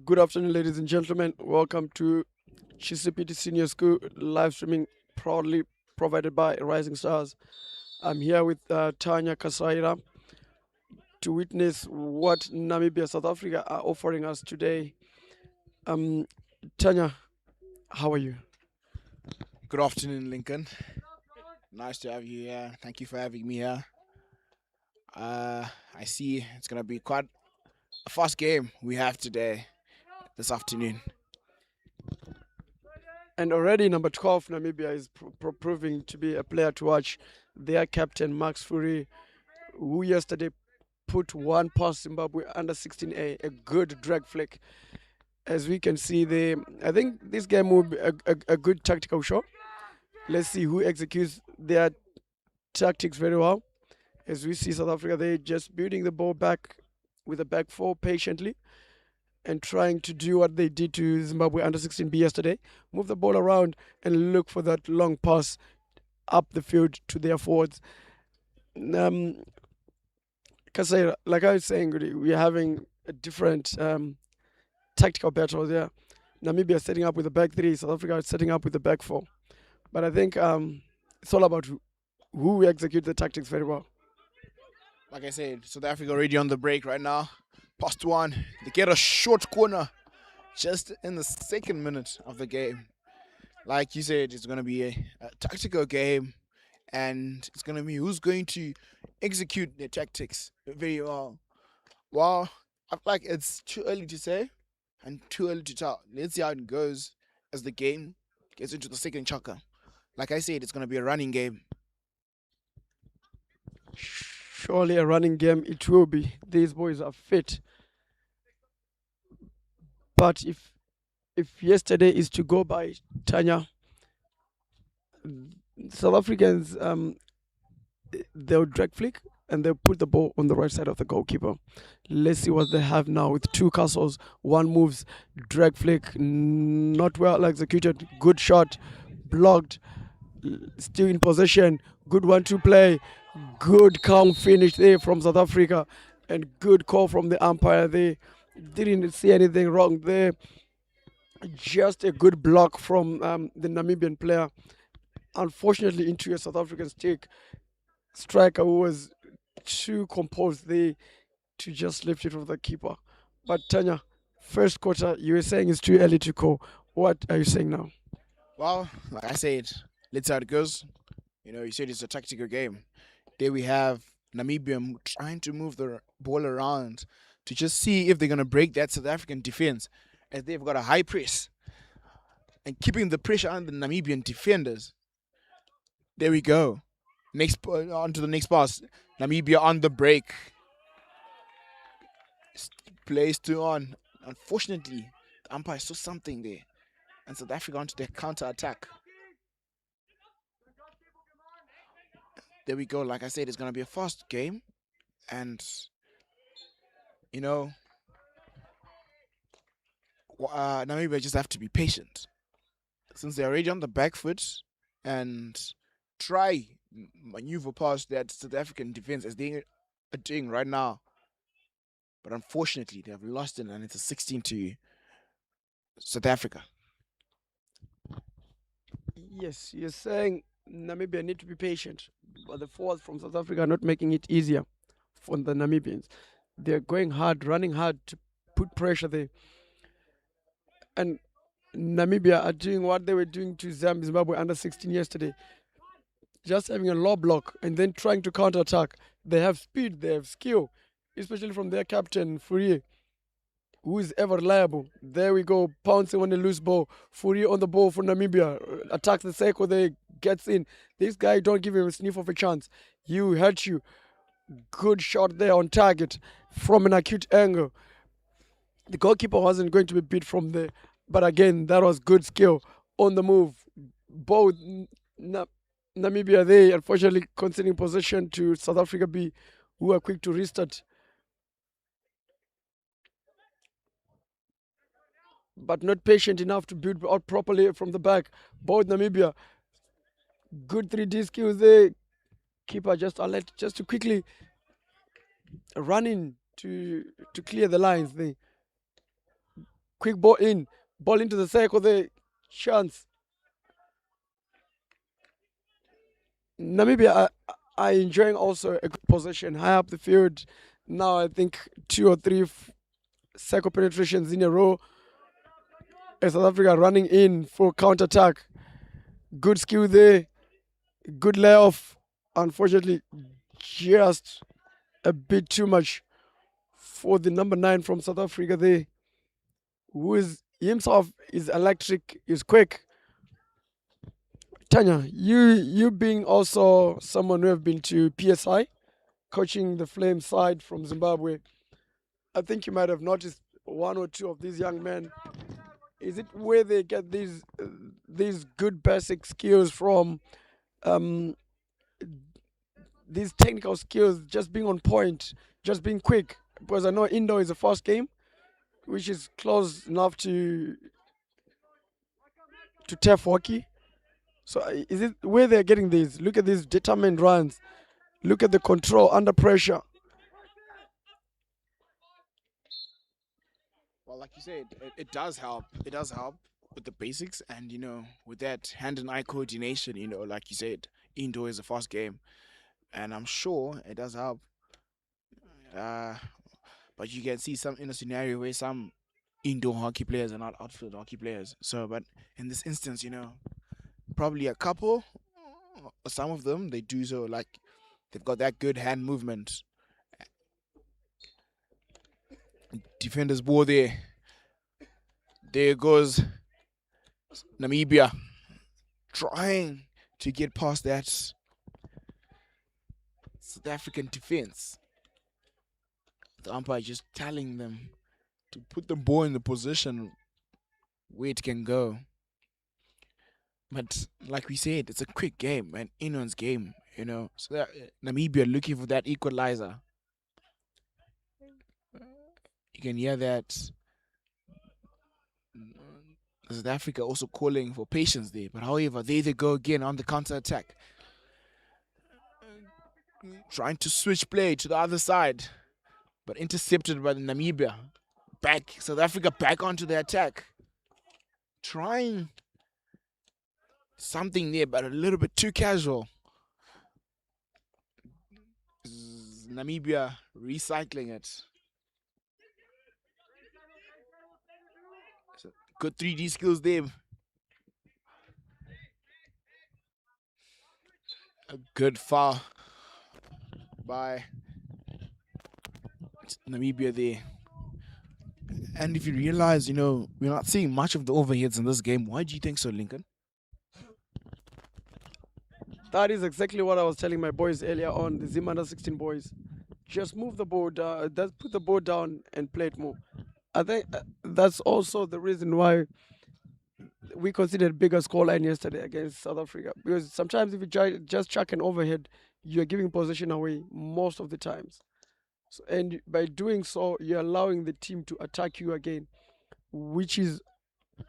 Good afternoon, ladies and gentlemen. Welcome to Chisipite Senior School live streaming, proudly provided by Rising Stars. I'm here with Tanya Kasaira to witness what Namibia, South Africa are offering us today. Tanya, how are you? Good afternoon, Lincoln. Nice to have you here. Thank you for having me here. I see it's gonna be quite a fast game we have today, this afternoon. And already number 12, Namibia is proving to be a player to watch. Their captain, Max Fury, who yesterday put one past Zimbabwe under 16A, a good drag flick. As we can see, I think this game will be a good tactical show. Let's see who executes their tactics very well. As we see South Africa, they're just building the ball back with a back four patiently and trying to do what they did to Zimbabwe under 16B yesterday. Move the ball around and look for that long pass up the field to their forwards. Kasaira, like I was saying, we're having a different tactical battle there. Namibia setting up with a back three, South Africa is setting up with a back four. But I think it's all about who execute the tactics very well. Like I said, South Africa already on the break right now. Past one. They get a short corner just in the second minute of the game. Like you said, it's going to be a tactical game, and it's going to be who's going to execute their tactics very well. Well, I feel like it's too early to say and too early to tell. Let's see how it goes as the game gets into the second chapter. Like I said, it's going to be a running game. Surely a running game it will be. These boys are fit. But if yesterday is to go by, Tanya, South Africans, they'll drag flick and they'll put the ball on the right side of the goalkeeper. Let's see what they have now with two castles. One moves, drag flick, not well executed, good shot, blocked, still in possession, good 1-2 play, good calm finish there from South Africa, and good call from the umpire. They didn't see anything wrong there. Just a good block from the Namibian player. Unfortunately, into a South African stick. Striker who was too composed there to just lift it from the keeper. But Tanya, first quarter, you were saying it's too early to call. What are you saying now? Well, like I said, let's see how it goes. You said it's a tactical game. There we have Namibia trying to move the ball around to just see if they're going to break that South African defense, as they've got a high press and keeping the pressure on the Namibian defenders. There we go. On to the next pass. Namibia on the break. Plays to on. Unfortunately, the umpire saw something there, and South Africa onto their counter attack. There we go. Like I said, it's going to be a fast game. And, Namibia just have to be patient. Since they're already on the back foot, and try maneuver past that South African defense as they are doing right now. But unfortunately, they have lost it, and it's a 16 to South Africa. Yes, you're saying Namibia need to be patient, but the forwards from South Africa are not making it easier for the Namibians. They're going hard, running hard to put pressure there. And Namibia are doing what they were doing to Zimbabwe under 16 yesterday. Just having a low block and then trying to counter-attack. They have speed, they have skill, especially from their captain, Fourier, who is ever reliable. There we go, pouncing on the loose ball. Fourier on the ball for Namibia. Attacks the circle there, gets in. This guy, don't give him a sniff of a chance. He will hurt you. Good shot there on target from an acute angle. The goalkeeper wasn't going to be beat from there. But again, that was good skill on the move. Both Namibia there, unfortunately, conceding possession to South Africa B, who are quick to restart. But not patient enough to build out properly from the back. Both Namibia, good 3D skills there. Keeper just alert, just to quickly run in to clear the lines there. Quick ball in. Ball into the circle there. Chance. Namibia are enjoying also a good possession high up the field. Now I think 2 or 3 circle penetrations in a row. As South Africa running in for counter attack. Good skill there. Good layoff. Unfortunately, just a bit too much for the number 9 from South Africa there, who is himself is electric, is quick. Tanya, you being also someone who have been to PSI, coaching the Flame side from Zimbabwe, I think you might have noticed 1 or 2 of these young men. Is it where they get these good basic skills from? These technical skills, just being on point, just being quick. Because I know indoor is the first game, which is close enough to turf hockey. So is it where they're getting these? Look at these determined runs. Look at the control under pressure. Well, like you said, it does help. It does help with the basics and, with that hand and eye coordination, like you said, indoor is a fast game. And I'm sure it does help. But you can see some in a scenario where some indoor hockey players are not outfield hockey players. So, but in this instance, probably a couple, or some of them, they do so like they've got that good hand movement. Defenders ball there. There goes Namibia trying to get past that South African defense. The umpire just telling them to put the ball in the position where it can go. But like we said, it's a quick game, an anyone's game, So that, Namibia looking for that equalizer. You can hear that South Africa also calling for patience there. But however, there they go again on the counter attack. Trying to switch play to the other side. But intercepted by the Namibia. Back, South Africa back onto the attack. Trying something there, but a little bit too casual. Namibia recycling it. So, good 3D skills there. A good foul by Namibia there. And if you realize, we're not seeing much of the overheads in this game. Why do you think so, Lincoln? That is exactly what I was telling my boys earlier on, the Zim under 16 boys. Just move the ball down, put the ball down and play it more. I think that's also the reason why we considered bigger scoreline yesterday against South Africa. Because sometimes if you just chuck an overhead, you're giving possession away most of the times. So, and by doing so, you're allowing the team to attack you again, which is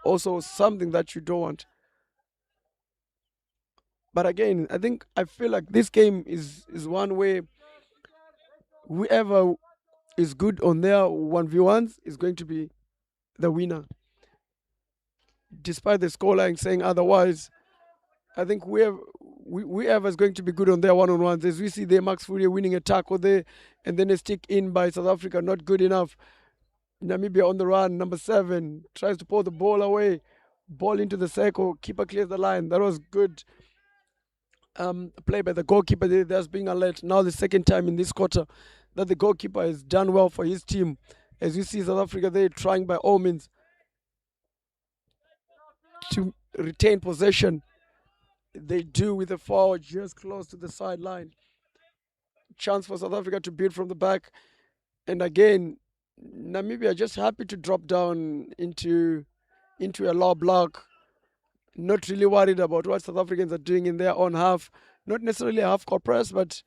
also something that you don't want. But again, I feel like this game is one where whoever is good on their 1v1s is going to be the winner. Despite the scoreline saying otherwise, I think whoever is going to be good on their one-on-ones, as we see there, Max Fourier winning a tackle there, and then a stick in by South Africa, not good enough. Namibia on the run, number 7, tries to pull the ball away, ball into the circle, keeper clears the line. That was good play by the goalkeeper there. That's being alert. Now the second time in this quarter that the goalkeeper has done well for his team. As you see South Africa there trying by all means to retain possession. They do with a foul just close to the sideline. Chance for South Africa to build from the back. And again, Namibia just happy to drop down into a low block. Not really worried about what South Africans are doing in their own half. Not necessarily a half-court press, but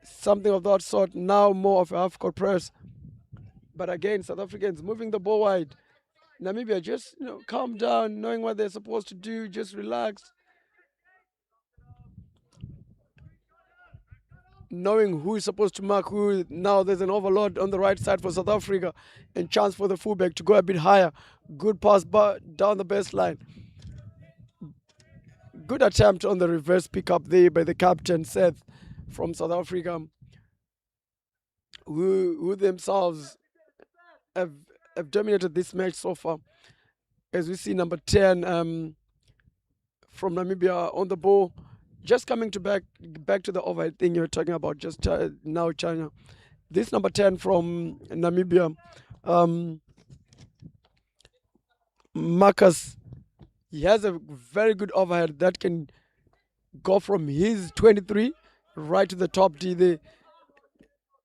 something of that sort. Now more of a half-court press. But again, South Africans moving the ball wide. Namibia just calm down, knowing what they're supposed to do, just relax. knowing who is supposed to mark who. Now there's an overload on the right side for South Africa and chance for the fullback to go a bit higher. Good pass down the baseline. Good attempt on the reverse pickup there by the captain, Seth, from South Africa, who themselves have dominated this match so far. As we see number 10 from Namibia on the ball. Just coming to back to the overhead thing you were talking about just now, China. This number 10 from Namibia, Marcus, he has a very good overhead that can go from his 23 right to the top D,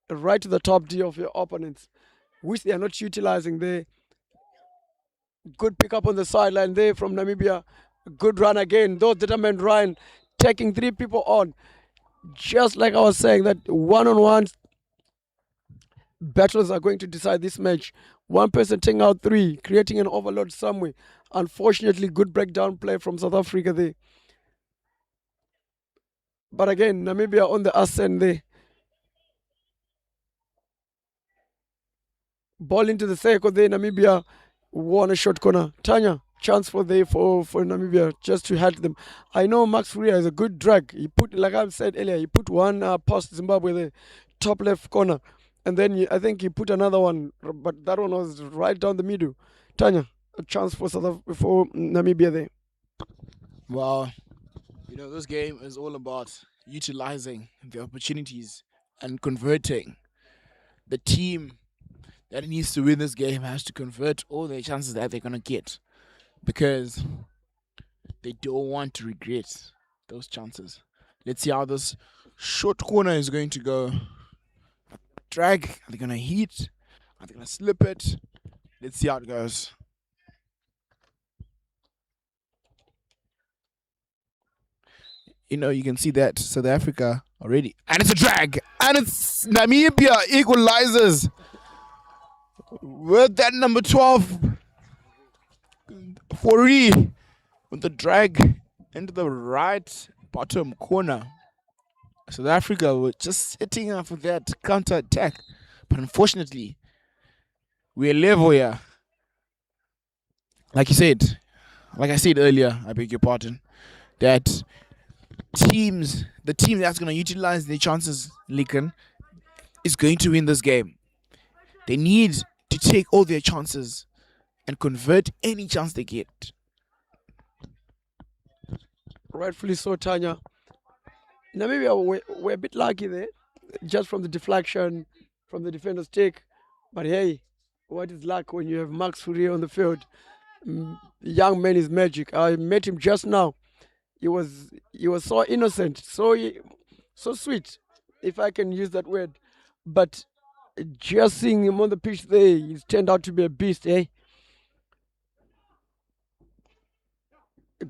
right to the top D of your opponents, which they are not utilizing there. Good pickup on the sideline there from Namibia. Good run again. Those determined run, taking 3 people on. Just like I was saying, that one-on-one battles are going to decide this match. One person taking out 3, creating an overload somewhere. Unfortunately, good breakdown play from South Africa there. But again, Namibia on the ascent there. Ball into the circle there. Namibia won a short corner. Tanya, chance for Namibia just to help them. I know Max Furia is a good drag. He put, like I said earlier, he put one past Zimbabwe the top left corner, and then I think he put another one, but that one was right down the middle. Tanya, a chance for Namibia there. Well, this game is all about utilizing the opportunities and converting. The team that needs to win this game has to convert all the chances that they're going to get, because they don't want to regret those chances. Let's see how this short corner is going to go. Drag, are they going to hit? Are they going to slip it? Let's see how it goes. You can see that South Africa already. And it's a drag. And it's Namibia equalizes with that number 12. Fourie with the drag into the right bottom corner. South Africa were just setting up for that counter attack, but unfortunately, we're level here. Like I said earlier, I beg your pardon, that the team that's going to utilize their chances, Lincoln, is going to win this game. They need to take all their chances and convert any chance they get. Rightfully so, Tanya. Namibia, we're a bit lucky there, just from the deflection from the defender's take. But hey, what is luck when you have Max Fourier on the field? Young man is magic. I met him just now. He was so innocent, so sweet, if I can use that word. But just seeing him on the pitch there, he's turned out to be a beast, eh?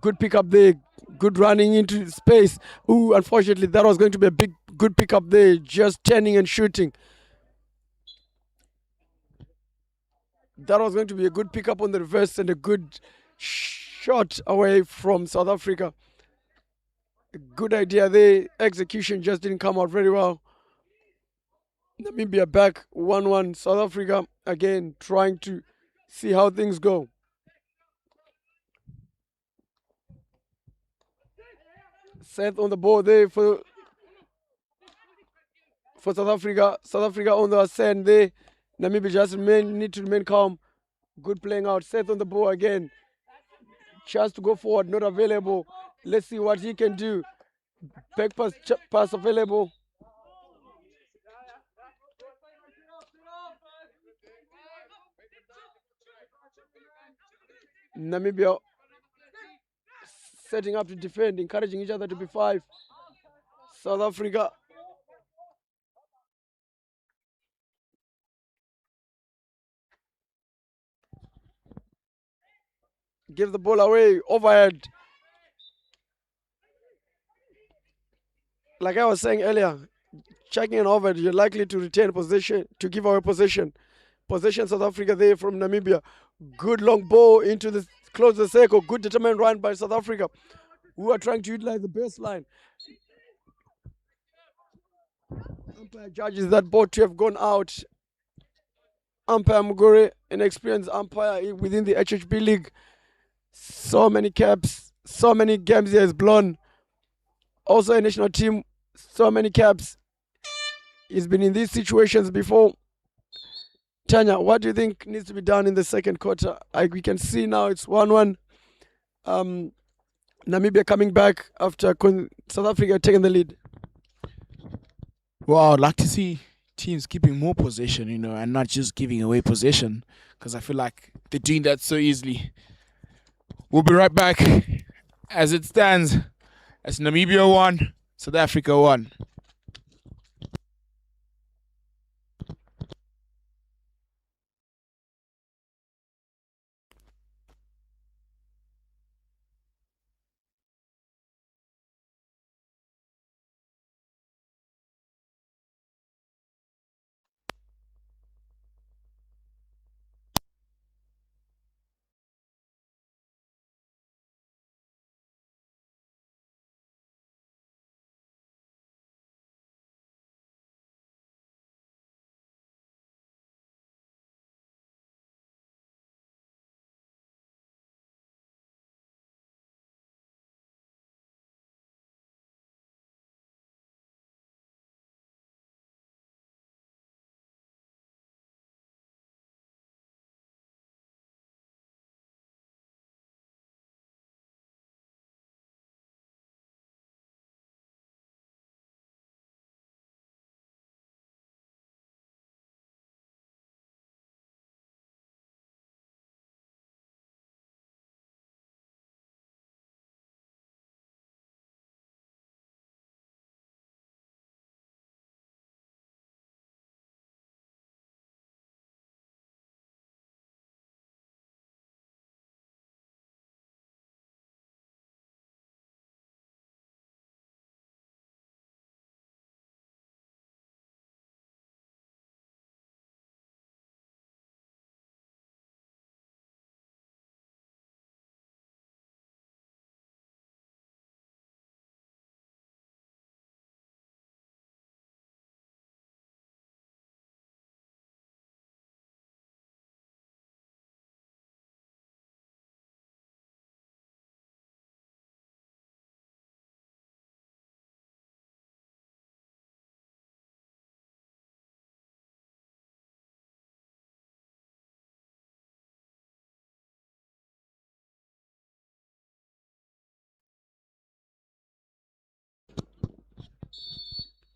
Good pickup there, good running into space. Ooh, unfortunately, that was going to be a good pickup there, just turning and shooting. That was going to be a good pickup on the reverse and a good shot away from South Africa. Good idea there. Execution just didn't come out very well. Namibia back 1-1. South Africa again trying to see how things go. Seth on the ball there for South Africa. South Africa on the ascent there. Namibia just need to remain calm. Good playing out. Seth on the ball again. Chance to go forward, not available. Let's see what he can do. Back pass available. Namibia setting up to defend, encouraging each other to be 5. South Africa give the ball away, overhead. Like I was saying earlier, checking an overhead, you're likely to retain possession, to give away possession. Possession South Africa there from Namibia. Good long ball into the close the circle. Good determined run by South Africa, who are trying to utilize the baseline. Umpire judges that both to have gone out. Umpire Mugore, an experienced umpire within the HHB league. So many caps, so many games he has blown. Also a national team, so many caps. He's been in these situations before. Tanya, what do you think needs to be done in the second quarter? We can see now it's 1-1. Namibia coming back after South Africa taking the lead. Well, I'd like to see teams keeping more possession, and not just giving away possession, because I feel like they're doing that so easily. We'll be right back. As it stands, as Namibia 1, South Africa 1.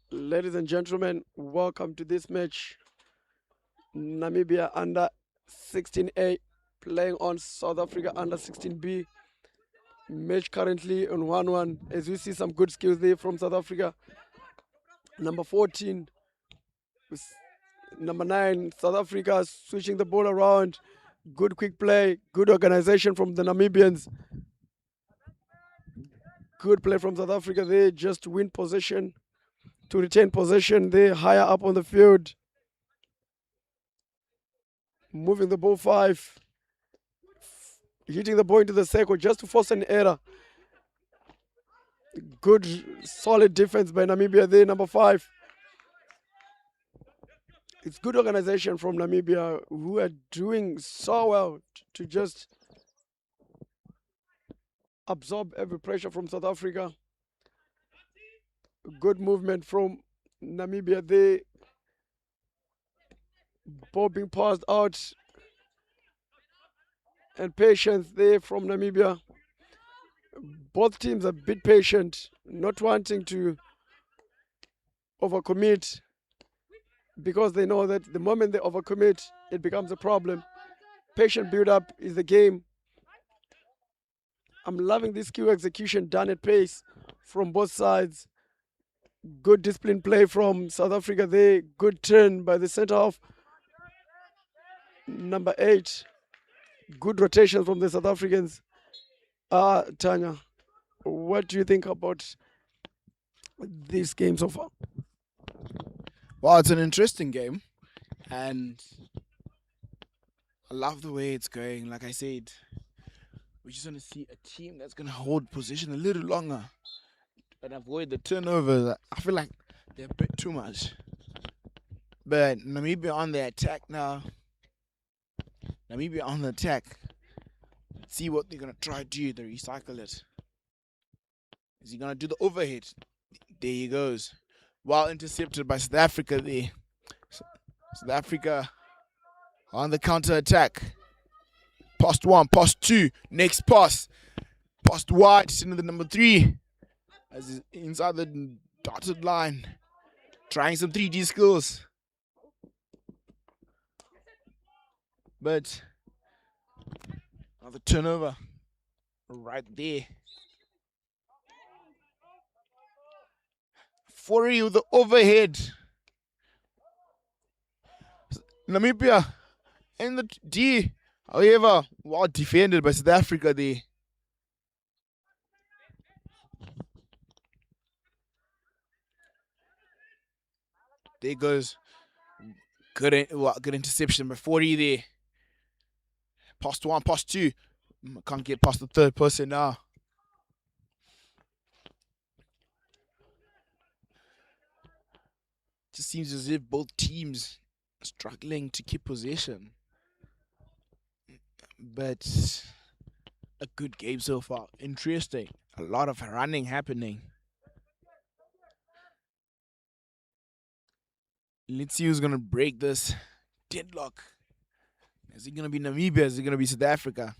Ladies and gentlemen, welcome to this match. Namibia under 16A playing on South Africa under 16B. Match currently on 1-1. As we see some good skills there from South Africa. Number 14, number 9, South Africa switching the ball around. Good quick play, good organization from the Namibians. Good play from South Africa. They just win possession to retain possession. They higher up on the field. Moving the ball 5. Hitting the ball into the circle just to force an error. Good, solid defense by Namibia there, number 5. It's good organization from Namibia who are doing so well to just absorb every pressure from South Africa. Good movement from Namibia there. Ball being passed out. And patience there from Namibia. Both teams are a bit patient, not wanting to overcommit, because they know that the moment they overcommit, it becomes a problem. Patient build-up is the game. I'm loving this skill execution done at pace from both sides. Good disciplined play from South Africa there. Good turn by the center half. Number 8. Good rotation from the South Africans. Tanya, what do you think about this game so far? Well, it's an interesting game, and I love the way it's going. Like I said, we just want to see a team that's going to hold position a little longer and avoid the turnovers. I feel like They're a bit too much. But Namibia on the attack now. Namibia on the attack. Let's see what they're going to try to do. They recycle it. Is he going to do the overhead? There he goes. Well intercepted by South Africa there. South Africa on the counter attack. Past one, past two. Next pass. Past wide into the number 3. As he's inside the dotted line. Trying some 3D skills. But another turnover right there. 40 with the overhead. Namibia in the D. However, well defended by South Africa there. There goes. Good interception by 40 there. Past one, past two. Can't get past the third person now. Just seems as if both teams are struggling to keep possession. But a good game so far. Interesting. A lot of running happening. Let's see who's going to break this deadlock. Is it going to be Namibia? Is it going to be South Africa?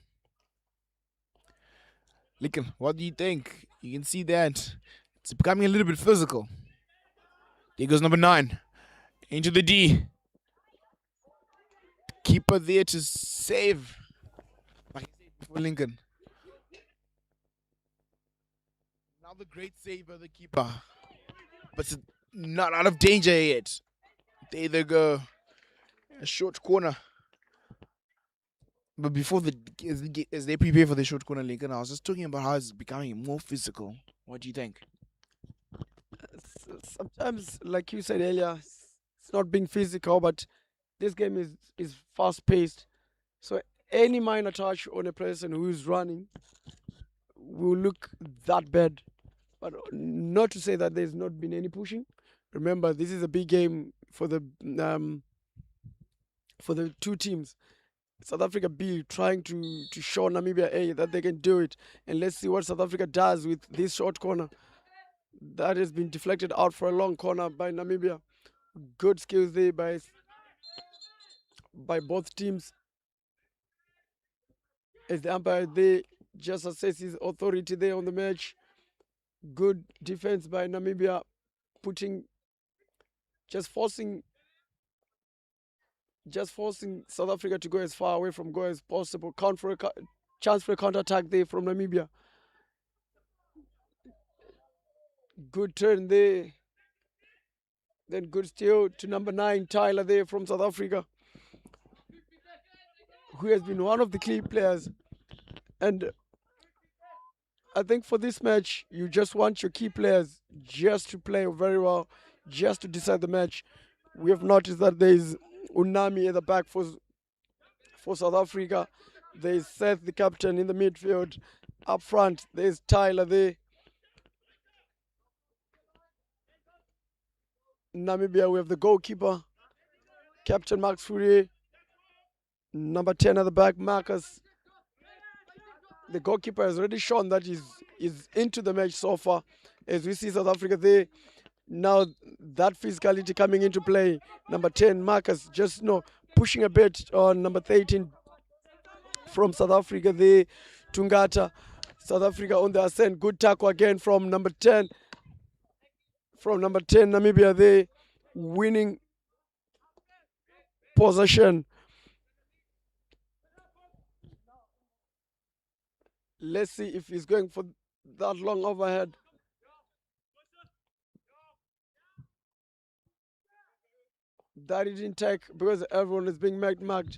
Lincoln, what do you think? You can see that it's becoming a little bit physical. There goes number 9. Into the D. Keeper there to save. Like I said before, Lincoln. Another great save by the keeper. But it's not out of danger yet. There they go. A short corner. But before as they prepare for the short corner, Lincoln, I was just talking about how it's becoming more physical. What do you think? Sometimes, like you said earlier, it's not being physical, but this game is fast-paced. So any minor touch on a person who is running will look that bad. But not to say that there's not been any pushing. Remember, this is a big game for the two teams. South Africa B trying to show Namibia A that they can do it. And let's see what South Africa does with this short corner. That has been deflected out for a long corner by Namibia. Good skills there by both teams. As the umpire there just assesses authority there on the match. Good defense by Namibia, forcing South Africa to go as far away from goal as possible. Chance for a counter-attack there from Namibia. Good turn there. Then good steal to number 9, Tyler there from South Africa, who has been one of the key players. And I think for this match, you just want your key players just to play very well, just to decide the match. We have noticed that there is Unami at the back for South Africa. There is Seth, the captain, in the midfield. Up front, there is Tyler there. Namibia, we have the goalkeeper, Captain Max Fourier. Number 10 at the back, Marcus. The goalkeeper has already shown that he's into the match so far. As we see South Africa there, now that physicality coming into play. Number 10, Marcus, just pushing a bit on number 13 from South Africa there, Tungata. South Africa on the ascent. Good tackle again from number 10. From number 10, Namibia there, winning possession. Let's see if he's going for that long overhead. That he didn't take because everyone is being marked.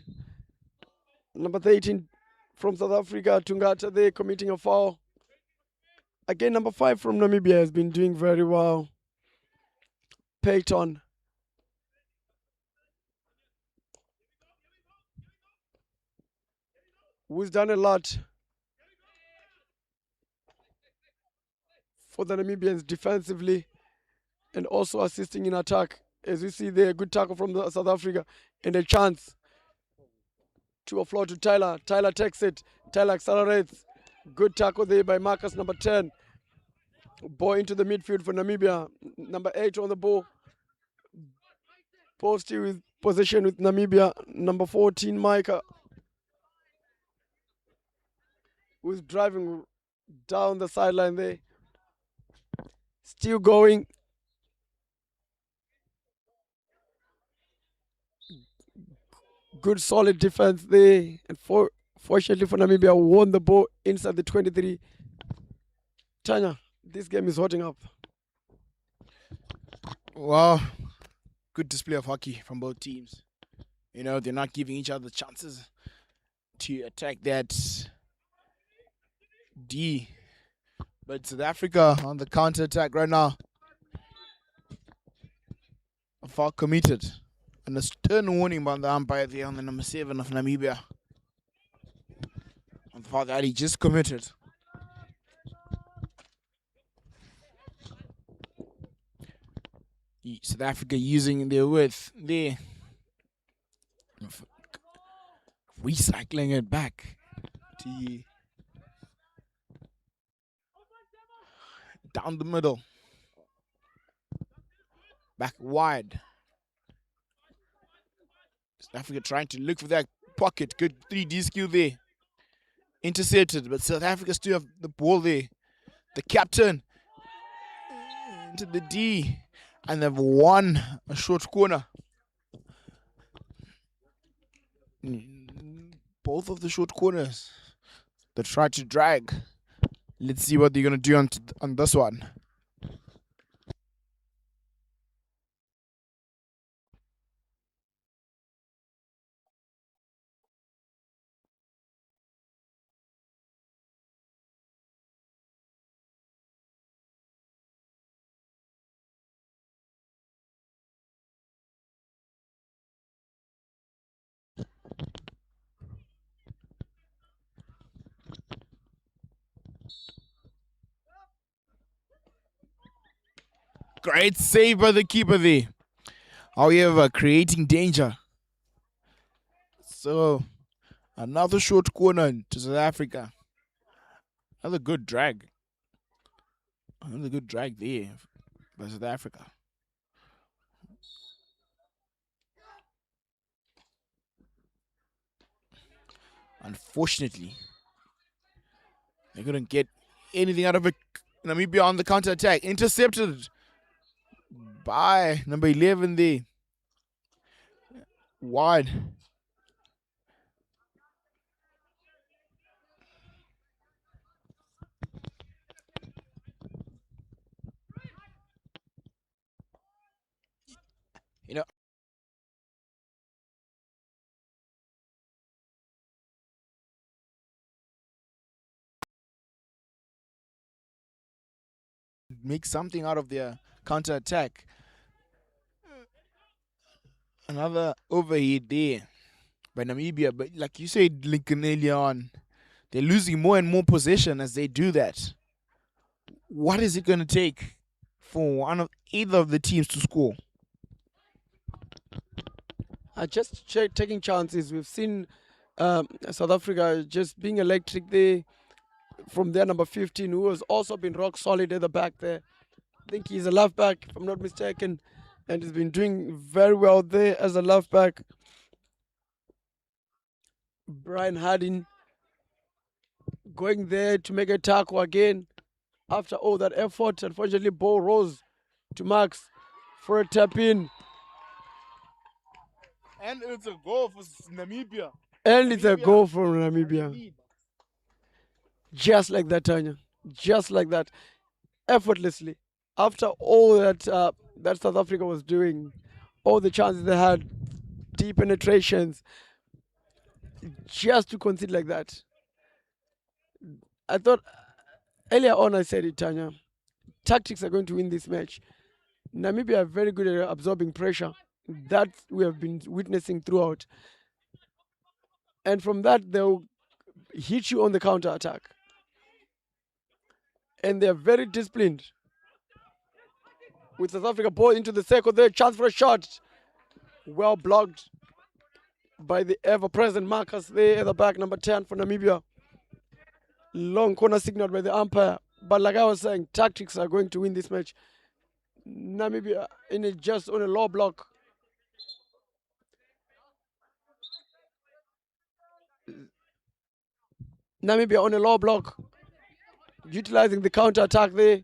Number 13 from South Africa, Tungata there, committing a foul. Again, number 5 from Namibia has been doing very well. Peyton. Who's done a lot for the Namibians defensively. and also assisting in attack. As you see there, good tackle from South Africa and a chance to offload to Tyler. Tyler takes it. Tyler accelerates. Good tackle there by Marcus, number 10. Ball into the midfield for Namibia. Number 8 on the ball. Ball still with possession with Namibia. Number 14, Micah, who's driving down the sideline there. Still going. Good solid defense there. And fortunately for Namibia, won the ball inside the 23. Tanya, this game is hotting up. Well, good display of hockey from both teams. You know, they're not giving each other chances to attack that D. But South Africa on the counter attack right now. Far committed. And a stern warning by the umpire there on the number 7 of Namibia. And for that, he just committed. South Africa using their width there. Recycling it back to down the middle. Back wide. South Africa trying to look for that pocket. Good 3D skill there. Intercepted, but South Africa still have the ball there. The captain into the D. And they've won a short corner. Both of the short corners. They try to drag. Let's see what they're going to do on this one. Great save by the keeper there. However, creating danger. So, another short corner to South Africa. Another good drag. Another good drag there by South Africa. Unfortunately, they couldn't get anything out of it. Namibia on the counter attack. Intercepted by number 11 there. Wide. You know, make something out of their counter attack. Another overhead there by Namibia, but like you said, Lincoln, earlier on, they're losing more and more possession as they do that. What is it going to take for either of the teams to score? Just taking chances. We've seen South Africa just being electric there from their number 15, who has also been rock solid at the back there. I think he's a left back, if I'm not mistaken, and he's been doing very well there as a left back. Brian Harding going there to make a tackle again after all that effort. Unfortunately, ball rose to Max for a tap in. And it's a goal for Namibia. And it's a goal for Namibia. Just like that, Tanya. Just like that. Effortlessly. After all that that South Africa was doing, all the chances they had, deep penetrations, just to concede like that. I thought, earlier on I said it, Tanya, tactics are going to win this match. Namibia are very good at absorbing pressure. That we have been witnessing throughout. And from that, they'll hit you on the counter attack. And they're very disciplined. with South Africa ball into the circle there. Chance for a shot. Well blocked by the ever-present Marcus there at the back, number 10 for Namibia. Long corner signaled by the umpire. But like I was saying, tactics are going to win this match. Namibia just on a low block. Namibia on a low block. Utilizing the counter-attack there.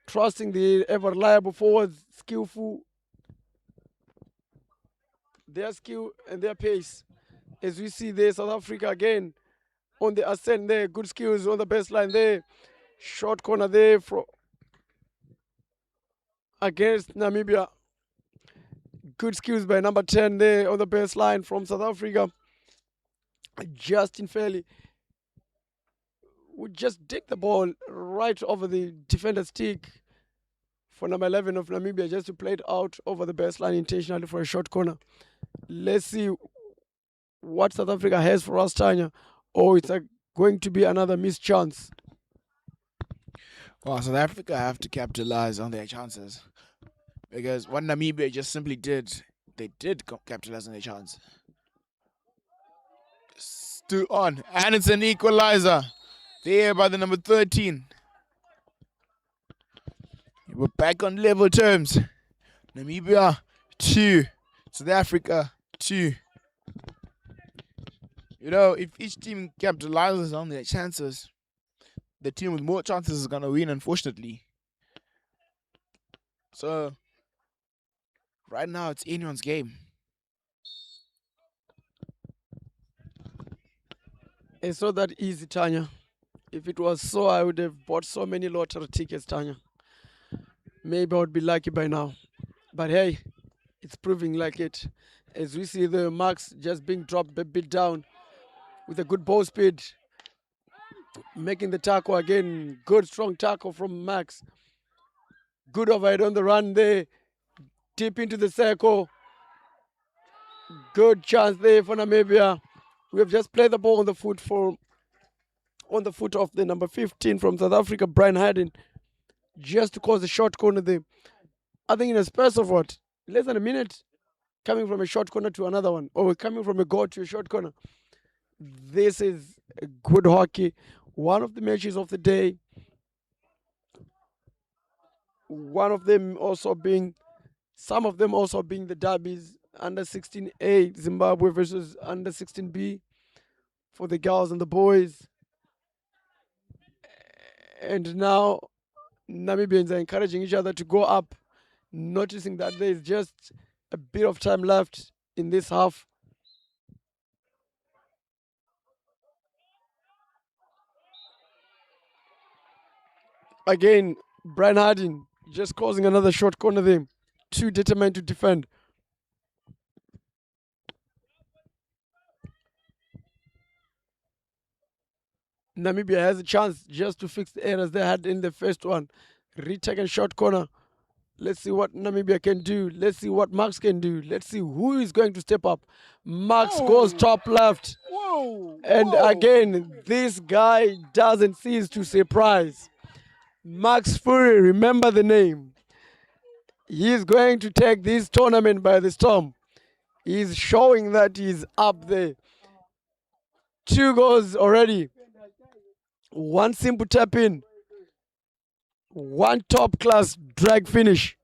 Trusting the ever-reliable forwards, skillful. Their skill and their pace. As we see there, South Africa again on the ascent there. Good skills on the baseline there. Short corner there against Namibia. Good skills by number 10 there on the baseline from South Africa. Justin Fairley would just dig the ball right over the defender's stick for number 11 of Namibia, just to play it out over the baseline intentionally for a short corner. Let's see what South Africa has for us, Tanya. Oh, it's going to be another missed chance. Well, South Africa have to capitalize on their chances, because what Namibia just simply did, they did capitalize on their chance. Still on, and it's an equalizer there by the number 13. We're back on level terms. Namibia 2, South Africa 2. You know, if each team capitalizes on their chances, the team with more chances is going to win, unfortunately. So, right now, it's anyone's game. It's not that easy, Tanya. If it was so, I would have bought so many lottery tickets, Tanya. Maybe I would be lucky by now. But hey, it's proving like it. As we see the marks just being dropped a bit down with a good ball speed. Making the tackle again. Good strong tackle from Max. Good overhead on the run there. Deep into the circle. Good chance there for Namibia. We have just played the ball on the foot of the number 15 from South Africa, Brian Hayden, just to cause a short corner there. I think in a space of what? Less than a minute, coming from a short corner to another one, or coming from a goal to a short corner. This is a good hockey. One of the matches of the day. One of them also being, some of them also being the derbies. Under 16A, Zimbabwe versus under 16B for the girls and the boys. And now Namibians are encouraging each other to go up, noticing that there is just a bit of time left in this half. Again, Brian Harding just causing another short corner there. Too determined to defend. Namibia has a chance just to fix the errors they had in the first one. Retaken short corner. Let's see what Namibia can do. Let's see what Max can do. Let's see who is going to step up. Max goes top left. And again, this guy doesn't cease to surprise. Max Fury, remember the name. He's going to take this tournament by the storm. He's showing that he's up there. 2 goals already. 1 simple tap in. 1 top class drag finish.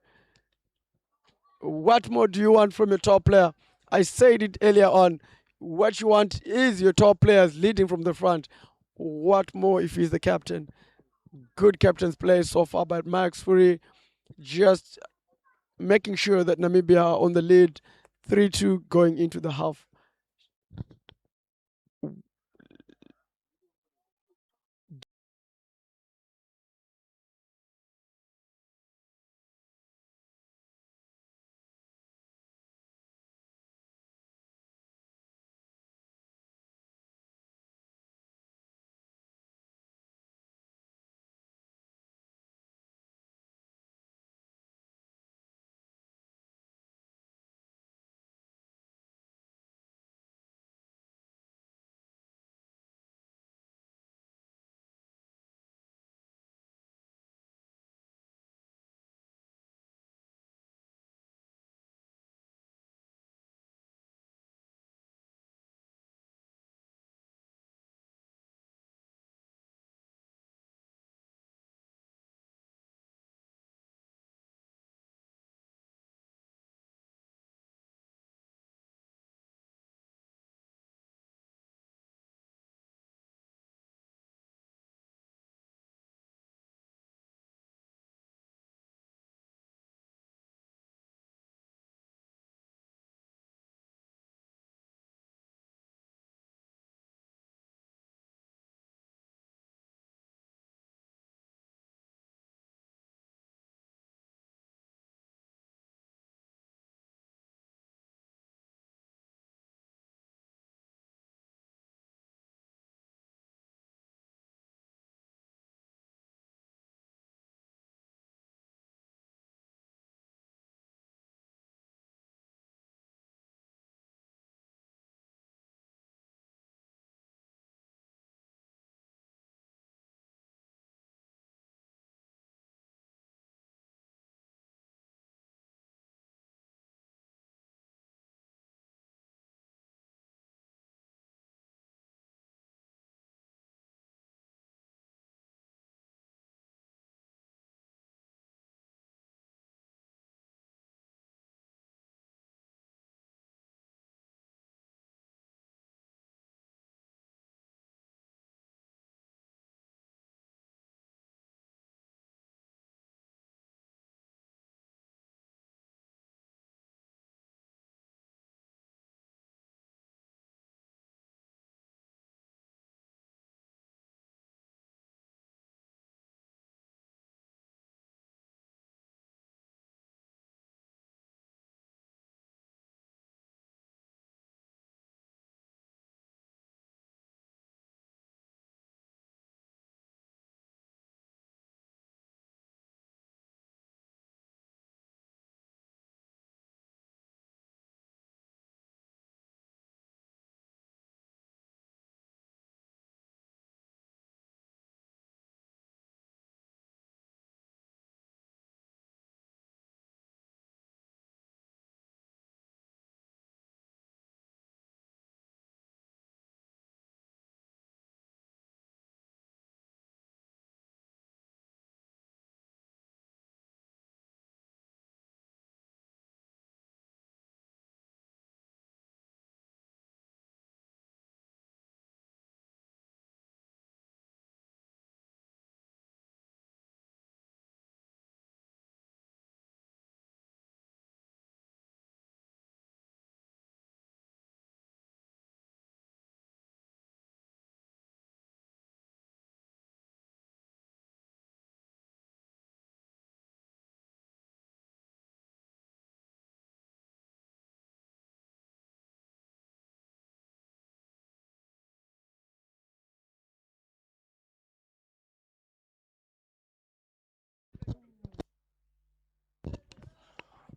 What more do you want from your top player? I said it earlier on. What you want is your top players leading from the front. What more if he's the captain? Good captain's play so far by Max Fury. Just making sure that Namibia are on the lead. 3-2 going into the half.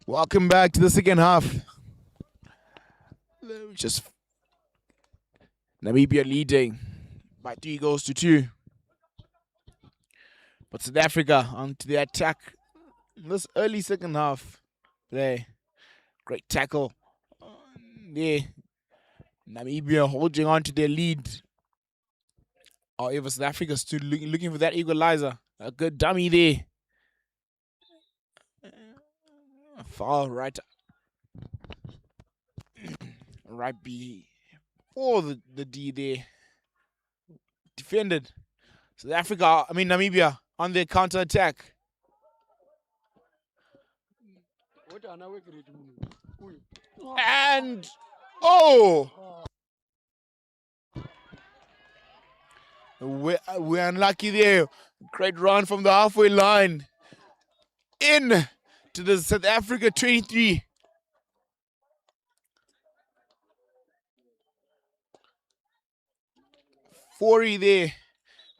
Welcome back to the second half. Just Namibia leading by 3-2. But South Africa onto the attack in this early second half. Play. Great tackle. There. Namibia holding on to their lead. However, South Africa still looking for that equalizer. A good dummy there. Foul right before the D there. Defended. Namibia on their counter attack. And we're unlucky there. Great run from the halfway line. In to the South Africa 23. Forey there,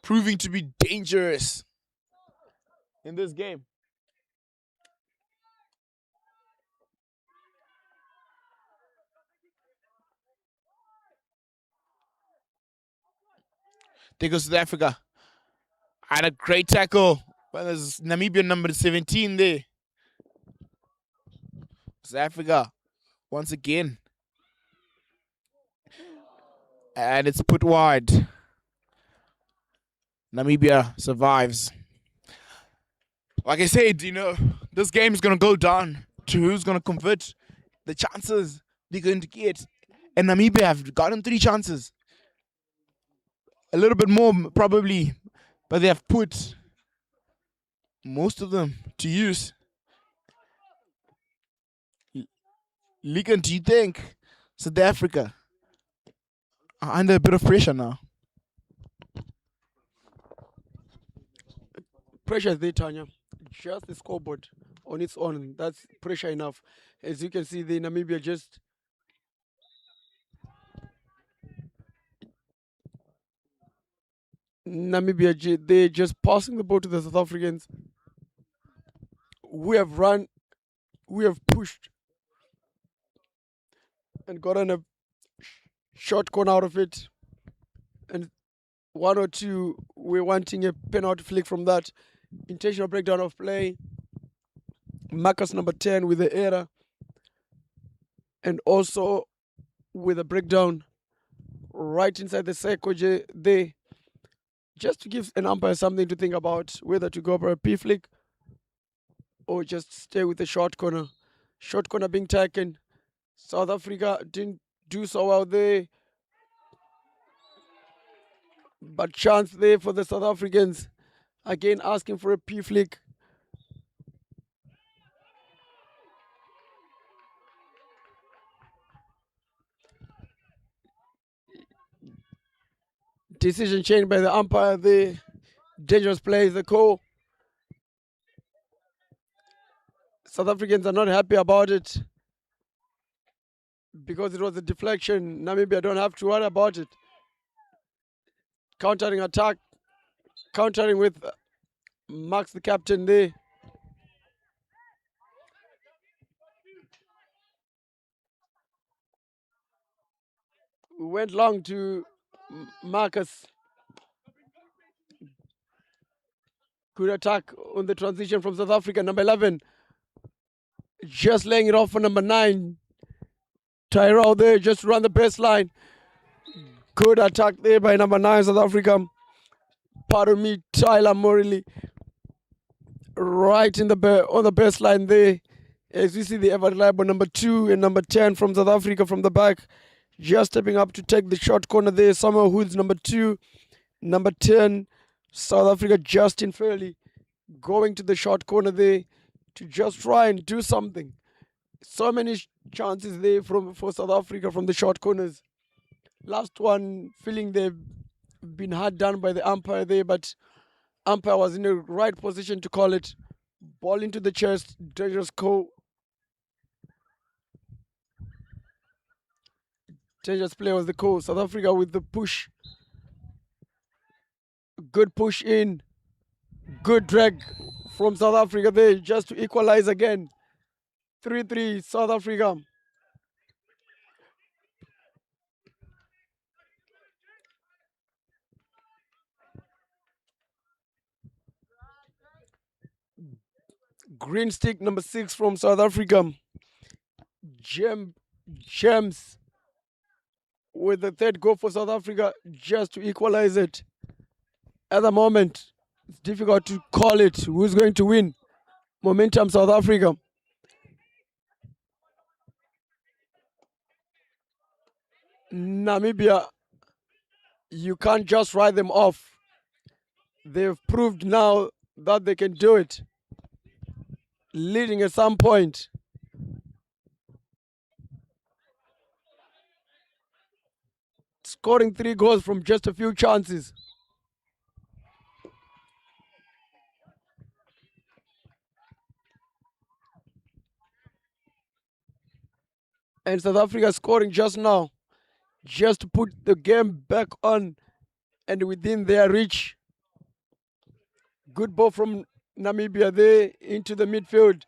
proving to be dangerous in this game. There goes South Africa. And a great tackle. Well, there's Namibia number 17 there. South Africa once again. And it's put wide. Namibia survives. Like I said, this game is going to go down to who's going to convert the chances they're going to get. And Namibia have gotten 3 chances. A little bit more probably, but they have put most of them to use. Likan, do you think South Africa are under a bit of pressure now? Pressure is there, Tanya. Just the scoreboard on its own, that's pressure enough. As you can see, the Namibia they're just passing the ball to the South Africans. We have run, we have pushed, and gotten a short corner out of it. And 1 or 2, we're wanting a penalty flick from that. Intentional breakdown of play. Marcus number 10 with the error. And also with a breakdown right inside the circle there. Just to give an umpire something to think about, whether to go for a P flick or just stay with the short corner. Short corner being taken. South Africa didn't do so well there. But chance there for the South Africans. Again, asking for a P flick. Decision changed by the umpire there. Dangerous play is the call. South Africans are not happy about it because it was a deflection. Namibia don't have to worry about it. Countering attack. Countering with Max, the captain there. We went long to Marcus. Good attack on the transition from South Africa. Number 11. Just laying it off for number 9. Tyrell there, just run the baseline. Good attack there by number 9, South Africa. Pardon me, Tyler Morley. Right in on the baseline there. As you see the ever reliable number 2 and number 10 from South Africa from the back. Just stepping up to take the short corner there. Samuel Hoods, number 2. Number 10, South Africa, Justin Fairley. Going to the short corner there to just try and do something. So many chances there for South Africa from the short corners. Last one, feeling they've been hard done by the umpire there, but umpire was in the right position to call it. Ball into the chest, dangerous call. Dangerous play was the call. South Africa with the push. Good push in. Good drag from South Africa there just to equalize again. 3-3 South Africa. Green stick number 6 from South Africa. Gems with the third goal for South Africa just to equalize it. At the moment, it's difficult to call it. Who's going to win? Momentum South Africa. Namibia, you can't just write them off. They've proved now that they can do it. Leading at some point. Scoring 3 goals from just a few chances. And South Africa scoring just now, just to put the game back on and within their reach. Good ball from Namibia there into the midfield.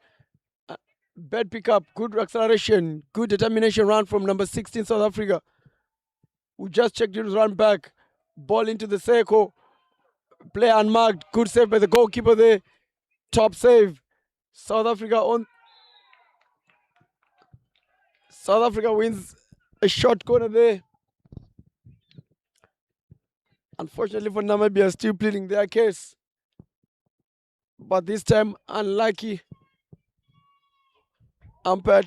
Bad pickup, good acceleration, good determination run from number 16 South Africa. We just checked his run back. Ball into the circle. Player unmarked. Good save by the goalkeeper there. Top save. South Africa wins a short corner there. Unfortunately for Namibia, still pleading their case. But this time, unlucky. Umpire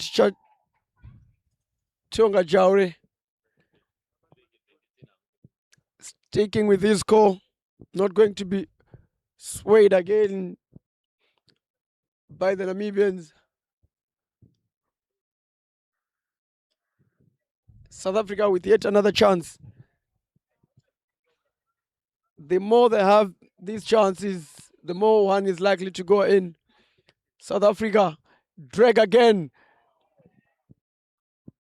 Tonga Jaure sticking with his call, not going to be swayed again by the Namibians. South Africa with yet another chance. The more they have these chances, the more one is likely to go in. South Africa drag again.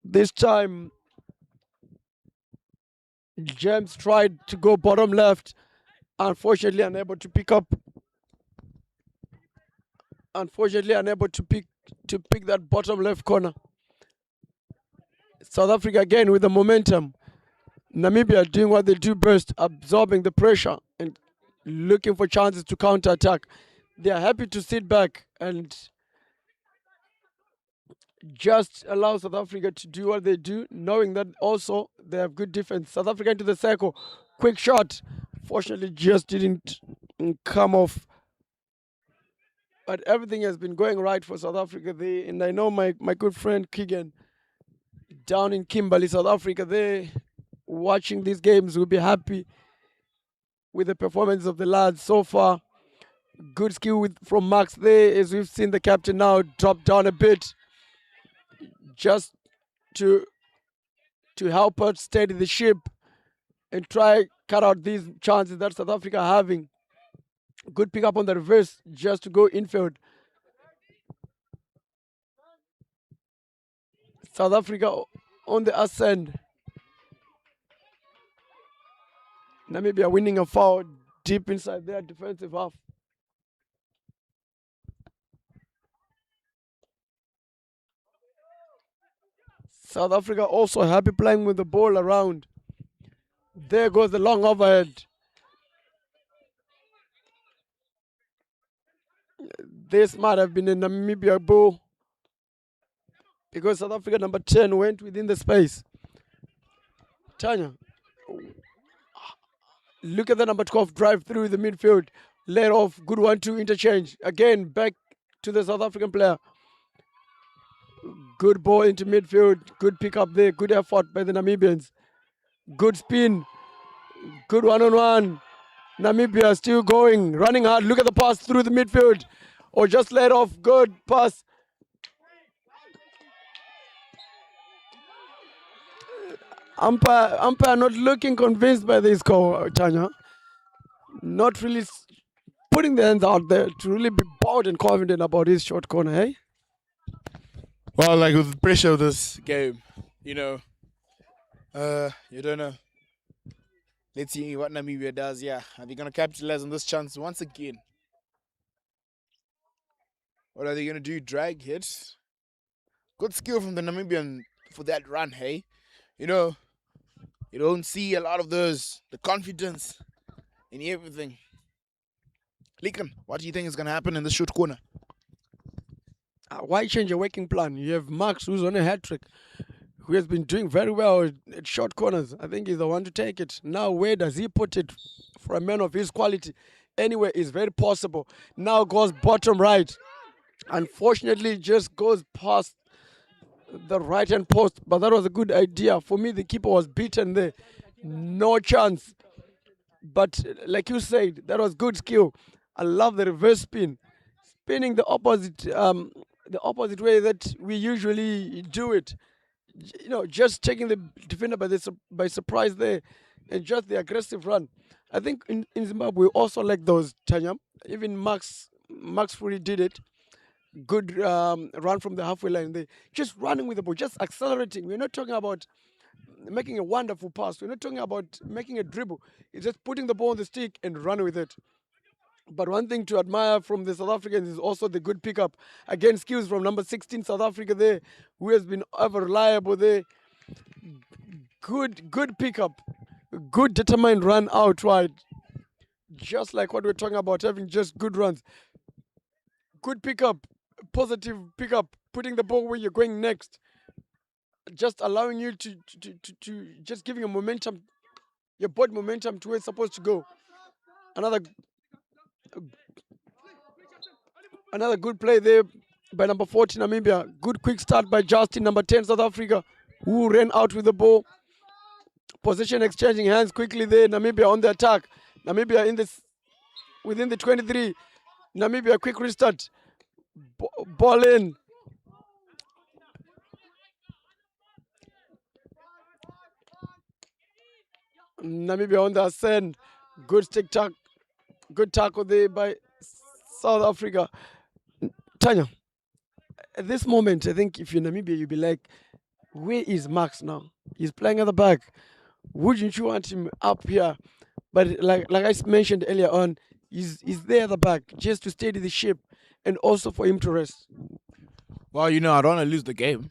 This time, James tried to go bottom left. Unfortunately, unable to pick up. Unfortunately, unable to pick that bottom left corner. South Africa again with the momentum. Namibia doing what they do best, absorbing the pressure and looking for chances to counter-attack. They are happy to sit back and just allow South Africa to do what they do, knowing that also they have good defense. South Africa into the circle. Quick shot. Fortunately, just didn't come off. But everything has been going right for South Africa there. And I know my good friend Keegan down in Kimberley, South Africa, there watching these games will be happy with the performance of the lads so far. Good skill from Max there, as we've seen the captain now drop down a bit just to help us steady the ship and try cut out these chances that South Africa are having. Good pick up on the reverse just to go infield. South Africa on the ascend. Namibia winning a foul deep inside their defensive half. South Africa also happy playing with the ball around. There goes the long overhead. This might have been a Namibia ball because South Africa number 10 went within the space. Tanya, look at the number 12 drive through the midfield. Let off, good 1-2 interchange. Again, back to the South African player. Good ball into midfield. Good pick up there. Good effort by the Namibians. Good spin. Good one-on-one. Namibia still going. Running hard. Look at the pass through the midfield. Or just let off. Good pass. Umpire not looking convinced by this call, Tanya. Not really putting the hands out there to really be bold and confident about his short corner, hey? Well, like with the pressure of this game, you don't know. Let's see what Namibia does. Yeah, are they going to capitalize on this chance once again? What are they going to do? Drag hits? Good skill from the Namibian for that run, hey? You know, you don't see a lot of those, the confidence in everything. Lincoln, what do you think is going to happen in the short corner? Why change your working plan? You have Max, who's on a hat trick, who has been doing very well at short corners. I think he's the one to take it. Now, where does he put it for a man of his quality? Anyway, it's very possible. Now goes bottom right. Unfortunately, just goes past the right-hand post, but that was a good idea. For me, the keeper was beaten there. No chance. But like you said, that was good skill. I love the reverse spin. Spinning the opposite way that we usually do it. You know, just taking the defender by surprise there, and just the aggressive run. I think in Zimbabwe we also like those, Tanya. Even Max Fury did it. Good run from the halfway line there. Just running with the ball, just accelerating. We're not talking about making a wonderful pass. We're not talking about making a dribble. It's just putting the ball on the stick and running with it. But one thing to admire from the South Africans is also the good pickup. Again, skills from number 16 South Africa there, who has been ever reliable there. Good pickup. Good determined run out wide. Just like what we're talking about, having just good runs. Good pickup. Positive pickup. Putting the ball where you're going next. Just allowing you to just giving a momentum, your body momentum to where it's supposed to go. Another good play there by number 40 Namibia. Good quick start by Justin, number 10 South Africa, who ran out with the ball. Position exchanging hands quickly there. Namibia on the attack. Namibia within the 23. Namibia quick restart. Ball in. Namibia on the ascend. Good stick tack. Good tackle there by South Africa. Tanya, at this moment, I think if you're Namibia, you'll be like, where is Max now? He's playing at the back. Wouldn't you want him up here? But like I mentioned earlier on, he's there at the back just to steady the ship and also for him to rest. Well, you know, I don't want to lose the game.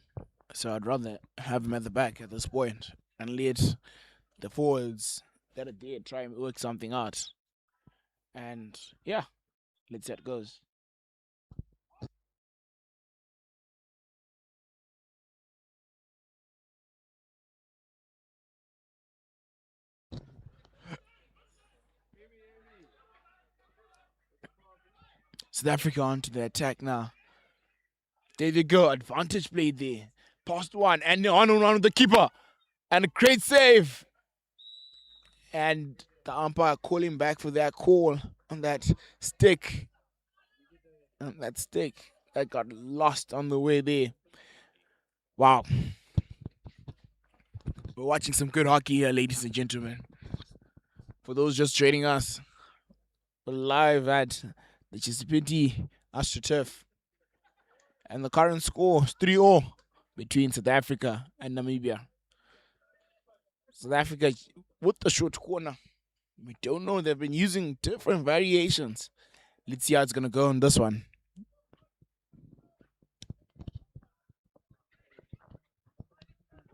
So I'd rather have him at the back at this point and let the forwards that are there try and work something out. And yeah, let's see how it goes. South Africa onto the attack now. There they go. Advantage played there. Past one. And on with the keeper. And a great save. And the umpire calling back for that call on that stick. And that stick that got lost on the way there. Wow. We're watching some good hockey here, ladies and gentlemen. For those just joining us, we're live at the Chisipite Astro. And the current score is 3-0 between South Africa and Namibia. South Africa with the short corner. We don't know. They've been using different variations. Let's see how it's going to go on this one.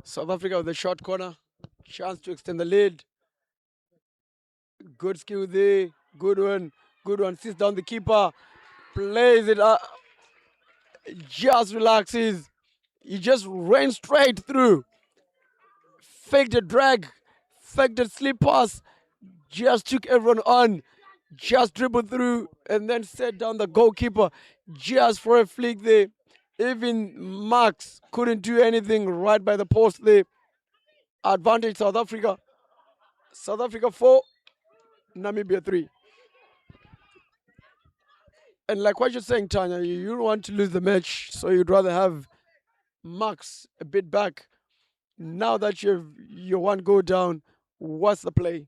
South Africa with the short corner. Chance to extend the lead. Good skill there. Good one. Good one. Sits down the keeper. Plays it up. Just relaxes. He just ran straight through. Faked a drag. Faked a slip pass. Just took everyone on. Just dribbled through and then set down the goalkeeper just for a flick there. Even Max couldn't do anything right by the post there. Advantage South Africa. South Africa 4, Namibia 3. And like what you're saying, Tanya, you don't want to lose the match, so you'd rather have Max a bit back. Now that you're one goal down, what's the play?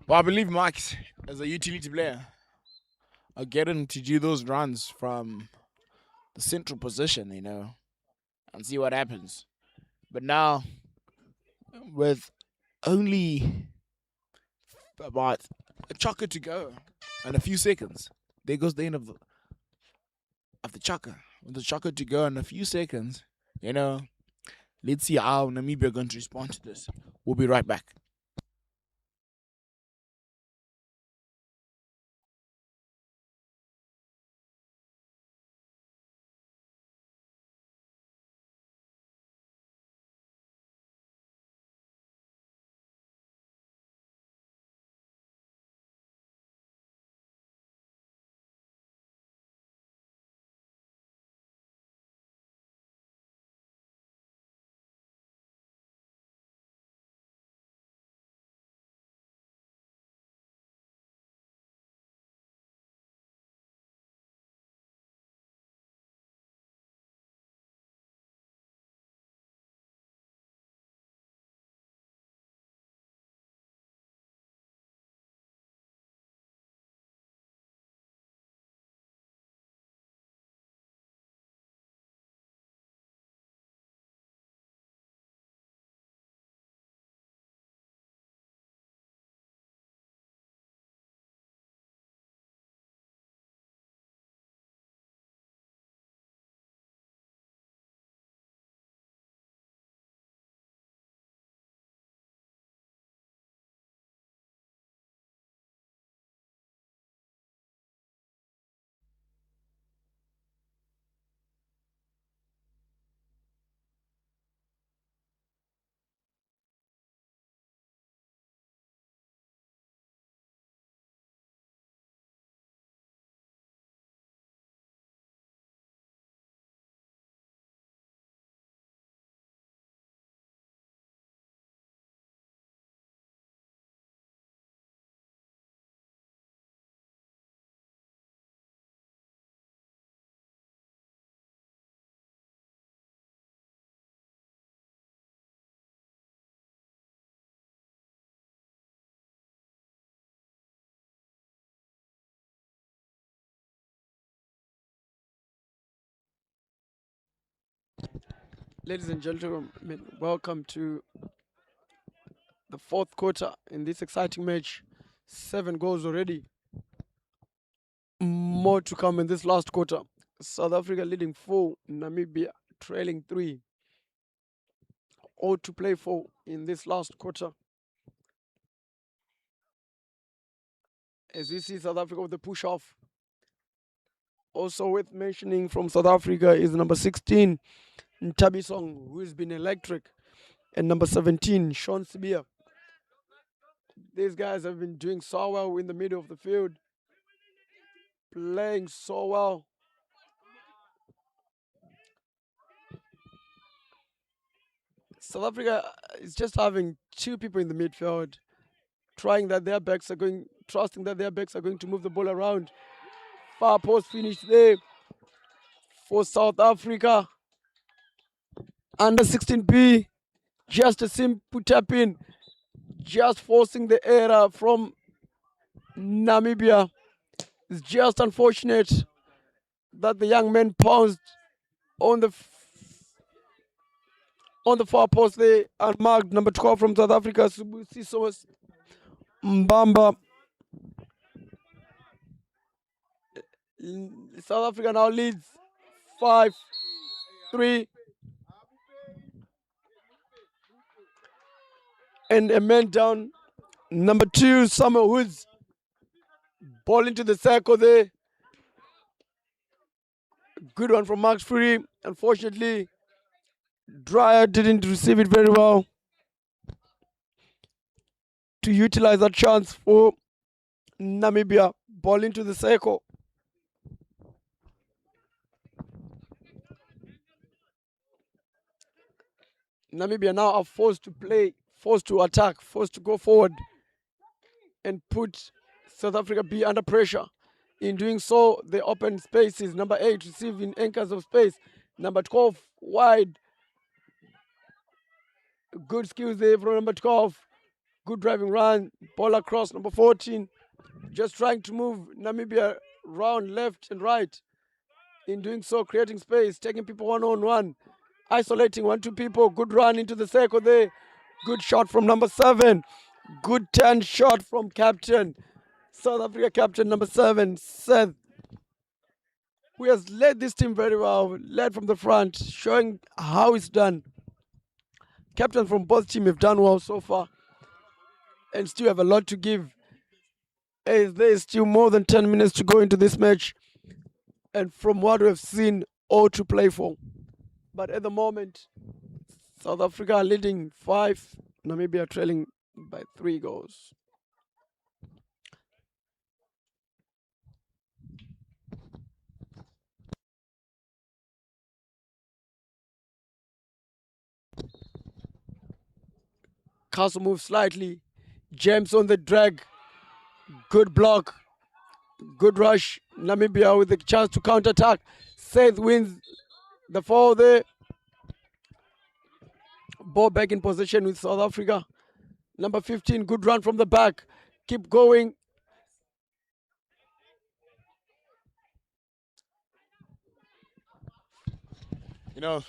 Well, I believe Max, as a utility player, I'll get him to do those runs from the central position, you know, and see what happens. But now, with only about a chocker to go and a few seconds, there goes the end of the chocker. with the chocolate to go in a few seconds. You know, let's see how Namibia are going to respond to this. We'll be right back. Ladies and gentlemen, welcome to the fourth quarter in this exciting match. 7 goals already. More to come in this last quarter. South Africa leading 4, Namibia trailing 3. All to play for in this last quarter. As we see South Africa with the push off. Also worth mentioning from South Africa is number 16, Ntabisong, who has been electric, and number 17, Sean Sibia. These guys have been doing so well in the middle of the field, playing so well. South Africa is just having 2 people in the midfield, trusting that their backs are going to move the ball around. Far post finish there for South Africa. Under 16B, just a simple tap in, just forcing the error from Namibia. It's just unfortunate that the young man pounced on the far post there, unmarked. Number 12 from South Africa, Sibusiso Mbamba. South Africa now leads 5-3. And a man down. Number 2, Summer Woods. Ball into the circle there. Good one from Max Free. Unfortunately, Dreyer didn't receive it very well to utilize that chance for Namibia. Ball into the circle. Namibia now are forced to play, forced to attack, forced to go forward and put South Africa B under pressure. In doing so, they open spaces. Number 8 receiving anchors of space. Number 12 wide. Good skills there from number 12. Good driving run. Ball across. Number 14 just trying to move Namibia round left and right. In doing so, creating space, taking people one-on-one, isolating 1-2 people. Good run into the circle there. Good shot from number 7. Good 10 shot from captain. South Africa captain number 7, Seth who has led this team very well, led from the front, showing how it's done. Captains from both teams have done well so far and still have a lot to give. As there is still more than 10 minutes to go into this match, and from what we have seen, all to play for. But at the moment, South Africa are leading 5, Namibia trailing by 3 goals. Castle moves slightly. James on the drag. Good block. Good rush. Namibia with the chance to counter-attack. Seth wins the fall there. Ball back in possession with South Africa. Number 15, good run from the back. Keep going. You know,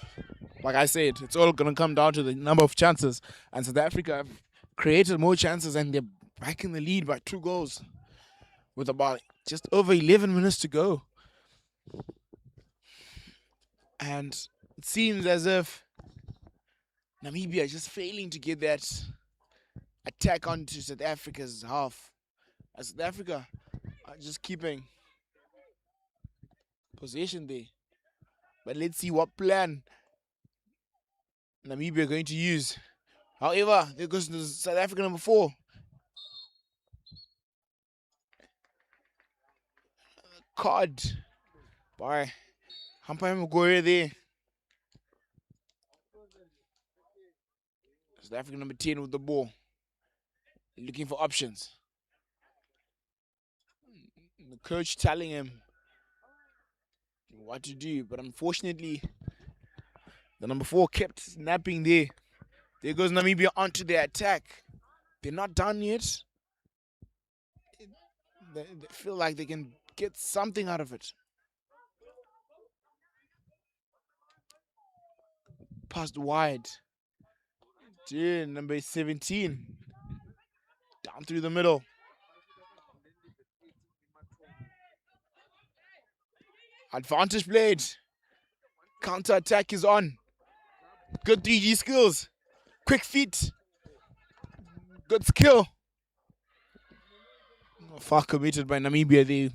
like I said, it's all going to come down to the number of chances. And South Africa have created more chances and they're back in the lead by 2 goals with about just over 11 minutes to go. And it seems as if Namibia is just failing to get that attack onto South Africa's half. As South Africa are just keeping possession there. But let's see what plan Namibia are going to use. However, there goes the South Africa number 4. Card by Hampaya Mugore there. South Africa number 10 with the ball. Looking for options. The coach telling him what to do, but unfortunately, the number 4 kept snapping there. There goes Namibia onto the attack. They're not done yet. They feel like they can get something out of it. Passed wide. Dude, number 17. Down through the middle. Advantage played. Counter attack is on. Good 3G skills. Quick feet. Good skill. Far committed by Namibia there.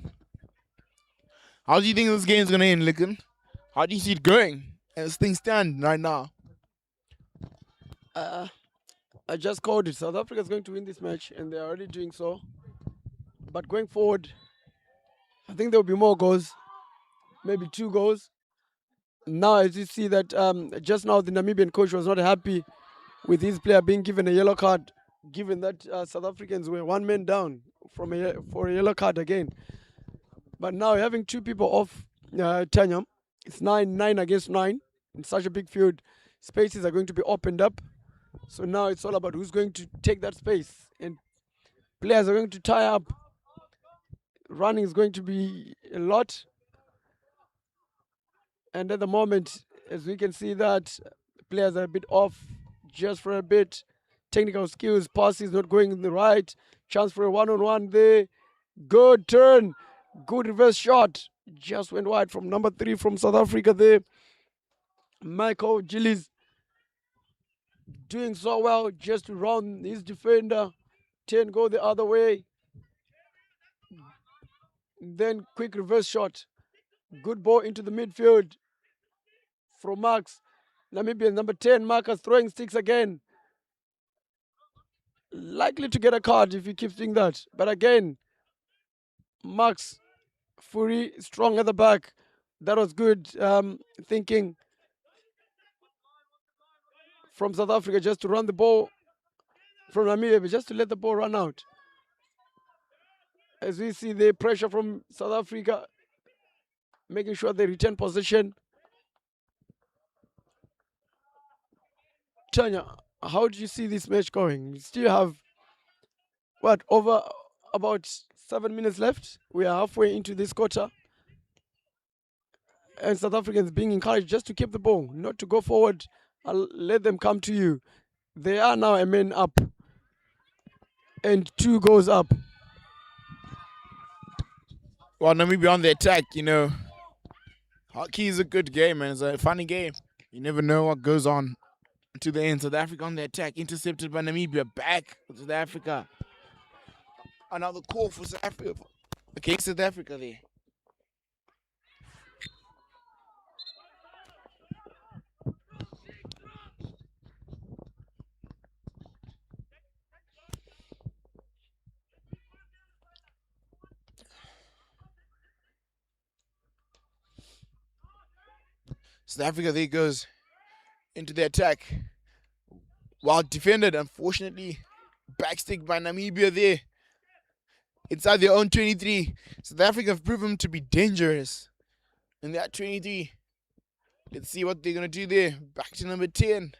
How do you think this game is going to end, Licken? How do you see it going as things stand right now? I just called it. South Africa is going to win this match, and they're already doing so. But going forward, I think there will be more goals. Maybe 2 goals. Now, as you see that just now the Namibian coach was not happy with his player being given a yellow card, given that South Africans were 1 man down for a yellow card again. But now having 2 people off Tanya, it's 9 against 9 in such a big field. Spaces are going to be opened up. So now it's all about who's going to take that space, and players are going to tie up. Running is going to be a lot. And at the moment, as we can see that players are a bit off just for a bit. Technical skills, passes not going in the right. Chance for a one-on-one there. Good turn. Good reverse shot. Just went wide from number 3 from South Africa there. Michael Gillies doing so well just to round his defender. 10 go the other way. Then quick reverse shot. Good ball into the midfield from Max. Namibia number 10, Marcus throwing sticks again. Likely to get a card if he keeps doing that. But again, Max Fury strong at the back. That was good thinking from South Africa just to run the ball from Namibia, just to let the ball run out. As we see the pressure from South Africa, making sure they retain possession. Tanya, how do you see this match going? We still have, what, over about 7 minutes left? We are halfway into this quarter. And South Africans being encouraged just to keep the ball, not to go forward. I'll let them come to you. They are now a man up. And 2 goes up. Well, Namibia on the attack, you know. Hockey is a good game, man. It's a funny game. You never know what goes on to the end. South Africa on the attack, intercepted by Namibia. Back to South Africa. Another call for South Africa against South Africa there. South Africa there goes into the attack. Well defended, unfortunately. Backstick by Namibia there. Inside their own 23. South Africa have proven to be dangerous in that 23. Let's see what they're going to do there. Back to number 10.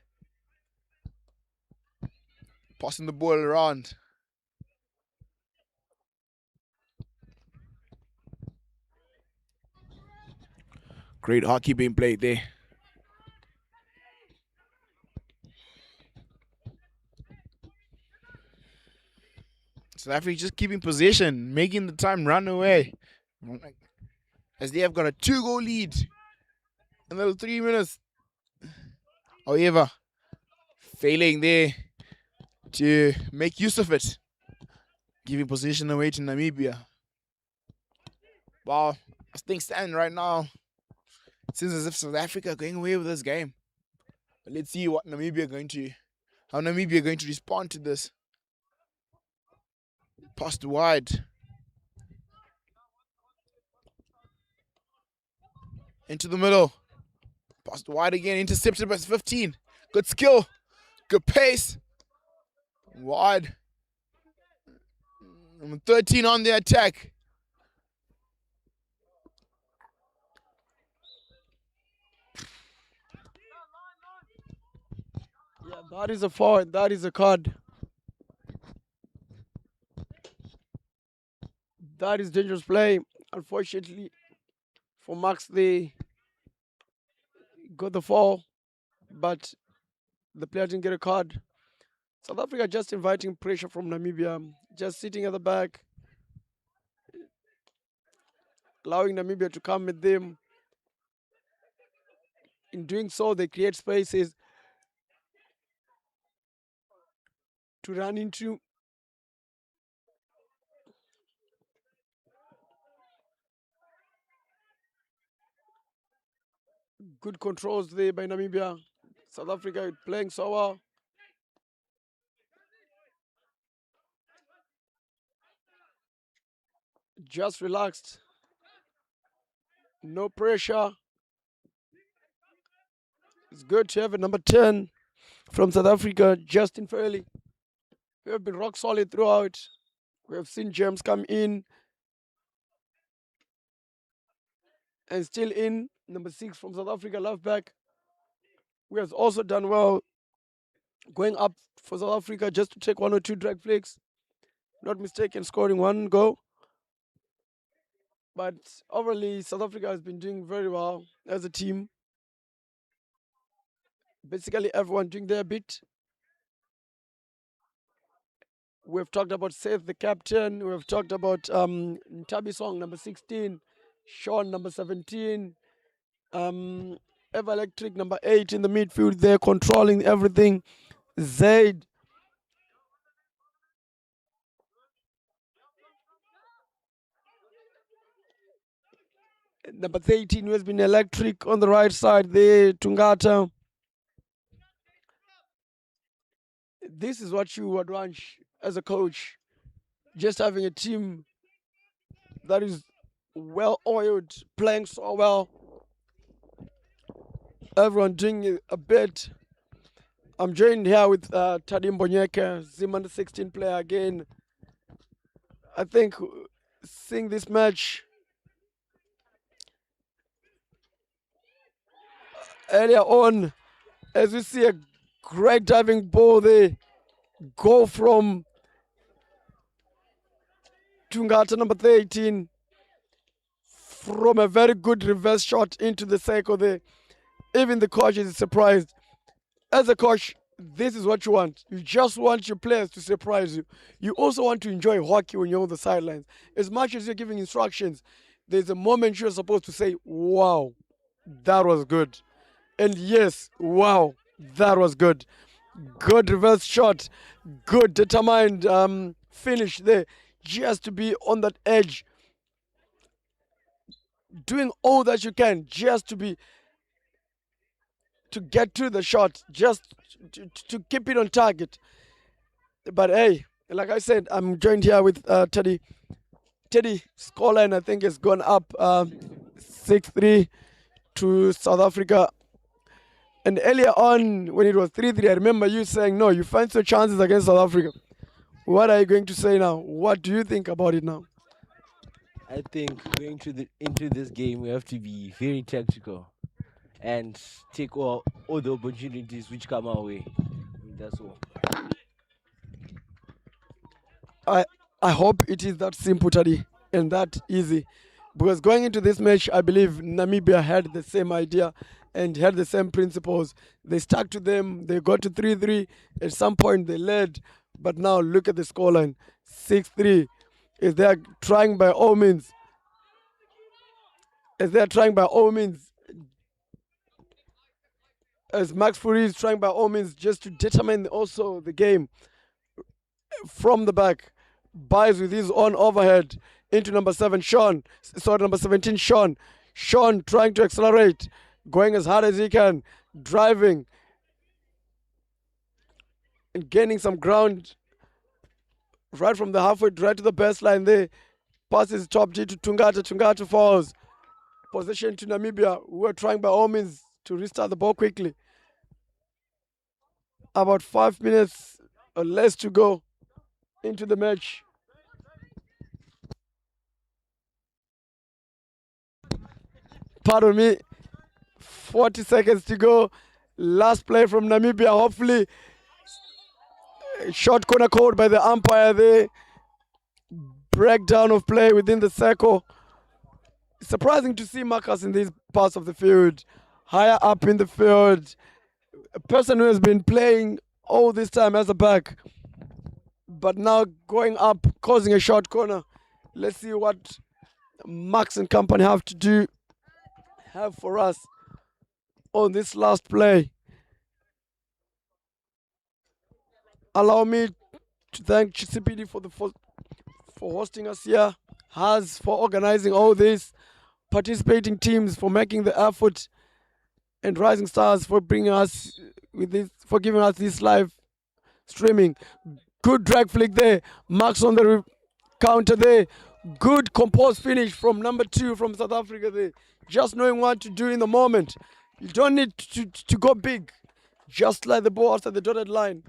Passing the ball around. Great hockey being played there. South Africa just keeping possession, making the time run away. As they have got a 2-goal lead in the 3 minutes. However, failing there to make use of it. Giving possession away to Namibia. Wow, as things stand right now, it seems as if South Africa are going away with this game. But let's see what how Namibia are going to respond to this. Passed wide. Into the middle. Passed wide again. Intercepted by 15. Good skill. Good pace. Wide. Number 13 on the attack. Yeah, that is a foul. That is a card. That is dangerous play. Unfortunately, for Max, they got the foul, but the player didn't get a card. South Africa just inviting pressure from Namibia, just sitting at the back, allowing Namibia to come with them. In doing so, they create spaces to run into. Good controls there by Namibia. South Africa playing so well. Just relaxed. No pressure. It's good to have a number 10 from South Africa, Justin Fairley. We have been rock solid throughout. We have seen James come in and still in. Number 6 from South Africa, left back. We have also done well going up for South Africa just to take 1 or 2 drag flicks. Not mistaken, scoring 1 goal. But overall, South Africa has been doing very well as a team. Basically, everyone doing their bit. We've talked about Seth, the captain. We've talked about Ntabi Song, number 16. Sean, number 17. Eva Electric, number 8 in the midfield there, controlling everything. Zaid. Number 13 who has been electric on the right side there, Tungata. This is what you would want as a coach. Just having a team that is well oiled, playing so well. Everyone doing a bit. I'm joined here with Tadim Bonyeka, Zim under 16 player again. I think seeing this match earlier on, as we see a great diving ball there, go from Tungata, number 13, from a very good reverse shot into the circle there. Even the coach is surprised. As a coach, this is what you want. You just want your players to surprise you. You also want to enjoy hockey when you're on the sidelines. As much as you're giving instructions, there's a moment you're supposed to say, wow. That was good. And yes, wow, that was good. Good reverse shot. Good determined finish there. Just to be on that edge. Doing all that you can just to get to the shot. Just to keep it on target. But hey, like I said, I'm joined here with Teddy. Teddy, scoreline I think has gone up 6-3 to South Africa. And earlier on, when it was 3-3, I remember you saying, no, you fancy your chances against South Africa. What are you going to say now? What do you think about it now? I think going into this game, we have to be very tactical and take all the opportunities which come our way. That's all. I hope it is that simple, Teddy, and that easy. Because going into this match, I believe Namibia had the same idea and had the same principles. They stuck to them. They got to 3-3. At some point, they led. But now look at the scoreline, 6-3. Is they are trying by all means. As they are trying by all means. As Max Fury is trying by all means just to determine also the game from the back. Buys with his own overhead into number 7, Sean. Sorry, number 17, Sean. Sean trying to accelerate, going as hard as he can, driving and gaining some ground right from the halfway, right to the baseline there. Passes top G to Tungata. Tungata falls. Possession to Namibia, who are trying by all means to restart the ball quickly. About 5 minutes or less to go into the match. Pardon me. 40 seconds to go. Last play from Namibia. Hopefully, short corner called by the umpire there. Breakdown of play within the circle. Surprising to see Marcus in these parts of the field. Higher up in the field. A person who has been playing all this time as a back. But now going up, causing a short corner. Let's see what Max and company have for us on this last play. Allow me to thank Chisipite for hosting us here, Has for organizing all this, participating teams for making the effort, and Rising Stars for bringing us with this, for giving us this live streaming. Good drag flick there, Max on the counter there. Good composed finish from number 2 from South Africa there. Just knowing what to do in the moment. You don't need to go big. Just like the ball outside the dotted line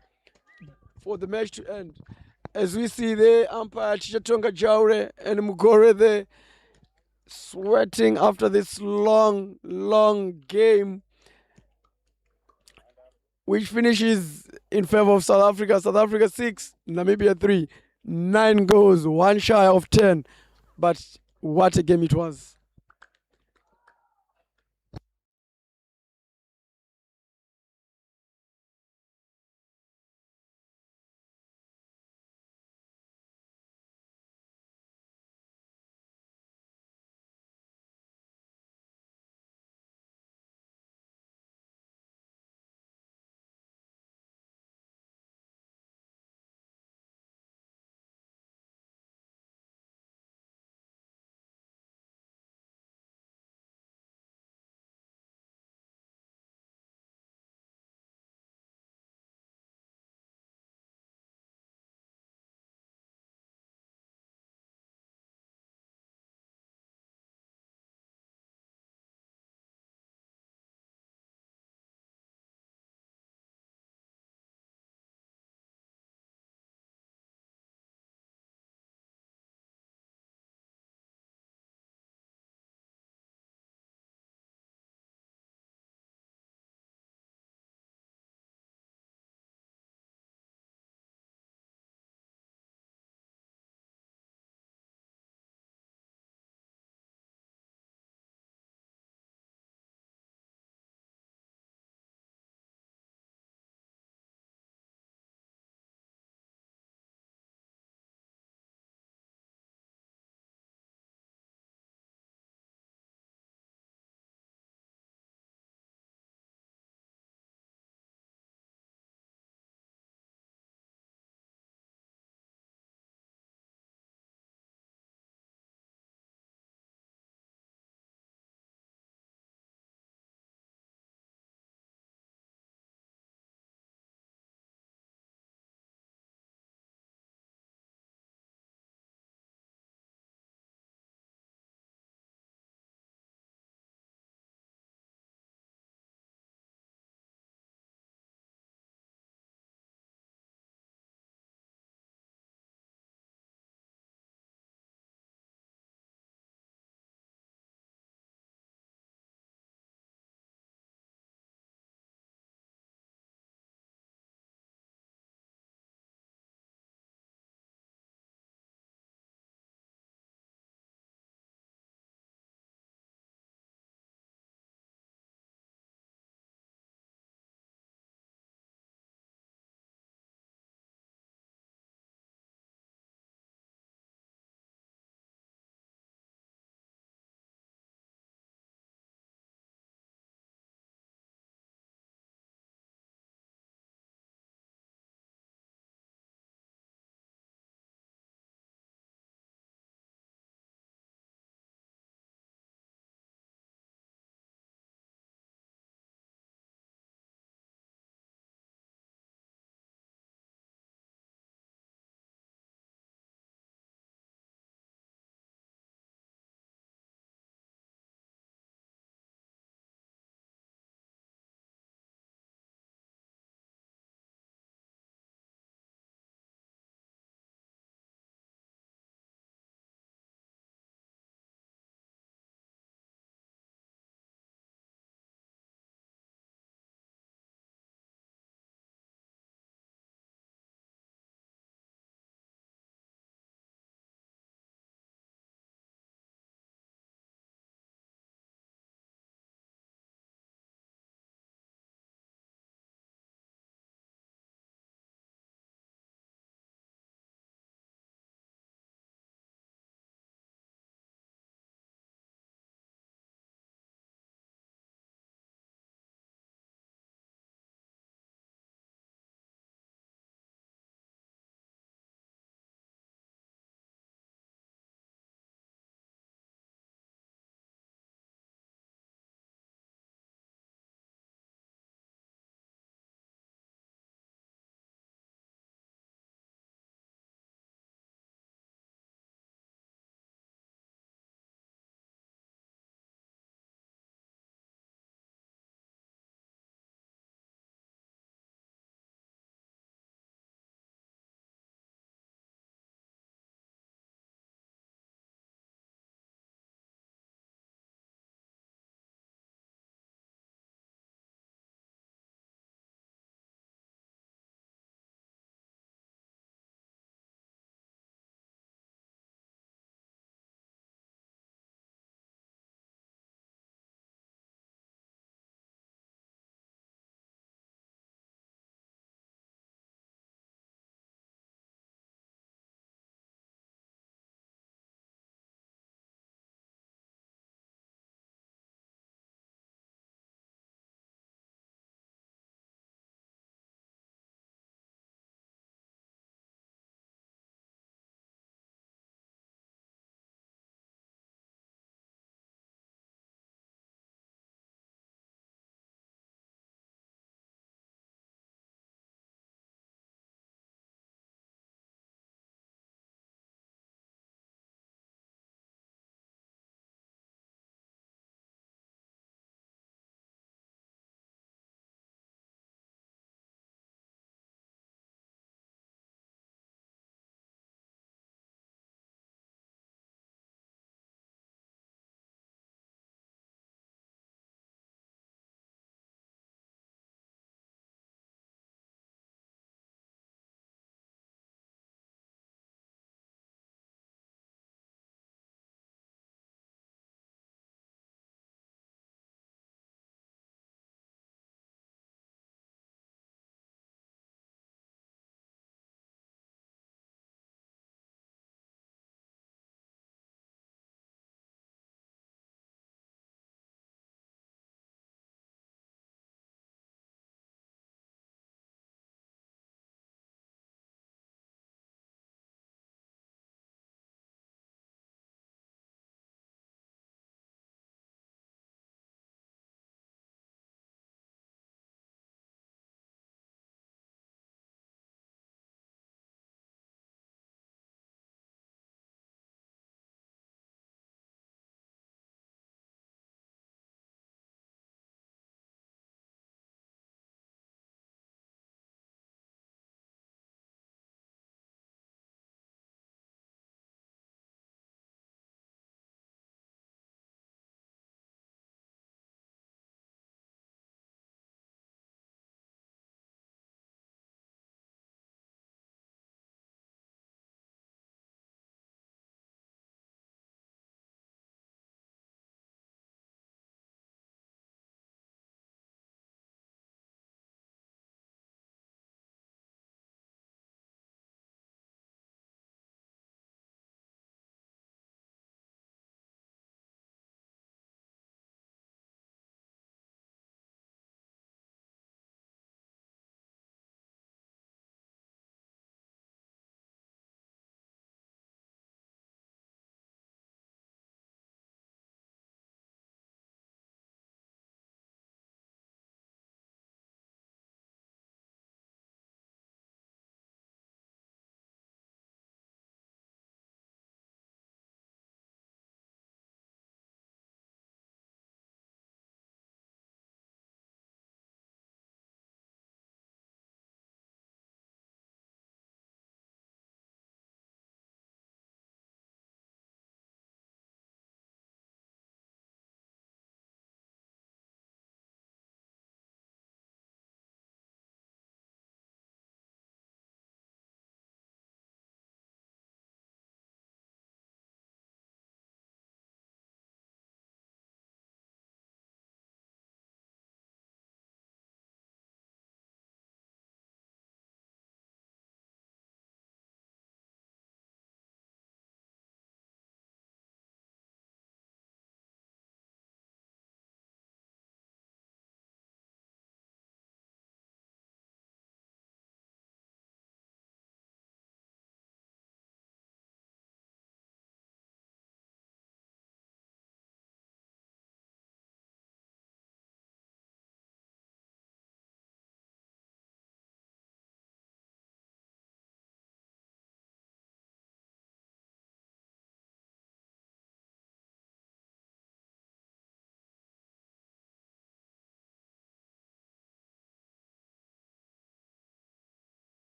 for the match to end. As we see there, umpire Chichatonga Jaure and Mugore there sweating after this long, long game, which finishes in favor of South Africa. South Africa 6, Namibia 3. 9 goals, 1 shy of 10. But what a game it was.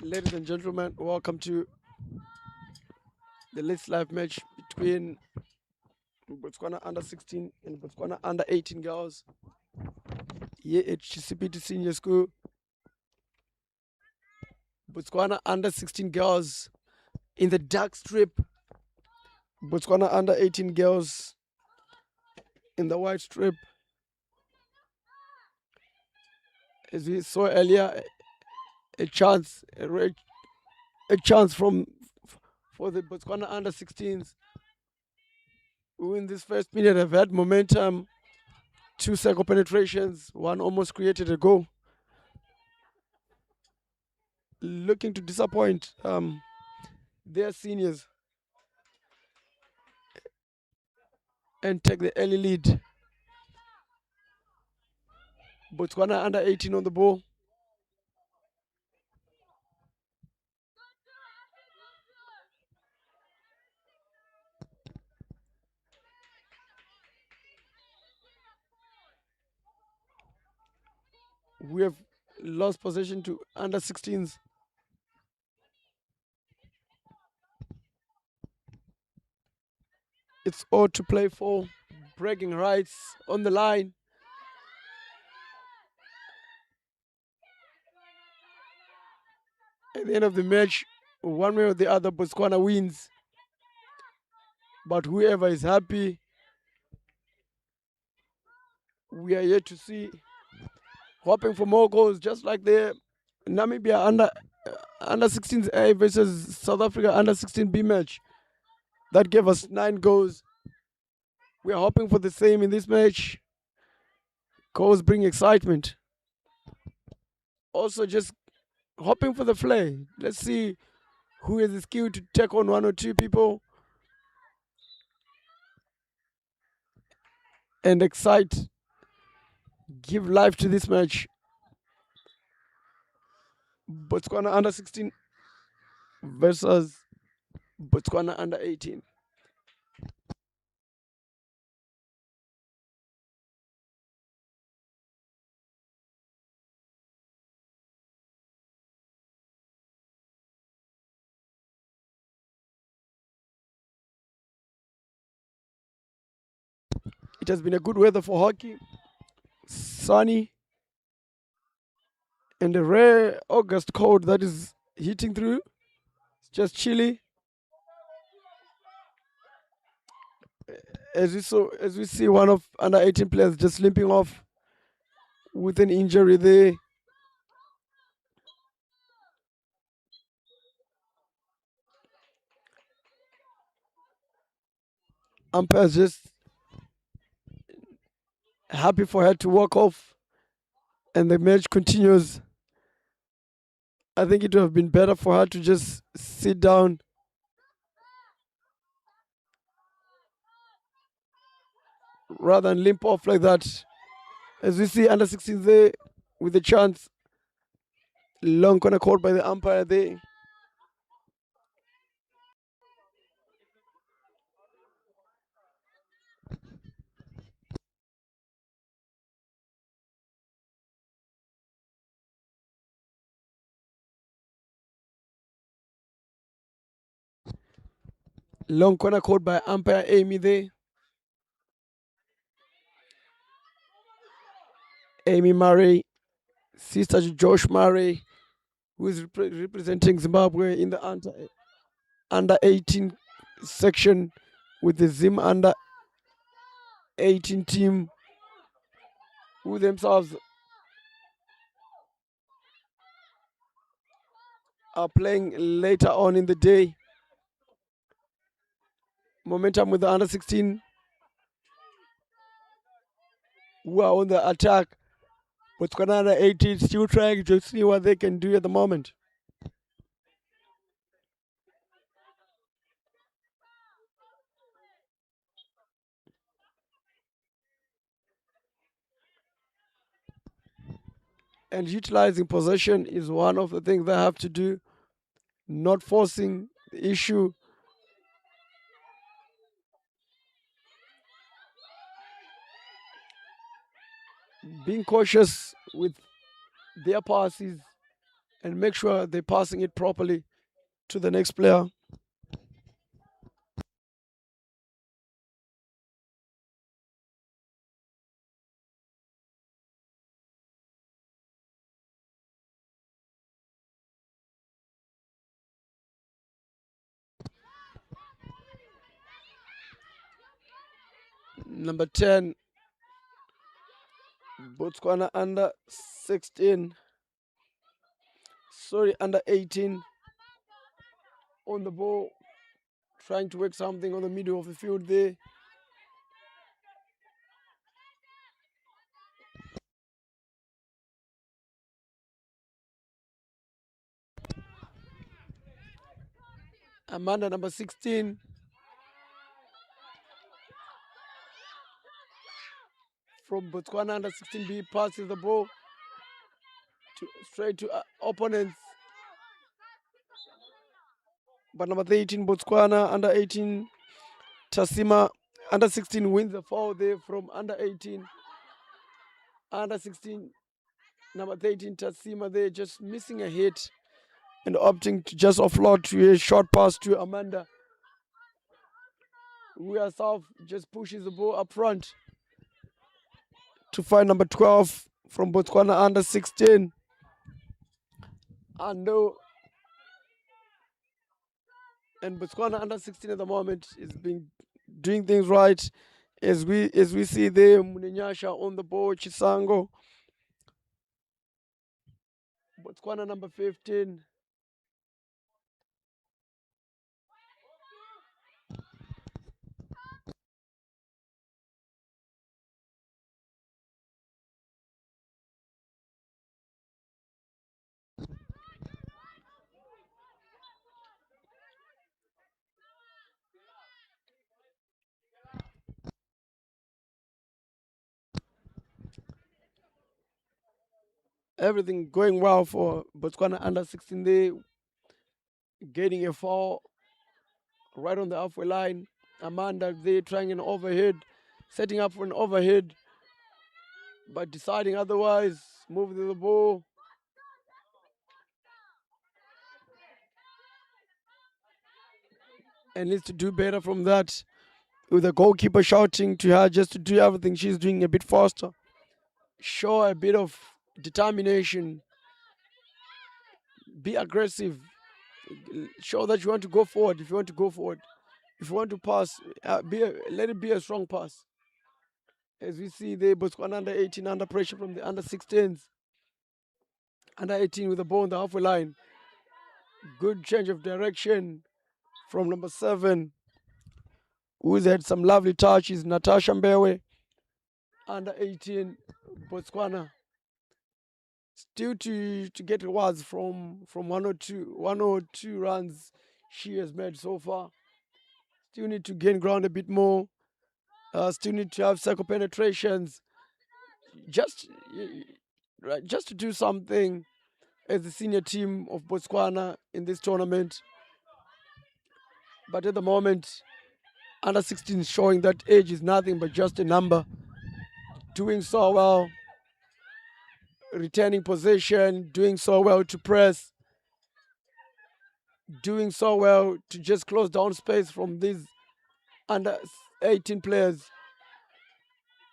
Ladies and gentlemen, welcome to the latest live match between Botswana under 16 and Botswana under 18 girls here at Chisipite Senior School. Botswana under 16 girls in the dark strip. Botswana under 18 girls in the white strip. As we saw earlier, a chance for the Botswana under 16s who in this first minute have had momentum. 2 cycle penetrations, one almost created a goal. Looking to disappoint their seniors and take the early lead. Botswana under 18 on the ball. We have lost possession to under 16s. It's all to play for. Bragging rights on the line. At the end of the match, one way or the other, Botswana wins. But whoever is happy, we are yet to see. Hoping for more goals, just like the Namibia under 16s A versus South Africa under 16B match. That gave us 9 goals. We are hoping for the same in this match. Goals bring excitement. Also just hoping for the flair. Let's see who has the skill to take on 1 or 2 people and excite, give life to this match. Botswana under 16 versus Botswana under 18. It has been a good weather for hockey. Sunny and a rare August cold that is hitting through. It's just chilly. As we see one of under 18 players just limping off with an injury there. Umpire's just happy for her to walk off and the match continues. I think it would have been better for her to just sit down rather than limp off like that. As we see under 16 there with a chance. Long corner called by the umpire there. Long corner called by umpire Amy there. Amy Murray, sister to Josh Murray, who is representing Zimbabwe in the under 18 section with the Zim under 18 team, who themselves are playing later on in the day. Momentum with the under 16 who are on the attack. Botswana under 18 still trying to see what they can do at the moment. And utilizing possession is one of the things they have to do. Not forcing the issue. Being cautious with their passes and make sure they're passing it properly to the next player. Number 10, Botswana under 16. Sorry, under 18 on the ball, trying to work something on the middle of the field there. Amanda, number 16. From Botswana under 16B, passes the ball straight to opponents. But number 18, Botswana under 18, Tasima under 16 wins the foul there from under 18. Under 16, number 13, Tasima there just missing a hit and opting to just offload to a short pass to Amanda, who herself just pushes the ball up front to find number 12 from Botswana under 16. And Botswana under 16 at the moment is being doing things right, as we see there Munenyasha on the ball, Chisango. Botswana number 15. Everything going well for Botswana under 16 there, getting a foul right on the halfway line. Amanda there trying an overhead, setting up for an overhead, but deciding otherwise, moving the ball. And needs to do better from that, with the goalkeeper shouting to her just to do everything she's doing a bit faster. Show a bit of determination. Be aggressive. Show that you want to go forward if you want to go forward. If you want to pass, let it be a strong pass. As we see there, Botswana under 18 under pressure from the under 16s. Under 18 with the ball on the halfway line. Good change of direction from number 7, who's had some lovely touches, Natasha Mbewe. Under 18, Botswana. Still to get rewards from 102 runs she has made so far. Still need to gain ground a bit more. Still need to have circle penetrations. Just to do something as the senior team of Botswana in this tournament. But at the moment, under 16 is showing that age is nothing but just a number. Doing so well, retaining possession, doing so well to press, doing so well to just close down space from these under 18 players.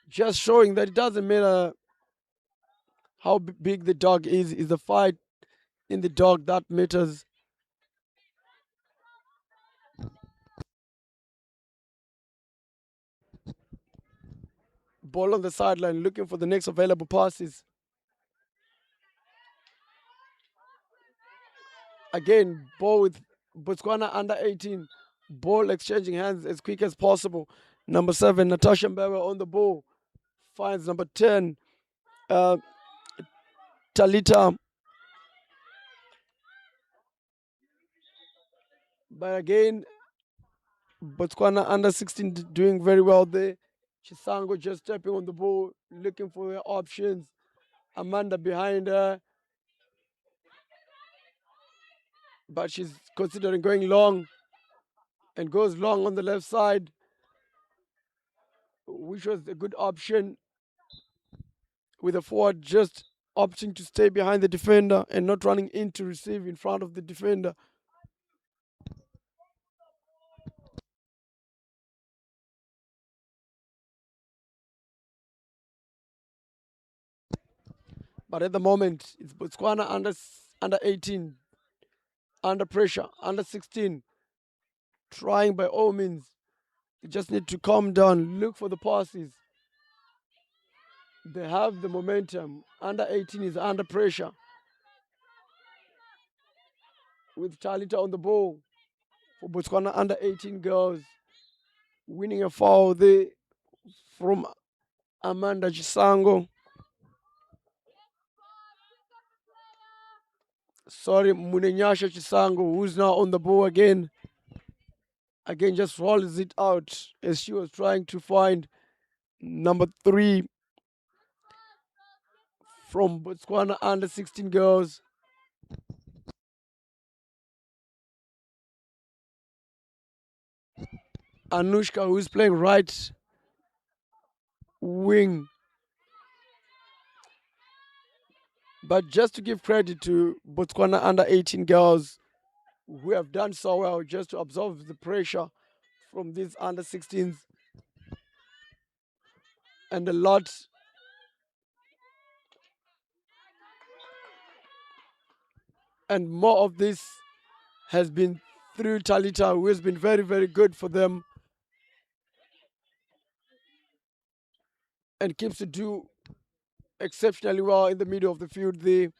Just showing that it doesn't matter how big the dog is the fight in the dog that matters. Ball on the sideline, looking for the next available passes. Again, ball with Botswana under 18. Ball exchanging hands as quick as possible. Number 7, Natasha Mbewe on the ball. Finds number 10, Talita. But again, Botswana under 16 doing very well there. Chisango just stepping on the ball, looking for her options. Amanda behind her. But she's considering going long and goes long on the left side, which was a good option with the forward just opting to stay behind the defender and not running in to receive in front of the defender. But at the moment, it's Botswana under 18, under pressure, under 16, trying by all means. They just need to calm down, look for the passes. They have the momentum. Under 18 is under pressure. With Talita on the ball for Botswana under 18 girls. Winning a foul there from Amanda Chisango. Sorry, Munenyasha Chisango, who's now on the ball again. Again, just rolls it out as she was trying to find number 3 from Botswana under 16 girls. Anushka, who's playing right wing. But just to give credit to Botswana under 18 girls who have done so well just to absorb the pressure from these under 16s. And a lot and more of this has been through Talita, who has been very, very good for them and keeps to do exceptionally well in the middle of the field there.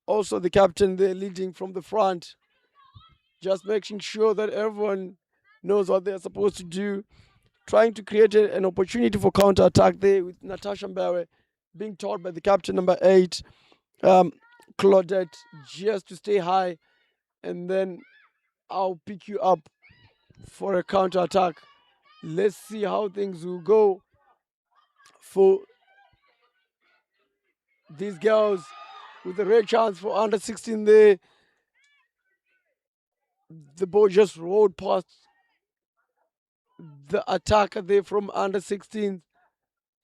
Also the captain there leading from the front, just making sure that everyone knows what they're supposed to do, trying to create an opportunity for counter-attack there with Natasha Mbewe being taught by the captain number 8, Claudette, just to stay high, and then I'll pick you up for a counter-attack. Let's see how things will go for these girls with a rare chance for under 16 there. The ball just rolled past the attacker there from under 16.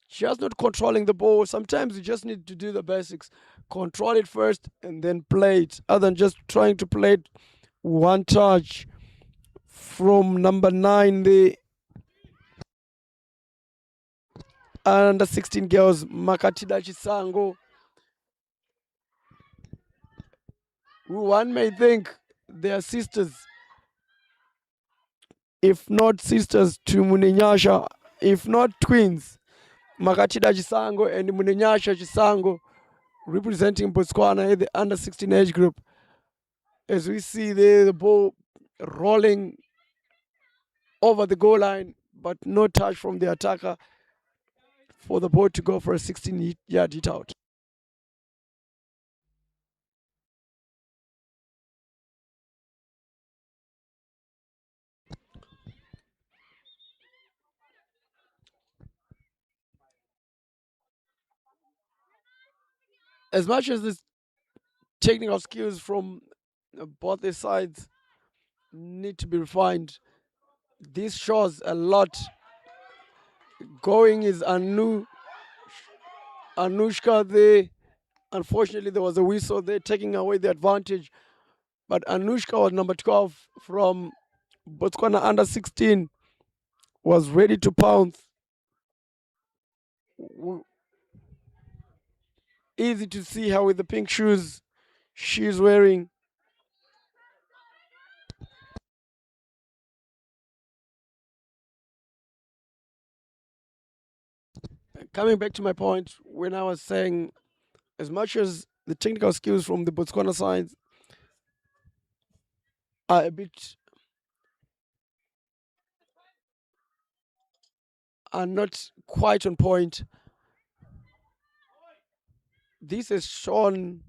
Just not controlling the ball. Sometimes you just need to do the basics. Control it first and then play it, other than just trying to play it one touch from number 9 there. Under 16 girls, Makatida Chisango, who one may think they are sisters, if not sisters to Munenyasha, if not twins. Makatida Chisango and Munenyasha Chisango representing Botswana at the under 16 age group. As we see there, the ball rolling over the goal line, but no touch from the attacker for the ball to go for a 16-yard hit out. As much as the technical skills from both the sides need to be refined, this shows a lot. Going is Anushka there. Unfortunately, there was a whistle there taking away the advantage. But Anushka was number 12 from Botswana under 16, was ready to pounce. Easy to see her with the pink shoes she's wearing. Coming back to my point, when I was saying, as much as the technical skills from the Botswana side are not quite on point, this has shown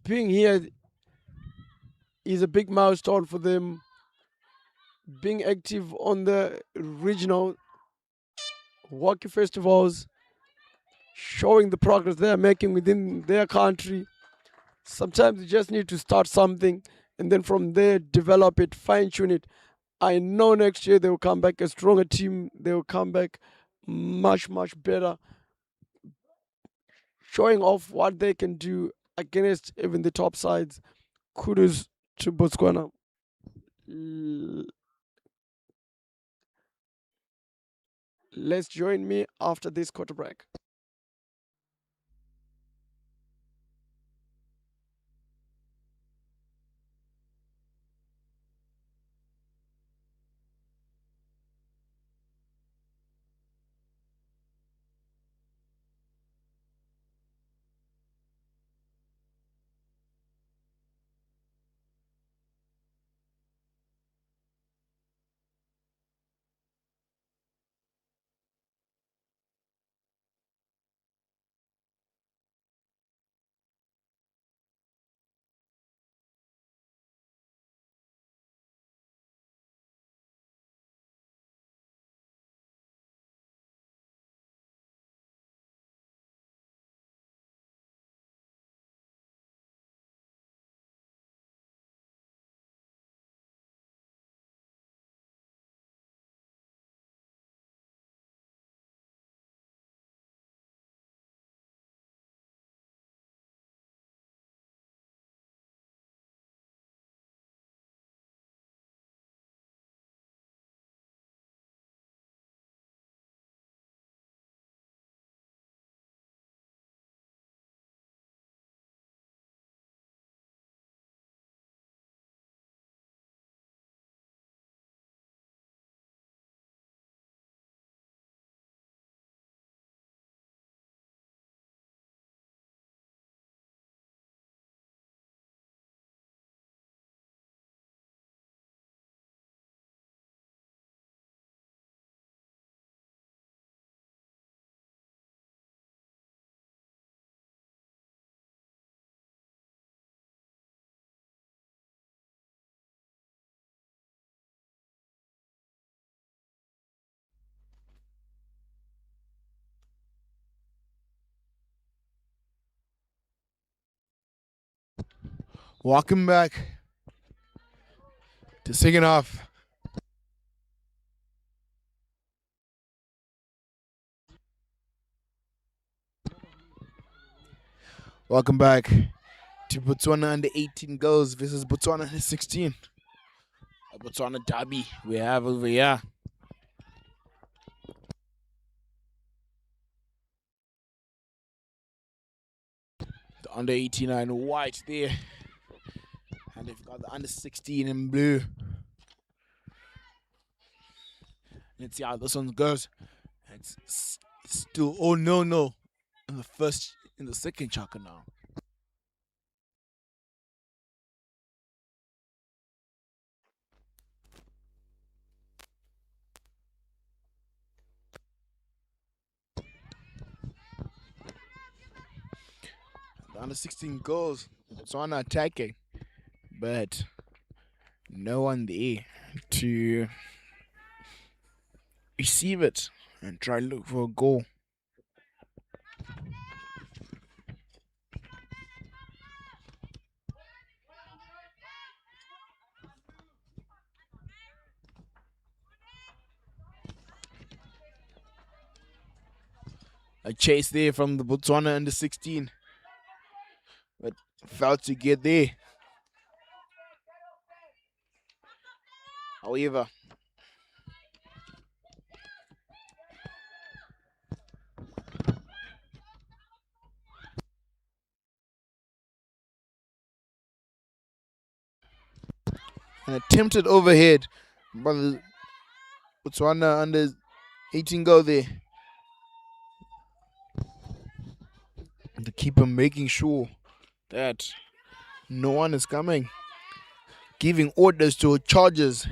being here is a big milestone for them. Being active on the regional hockey festivals, showing the progress they are making within their country. Sometimes you just need to start something and then from there develop it, fine-tune it. I know next year they will come back a stronger team. They will come back much, much better, showing off what they can do against even the top sides. Kudos to Botswana. Let's join me after this quarter break. Welcome back to second half. Welcome back to Botswana under 18 girls versus Botswana under 16. A Botswana derby we have over here. The under 18 are in white there. And they've got the under 16 in blue. Let's see how this one goes. It's still no in the second chaka now. The under 16 goals. Botswana attacking, but no one there to receive it and try to look for a goal. A chase there from the Botswana under 16, but failed to get there. However, an attempted overhead by the Botswana under 18 goal there. The keeper making sure that no one is coming, giving orders to charges.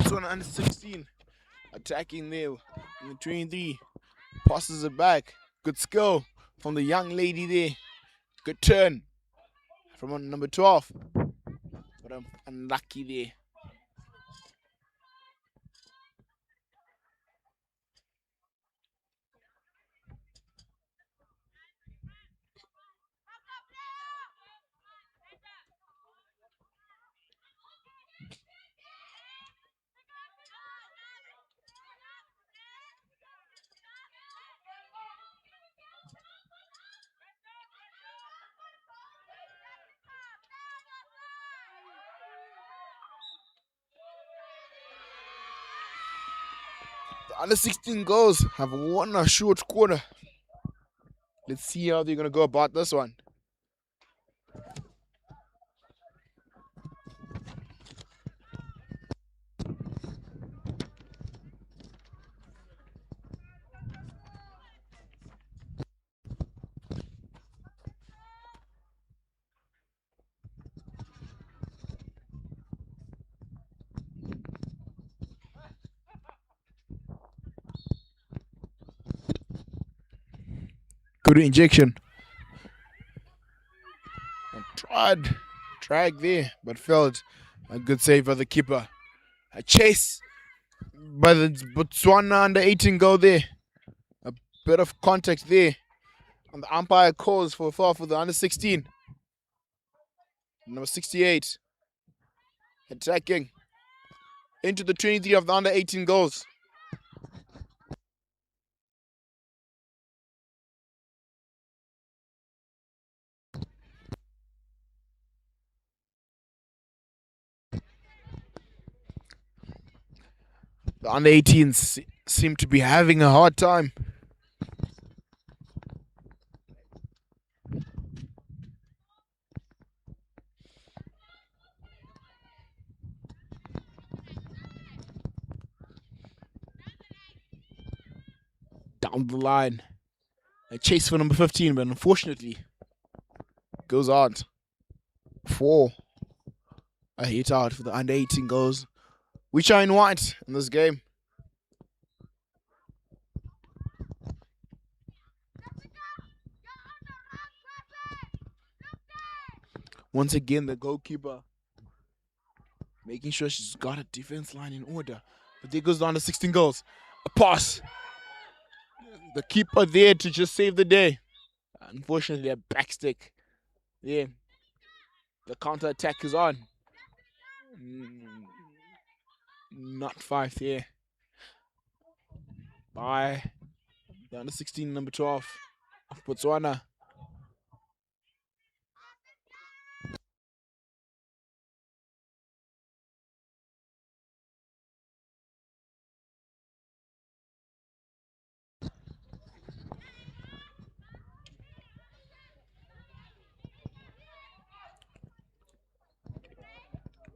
Botswana under 16 attacking there in the 23. Passes it back. Good skill from the young lady there. Good turn from number 12. But I'm unlucky there. The under 16 girls have won a short quarter. Let's see how they're going to go about this one. Good injection. And tried drag there, but failed. A good save by the keeper. A chase by the Botswana under 18 goal there. A bit of contact there. And the umpire calls for a foul for the under 16. Number 68. Attacking into the 23 of the under 18 goals. The under 18s seem to be having a hard time. Down the line. A chase for number 15, but unfortunately goes out for a hit out for the under 18 goals, which are in white in this game. Once again, the goalkeeper making sure she's got a defense line in order. But there goes the under 16 goals. A pass. The keeper there to just save the day. Unfortunately, a backstick. Yeah. The counter attack is on. Not 5 there. By the under 16, number 12 of Botswana.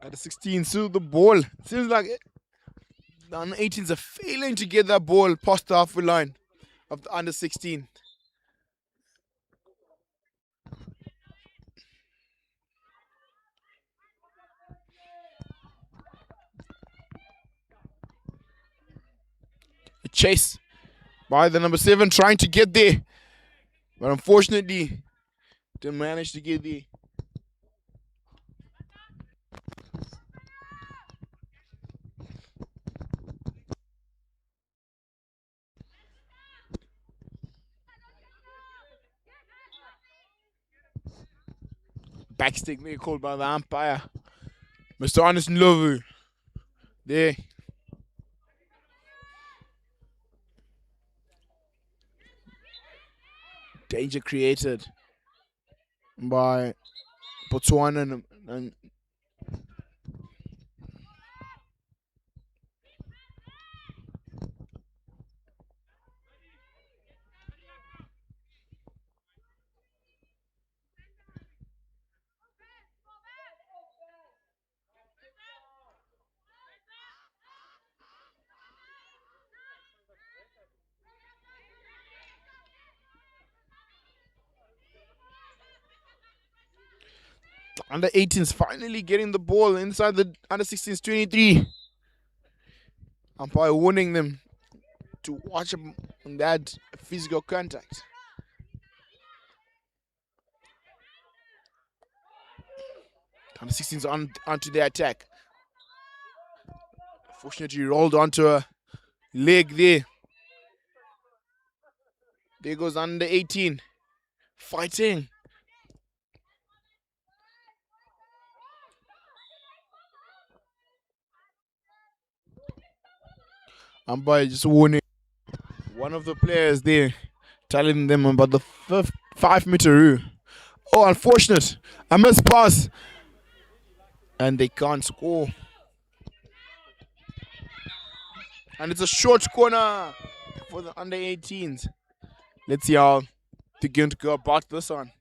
Under 16, so the ball. Seems like the under 18s are failing to get that ball past the halfway line of the under 16. A chase by the number 7 trying to get there. But unfortunately, didn't manage to get there. Backstick there called by the umpire. Mr. Anderson Lovu. There. Danger created by Botswana and under 18s finally getting the ball inside the under 16s 23. umpire warning them to watch them on that physical contact. Under 16s onto the attack. Fortunately, rolled onto a leg there. There goes under 18. Fighting. Umpire just warning one of the players there, telling them about the 5-meter rule. Oh, unfortunate. A missed pass. And they can't score. And it's a short corner for the under 18s. Let's see how they're going to go about this one.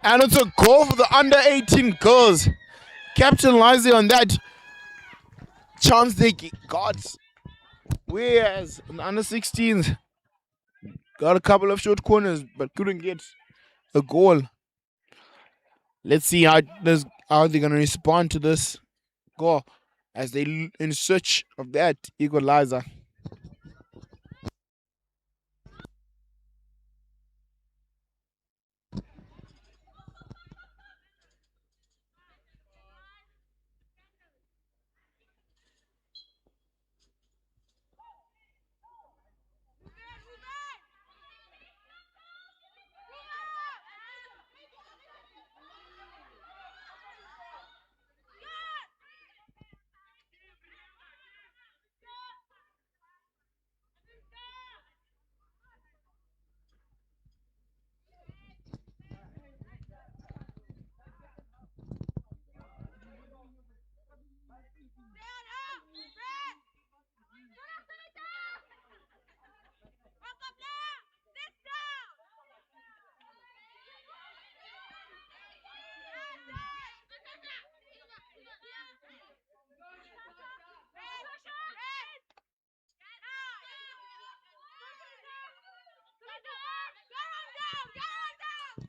And it's a goal for the under 18 girls. Capitalizing on that chance they got. Whereas the under 16s got a couple of short corners but couldn't get a goal. Let's see how they're going to respond to this goal as they in search of that equalizer.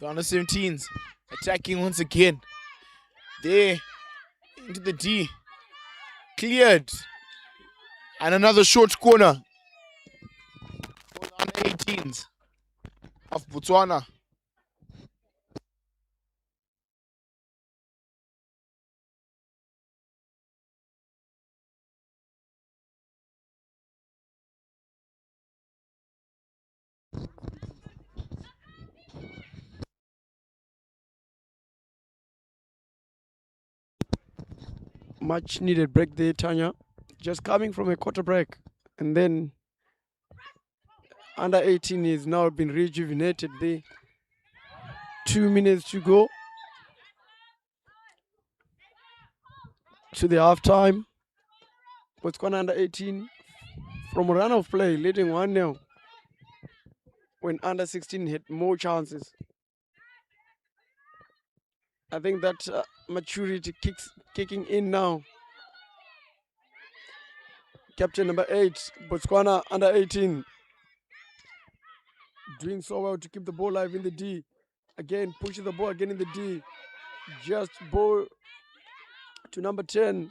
The under 17s attacking once again. There into the D. Cleared. And another short corner for the under 18s of Botswana. Much needed break there, Tanya. Just coming from a quarter break. And then under 18 is now been rejuvenated there. 2 minutes to go to the halftime. Botswana under 18 from a run of play leading 1-0 when under 16 had more chances. I think that maturity kicking in now. Captain number 8, Botswana under 18. Doing so well to keep the ball alive in the D. Again, pushing the ball again in the D. Just ball to number 10.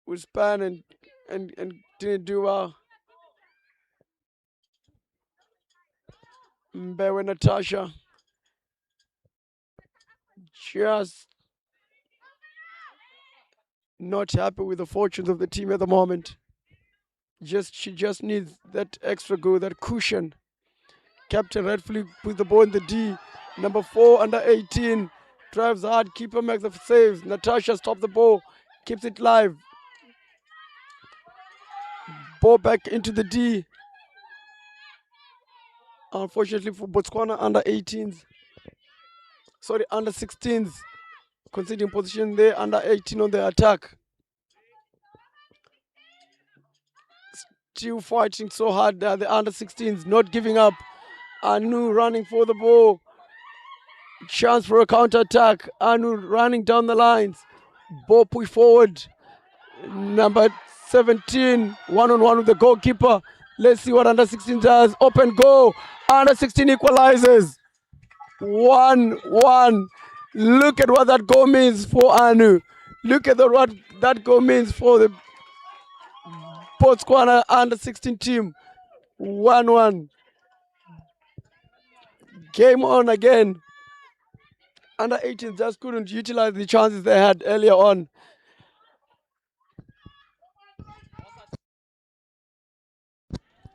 who span and didn't do well. Mbewe Natasha just not happy with the fortunes of the team at the moment. She just needs that extra goal, that cushion. Captain rightfully with the ball in the D. Number 4, under 18, drives hard. Keeper makes the saves. Natasha stops the ball, keeps it live. Ball back into the D. Unfortunately for Botswana, under 18s. Sorry, under 16s. Conceding position there, under 18 on the attack. Still fighting so hard there, the under 16s, not giving up. Anu running for the ball. Chance for a counter attack. Anu running down the lines. Ball push forward. Number 17, one-on-one with the goalkeeper. Let's see what under 16 does. Open goal. Under 16 equalizes. 1-1. Look at what that goal means for Anu. Look at what that goal means for the Botswana under 16 team. 1-1. Game on again. Under 18 just couldn't utilize the chances they had earlier on.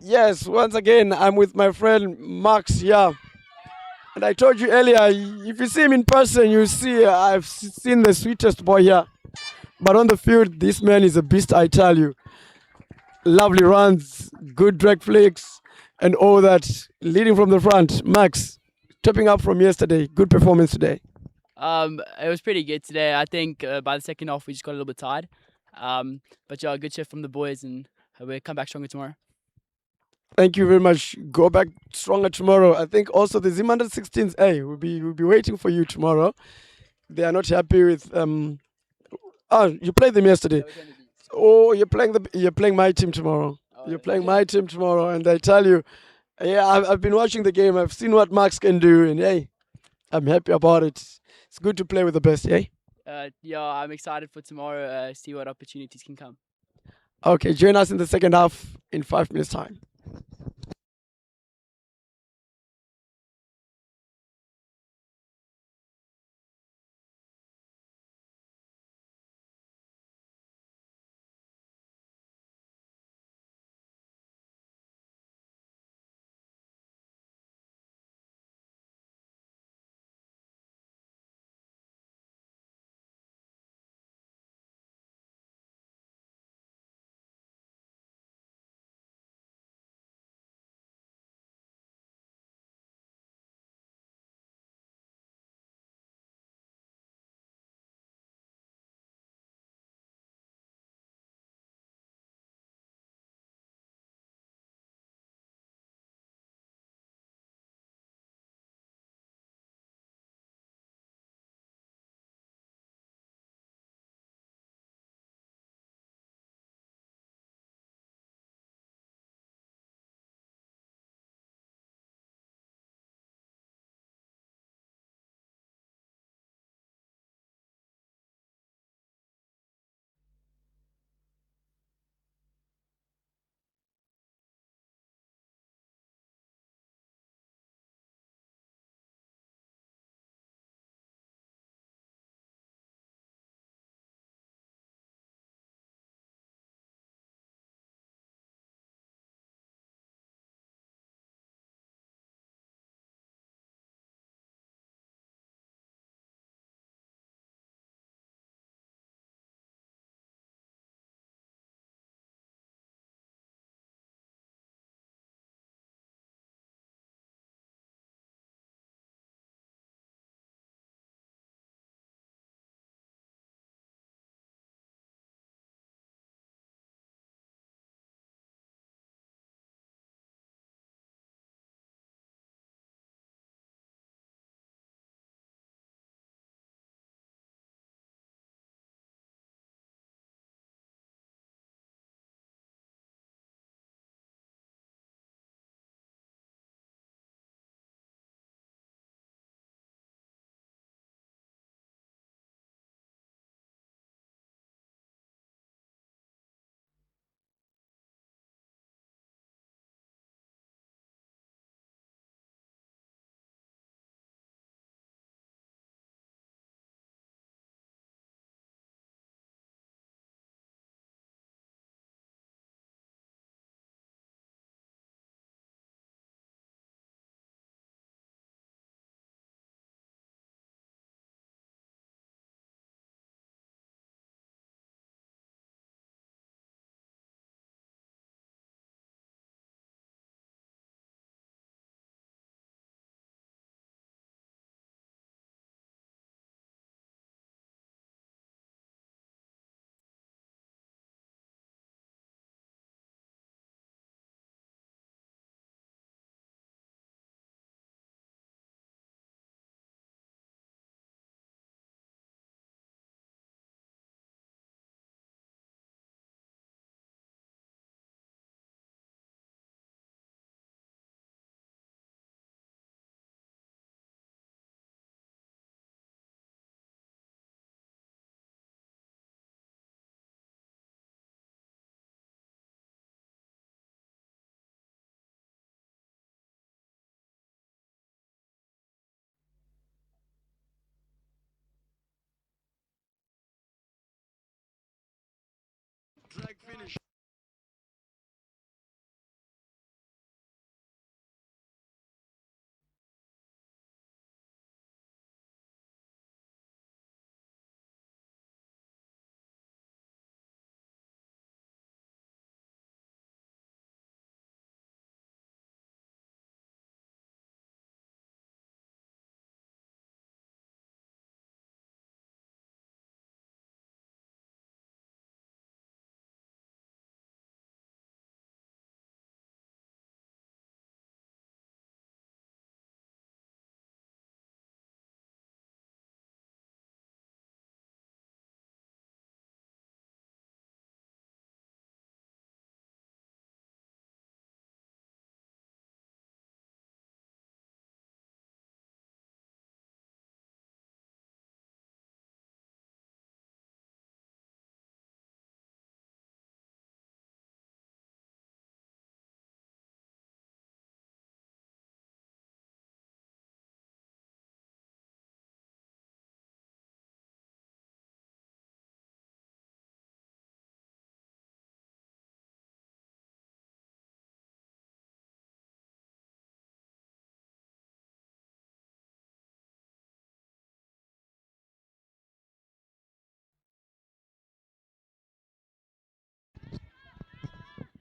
Yes, once again, I'm with my friend Max here. And I told you earlier, if you see him in person, you see I've seen the sweetest boy here. But on the field, this man is a beast, I tell you. Lovely runs, good drag flicks, and all that. Leading from the front. Max, topping up from yesterday. Good performance today. It was pretty good today. I think by the second half, we just got a little bit tired. But yeah, good shift from the boys, and we'll come back stronger tomorrow. Thank you very much. Go back stronger tomorrow. I think also the Zim under 16s, hey, we'll be waiting for you tomorrow. They are not happy with you played them yesterday. Oh, you're playing my team tomorrow. You're playing my team tomorrow, and I tell you, yeah, I've been watching the game. I've seen what Max can do, and hey, I'm happy about it. It's good to play with the best, yeah? Yeah, I'm excited for tomorrow. See what opportunities can come. Okay, join us in the second half in 5 minutes' time.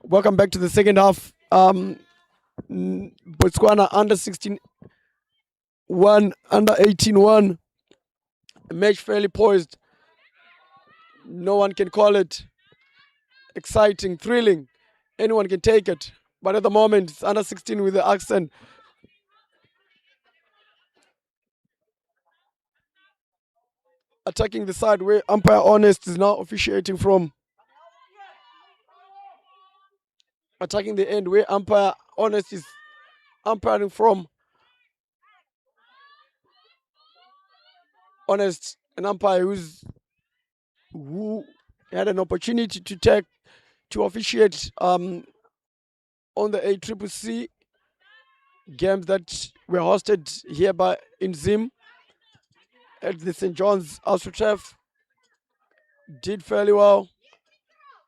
Welcome back to the second half. Botswana under 16 1, under 18 1. A match fairly poised. No one can call it exciting, thrilling. Anyone can take it. But at the moment, it's under 16 with the accent. Attacking the side where umpire Honest is now officiating from. Attacking the end where umpire Honest is umpiring from. Honest, an umpire who had an opportunity to officiate on the ACCC games that were hosted here in Zim at the St. John's Astro. Did fairly well.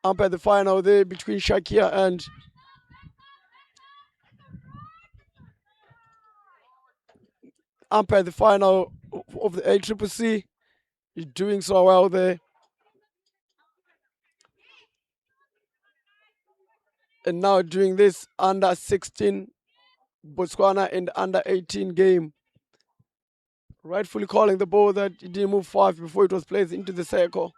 Umpired the final there between Shakir and umpired the final of the ACCC. He's doing so well there. And now doing this under 16 Botswana and under 18 game. Rightfully calling the ball that it didn't move far before it was placed into the circle.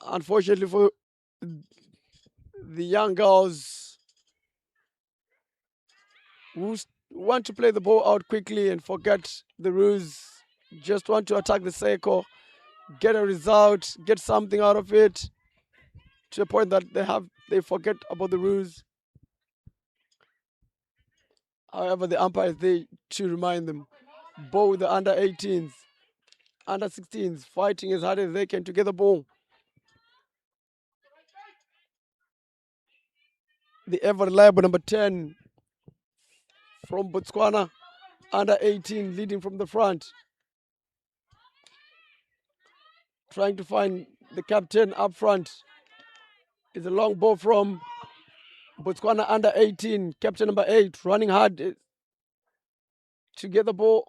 Unfortunately for the young girls who want to play the ball out quickly and forget the rules, just want to attack the circle, get a result, get something out of it, to the point that they forget about the rules. However, the umpire is there to remind them. Both the under 18s, under 16s, fighting as hard as they can to get the ball. The ever reliable number 10 from Botswana, under 18, leading from the front. Trying to find the captain up front. It's a long ball from Botswana under 18, captain number 8, running hard to get the ball.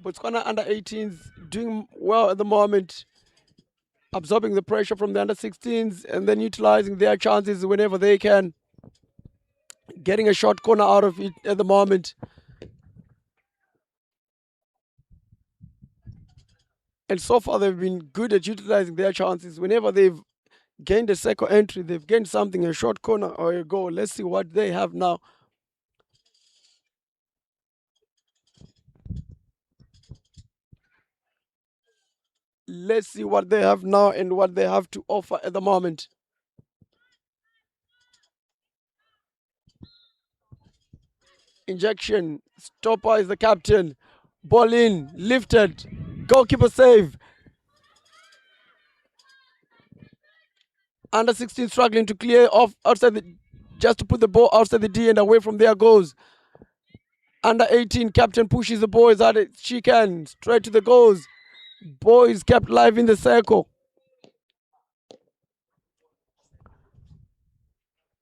Botswana under 18s doing well at the moment, absorbing the pressure from the under 16s and then utilizing their chances whenever they can. Getting a short corner out of it at the moment. And so far they've been good at utilizing their chances. Whenever they've gained a second entry, they've gained something, a short corner or a goal. Let's see what they have now. Let's see what they have now and what they have to offer at the moment. Injection. Stopper is the captain. Ball in. Lifted. Goalkeeper save. Under 16 struggling to clear off outside the, just to put the ball outside the D and away from their goals. Under 18, captain pushes the boys out. She can straight to the goals. Boys kept live in the circle.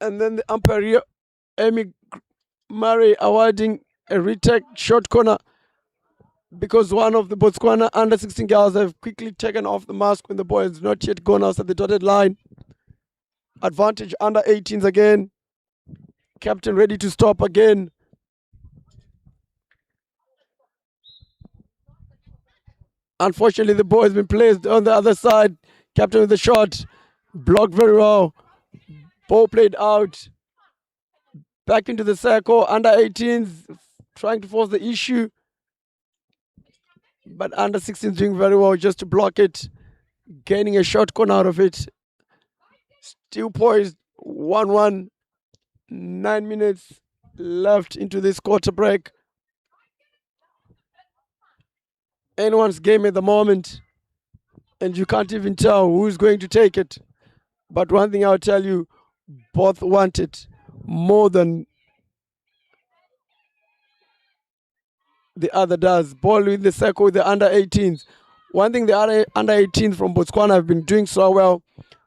And then the umpire, Amy Murray, awarding a retake short corner because one of the Botswana under 16 girls have quickly taken off the mask when the ball has not yet gone outside the dotted line. Advantage under 18s again. Captain ready to stop again. Unfortunately, the ball has been placed on the other side. Captain with the shot. Blocked very well. Ball played out. Back into the circle. Under 18s trying to force the issue. But under 16s doing very well just to block it. Gaining a short corner out of it. Still poised. 1-1. 9 minutes left into this quarter break. Anyone's game at the moment, and you can't even tell who's going to take it. But one thing I'll tell you, both want it more than the other does. Ball in the circle with the under 18s. One thing the other under 18s from Botswana have been doing so well,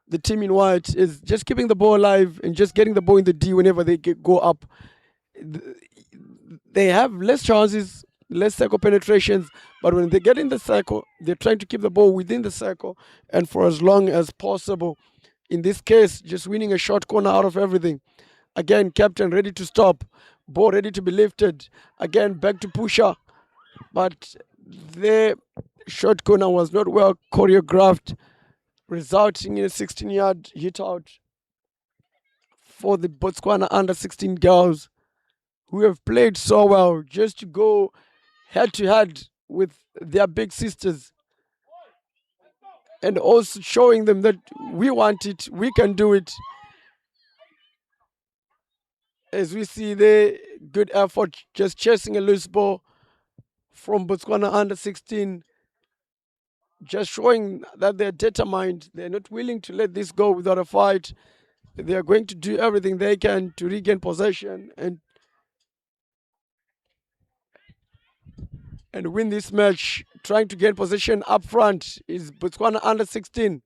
the team in white, is just keeping the ball alive and just getting the ball in the D whenever they go up. They have less chances, less circle penetrations, but when they get in the circle, they're trying to keep the ball within the circle and for as long as possible. In this case, just winning a short corner out of everything. Again, captain ready to stop. Ball ready to be lifted. Again, back to pusher. But the short corner was not well choreographed, resulting in a 16-yard hit out for the Botswana under 16 girls who have played so well just to go head-to-head with their big sisters, and also showing them that we want it, we can do it. As we see the good effort just chasing a loose ball from Botswana under 16, just showing that they're determined, they're not willing to let this go without a fight. They are going to do everything they can to regain possession and win this match. Trying to gain possession up front is Botswana under 16.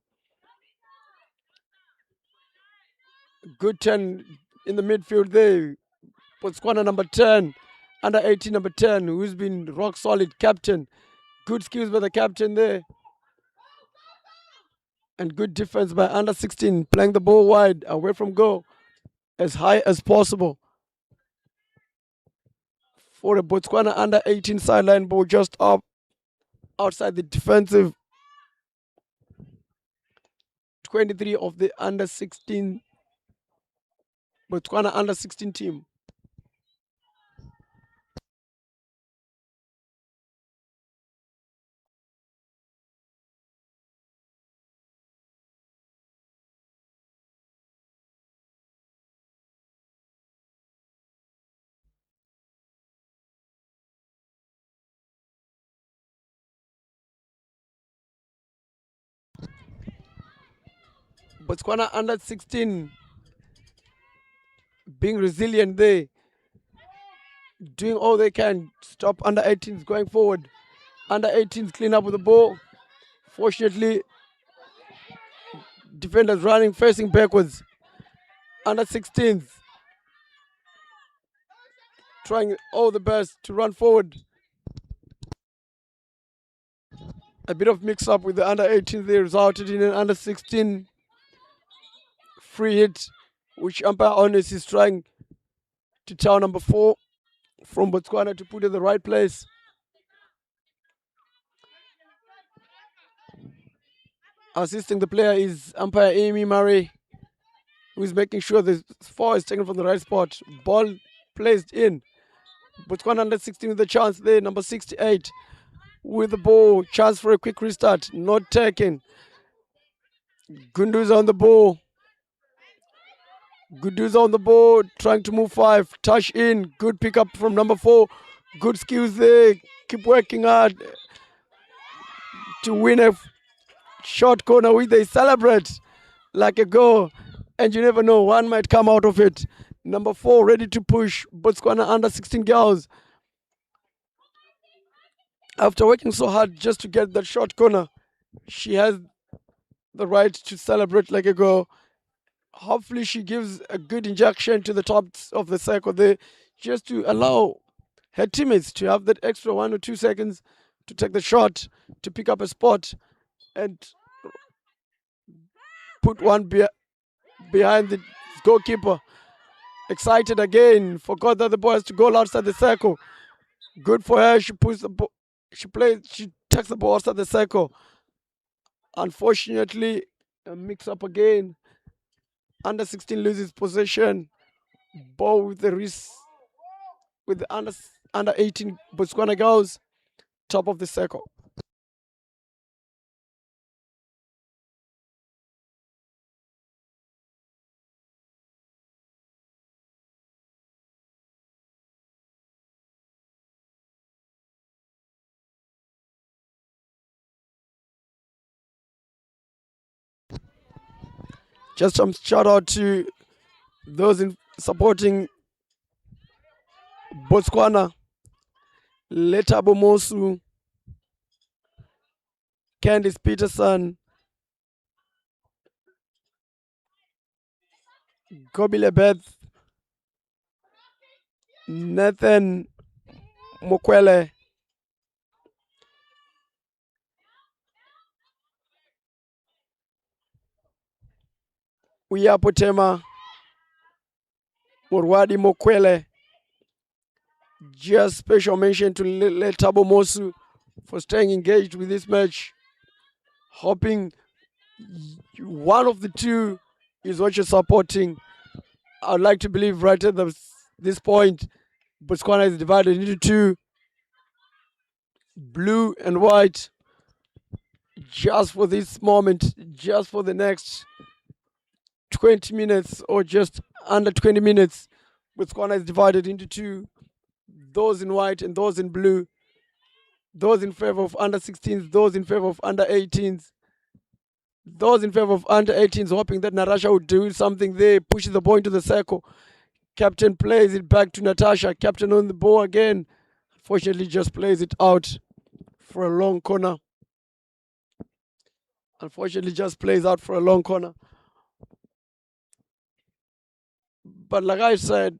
Good 10 in the midfield there. Botswana number 10, under 18 number 10, who's been rock solid captain. Good skills by the captain there. And good defense by under 16, playing the ball wide, away from goal, as high as possible. For the Botswana under 18 sideline ball just up outside the defensive 23 of the under 16 Botswana under 16 team. Botswana under 16 being resilient there, doing all they can to stop under 18s going forward. Under 18s clean up with the ball. Fortunately, defenders running, facing backwards. Under 16s trying all the best to run forward. A bit of mix up with the under 18s there resulted in an under 16 free hit, which umpire Honest is trying to tell number 4 from Botswana to put in the right place. Assisting the player is umpire Amy Murray, who is making sure the 4 is taken from the right spot. Ball placed in. Botswana under 16 with the chance there, number 68 with the ball. Chance for a quick restart, not taken. Gunduza on the ball. Gunduza on the ball, trying to move 5. Touch in, good pickup from number 4. Good skills there, keep working hard to win a short corner which they celebrate like a goal, and you never know, one might come out of it. Number 4 ready to push Botswana under 16 girls. After working so hard just to get that short corner, she has the right to celebrate like a goal. Hopefully she gives a good injection to the top of the circle there, just to allow her teammates to have that extra 1 or 2 seconds to take the shot, to pick up a spot and put one behind the goalkeeper. Excited again, forgot that the ball has to go outside the circle. Good for her. She puts the ball, she takes the ball outside the circle. Unfortunately, a mix up again. Under 16 loses possession. Ball with the wrist, with the under 18 Botswana girls, top of the circle. Just some shout out to those in supporting Botswana. Letabo Mosu, Candice Peterson, Gobile Beth, Nathan Mokwele, Uyapotema, Morwadi Mokwele. Just special mention to Letabo Mosu for staying engaged with this match. Hoping one of the two is what you're supporting. I'd like to believe right at this point, Botswana is divided into 2, blue and white. Just for this moment, just for the next 20 minutes or just under 20 minutes, Botswana is divided into 2. Those in white and those in blue. Those in favor of under 16s, those in favor of under 18s. Those in favor of under 18s hoping that Natasha would do something there, pushes the ball into the circle. Captain plays it back to Natasha. Captain on the ball again. Fortunately, just plays it out for a long corner. Unfortunately, just plays out for a long corner. But like I said,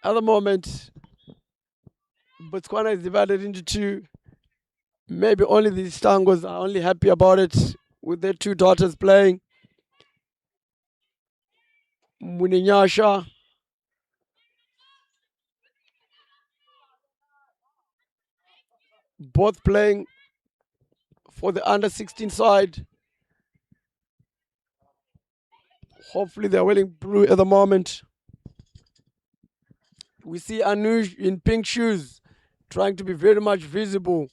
at the moment, Botswana is divided into 2. Maybe only the Stangos are only happy about it with their 2 daughters playing. Muninyasha, both playing for the under 16 side. Hopefully they're wearing blue at the moment. We see Anush in pink shoes, trying to be very much visible,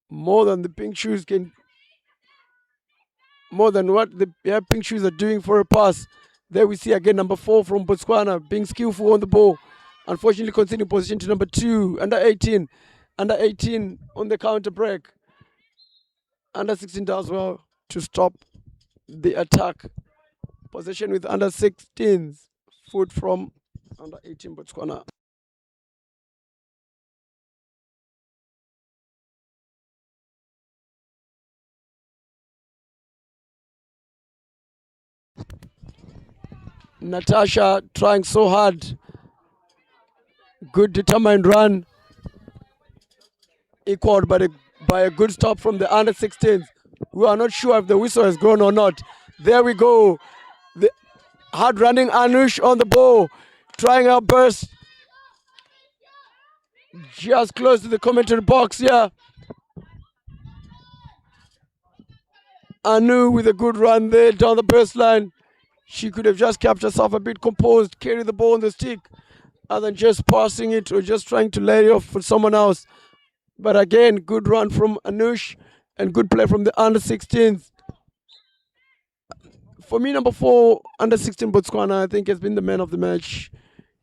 more than the pink shoes can, more than what the pink shoes are doing for a pass. There we see again number 4 from Botswana being skillful on the ball. Unfortunately, conceding position to number 2, under 18. Under 18 on the counter break. Under 16 does well to stop the attack. Possession with under 16s. Foot from under 18 Botswana. Natasha trying so hard. Good determined run. Equaled by a good stop from the under 16s. We are not sure if the whistle has gone or not. There we go. The hard running Anush on the ball. Trying her burst. Just close to the commentary box here. Anu with a good run there down the burst line. She could have just kept herself a bit composed, carry the ball on the stick, other than just passing it or just trying to lay it off for someone else. But again, good run from Anush and good play from the under 16s. For me, number 4, under 16 Botswana, I think has been the man of the match.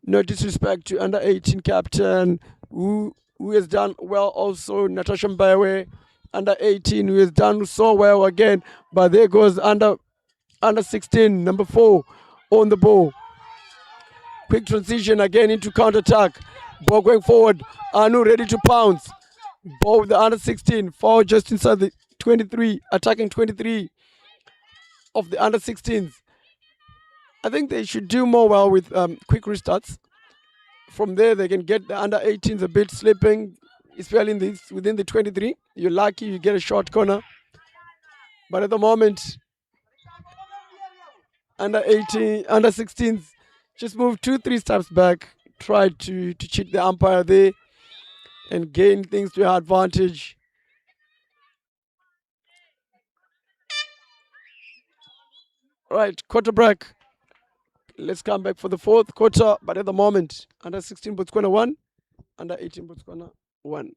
No disrespect to under 18 captain, who has done well also, Natasha Mbawe, under 18, who has done so well again. But there goes under under 16, number 4 on the ball. Quick transition again into counter-attack. Ball going forward. Anu ready to pounce. Ball with the under 16. Foul just inside the 23. Attacking 23 of the under 16s. I think they should do more well with quick restarts. From there, they can get the under 18s a bit slipping, especially in this, within the 23. You're lucky you get a short corner. But at the moment, under 18, under 16s, just move 2-3 steps back. Try to cheat the umpire there and gain things to your advantage. Right, quarter break. Let's come back for the fourth quarter. But at the moment, under 16 Botswana 1, under 18 Botswana 1.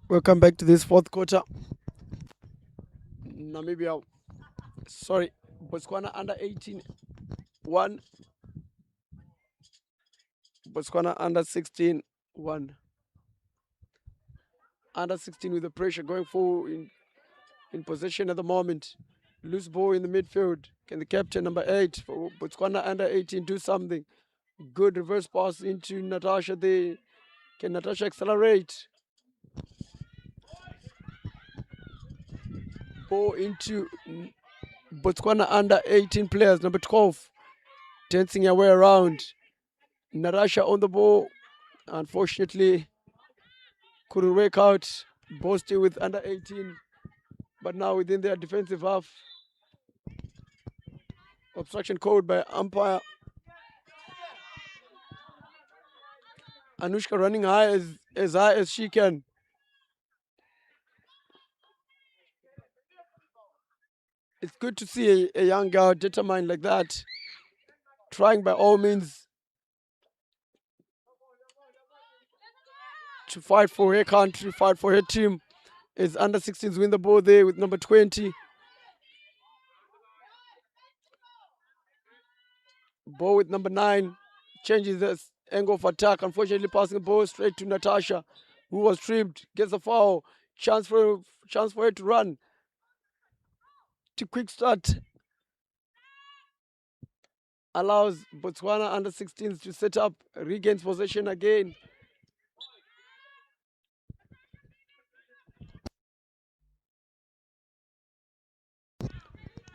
Welcome back to this fourth quarter. Namibia, sorry, Botswana under 18, 1. Botswana under 16, 1. Under 16 with the pressure going forward in possession at the moment. Loose ball in the midfield. Can the captain, number 8, for Botswana under 18, do something? Good reverse pass into Natasha there. Can Natasha accelerate? Ball into Botswana under 18 players, number 12, dancing her way around. Natasha on the ball. Unfortunately, couldn't work out. Ball still with under 18, but now within their defensive half. Obstruction called by umpire. Anushka running high as high as she can. It's good to see a young girl determined like that, trying by all means to fight for her country, fight for her team. As under 16s win the ball there with number 20. Ball with number 9. Changes the angle of attack. Unfortunately, passing the ball straight to Natasha, who was trimmed. Gets a foul. Chance for her to run. To quick start. allows Botswana under 16s to set up, regains possession again.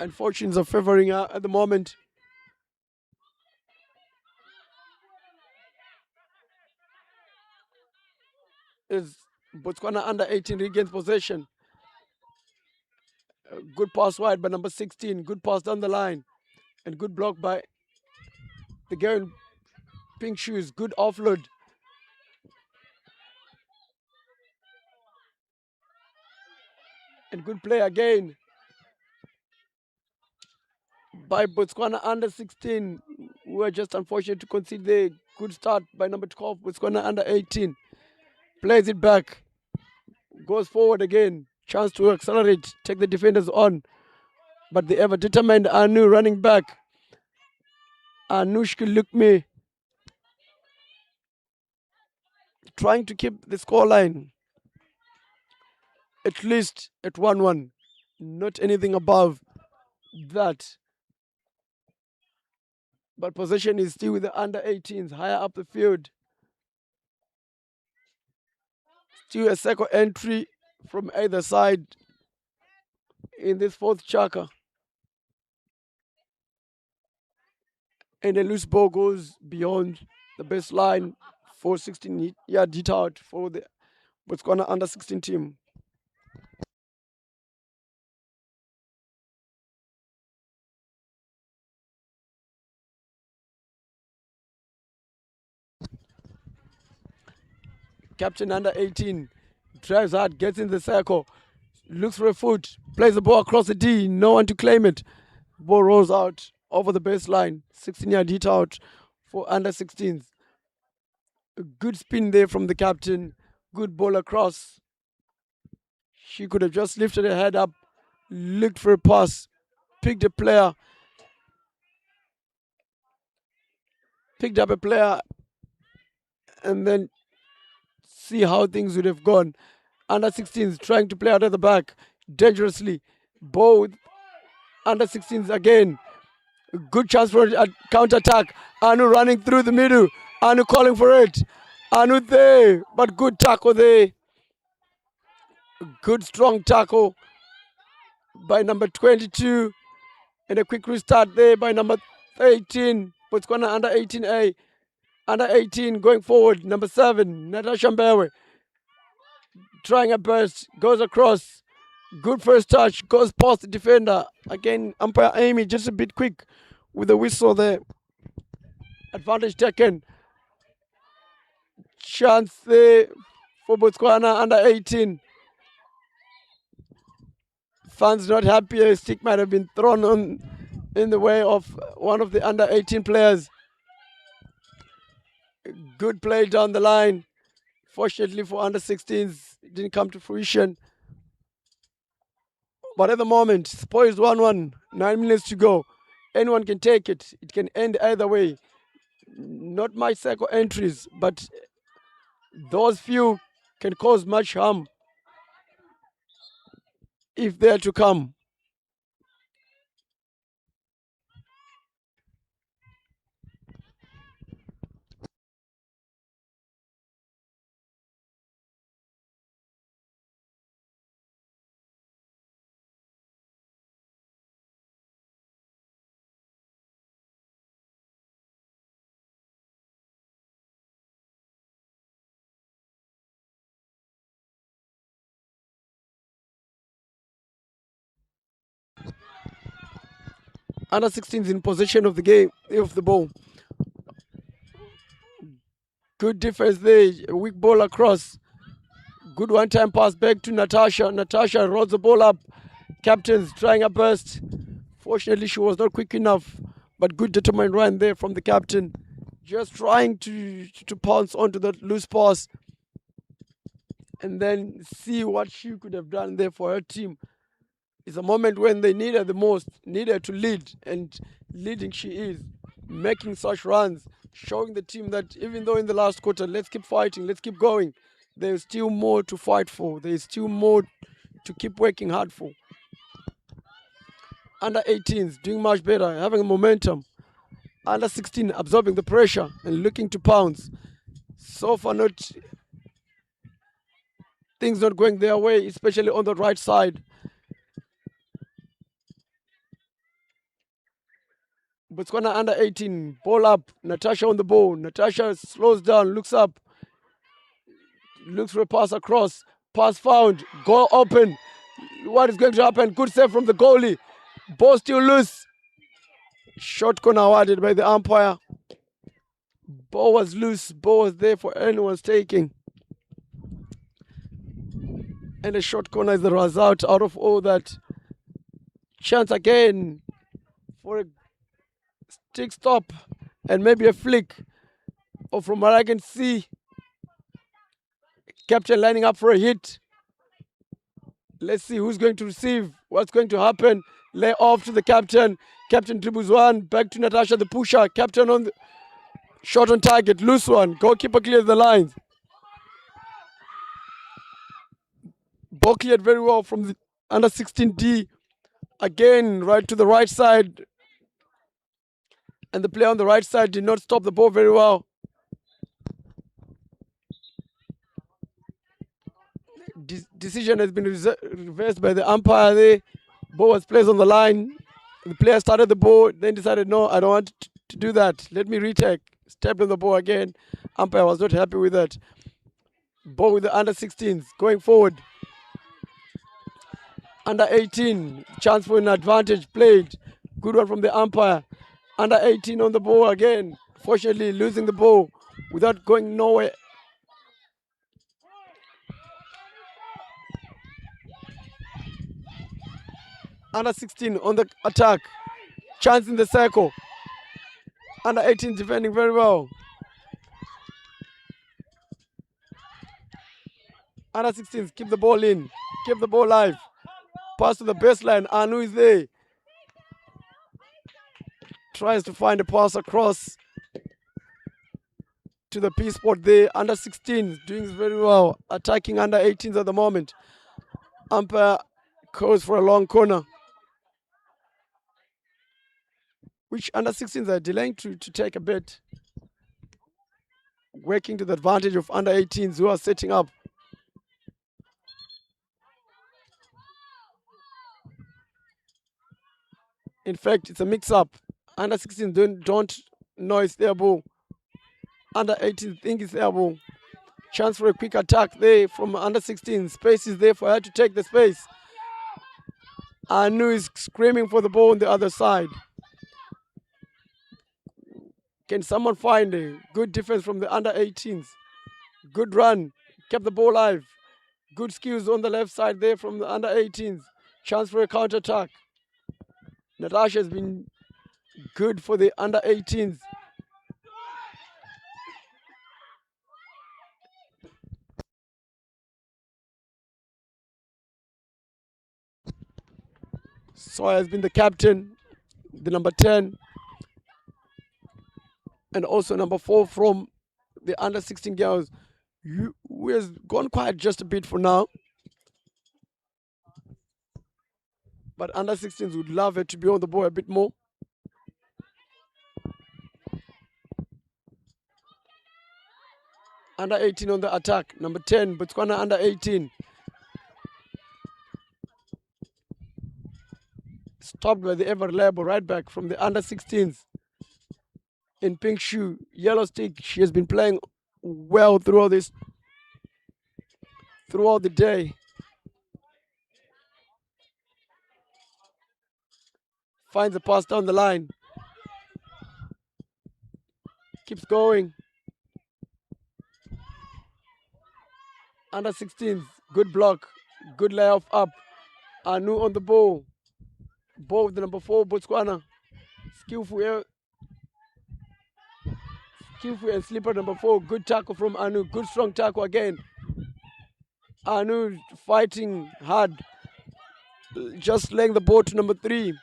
And fortunes are favoring her at the moment. Is Botswana under 18 regains possession. Good pass wide by number 16. Good pass down the line. And good block by the girl in pink shoes. Good offload. And good play again by Botswana under 16. We were just unfortunate to concede the good start by number 12. Botswana under 18. Plays it back. Goes forward again. Chance to accelerate. Take the defenders on. But the ever determined Anu running back. Anushka Lukme trying to keep the scoreline at least at 1-1. Not anything above that. But possession is still with the under 18s higher up the field. Still a circle entry from either side in this fourth chaka. And a loose ball goes beyond the baseline for 16-yard hit out for the Botswana under 16 team. Captain under 18 drives hard, gets in the circle, looks for a foot, plays the ball across the D, no one to claim it. Ball rolls out over the baseline, 16-yard hit out for under 16s. A good spin there from the captain, good ball across. She could have just lifted her head up, looked for a pass, picked a player, picked up a player, and then see how things would have gone. Under 16s trying to play out of the back dangerously. Both under 16s again. A good chance for a counter attack. Anu running through the middle. Anu calling for it. Anu there, but good tackle there. Good strong tackle by number 22. And a quick restart there by number 18. Botswana under 18A. Under 18 going forward. Number 7, Natasha Mbewe. Trying a burst. Goes across. Good first touch. Goes past the defender. Again, umpire Amy just a bit quick with the whistle there. Advantage taken. Chance there for Botswana under 18. Fans not happy. A stick might have been thrown on in the way of one of the under 18 players. Good play down the line. Fortunately for under 16s, it didn't come to fruition. But at the moment, it's poised 1-1, 9 minutes to go. Anyone can take it. It can end either way. Not much circle entries, but those few can cause much harm if they are to come. Under 16s in possession of the game, of the ball. Good defense there. A weak ball across. Good one-time pass back to Natasha. Natasha rolls the ball up. Captain's trying a burst. Fortunately, she was not quick enough, but good determined run there from the captain. Just trying to pounce onto that loose pass and then see what she could have done there for her team. It's a moment when they need her the most, need her to lead, and leading she is, making such runs, showing the team that even though in the last quarter, let's keep fighting, let's keep going. There's still more to fight for. There's still more to keep working hard for. Under 18s doing much better, having a momentum. Under 16 absorbing the pressure and looking to pounce. So far, things not going their way, especially on the right side. Botswana under 18, ball up. Natasha on the ball. Natasha slows down, looks up, looks for a pass across. Pass found. Goal open. What is going to happen? Good save from the goalie. Ball still loose. Short corner awarded by the umpire. Ball was loose. Ball was there for anyone's taking. And a short corner is the result out of all that. Chance again for a stick stop and maybe a flick. Or from what I can see, captain lining up for a hit. Let's see who's going to receive. What's going to happen? Lay off to the captain. Captain dribbles one. Back to Natasha, the pusher. Captain on the shot on target. Loose one. Goalkeeper clears the lines. Ball cleared very well from the under 16D. Again, right to the right side. And the player on the right side did not stop the ball very well. Decision has been reversed by the umpire there. Ball was placed on the line. The player started the ball, then decided, no, I don't want to do that. Let me retake. Stepped on the ball again. Umpire was not happy with that. Ball with the under 16s going forward. Under 18, chance for an advantage played. Good one from the umpire. Under 18 on the ball again. Fortunately, losing the ball without going nowhere. Under 16 on the attack. Chance in the circle. Under 18 defending very well. Under 16s keep the ball in. Keep the ball live. Pass to the baseline. Anu is there. Tries to find a pass across to the P spot there. Under 16s doing very well. Attacking under 18s at the moment. Umpire calls for a long corner, which under 16s are delaying to take a bit. Working to the advantage of under 18s who are setting up. In fact, it's a mix-up. Under 16s don't know it's their ball. Under 18s think it's their ball. Chance for a quick attack there from under 16. Space is there for her to take the space. Anu is screaming for the ball on the other side. Can someone find a good defense from the under 18s? Good run. Kept the ball alive. Good skills on the left side there from the under 18s. Chance for a counter attack. Natasha has been good for the under 18s. Sawyer has been the captain, the number 10, and also number 4 from the under 16 girls, who has gone quiet just a bit for now. But under 16s would love it to be on the ball a bit more. Under 18 on the attack, number 10, Botswana under 18. Stopped by the ever reliable right back from the under 16s. In pink shoe, yellow stick. She has been playing well throughout the day. Finds a pass down the line. Keeps going. Under 16s, good block, good layoff up. Anu on the ball. Ball with the number 4, Botswana. Skillful and slipper number 4. Good tackle from Anu. Good strong tackle again. Anu fighting hard. Just laying the ball to number 3.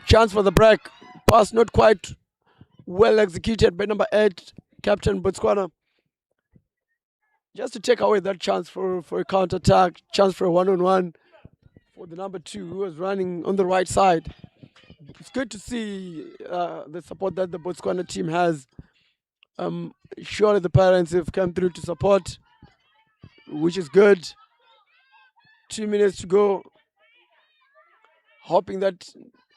Chance for the break. Pass not quite well executed by number 8, Captain Botswana. Just to take away that chance for a counter-attack, chance for a one-on-one for the number 2 who was running on the right side. It's good to see the support that the Botswana team has. Surely the parents have come through to support, which is good. 2 minutes to go. Hoping that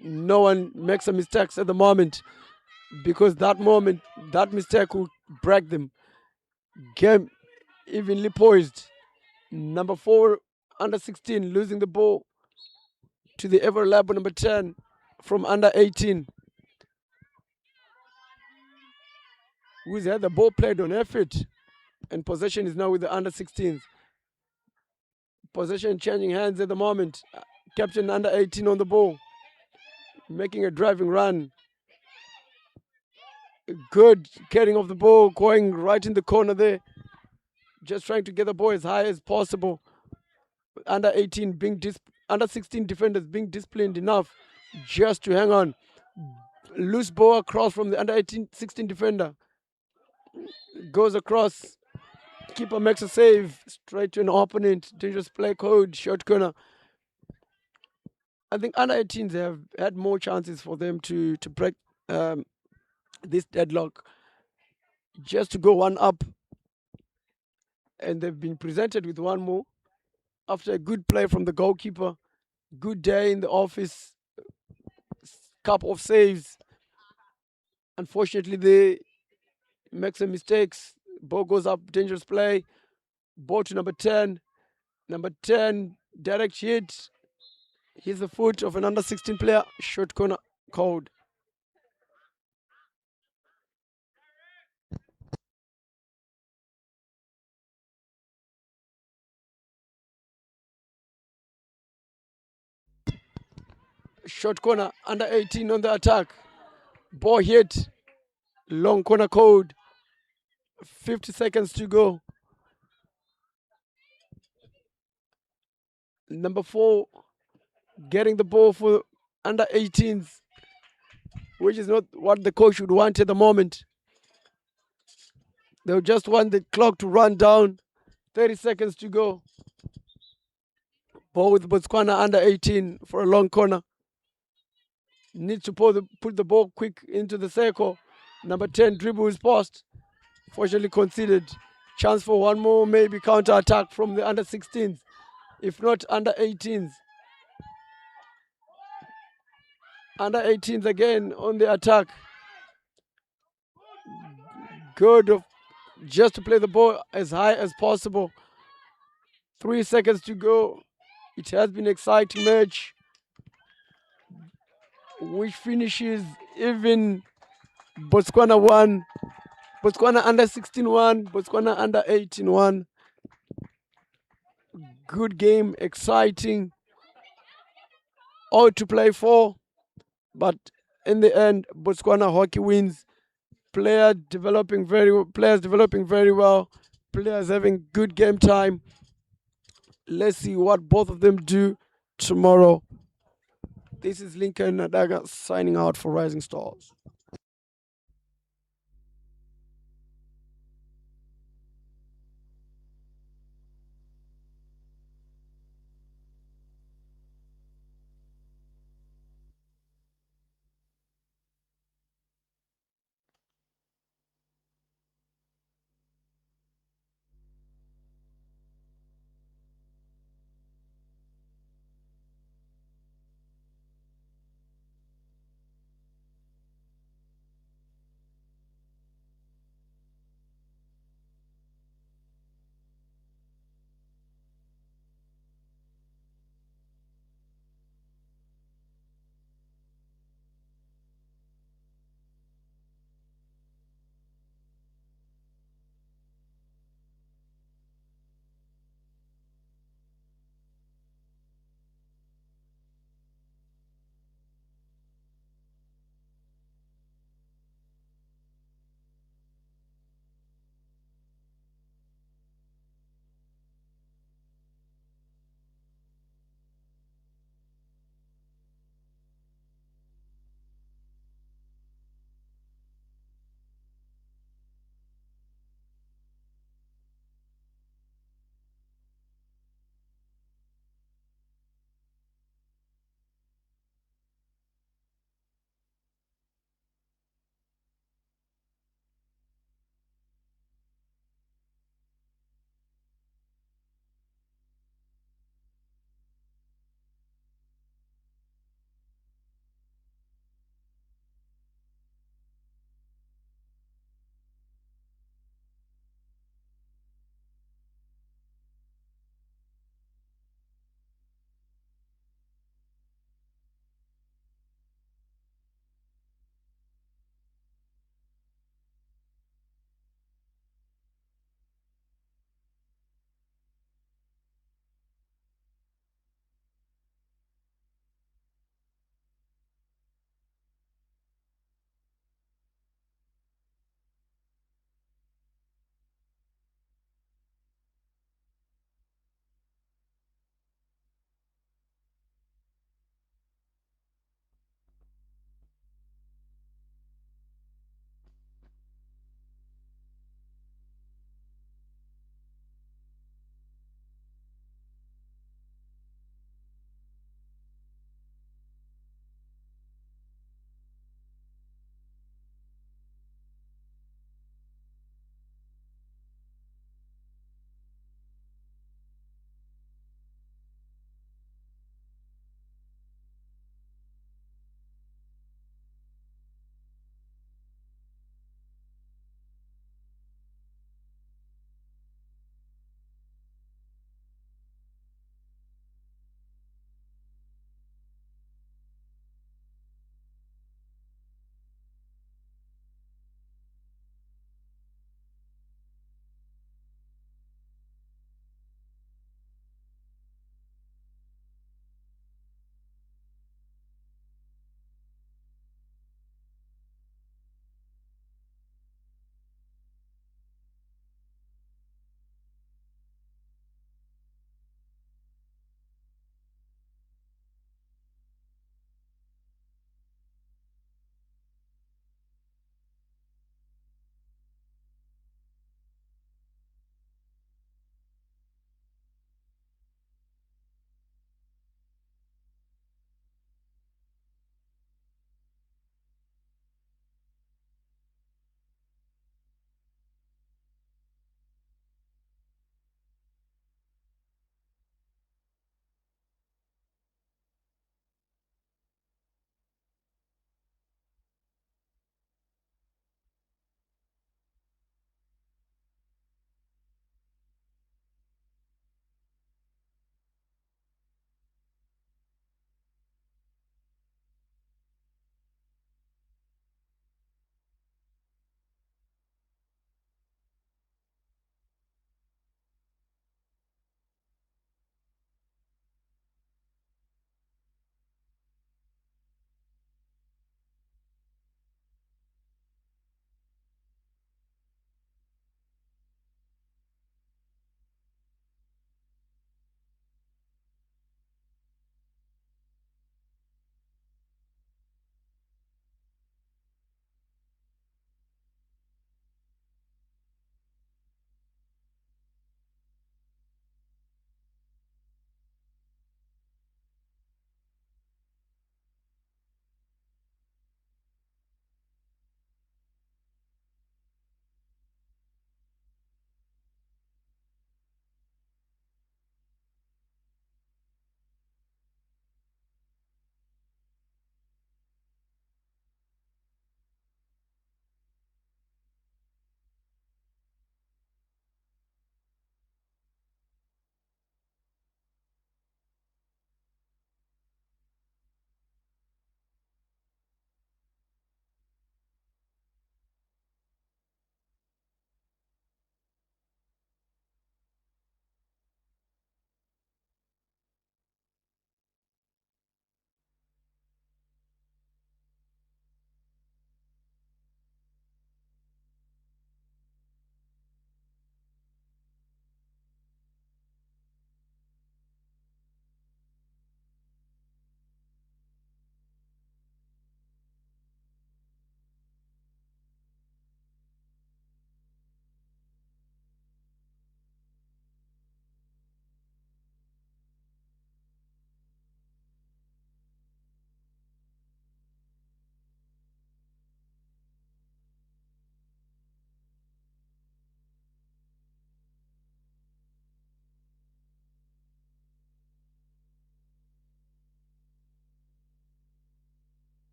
no one makes a mistake at the moment, because that mistake will break them. Game evenly poised. Number 4, under 16, losing the ball to the ever reliable number 10 from under 18, who's had the ball played on effort, and possession is now with the under 16s. Possession changing hands at the moment. Captain under 18 on the ball, making a driving run. Good carrying of the ball, going right in the corner there. Just trying to get the ball as high as possible. Under 18 being under 16 defenders being disciplined enough just to hang on. Loose ball across from the under 16 defender. Goes across. Keeper makes a save straight to an opponent. Dangerous play code, short corner. I think under 18s have had more chances for them to break this deadlock. Just to go one up. And they've been presented with one more after a good play from the goalkeeper. Good day in the office. Couple of saves. Unfortunately, they make some mistakes. Ball goes up, dangerous play. Ball to number 10. Number 10, direct hit. Here's the foot of an under 16 player. Short corner called. Short corner, under 18 on the attack. Ball hit. Long corner code. 50 seconds to go. Number 4 getting the ball for under 18s, which is not what the coach would want at the moment. They'll just want the clock to run down. 30 seconds to go. Ball with Botswana under 18 for a long corner. Needs to put the ball quick into the circle. Number 10 dribble is passed. Fortunately conceded. Chance for one more, maybe counter attack from the under 16s. If not, under 18s. Under 18s again on the attack. Good just to play the ball as high as possible. 3 seconds to go. It has been an exciting match, which finishes even. Botswana 1, Botswana under 16 1, Botswana under 18 1. Good game, exciting, all to play for, but in the end, Botswana hockey wins. Players developing very well, players having good game time. Let's see what both of them do tomorrow. This is Lincoln Nadaga signing out for Rising Stars.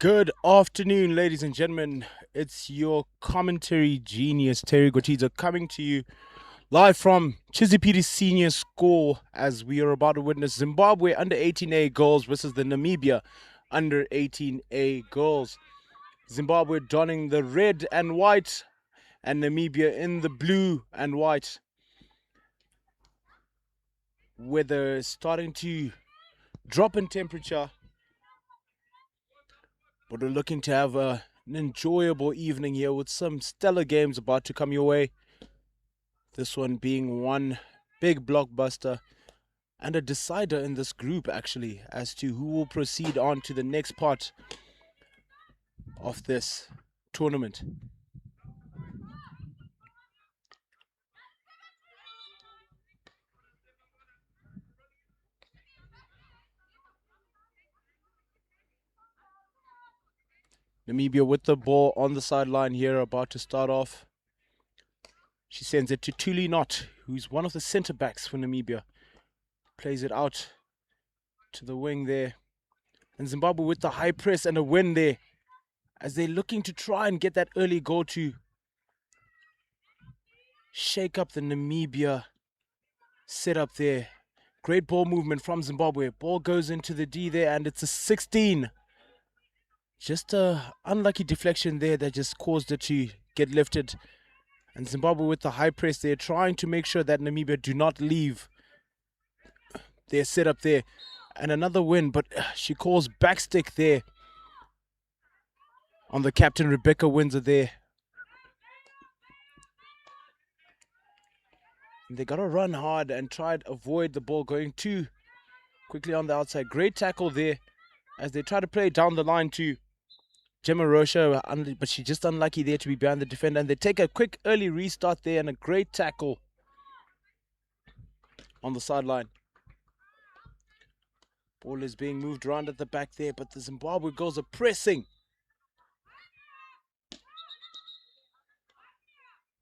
Good afternoon, ladies and gentlemen. It's your commentary genius, Terry Gotiza, coming to you live from Chisipite Senior School as we are about to witness Zimbabwe under 18A girls versus the Namibia under 18A girls. Zimbabwe donning the red and white and Namibia in the blue and white. Weather is starting to drop in temperature, but we're looking to have an enjoyable evening here with some stellar games about to come your way. This one being one big blockbuster and a decider in this group, actually, as to who will proceed on to the next part of this tournament. Namibia with the ball on the sideline here, about to start off. She sends it to Tuli Knott, who's one of the centre backs for Namibia. Plays it out to the wing there. And Zimbabwe with the high press and a win there, as they're looking to try and get that early goal to shake up the Namibia setup there. Great ball movement from Zimbabwe. Ball goes into the D there, and it's a 16. Just a unlucky deflection there that just caused it to get lifted. And Zimbabwe with the high press there, trying to make sure that Namibia do not leave their setup there. And another win, but she calls backstick there on the captain, Rebecca Windsor there. And they got to run hard and try to avoid the ball going too quickly on the outside. Great tackle there as they try to play down the line to Gemma Rocha, but she's just unlucky there to be behind the defender. And they take a quick early restart there and a great tackle on the sideline. Ball is being moved around at the back there, but the Zimbabwe girls are pressing.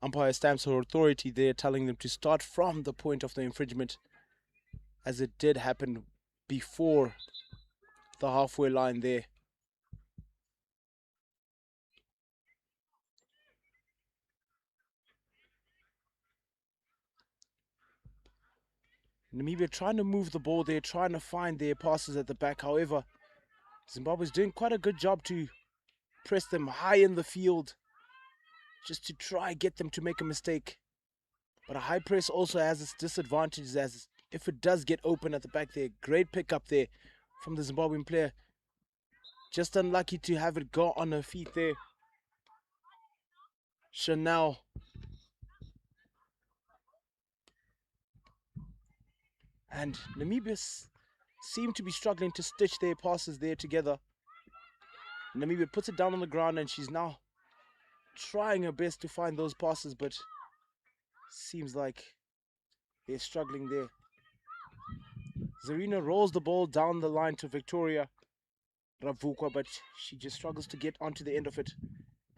Umpire stamps her authority there, telling them to start from the point of the infringement, as it did happen before the halfway line there. Namibia trying to move the ball there, trying to find their passes at the back. However, Zimbabwe's doing quite a good job to press them high in the field, just to try get them to make a mistake. But a high press also has its disadvantages, as if it does get open at the back there. Great pick up there from the Zimbabwean player. Just unlucky to have it go on her feet there. Chanel. And Namibia seem to be struggling to stitch their passes there together. Namibia puts it down on the ground, and she's now trying her best to find those passes, but seems like they're struggling there. Zarina rolls the ball down the line to Victoria Ravukwa, but she just struggles to get onto the end of it.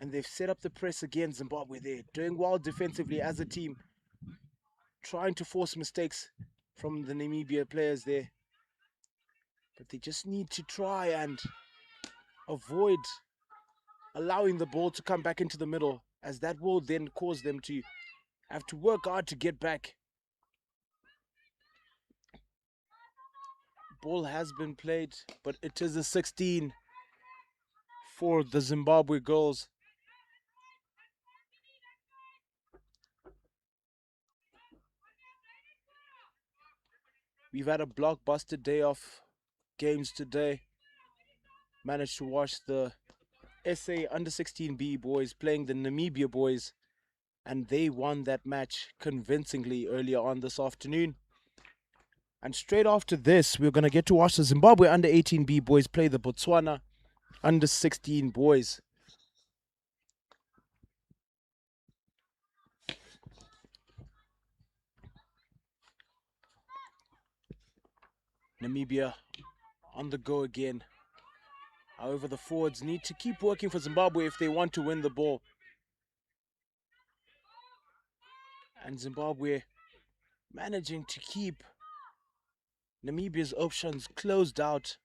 And they've set up the press again, Zimbabwe there, doing well defensively as a team, trying to force mistakes from the Namibia players there. But they just need to try and avoid allowing the ball to come back into the middle, as that will then cause them to have to work hard to get back. Ball has been played, but it is a 16 for the Zimbabwe girls. We've had a blockbuster day of games today. Managed to watch the SA under 16B boys playing the Namibia boys, and they won that match convincingly earlier on this afternoon. And straight after this, we're going to get to watch the Zimbabwe under 18B boys play the Botswana under 16 boys. Namibia on the go again. However, the forwards need to keep working for Zimbabwe if they want to win the ball. And Zimbabwe managing to keep Namibia's options closed out.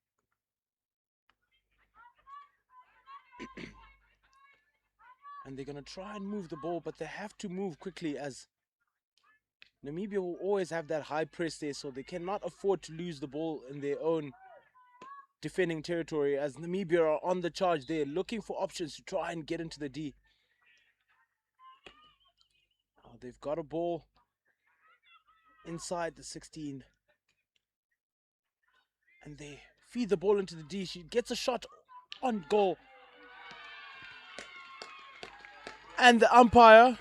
And they're going to try and move the ball, but they have to move quickly as Namibia will always have that high press there, so they cannot afford to lose the ball in their own defending territory as Namibia are on the charge there, looking for options to try and get into the D. Oh, they've got a ball inside the 16. And they feed the ball into the D. She gets a shot on goal. And the umpire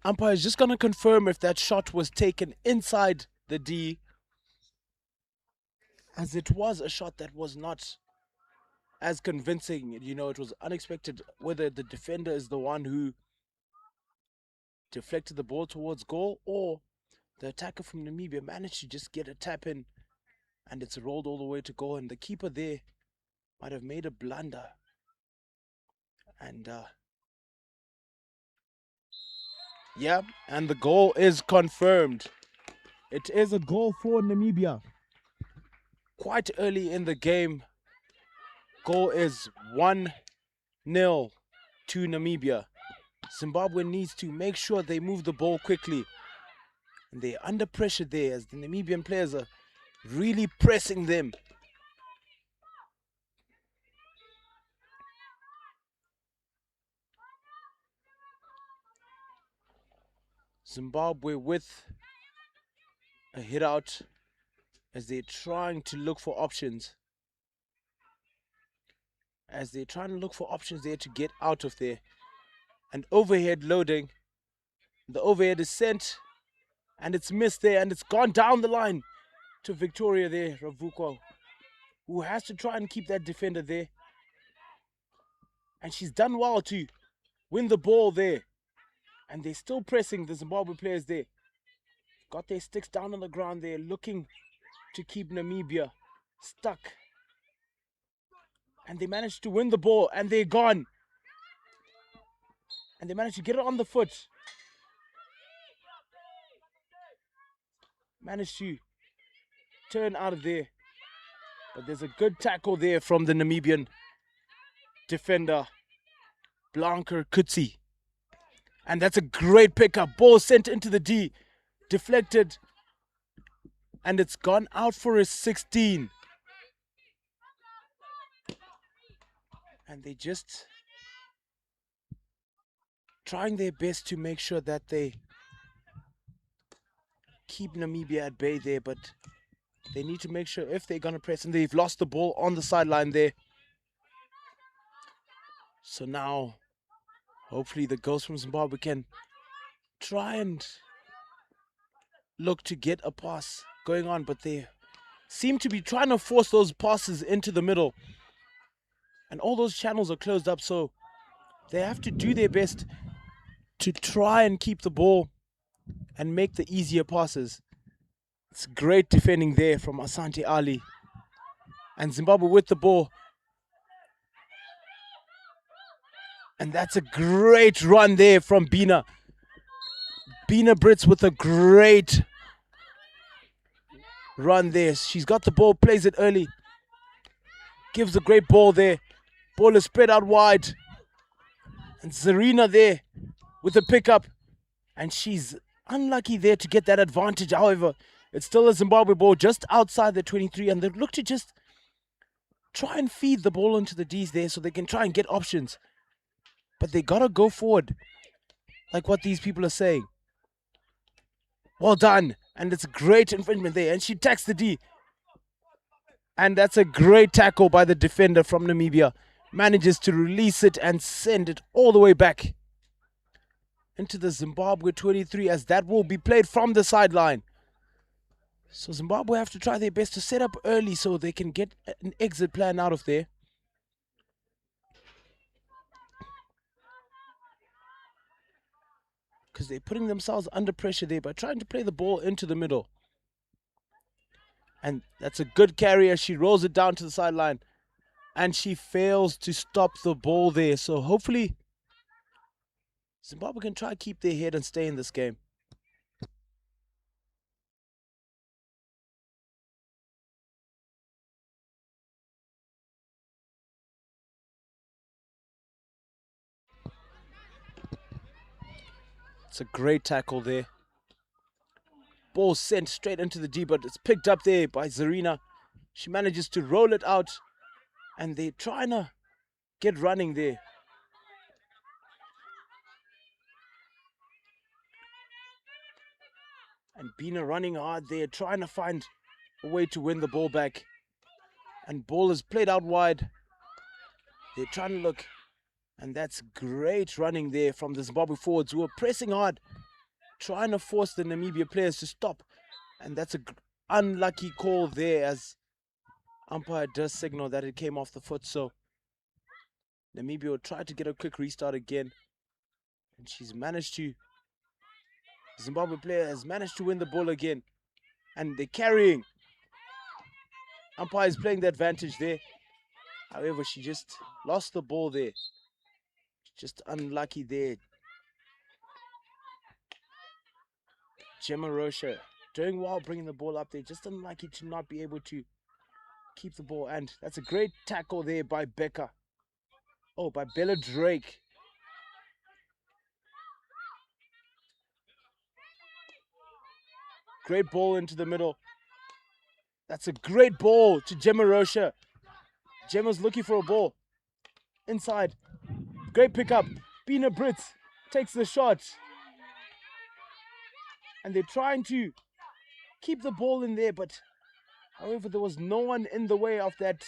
is just going to confirm if that shot was taken inside the D, as it was a shot that was not as convincing. You know, it was unexpected whether the defender is the one who deflected the ball towards goal or the attacker from Namibia managed to just get a tap in and it's rolled all the way to goal, and the keeper there might have made a blunder. And yeah, and the goal is confirmed. It is a goal for Namibia. Quite early in the game, goal is 1-0 to Namibia. Zimbabwe needs to make sure they move the ball quickly. And they're under pressure there as the Namibian players are really pressing them. Zimbabwe with a hit out as they're trying to look for options. As they're trying to look for options there to get out of there. And overhead loading. The overhead is sent and it's missed there and it's gone down the line to Victoria there, Ravuko, who has to try and keep that defender there. And she's done well to win the ball there. And they're still pressing the Zimbabwe players there. Got their sticks down on the ground there, looking to keep Namibia stuck. And they managed to win the ball and they're gone. And they managed to get it on the foot. Managed to turn out of there. But there's a good tackle there from the Namibian defender, Blanker Kutsi. And that's a great pickup. Ball sent into the D. Deflected. And it's gone out for a 16. And they just trying their best to make sure that they keep Namibia at bay there, but they need to make sure if they're going to press, and they've lost the ball on the sideline there. So now, hopefully the girls from Zimbabwe can try and look to get a pass going on, but they seem to be trying to force those passes into the middle. And all those channels are closed up, so they have to do their best to try and keep the ball and make the easier passes. It's great defending there from Asante Ali. And Zimbabwe with the ball. And that's a great run there from Bina. Bina Brits with a great run there. She's got the ball, plays it early. Gives a great ball there. Ball is spread out wide. And Zarina there with a pickup. And she's unlucky there to get that advantage. However, it's still a Zimbabwe ball just outside the 23. And they look to just try and feed the ball into the Ds there so they can try and get options. But they got to go forward. Like what these people are saying. Well done. And it's a great infringement there. And she attacks the D. And that's a great tackle by the defender from Namibia. Manages to release it and send it all the way back into the Zimbabwe 23 as that will be played from the sideline. So Zimbabwe have to try their best to set up early so they can get an exit plan out of there. Because they're putting themselves under pressure there by trying to play the ball into the middle. And that's a good carry as she rolls it down to the sideline. And she fails to stop the ball there. So hopefully Zimbabwe can try to keep their head and stay in this game. It's a great tackle there. Ball sent straight into the D, but it's picked up there by Zarina. She manages to roll it out, and they're trying to get running there. And Bina running hard there, trying to find a way to win the ball back. And ball is played out wide. They're trying to look, and that's great running there from the Zimbabwe forwards who are pressing hard, trying to force the Namibia players to stop. And that's an unlucky call there, as umpire does signal that it came off the foot. So Namibia will try to get a quick restart again. And she's managed to, the Zimbabwe player has managed to win the ball again. And they're carrying. Umpire is playing the advantage there. However, she just lost the ball there. Just unlucky there. Gemma Rocha doing well bringing the ball up there. Just unlucky to not be able to keep the ball. And that's a great tackle there by Becca. Oh, by Bella Drake. Great ball into the middle. That's a great ball to Gemma Rocha. Gemma's looking for a ball. Inside. Great pickup. Bina Brits takes the shot. And they're trying to keep the ball in there, but however, there was no one in the way of that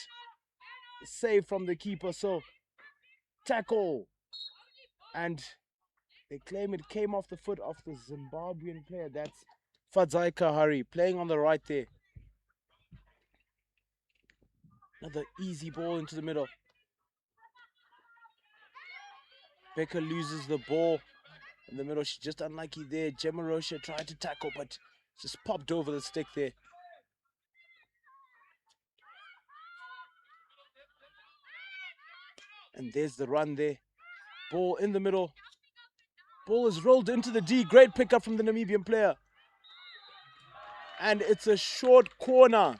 save from the keeper. So, tackle. And they claim it came off the foot of the Zimbabwean player. That's Fadzai Kahari playing on the right there. Another easy ball into the middle. Becca loses the ball in the middle. She's just unlucky there. Gemma Rocha tried to tackle, but just popped over the stick there. And there's the run there. Ball in the middle. Ball is rolled into the D. Great pickup from the Namibian player. And it's a short corner.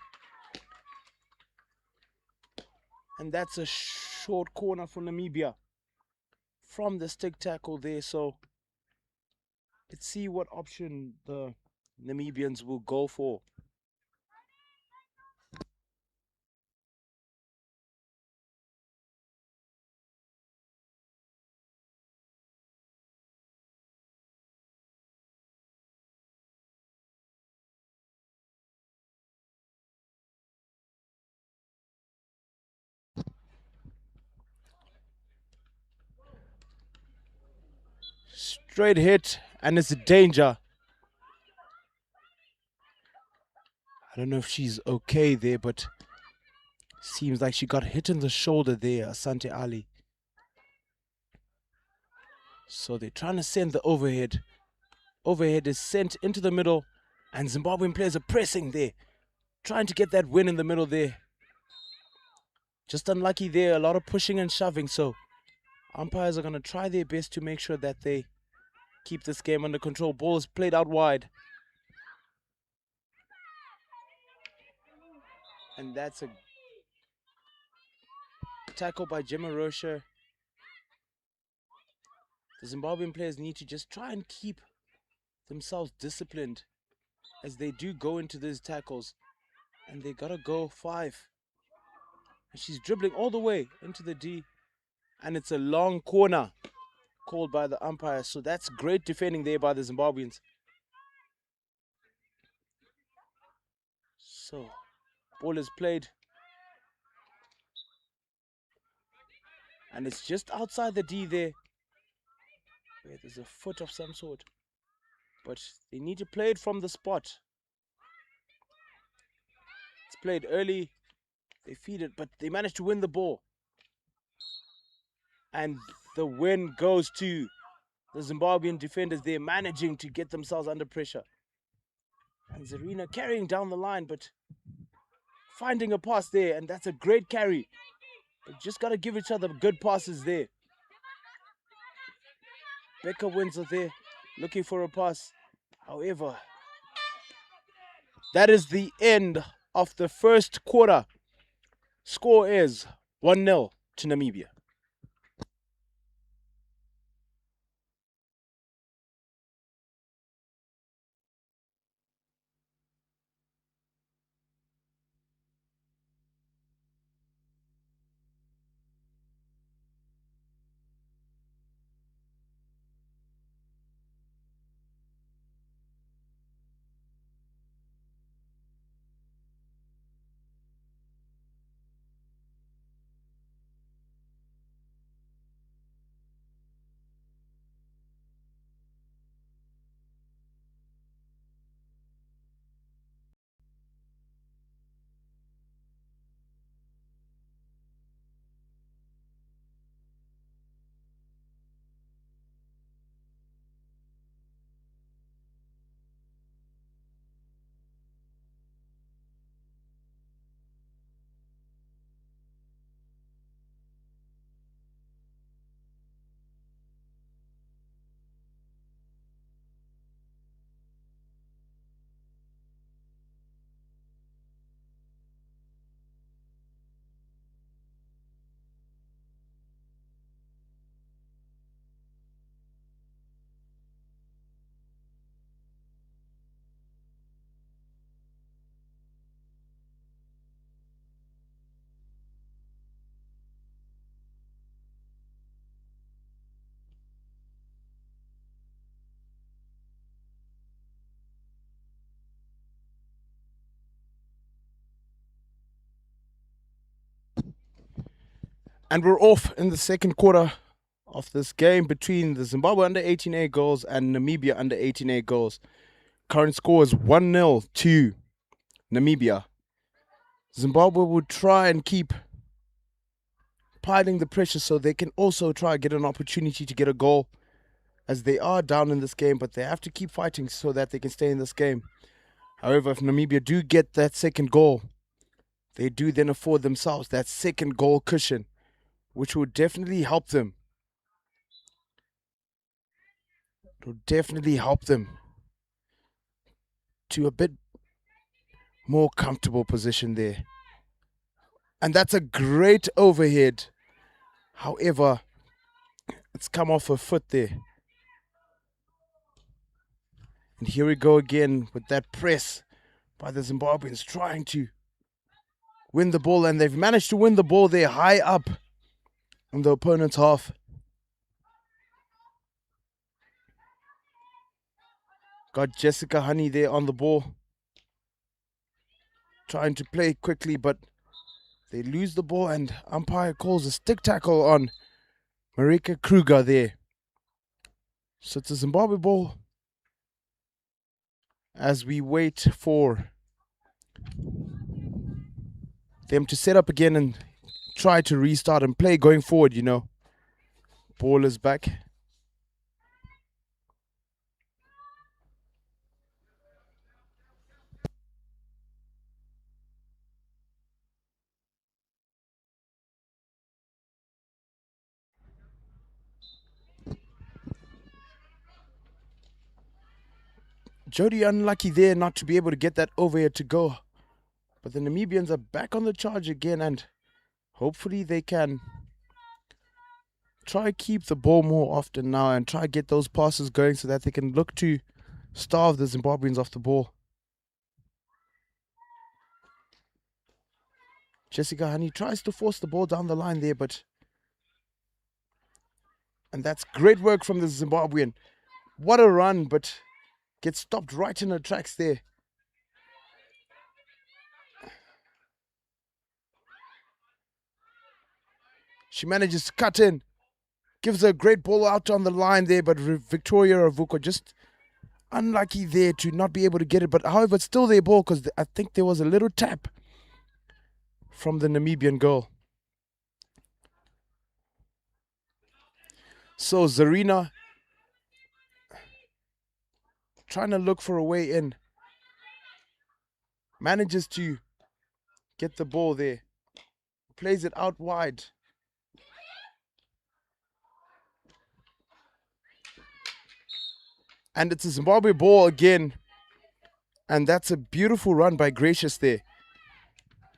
And that's a short corner for Namibia from the stick tackle there. So let's see what option the Namibians will go for. Straight hit, and it's a danger. I don't know if she's okay there, but seems like she got hit in the shoulder there, Asante Ali. So they're trying to send the overhead. Overhead is sent into the middle, and Zimbabwean players are pressing there, trying to get that win in the middle there. Just unlucky there, a lot of pushing and shoving, so umpires are going to try their best to make sure that they keep this game under control. Ball is played out wide. And that's a tackle by Gemma Rocha. The Zimbabwean players need to just try and keep themselves disciplined as they do go into these tackles. And they got to go 5. And she's dribbling all the way into the D. And it's a long corner called by the umpire. So that's great defending there by the Zimbabweans. So, ball is played. And it's just outside the D there, where there's a foot of some sort. But they need to play it from the spot. It's played early. They feed it, but they managed to win the ball. And the win goes to the Zimbabwean defenders. They're managing to get themselves under pressure. And Zarina carrying down the line, but finding a pass there, and that's a great carry. But just got to give each other good passes there. Becca wins it there, looking for a pass. However, that is the end of the first quarter. Score is 1-0 to Namibia. And we're off in the second quarter of this game between the Zimbabwe under 18A girls and Namibia under 18A girls. Current score is 1-0 to Namibia. Zimbabwe would try and keep piling the pressure so they can also try and get an opportunity to get a goal, as they are down in this game, but they have to keep fighting so that they can stay in this game. However, if Namibia do get that second goal, they do then afford themselves that second goal cushion, which will definitely help them. It will definitely help them to a bit more comfortable position there. And that's a great overhead. However, it's come off her foot there. And here we go again with that press by the Zimbabweans trying to win the ball. And they've managed to win the ball there high up in the opponent's half. Got Jessica Honey there on the ball. Trying to play quickly, but they lose the ball and umpire calls a stick tackle on Marika Kruger there. So it's a Zimbabwe ball as we wait for them to set up again and try to restart and play going forward, you know. Ball is back. Jody unlucky there not to be able to get that overhead to go. But the Namibians are back on the charge again, and hopefully they can try keep the ball more often now and try get those passes going so that they can look to starve the Zimbabweans off the ball. Jessica Honey tries to force the ball down the line there, and that's great work from the Zimbabwean. What a run, but gets stopped right in her tracks there. She manages to cut in. Gives her a great ball out on the line there, but Victoria Ravuko just unlucky there to not be able to get it. But however, it's still their ball because I think there was a little tap from the Namibian goal. So Zarina trying to look for a way in. Manages to get the ball there. Plays it out wide. And it's a Zimbabwe ball again. And that's a beautiful run by Gracious there.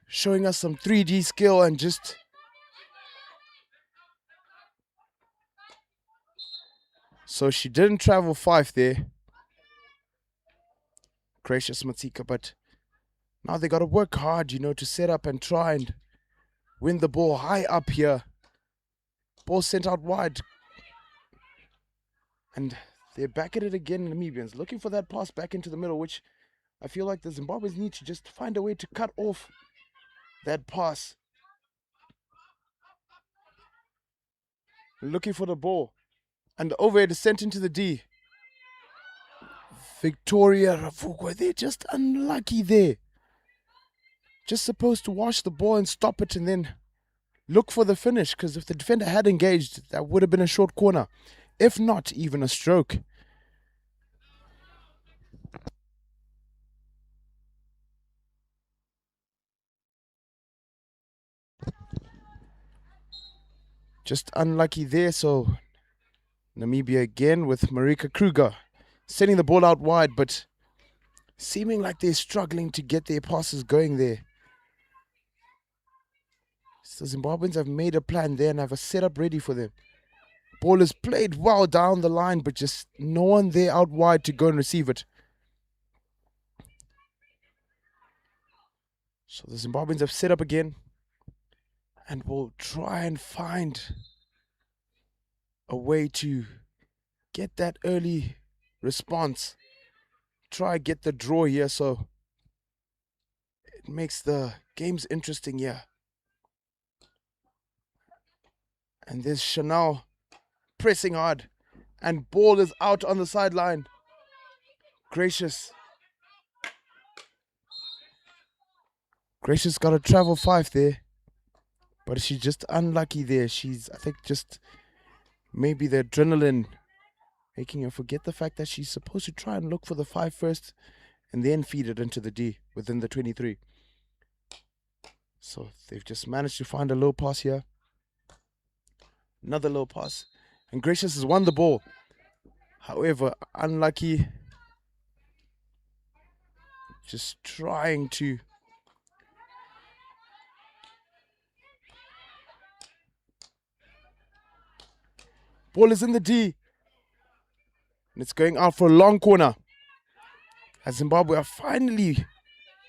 Showing us some 3D skill and just... So she didn't travel 5 there. Gracious Matsika, but now they got to work hard, you know, to set up and try and win the ball high up here. Ball sent out wide. And they're back at it again, Namibians, looking for that pass back into the middle, which I feel like the Zimbabweans need to just find a way to cut off that pass. Looking for the ball. And the overhead is sent into the D. Victoria Ravuko, they're just unlucky there. Just supposed to wash the ball and stop it and then look for the finish, because if the defender had engaged, that would have been a short corner. If not, even a stroke. Just unlucky there, so Namibia again with Marika Kruger sending the ball out wide, but seeming like they're struggling to get their passes going there. So Zimbabweans have made a plan there and have a setup ready for them. Ball is played well down the line, but just no one there out wide to go and receive it. So the Zimbabweans have set up again and will try and find a way to get that early response. Try get the draw here, so it makes the games interesting here. And there's Chanel pressing hard. And ball is out on the sideline. Gracious. Gracious got a travel 5 there. But she's just unlucky there. She's, I think, just maybe the adrenaline making her forget the fact that she's supposed to try and look for the 5 first and then feed it into the D within the 23. So they've just managed to find a low pass here. Another low pass. And Gracious has won the ball. However, unlucky. Just trying to. Ball is in the D. And it's going out for a long corner. As Zimbabwe are finally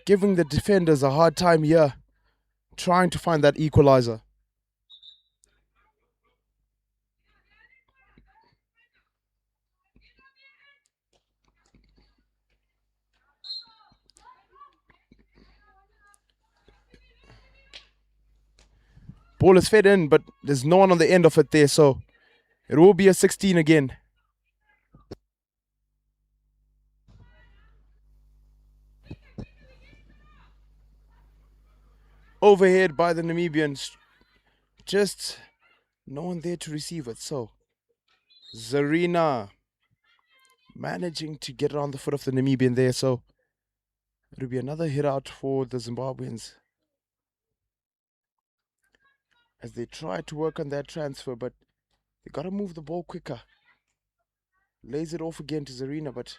giving the defenders a hard time here. Trying to find that equalizer. Ball is fed in, but there's no one on the end of it there, so it will be a 16 again. Overhead by the Namibians. Just no one there to receive it, so Zarina managing to get it on the foot of the Namibian there, so it'll be another hit out for the Zimbabweans as they try to work on that transfer, but they got to move the ball quicker. Lays it off again to Zarina, but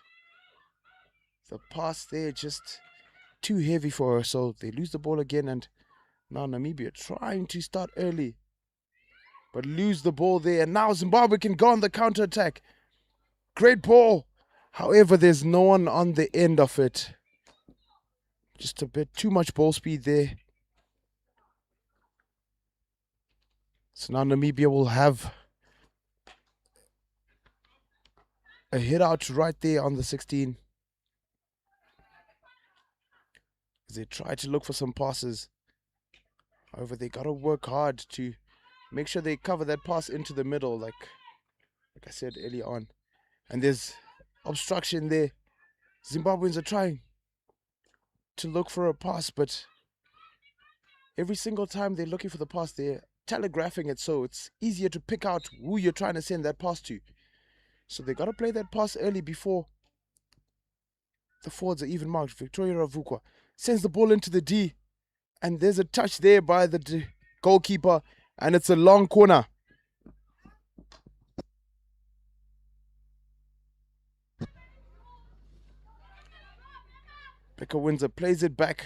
the pass there just too heavy for her, so they lose the ball again. And now Namibia trying to start early, but lose the ball there. And now Zimbabwe can go on the counter attack. Great ball. However, there's no one on the end of it. Just a bit too much ball speed there. So now Namibia will have a hit out right there on the 16. As they try to look for some passes. However, they got to work hard to make sure they cover that pass into the middle, like I said earlier on. And there's obstruction there. Zimbabweans are trying to look for a pass, but every single time they're looking for the pass, they're telegraphing it, so it's easier to pick out who you're trying to send that pass to. So they got to play that pass early before the forwards are even marked. Victoria Ravukwa sends the ball into the D, and there's a touch there by the goalkeeper, and it's a long corner. Becca Windsor plays it back.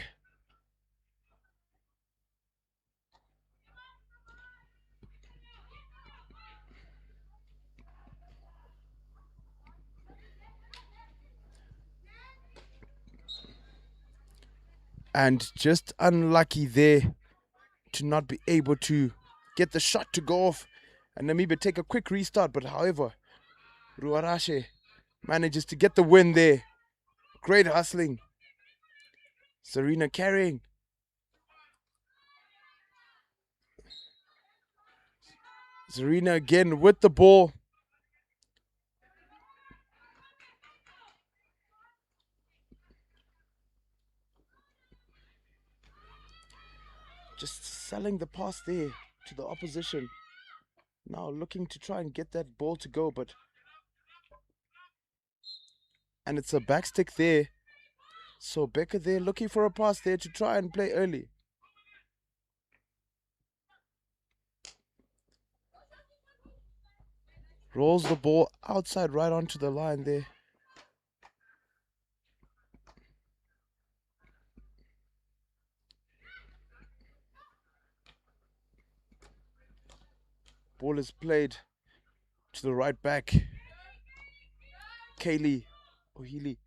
And just unlucky there to not be able to get the shot to go off. And Namibia take a quick restart, but however, Ruarashe manages to get the win there. Great hustling. Serena carrying. Serena again with the ball. Just selling the pass there to the opposition. Now looking to try and get that ball to go, but... And it's a backstick there. So Becca there looking for a pass there to try and play early. Rolls the ball outside right onto the line there. Ball is played to the right back. Kaylee O'Healy.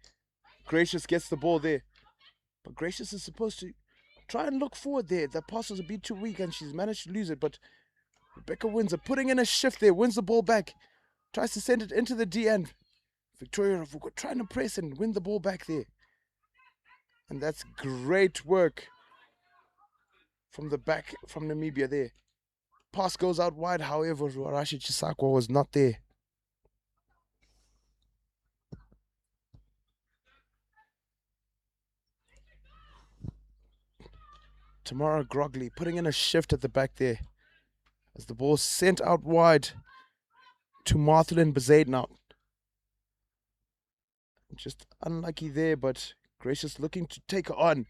Gracious gets the ball there. But Gracious is supposed to try and look forward there. The pass was a bit too weak and she's managed to lose it. But Rebecca Windsor putting in a shift there. Wins the ball back. Tries to send it into the D end. Victoria Ravuka trying to press and win the ball back there. And that's great work from the back from Namibia there. pass goes out wide. However, Ruarashi Chisakwa was not there. Tamara Grogley putting in a shift at the back there. As the ball sent out wide to Marthelin Bezaidnout. Just unlucky there, but Gracious looking to take her on.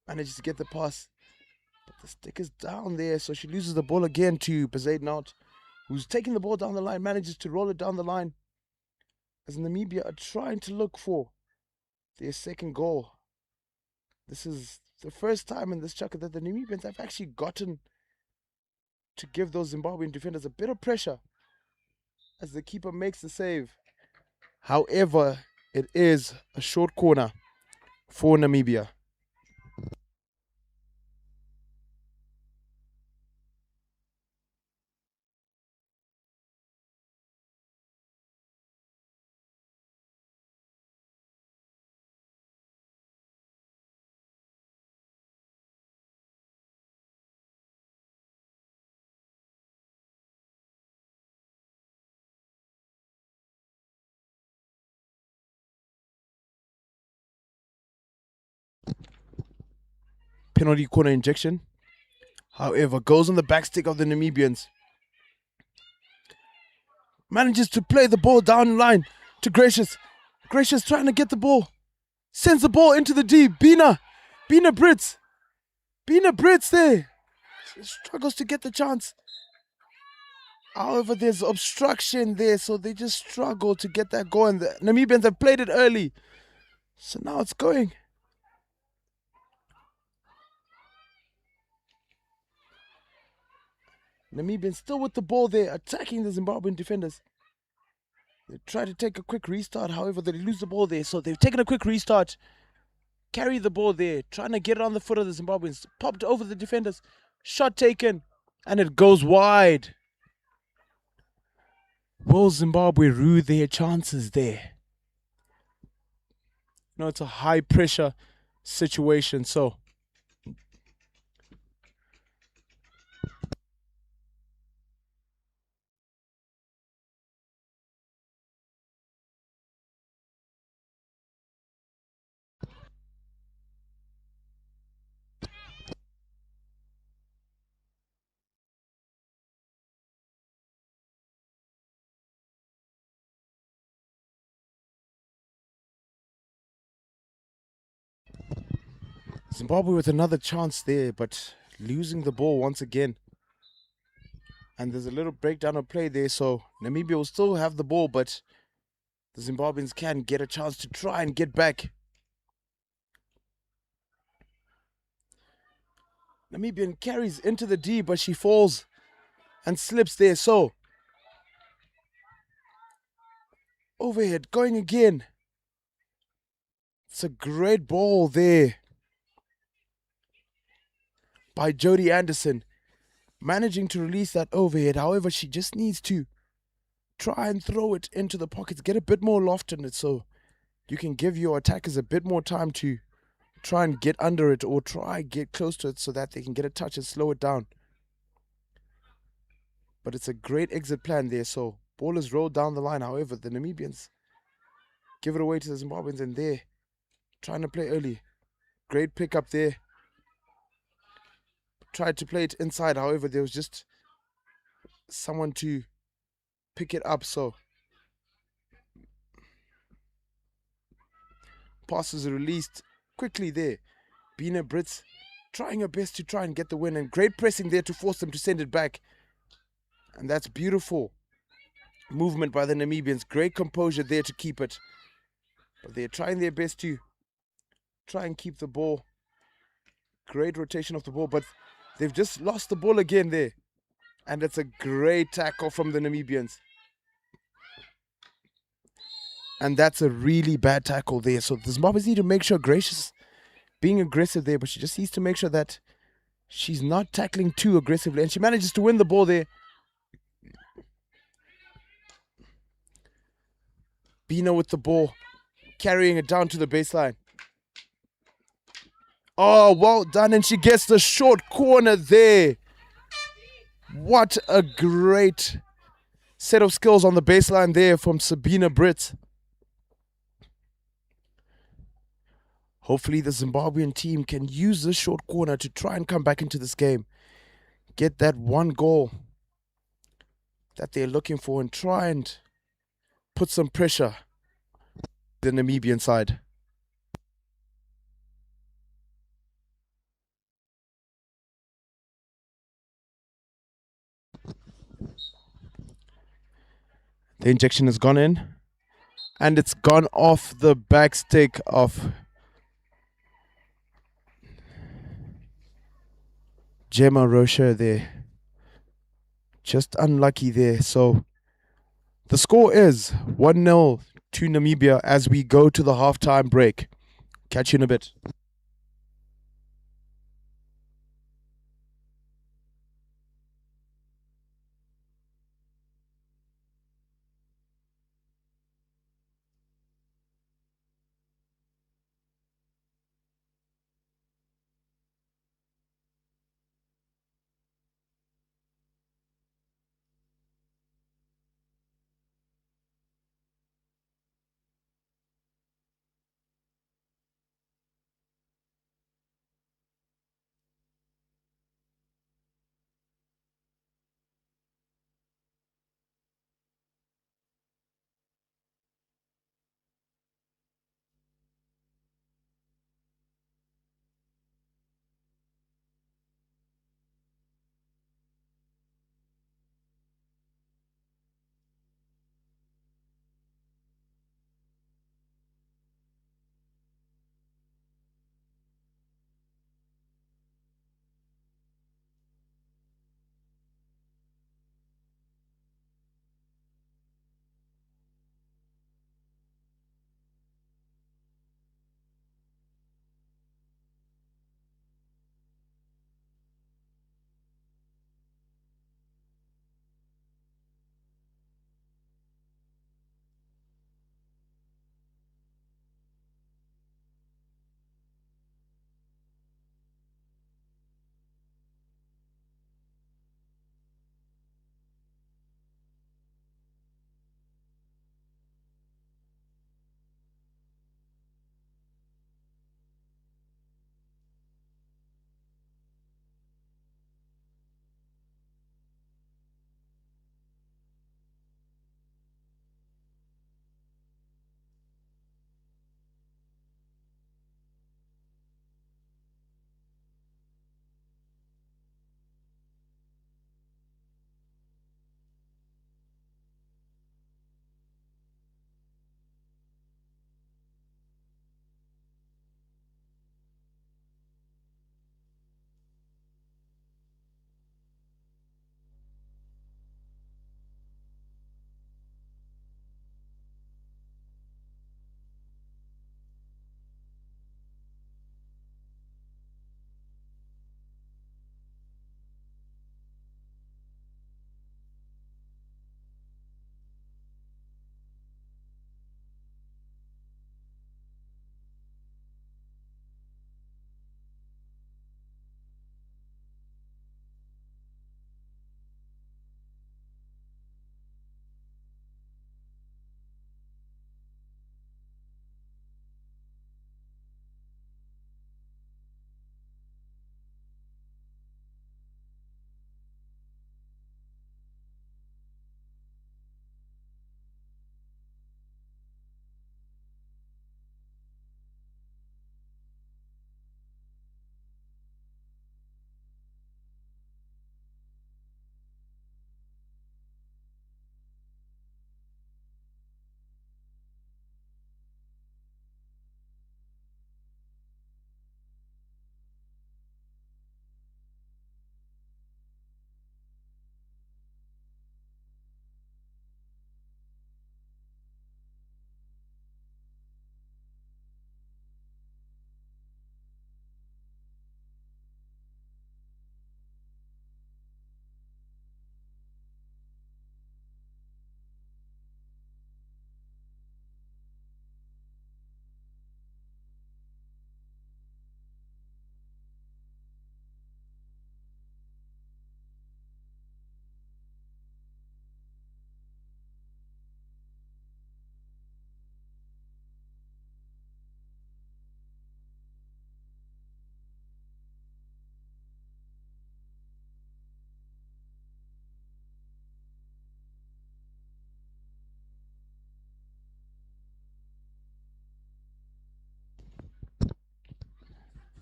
Manages to get the pass. But the stick is down there, so she loses the ball again to Bezaidnout, who's taking the ball down the line, manages to roll it down the line. As Namibia are trying to look for their second goal. This is the first time in this chukka that the Namibians have actually gotten to give those Zimbabwean defenders a bit of pressure as the keeper makes the save. However, it is a short corner for Namibia. Penalty corner injection. However, goes on the back stick of the Namibians. Manages to play the ball down the line to Gracious. Gracious trying to get the ball. Sends the ball into the deep. Bina Brits. Bina Brits there. She struggles to get the chance. However, there's obstruction there, so they just struggle to get that going. The Namibians have played it early. So now it's going. Namibians still with the ball there, attacking the Zimbabwean defenders. They try to take a quick restart, however, they lose the ball there. So they've taken a quick restart, carry the ball there, trying to get it on the foot of the Zimbabweans. Popped over the defenders, shot taken, and it goes wide. Will Zimbabwe rue their chances there? No, it's a high pressure situation, so Zimbabwe with another chance there, but losing the ball once again. And there's a little breakdown of play there, so Namibia will still have the ball, but the Zimbabweans can get a chance to try and get back. Namibian carries into the D, but she falls and slips there, so overhead going again. It's a great ball there by Jodie Anderson, managing to release that overhead. However, she just needs to try and throw it into the pockets, get a bit more loft in it so you can give your attackers a bit more time to try and get under it or try get close to it so that they can get a touch and slow it down. But it's a great exit plan there, so ball is rolled down the line. However, the Namibians give it away to the Zimbabweans and they're trying to play early. Great pick up there. Tried to play it inside, however, there was just someone to pick it up, so passes are released quickly there. Bina Brits trying her best to try and get the win, and great pressing there to force them to send it back. And that's beautiful movement by the Namibians. Great composure there to keep it. But they're trying their best to try and keep the ball. Great rotation of the ball, but they've just lost the ball again there. And it's a great tackle from the Namibians. And that's a really bad tackle there. So the Zimbabweans need to make sure Gracious being aggressive there, but she just needs to make sure that she's not tackling too aggressively. And she manages to win the ball there. Bina with the ball, carrying it down to the baseline. Oh, well done. And she gets the short corner there. What a great set of skills on the baseline there from Sabina Britt. Hopefully the Zimbabwean team can use this short corner to try and come back into this game. Get that one goal that they're looking for and try and put some pressure on the Namibian side. The injection has gone in and it's gone off the back stick of Gemma Rocher there. Just unlucky there. So the score is 1-0 to Namibia as we go to the halftime break. Catch you in a bit.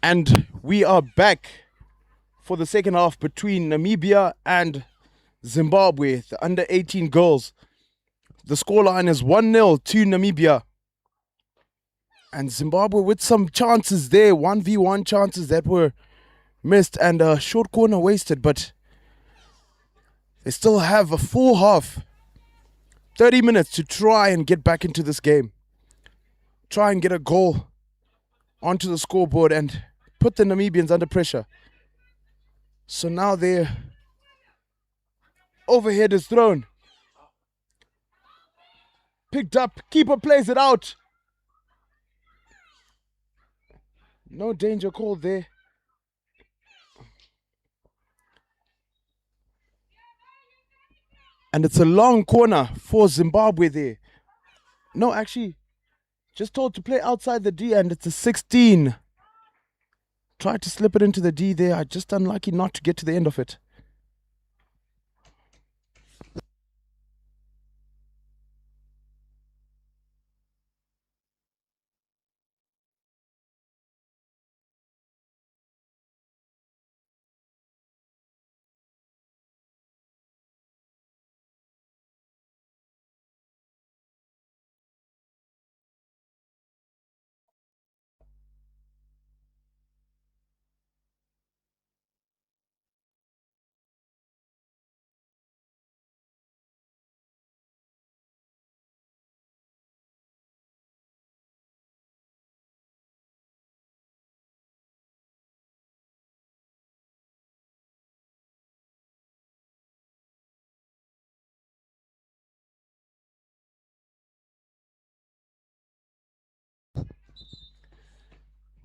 And we are back for the second half between Namibia and Zimbabwe, the under 18 girls. The scoreline is 1-0 to Namibia. And Zimbabwe with some chances there, 1v1 chances that were missed and a short corner wasted, but they still have a full half, 30 minutes to try and get back into this game. Try and get a goal onto the scoreboard and put the Namibians under pressure. So now their overhead is thrown. Picked up, keeper plays it out. No danger called there. And it's a long corner for Zimbabwe there. No, actually, just told to play outside the D, and it's a 16. Tried to slip it into the D there. Just unlucky not to get to the end of it.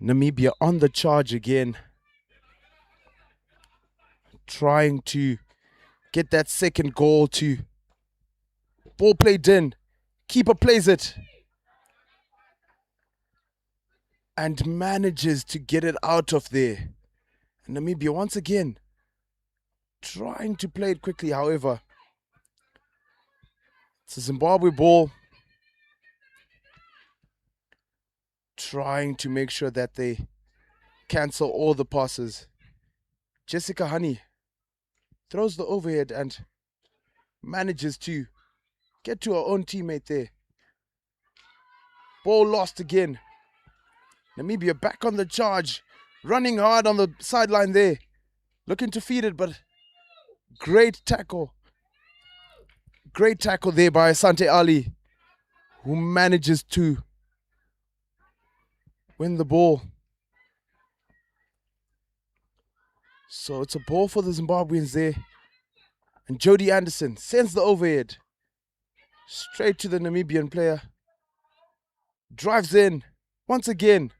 Namibia on the charge again. Trying to get that second goal to ball played in. Keeper plays it. And manages to get it out of there. And Namibia once again trying to play it quickly, however. It's a Zimbabwe ball. Trying to make sure that they cancel all the passes. Jessica Honey throws the overhead and manages to get to her own teammate there. Ball lost again. Namibia back on the charge. Running hard on the sideline there. Looking to feed it, but great tackle. Great tackle there by Asante Ali, who manages to win the ball. So it's a ball for the Zimbabweans there. And Jody Anderson sends the overhead straight to the Namibian player. Drives in once again.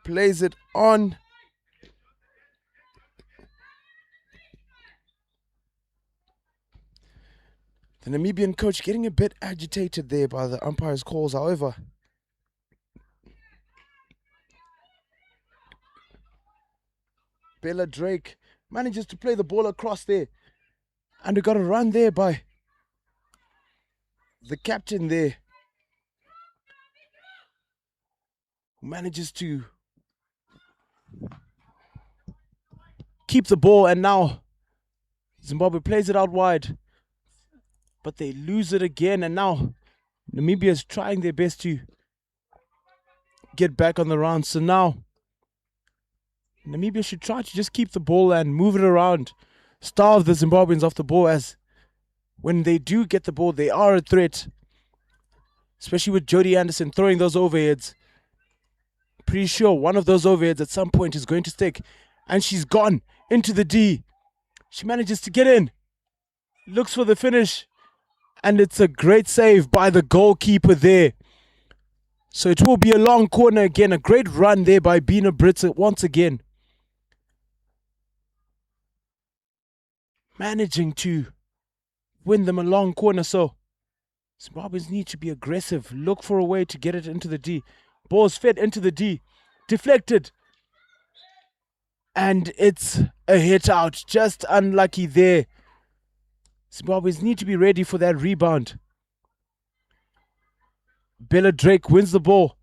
Plays it on. The Namibian coach getting a bit agitated there by the umpire's calls, however. Bella Drake manages to play the ball across there. And we got a run there by the captain there, who manages to keep the ball, and now Zimbabwe plays it out wide. But they lose it again, and now Namibia is trying their best to get back on the round. So now Namibia should try to just keep the ball and move it around. Starve the Zimbabweans off the ball, as when they do get the ball, they are a threat. Especially with Jody Anderson throwing those overheads. Pretty sure one of those overheads at some point is going to stick. And she's gone into the D. She manages to get in. Looks for the finish. And it's a great save by the goalkeeper there. So it will be a long corner again. A great run there by Bina Brits once again. Managing to win them a long corner. So Zimbabweans need to be aggressive. Look for a way to get it into the D. Ball's fed into the D. Deflected. And it's a hit out. Just unlucky there. Zimbabweans need to be ready for that rebound. Bella Drake wins the ball.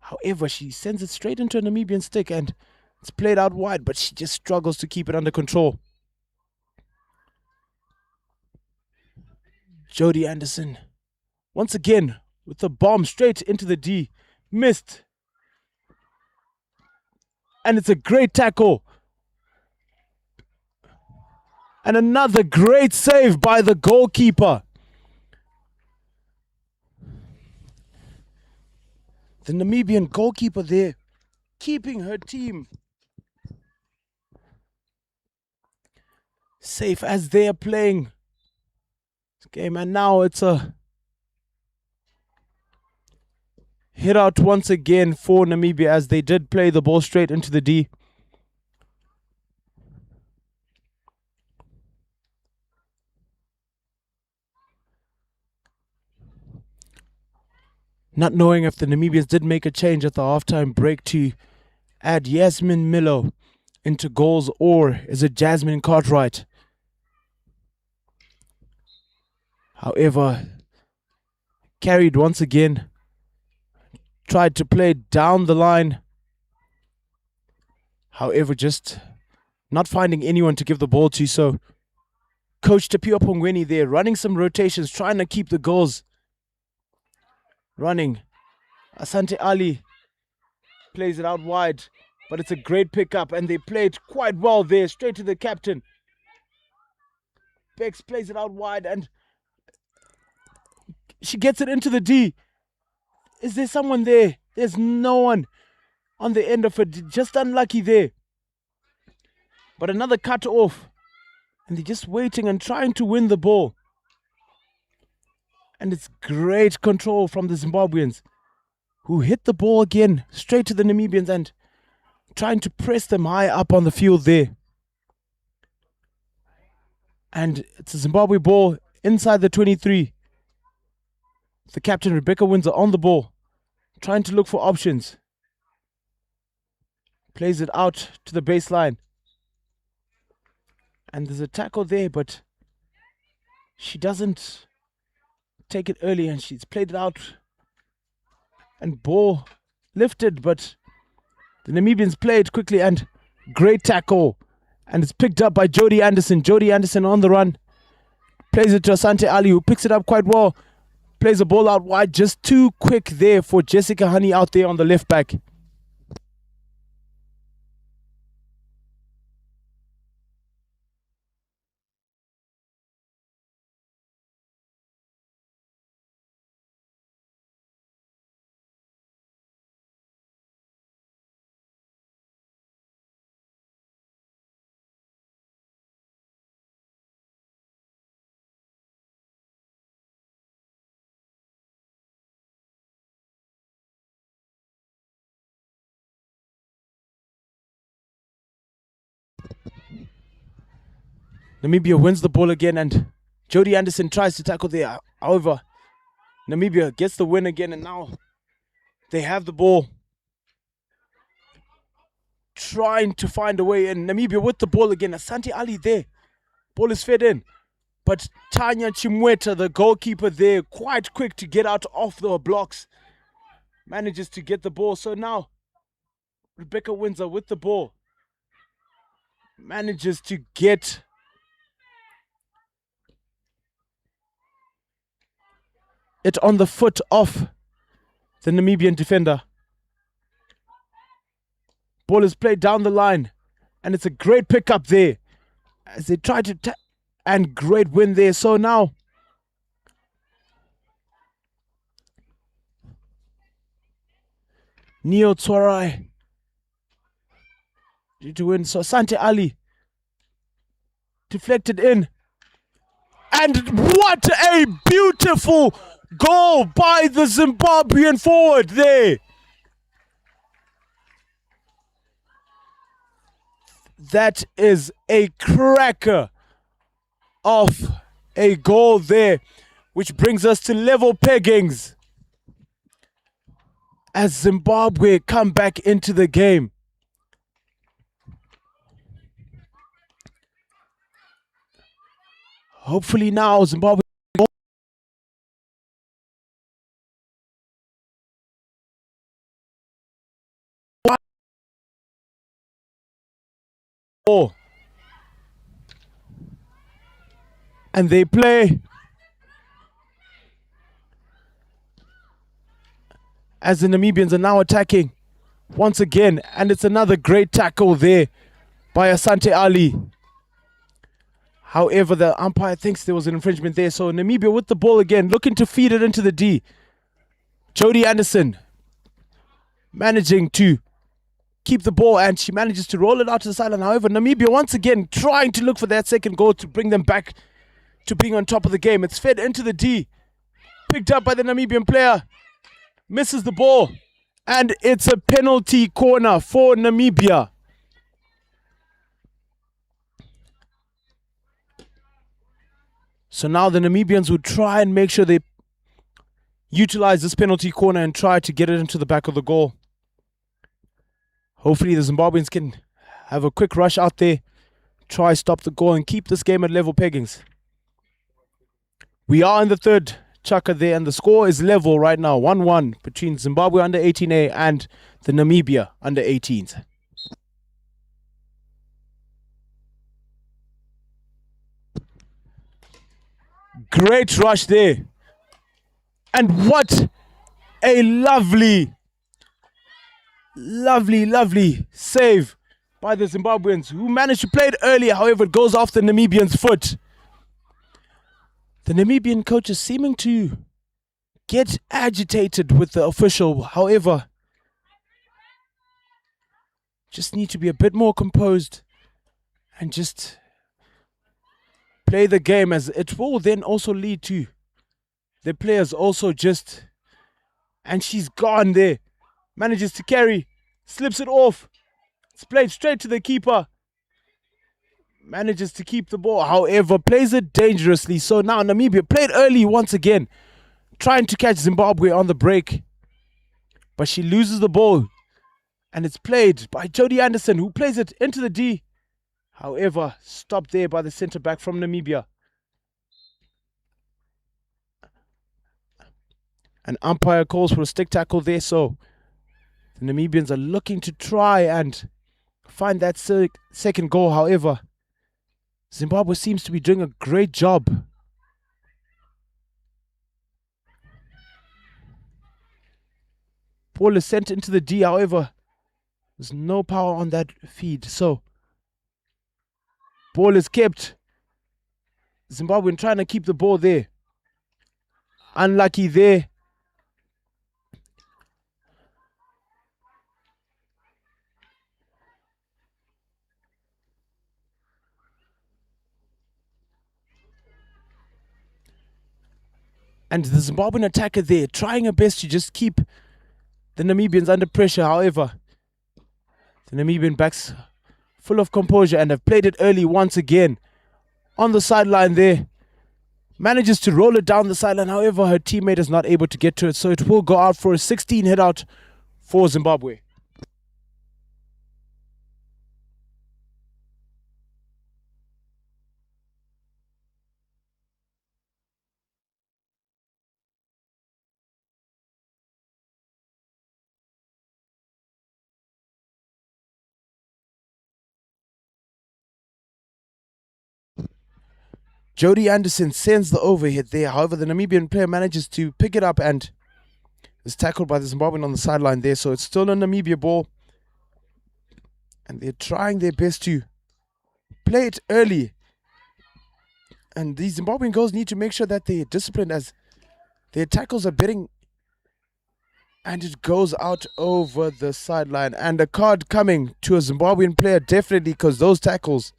However, she sends it straight into a Namibian stick and it's played out wide, but she just struggles to keep it under control. Jody Anderson, once again, with the bomb straight into the D. Missed. And it's a great tackle. And another great save by the goalkeeper. The Namibian goalkeeper there, keeping her team safe as they are playing this game. And now it's a hit out once again for Namibia as they did play the ball straight into the D. Not knowing if the Namibians did make a change at the halftime break to add Yasmin Milo into goals, or is it Jasmine Cartwright? However, carried once again, tried to play down the line. However, just not finding anyone to give the ball to. So Coach Tapio Pongweni there running some rotations, trying to keep the goals running. Asante Ali plays it out wide, but it's a great pickup and they played quite well there, straight to the captain. Bex plays it out wide and she gets it into the D. Is there someone there? There's no one on the end of it. Just unlucky there. But another cut off. And they're just waiting and trying to win the ball. And it's great control from the Zimbabweans, who hit the ball again straight to the Namibians and trying to press them high up on the field there. And it's a Zimbabwe ball inside the 23. The captain, Rebecca Windsor, on the ball, trying to look for options. Plays it out to the baseline. And there's a tackle there, but she doesn't take it early and she's played it out. And ball lifted, but the Namibians played quickly and great tackle. And it's picked up by Jody Anderson. Jody Anderson on the run. Plays it to Asante Ali, who picks it up quite well. Plays the ball out wide, just too quick there for Jessica Honey out there on the left back. Namibia wins the ball again and Jody Anderson tries to tackle there. However, Namibia gets the win again and now they have the ball. Trying to find a way in. Namibia with the ball again. Asante Ali there. Ball is fed in. But Tanya Chimweta, the goalkeeper there, quite quick to get out off the blocks. Manages to get the ball. So now Rebecca Windsor with the ball. Manages to get it on the foot of the Namibian defender. Ball is played down the line. And it's a great pickup there. As they try to and great win there. So now Neo Twarai to win. So Asante Ali deflected in. And what a beautiful goal by the Zimbabwean forward there. That is a cracker of a goal there, which brings us to level peggings as Zimbabwe come back into the game. Hopefully now Zimbabwe ball. And they play as the Namibians are now attacking once again. And it's another great tackle there by Asante Ali. However, the umpire thinks there was an infringement there. So Namibia with the ball again, looking to feed it into the D. Jody Anderson managing to keep the ball, and she manages to roll it out to the sideline. However, Namibia once again trying to look for that second goal to bring them back to being on top of the game. It's fed into the D. Picked up by the Namibian player. Misses the ball. And it's a penalty corner for Namibia. So now the Namibians would try and make sure they utilize this penalty corner and try to get it into the back of the goal. Hopefully the Zimbabweans can have a quick rush out there, try stop the goal and keep this game at level peggings. We are in the third chaka there, and the score is level right now, 1-1 between Zimbabwe under 18A and the Namibia under 18s. Great rush there. And what a lovely save by the Zimbabweans, who managed to play it earlier. However, it goes off the Namibians' foot. The Namibian coach is seeming to get agitated with the official. However, just need to be a bit more composed and just play the game, as it will then also lead to the players also just... And she's gone there. Manages to carry. Slips it off. It's played straight to the keeper. Manages to keep the ball. However, plays it dangerously. So now Namibia played early once again, trying to catch Zimbabwe on the break. But she loses the ball. And it's played by Jody Anderson, who plays it into the D. However, stopped there by the centre back from Namibia. An umpire calls for a stick tackle there, so the Namibians are looking to try and find that second goal. However, Zimbabwe seems to be doing a great job. Ball is sent into the D, however, there's no power on that feed, so ball is kept. Zimbabwean trying to keep the ball there. Unlucky there. And the Zimbabwean attacker there, trying her best to just keep the Namibians under pressure. However, the Namibian backs full of composure and have played it early once again. On the sideline there. Manages to roll it down the sideline. However, her teammate is not able to get to it. So it will go out for a 16 hit out for Zimbabwe. Jody Anderson sends the overhead there. However, the Namibian player manages to pick it up and is tackled by the Zimbabwean on the sideline there. So it's still a Namibia ball. And they're trying their best to play it early. And these Zimbabwean girls need to make sure that they're disciplined, as their tackles are betting. And it goes out over the sideline. And a card coming to a Zimbabwean player, definitely, because those tackles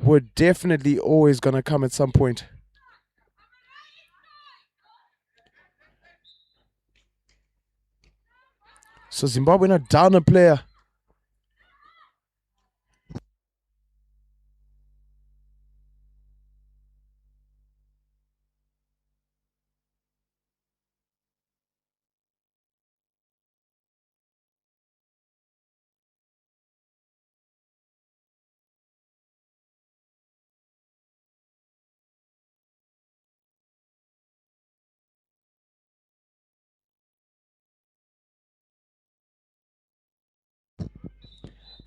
were definitely always going to come at some point. So Zimbabwe are down a player.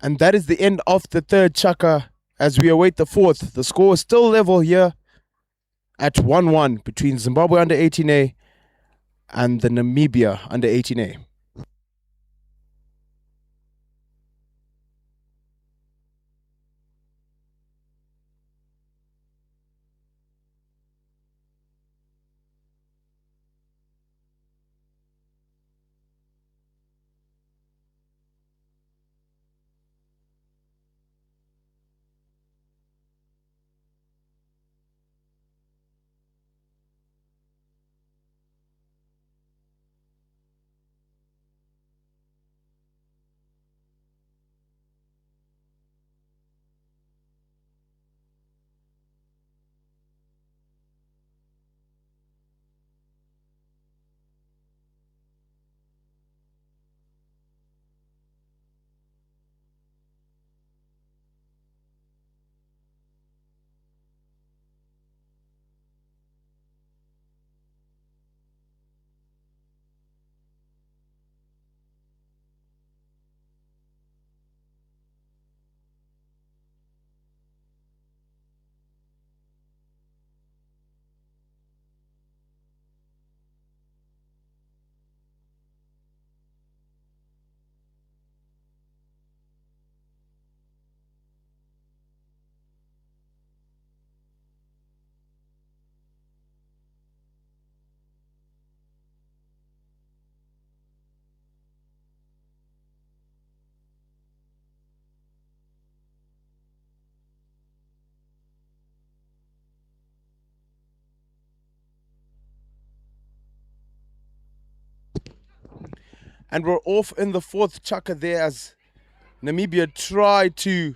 And that is the end of the third chaka as we await the fourth. The score is still level here at 1-1 between Zimbabwe under 18A and the Namibia under 18A. And we're off in the fourth chaka there as Namibia tried to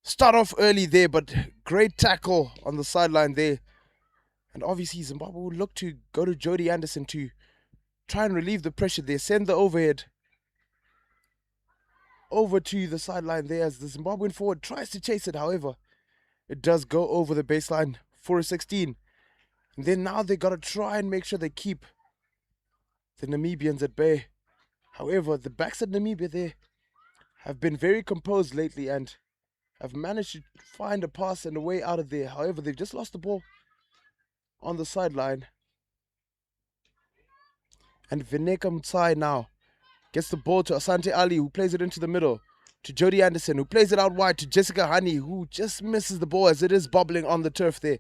start off early there, but great tackle on the sideline there. And obviously Zimbabwe will look to go to Jody Anderson to try and relieve the pressure there. Send the overhead over to the sideline there as the Zimbabwean forward tries to chase it. However, it does go over the baseline for a 16. And then now they got to try and make sure they keep the Namibians at bay. However, the backs at Namibia there have been very composed lately and have managed to find a pass and a way out of there. However, they've just lost the ball on the sideline. And Vineka Mutsai now gets the ball to Asante Ali, who plays it into the middle. To Jody Anderson, who plays it out wide to Jessica Honey, who just misses the ball as it is bobbling on the turf there.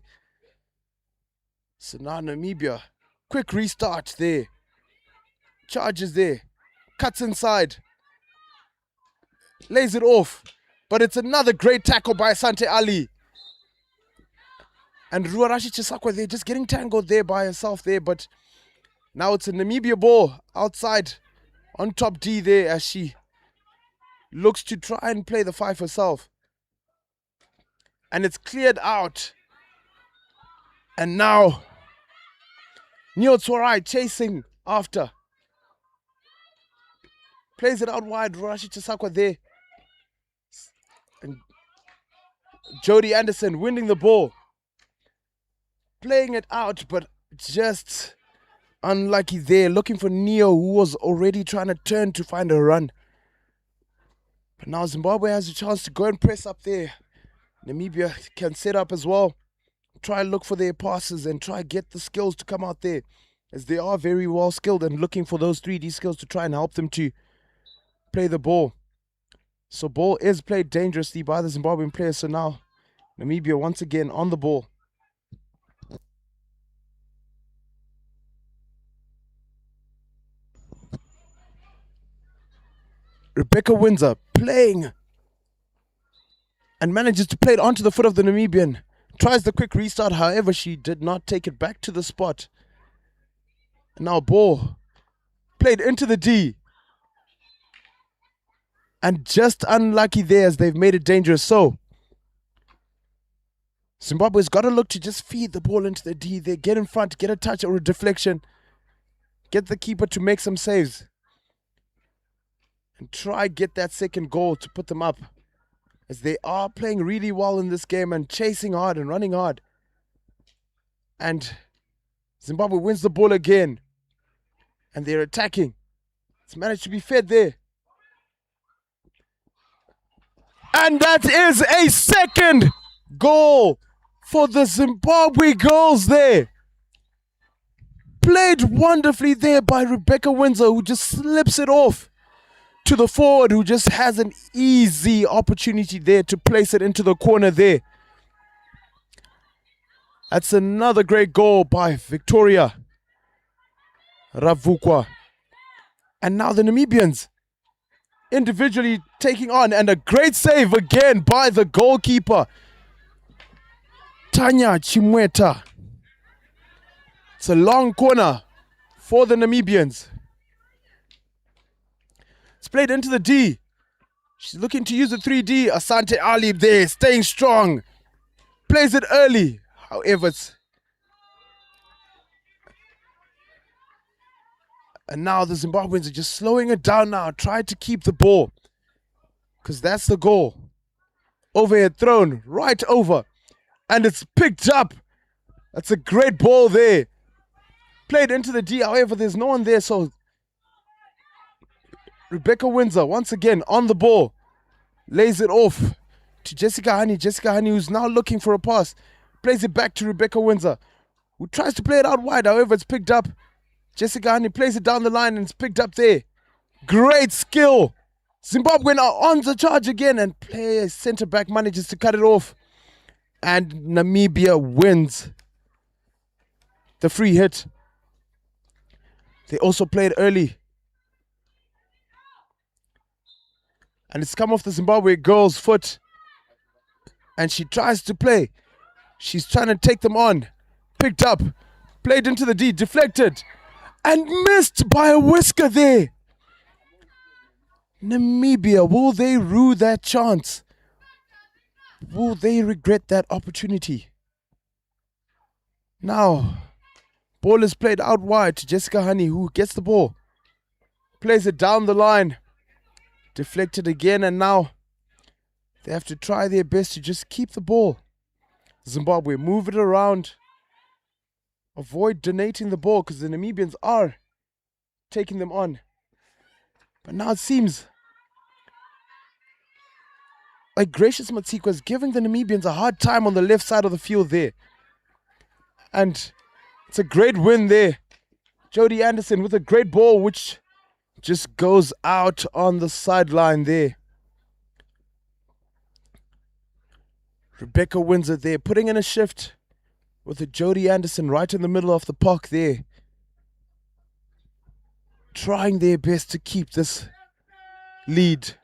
So now Namibia, quick restart there. Charges there. Cuts inside. Lays it off. But it's another great tackle by Asante Ali. And Ruarashi Chisakwa there, just getting tangled there by herself there. But now it's a Namibia ball outside on top D there as she looks to try and play the 5 herself. And it's cleared out. And now Neo Tsorai chasing after. Plays it out wide. Ruarashi Chisakwa there. And Jody Anderson winning the ball. Playing it out, but just unlucky there. Looking for Neo, who was already trying to turn to find a run. But now Zimbabwe has a chance to go and press up there. Namibia can set up as well. Try and look for their passes and try get the skills to come out there, as they are very well skilled and looking for those 3D skills to try and help them to play the ball. So ball is played dangerously by the Zimbabwean players. So now Namibia once again on the ball. Rebecca Windsor playing and manages to play it onto the foot of the Namibian. Tries the quick restart, however, she did not take it back to the spot. And now ball played into the D. And just unlucky there as they've made it dangerous. So Zimbabwe's got to look to just feed the ball into the D. They get in front, get a touch or a deflection. Get the keeper to make some saves. And try get that second goal to put them up, as they are playing really well in this game and chasing hard and running hard. And Zimbabwe wins the ball again. And they're attacking. It's managed to be fed there. And that is a second goal for the Zimbabwe girls there. Played wonderfully there by Rebecca Windsor, who just slips it off to the forward, who just has an easy opportunity there to place it into the corner there. That's another great goal by Victoria Ravukwa. And now the Namibians individually taking on, and a great save again by the goalkeeper, Tanya Chimweta. It's a long corner for the Namibians. It's played into the D. She's looking to use the 3D. Asante Ali there, staying strong. Plays it early. However, and now the Zimbabweans are just slowing it down now. Try to keep the ball, because that's the goal. Overhead thrown right over. And it's picked up. That's a great ball there. Played into the D. However, there's no one there. So Rebecca Windsor, once again, on the ball. Lays it off to Jessica Honey. Jessica Honey, who's now looking for a pass. Plays it back to Rebecca Windsor, who tries to play it out wide. However, it's picked up. Jessica Honey plays it down the line, and it's picked up there. Great skill. Zimbabwe now on the charge again, and player centre back manages to cut it off. And Namibia wins the free hit. They also played early. And it's come off the Zimbabwe girl's foot. And she tries to play. She's trying to take them on. Picked up. Played into the D. Deflected. And missed by a whisker there. Namibia, will they rue that chance? Will they regret that opportunity? Now, ball is played out wide to Jessica Honey, who gets the ball. Plays it down the line. Deflected again, and now they have to try their best to just keep the ball. Zimbabwe, move it around. Avoid donating the ball, because the Namibians are taking them on. But now it seems like Gracious Matsikwa is giving the Namibians a hard time on the left side of the field there. And it's a great win there. Jodie Anderson with a great ball, which just goes out on the sideline there. Rebecca Windsor there, putting in a shift with a Jodie Anderson right in the middle of the park there. Trying their best to keep this lead.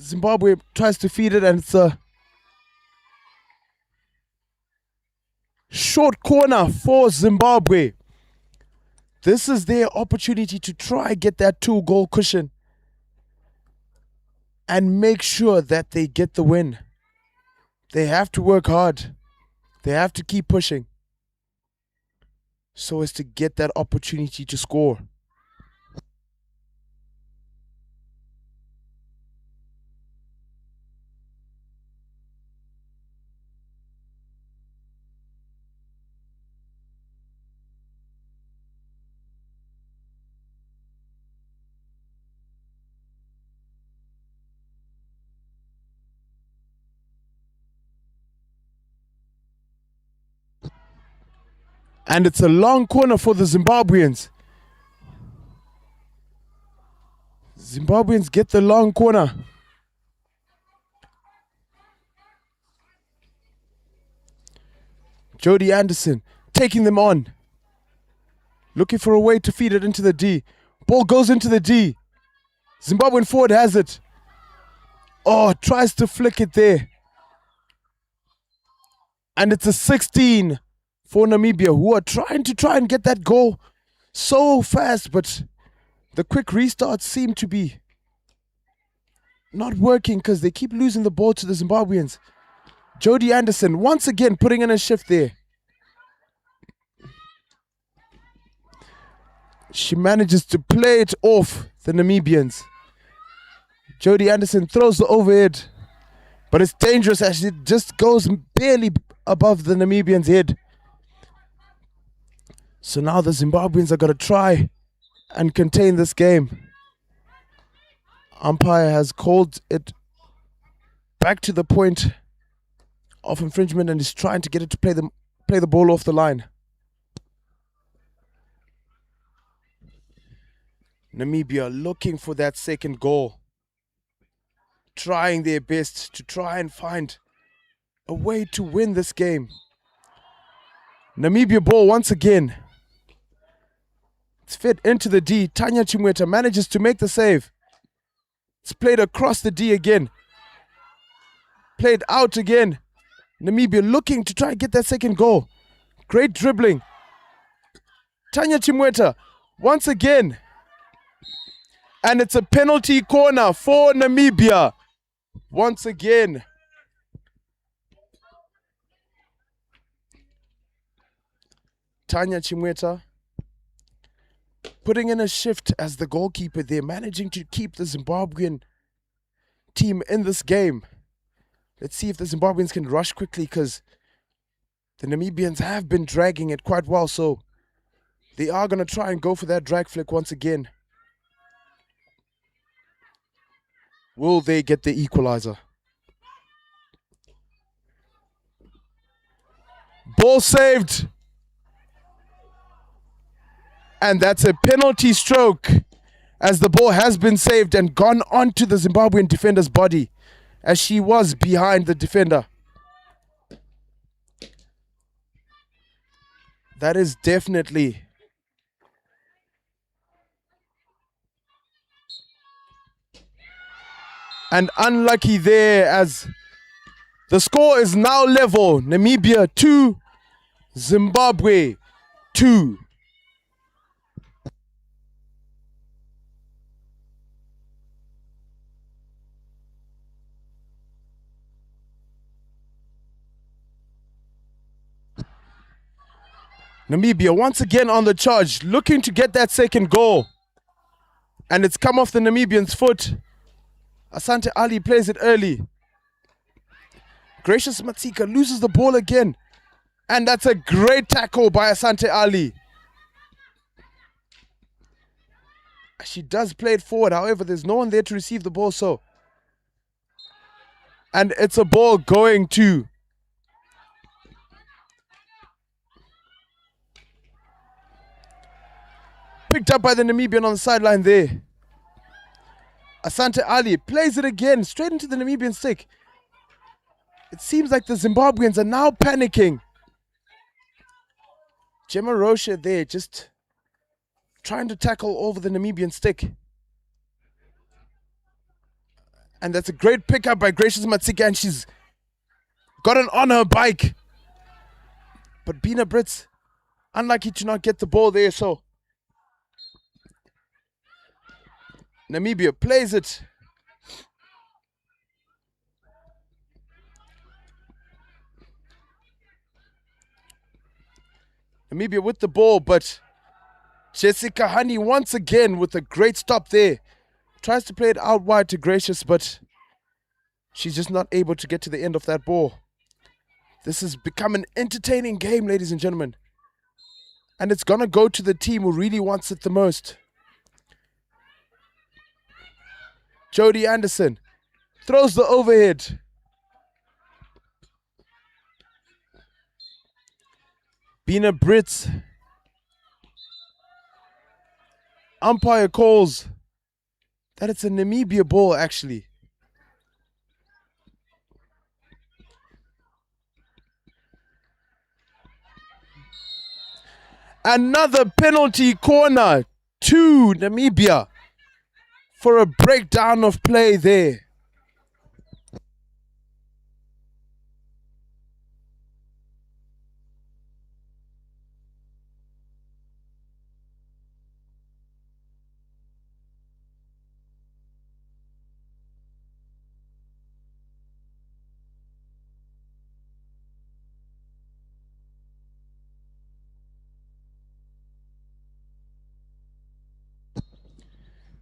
Zimbabwe tries to feed it, and it's a short corner for Zimbabwe. This is their opportunity to try get that 2-goal cushion and make sure that they get the win. They have to work hard. They have to keep pushing so as to get that opportunity to score. And it's a long corner for the Zimbabweans. Zimbabweans get the long corner. Jodie Anderson taking them on. Looking for a way to feed it into the D. Ball goes into the D. Zimbabwean forward has it. Oh, tries to flick it there. And it's a 16 for Namibia, who are trying to get that goal so fast, but the quick restarts seem to be not working because they keep losing the ball to the Zimbabweans. Jodie Anderson once again putting in a shift there. She manages to play it off the Namibians. Jodie Anderson throws the overhead, but it's dangerous as it just goes barely above the Namibians' head. So now the Zimbabweans are going to try and contain this game. Umpire has called it back to the point of infringement and is trying to get it to play the ball off the line. Namibia looking for that second goal, trying their best to try and find a way to win this game. Namibia ball once again. It's fed into the D. Tanya Chimweta manages to make the save. It's played across the D again. Played out again. Namibia looking to try and get that second goal. Great dribbling. Tanya Chimweta once again. And it's a penalty corner for Namibia. Once again. Tanya Chimweta putting in a shift as the goalkeeper there, managing to keep the Zimbabwean team in this game. Let's see if the Zimbabweans can rush quickly, because the Namibians have been dragging it quite well, so they are going to try and go for that drag flick once again. Will they get the equalizer? Ball saved. And that's a penalty stroke, as the ball has been saved and gone onto the Zimbabwean defender's body, as she was behind the defender. That is definitely and unlucky there, as the score is now level. Namibia 2, Zimbabwe 2. Namibia once again on the charge, looking to get that second goal. And it's come off the Namibians' foot. Asante Ali plays it early. Gracious Matsika loses the ball again. And that's a great tackle by Asante Ali. She does play it forward, however, there's no one there to receive the ball, so. And it's a ball going to picked up by the Namibian on the sideline there. Asante Ali plays it again, straight into the Namibian stick. It seems like the Zimbabweans are now panicking. Gemma Rocha there, just trying to tackle over the Namibian stick. And that's a great pickup by Gracious Matsika, and she's got it on her bike. But Bina Brits, unlucky to not get the ball there, so Namibia plays it. Namibia with the ball, but Jessica Honey once again with a great stop there. Tries to play it out wide to Gracious, but she's just not able to get to the end of that ball. This has become an entertaining game, ladies and gentlemen. And it's going to go to the team who really wants it the most. Jody Anderson throws the overhead. Bina Brits. Umpire calls that it's a Namibia ball, actually. Another penalty corner to Namibia for a breakdown of play there.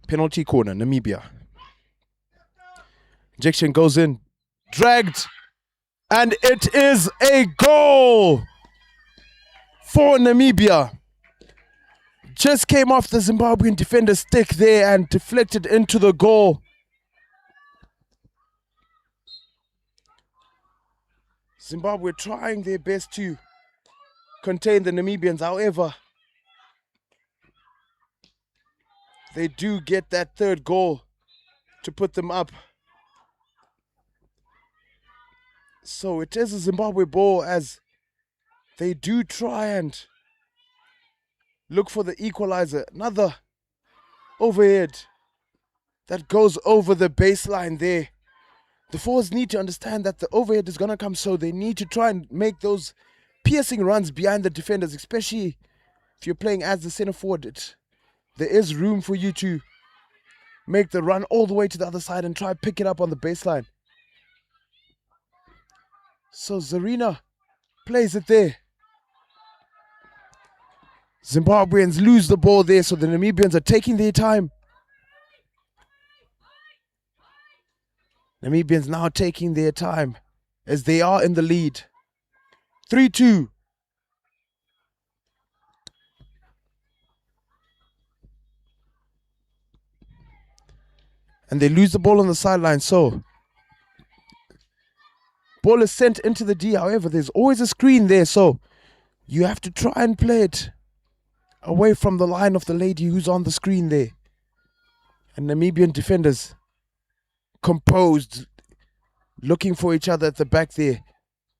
Penalty corner, Namibia. Injection goes in, dragged, and it is a goal for Namibia. just came off the Zimbabwean defender's stick there and deflected into the goal. Zimbabwe trying their best to contain the Namibians. However, they do get that third goal to put them up. So it is a Zimbabwe ball as they do try and look for the equalizer. Another overhead that goes over the baseline there. The forwards need to understand that the overhead is going to come, so they need to try and make those piercing runs behind the defenders, especially if you're playing as the center forward. There is room for you to make the run all the way to the other side and try and pick it up on the baseline. So Zarina plays it there. Zimbabweans lose the ball there, so the Namibians are taking their time. Namibians now taking their time as they are in the lead. 3-2. And they lose the ball on the sideline, so ball is sent into the D. However, there's always a screen there, so you have to try and play it away from the line of the lady who's on the screen there. And Namibian defenders composed, looking for each other at the back there,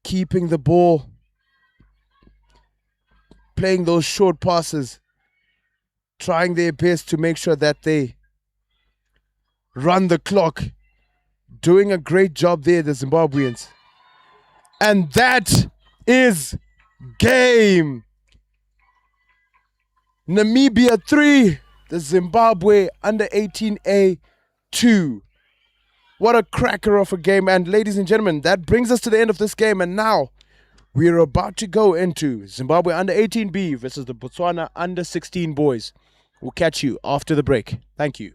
keeping the ball, playing those short passes, trying their best to make sure that they run the clock. Doing a great job there, the Zimbabweans. And that is game. Namibia 3, the Zimbabwe under 18A 2. What a cracker of a game. And ladies and gentlemen, that brings us to the end of this game. And now we are about to go into Zimbabwe under 18B versus the Botswana under 16 boys. We'll catch you after the break. Thank you.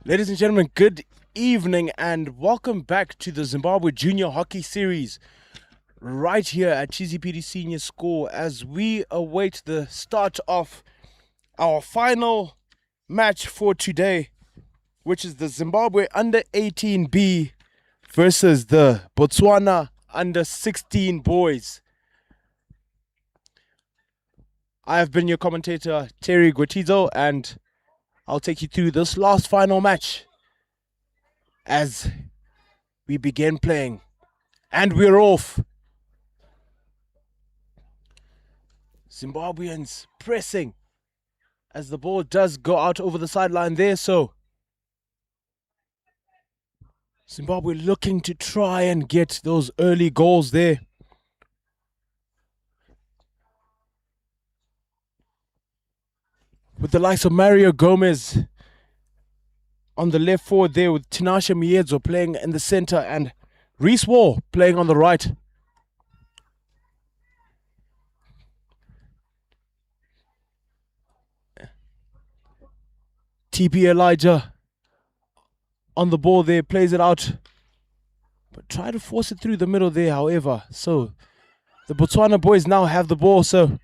Ladies and gentlemen, good evening and welcome back to the Zimbabwe Junior Hockey Series right here at Chisipite Senior School as we await the start of our final match for today, which is the Zimbabwe Under 18B versus the Botswana Under 16 boys. I have been your commentator, Terry Guetizo, and I'll take you through this last final match as we begin playing. And we're off. Zimbabweans pressing as the ball does go out over the sideline there. So Zimbabwe looking to try and get those early goals there. With the likes of Mario Gomez on the left forward there, with Tinashe Miedzo playing in the center and Reese Wall playing on the right. TP Elijah on the ball there, plays it out, but try to force it through the middle there, however. So the Botswana boys now have the ball, so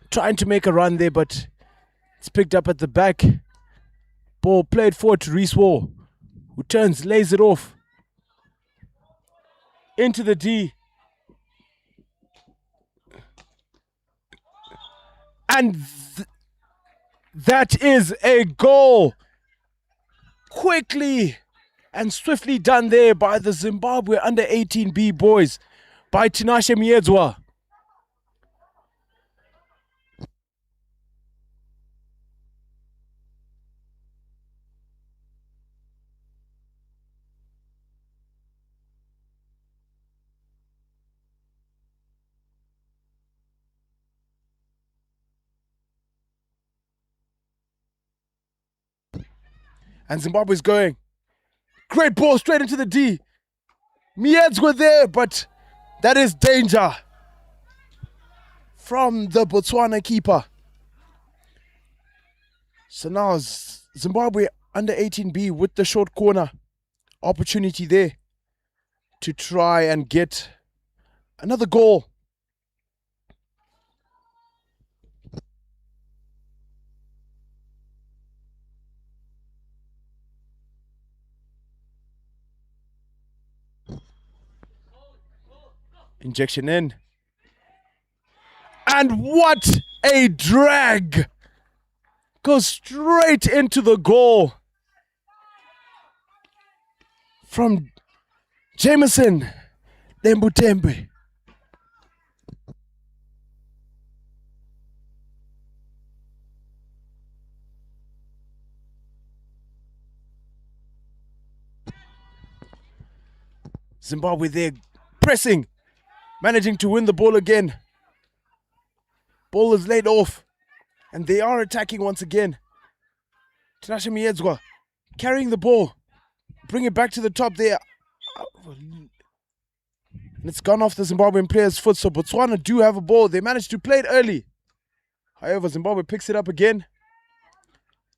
trying to make a run there, but it's picked up at the back. Ball played forward to Reese Wall, who turns, lays it off into the D. And that is a goal. Quickly and swiftly done there by the Zimbabwe Under 18B boys, by Tinashe Miedzo. And Zimbabwe's going. Great ball straight into the D. Miedzo there, but that is danger from the Botswana keeper. So now Zimbabwe Under 18B with the short corner opportunity there to try and get another goal. Injection in. And what a drag! Goes straight into the goal from Jameson Lembutembe. Zimbabwe there pressing, managing to win the ball again. Ball is laid off, and they are attacking once again. Tinashe Miedzo carrying the ball, bring it back to the top there. And it's gone off the Zimbabwean player's foot, so Botswana do have a ball. They managed to play it early. However, Zimbabwe picks it up again.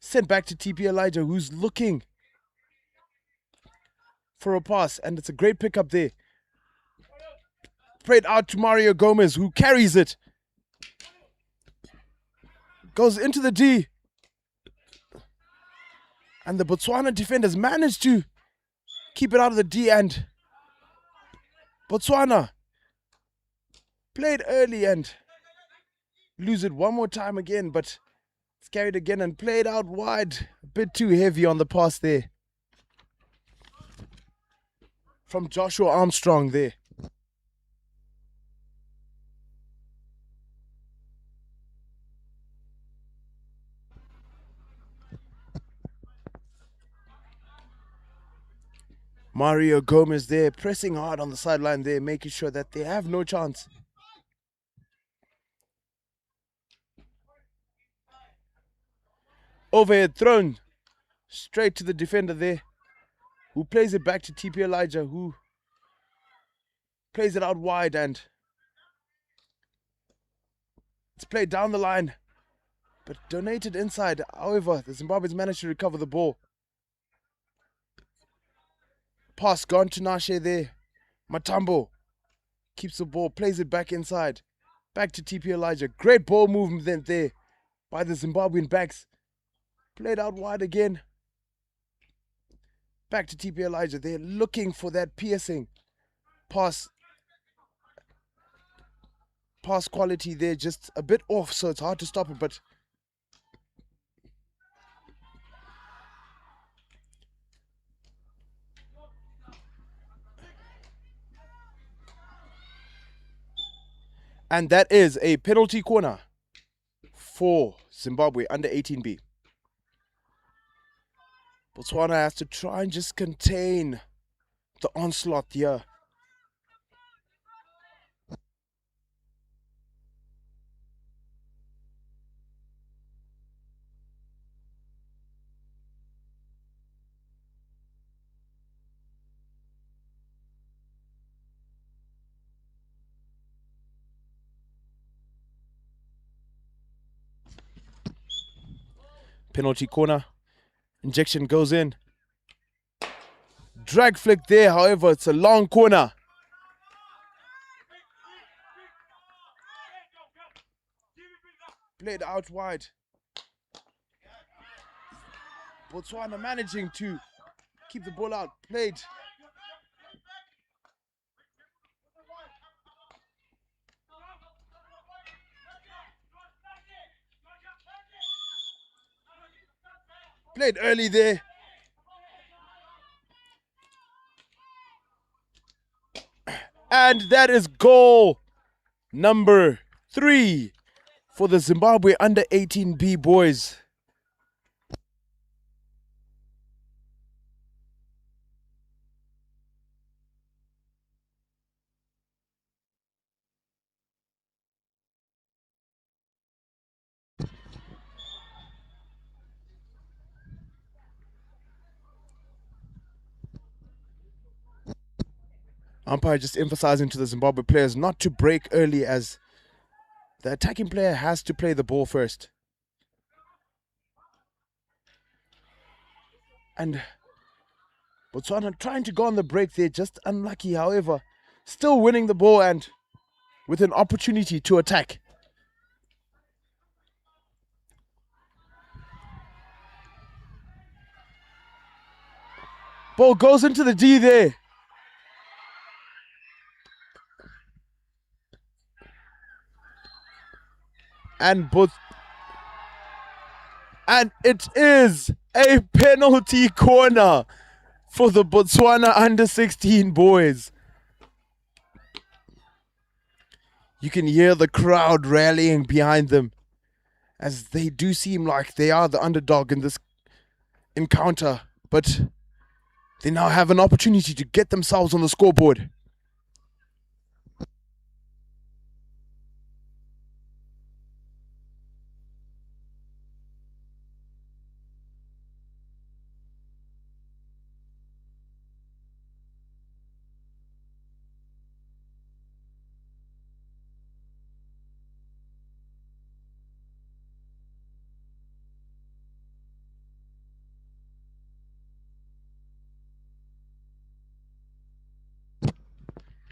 Sent back to TP Elijah, who's looking for a pass, and it's a great pickup there. Played out to Mario Gomez, who carries it. Goes into the D. And the Botswana defenders managed to keep it out of the D, and Botswana played early and lose it one more time again, but it's carried again and played out wide. A bit too heavy on the pass there from Joshua Armstrong there. Mario Gomez there, pressing hard on the sideline there, making sure that they have no chance. Overhead thrown straight to the defender there, who plays it back to TP Elijah, who plays it out wide, and it's played down the line, but donated inside. However, the Zimbabweans managed to recover the ball. Pass gone to Nashe there. Matambo keeps the ball, plays it back inside. Back to TP Elijah. Great ball movement there by the Zimbabwean backs. Played out wide again. Back to TP Elijah. They're looking for that piercing pass. Pass quality there, just a bit off, so it's hard to stop it, but and that is a penalty corner for Zimbabwe under 18B. Botswana has to try and just contain the onslaught here. Penalty corner. Injection goes in. Drag flick there, however, it's a long corner. Played out wide. Botswana managing to keep the ball out. Played. Played early there. And that is goal number 3 for the Zimbabwe under 18B boys. Umpire just emphasizing to the Zimbabwe players not to break early, as the attacking player has to play the ball first. And Botswana trying to go on the break there, just unlucky, however, still winning the ball and with an opportunity to attack. Ball goes into the D there. And it is a penalty corner for the Botswana under 16 boys. You can hear the crowd rallying behind them, as they do seem like they are the underdog in this encounter, but they now have an opportunity to get themselves on the scoreboard.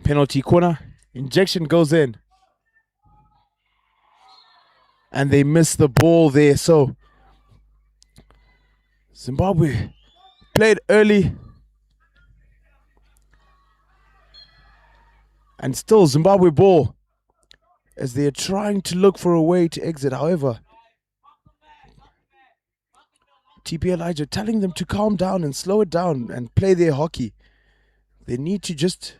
Penalty corner. Injection goes in. And they miss the ball there. So Zimbabwe played early. And still Zimbabwe ball, as they are trying to look for a way to exit. However, TP Elijah telling them to calm down and slow it down and play their hockey. They need to just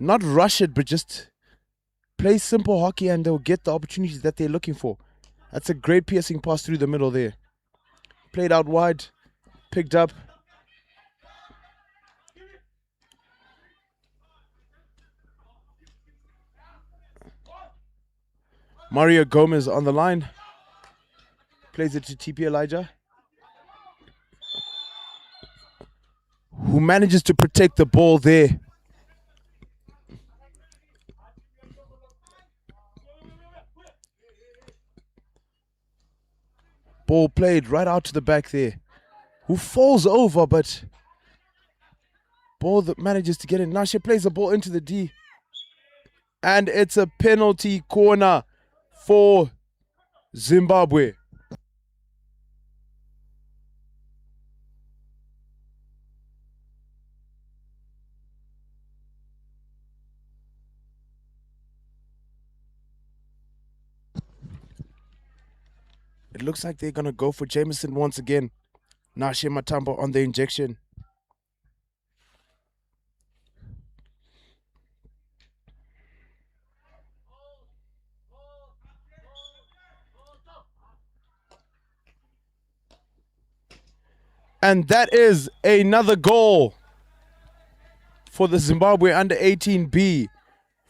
not rush it, but just play simple hockey, and they'll get the opportunities that they're looking for. That's a great piercing pass through the middle there. Played out wide, picked up. Mario Gomez on the line. Plays it to TP Elijah, who manages to protect the ball there. Ball played right out to the back there, who falls over, but Ball that manages to get in. Now she plays the ball into the D. And it's a penalty corner for Zimbabwe. It looks like they're going to go for Jameson once again. Nashe Matambo on the injection. And that is another goal for the Zimbabwe under 18B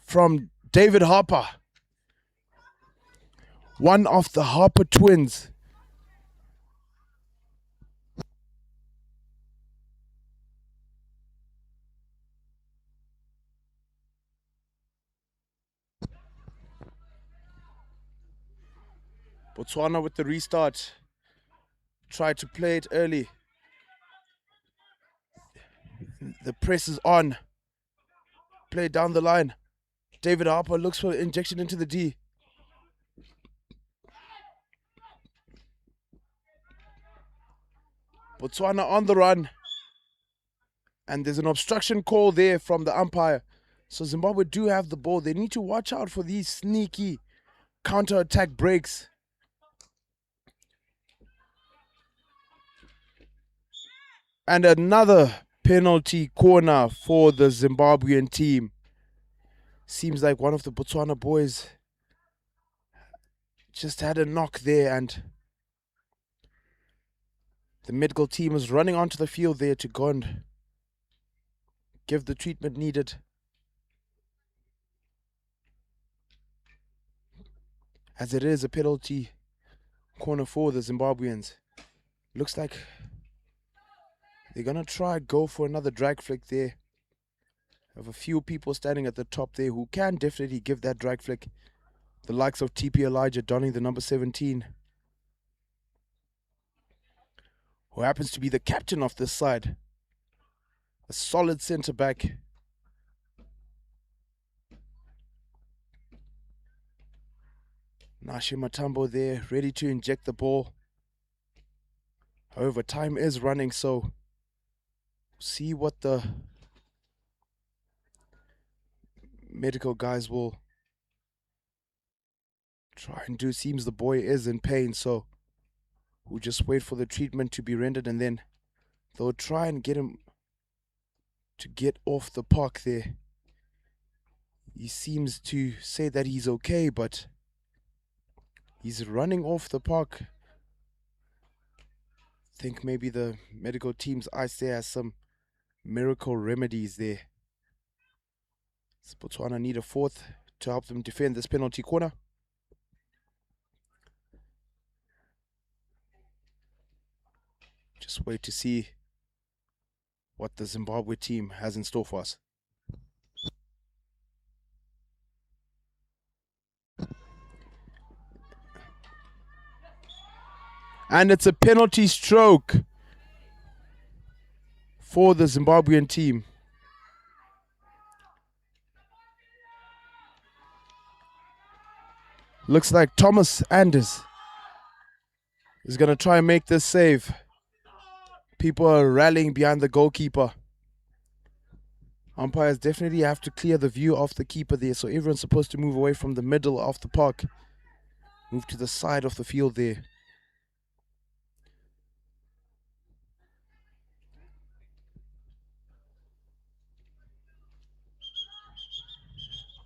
from David Harper. One of the Harper twins. Botswana with the restart. Tried to play it early. The press is on. Play it down the line. David Harper looks for injection into the D. Botswana on the run. And there's an obstruction call there from the umpire. So Zimbabwe do have the ball. They need to watch out for these sneaky counter-attack breaks. And another penalty corner for the Zimbabwean team. Seems like one of the Botswana boys just had a knock there, and the medical team is running onto the field there to go and give the treatment needed. As it is a penalty corner for the Zimbabweans. Looks like they're going to try go for another drag flick there. Have a few people standing at the top there who can definitely give that drag flick. The likes of TP Elijah donning the number 17. Who happens to be the captain of this side. A solid centre back. Nashe Matambo there, ready to inject the ball. However, time is running, so see what the medical guys will try and do. Seems the boy is in pain, so we'll just wait for the treatment to be rendered, and then they'll try and get him to get off the park there. He seems to say that he's okay, but he's running off the park. I think maybe the medical team's eyes there has some miracle remedies there. Botswana need a fourth to help them defend this penalty corner. Just wait to see what the Zimbabwe team has in store for us. And it's a penalty stroke for the Zimbabwean team. Looks like Thomas Anders is going to try and make this save. People are rallying behind the goalkeeper. Umpires definitely have to clear the view of the keeper there, so everyone's supposed to move away from the middle of the park. Move to the side of the field there.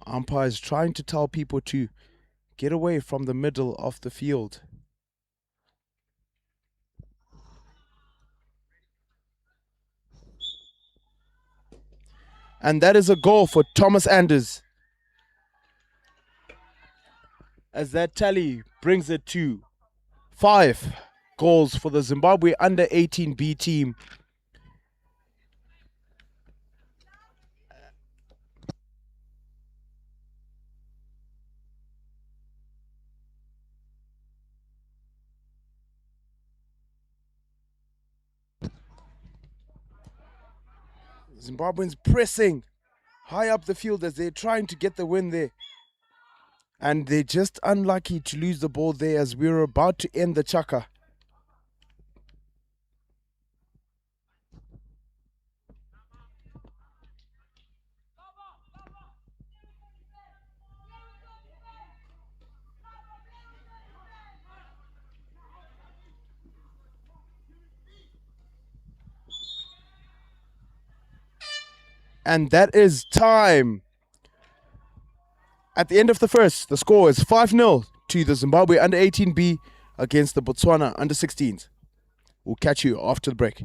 Umpires trying to tell people to get away from the middle of the field. And that is a goal for Thomas Anders. As that tally brings it to 5 goals for the Zimbabwe under 18B team. Zimbabweans pressing high up the field as they're trying to get the win there. And they're just unlucky to lose the ball there as we're about to end the chaka. And that is time. At the end of the first, the score is 5-0 to the Zimbabwe under 18B against the Botswana under 16s. We'll catch you after the break.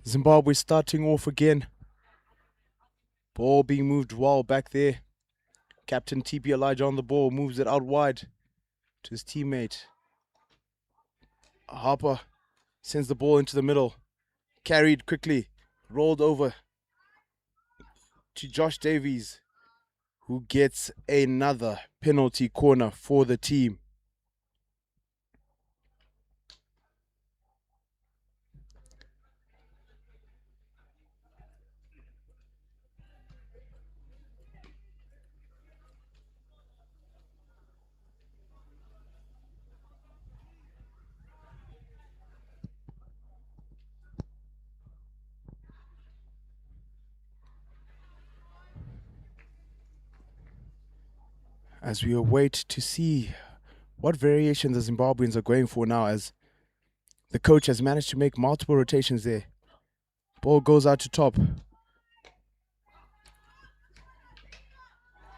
Zimbabwe starting off again. Ball being moved well back there. Captain TP Elijah on the ball, moves it out wide to his teammate. Harper sends the ball into the middle. Carried quickly, rolled over to Josh Davies, who gets another penalty corner for the team. As we await to see what variation the Zimbabweans are going for now, as the coach has managed to make multiple rotations there. Ball goes out to top.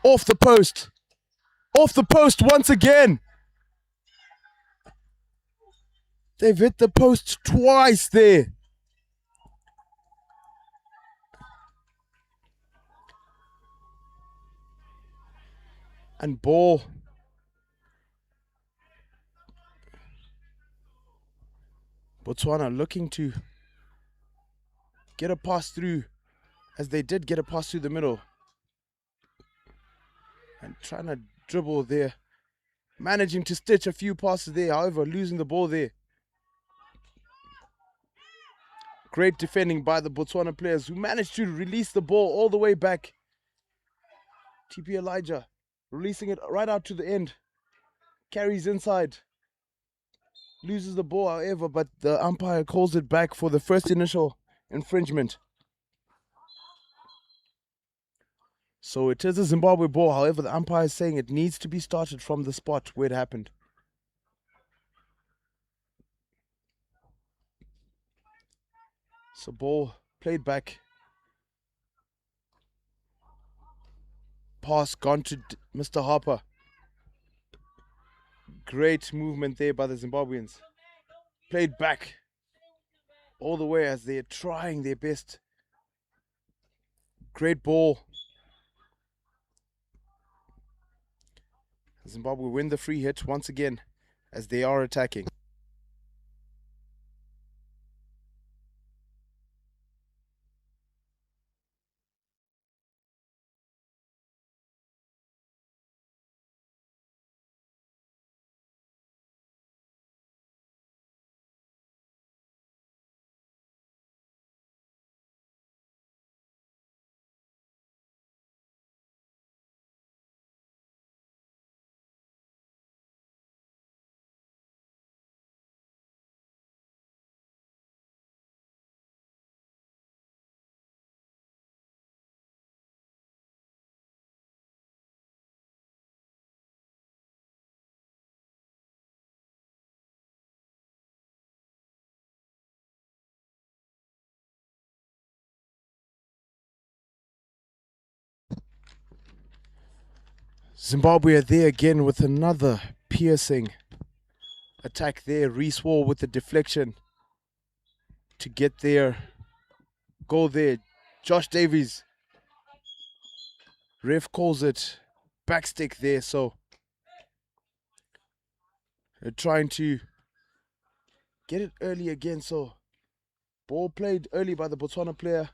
Off the post. Off the post once again. They've hit the post twice there. And ball. Botswana looking to get a pass through, as they did get a pass through the middle. And trying to dribble there. Managing to stitch a few passes there, however, losing the ball there. Great defending by the Botswana players, who managed to release the ball all the way back. TP Elijah releasing it right out to the end. Carries inside. Loses the ball, however, but the umpire calls it back for the first initial infringement. So it is a Zimbabwe ball, however, the umpire is saying it needs to be started from the spot where it happened. So ball played back. Pass gone to Mr. Harper. Great movement there by the Zimbabweans. Played back. all the way as they're trying their best. Great ball. Zimbabwe win the free hit once again as they are attacking. Zimbabwe are there again with another piercing attack there. Reese Wall with the deflection to get their goal there. Josh Davies. Ref calls it backstick there, so they're trying to get it early again. So ball played early by the Botswana player.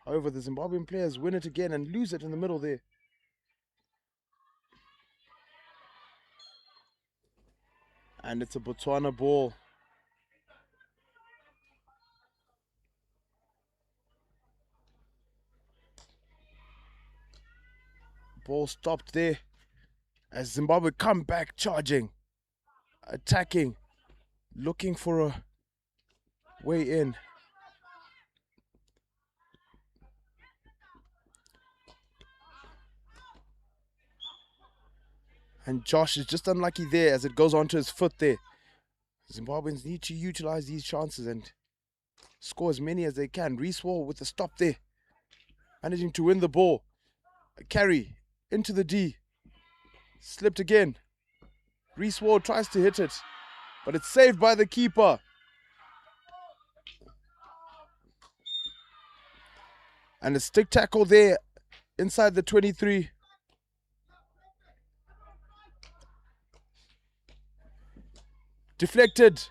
However, the Zimbabwean players win it again and lose it in the middle there. And it's a Botswana ball. Ball stopped there as Zimbabwe come back charging, attacking, looking for a way in. And Josh is just unlucky there as it goes onto his foot there. Zimbabweans need to utilize these chances and score as many as they can. Reese Wall with the stop there, managing to win the ball. A carry into the D. Slipped again. Reese Wall tries to hit it, but it's saved by the keeper. And a stick tackle there inside the 23. Deflected.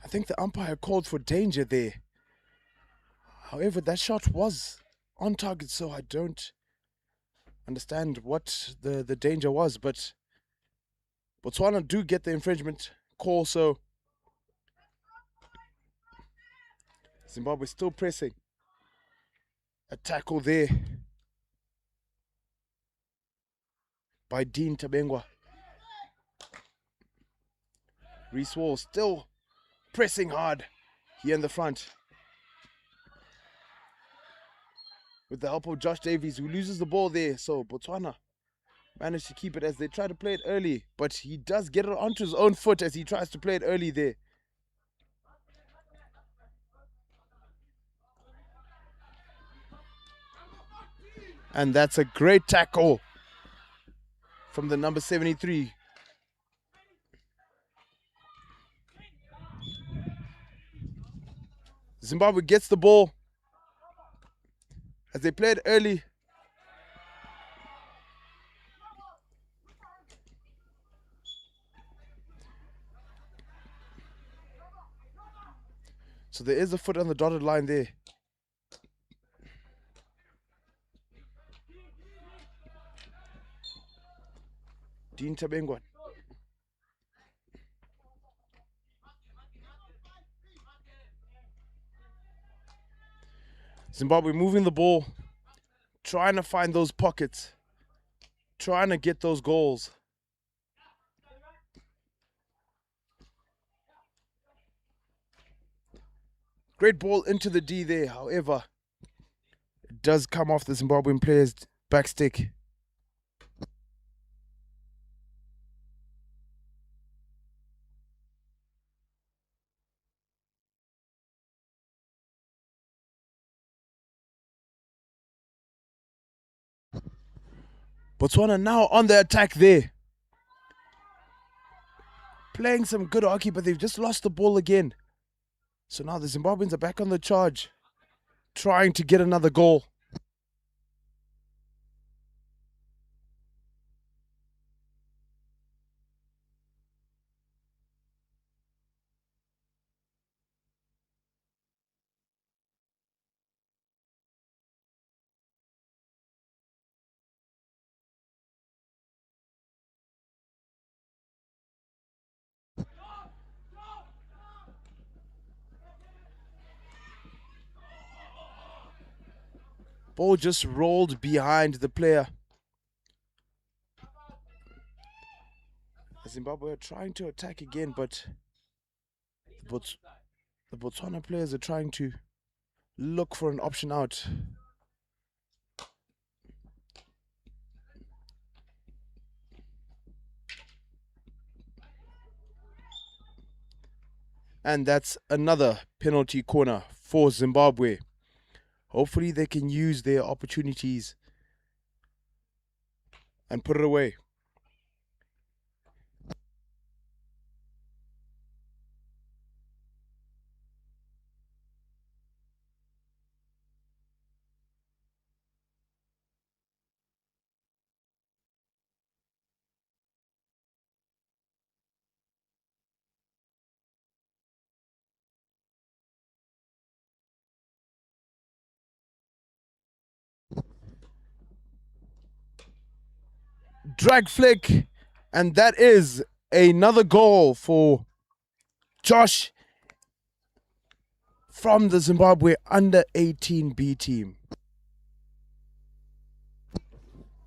I think the umpire called for danger there. However, that shot was on target, so I don't understand what the danger was, but Botswana do get the infringement call, so Zimbabwe still pressing. A tackle there by Dean Tabengwa. Reese Wall still pressing hard here in the front. With the help of Josh Davies, who loses the ball there. So Botswana managed to keep it as they try to play it early, but he does get it onto his own foot as he tries to play it early there. And that's a great tackle from the number 73. Zimbabwe gets the ball as they played early. So there is a foot on the dotted line there. Dean Tabengwa. Zimbabwe moving the ball, trying to find those pockets, trying to get those goals. Great ball into the D there, however, it does come off the Zimbabwean player's back stick. Botswana now on the attack there. Playing some good hockey, but they've just lost the ball again. So now the Zimbabweans are back on the charge, trying to get another goal. Ball just rolled behind the player. Zimbabwe are trying to attack again, but the Botswana players are trying to look for an option out. And that's another penalty corner for Zimbabwe. Hopefully they can use their opportunities and put it away. Drag flick, and that is another goal for Josh from the Zimbabwe under 18B team.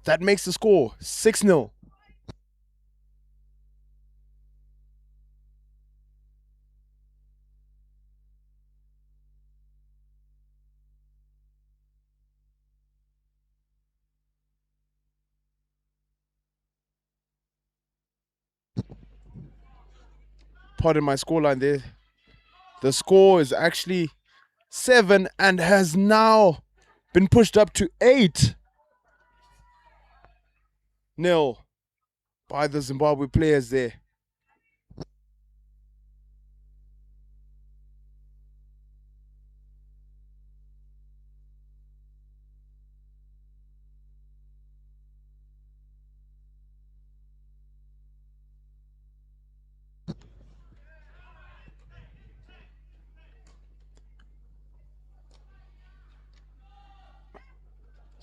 That makes the score 6-0. Pardon my scoreline there. The score is actually 7 and has now been pushed up to 8-0 by the Zimbabwe players there.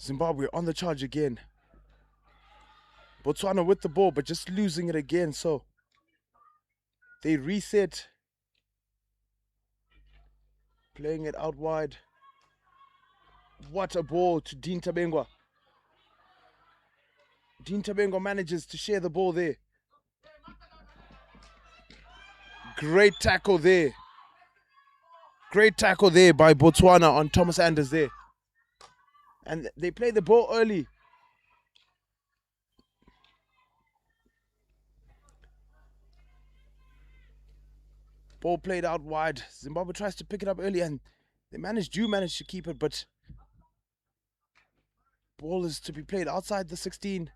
Zimbabwe on the charge again. Botswana with the ball, but just losing it again. So they reset. Playing it out wide. What a ball to Dean Tabengwa. Dean Tabengwa manages to share the ball there. Great tackle there. Great tackle there by Botswana on Thomas Anders there. And they play the ball early. Ball played out wide. Zimbabwe tries to pick it up early and they manage to keep it, but ball is to be played outside the 16.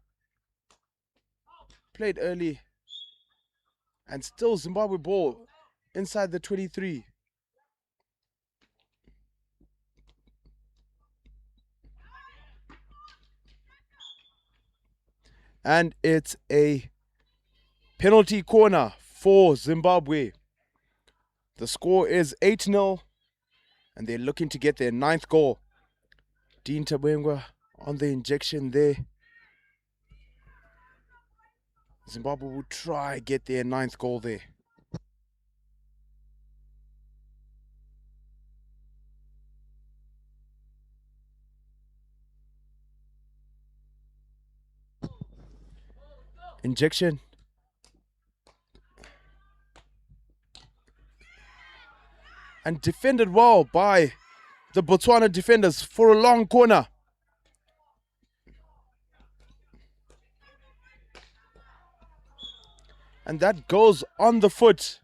Played early. And still Zimbabwe ball inside the 23. And it's a penalty corner for Zimbabwe. The score is 8-0, and they're looking to get their 9th goal. Dean Tabengwa on the injection there. Zimbabwe will try get their 9th goal there. Injection. And defended well by the Botswana defenders for a long corner. And that goes on the foot.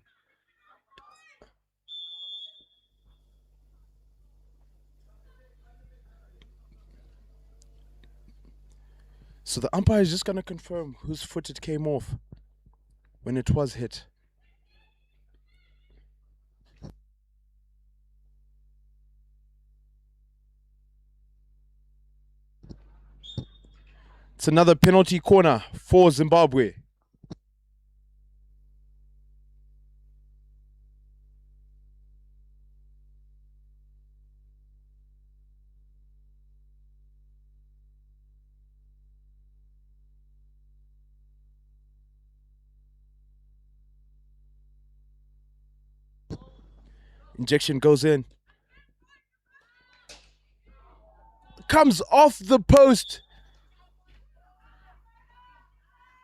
So the umpire is just going to confirm whose foot it came off when it was hit. It's another penalty corner for Zimbabwe. Injection goes in. Comes off the post.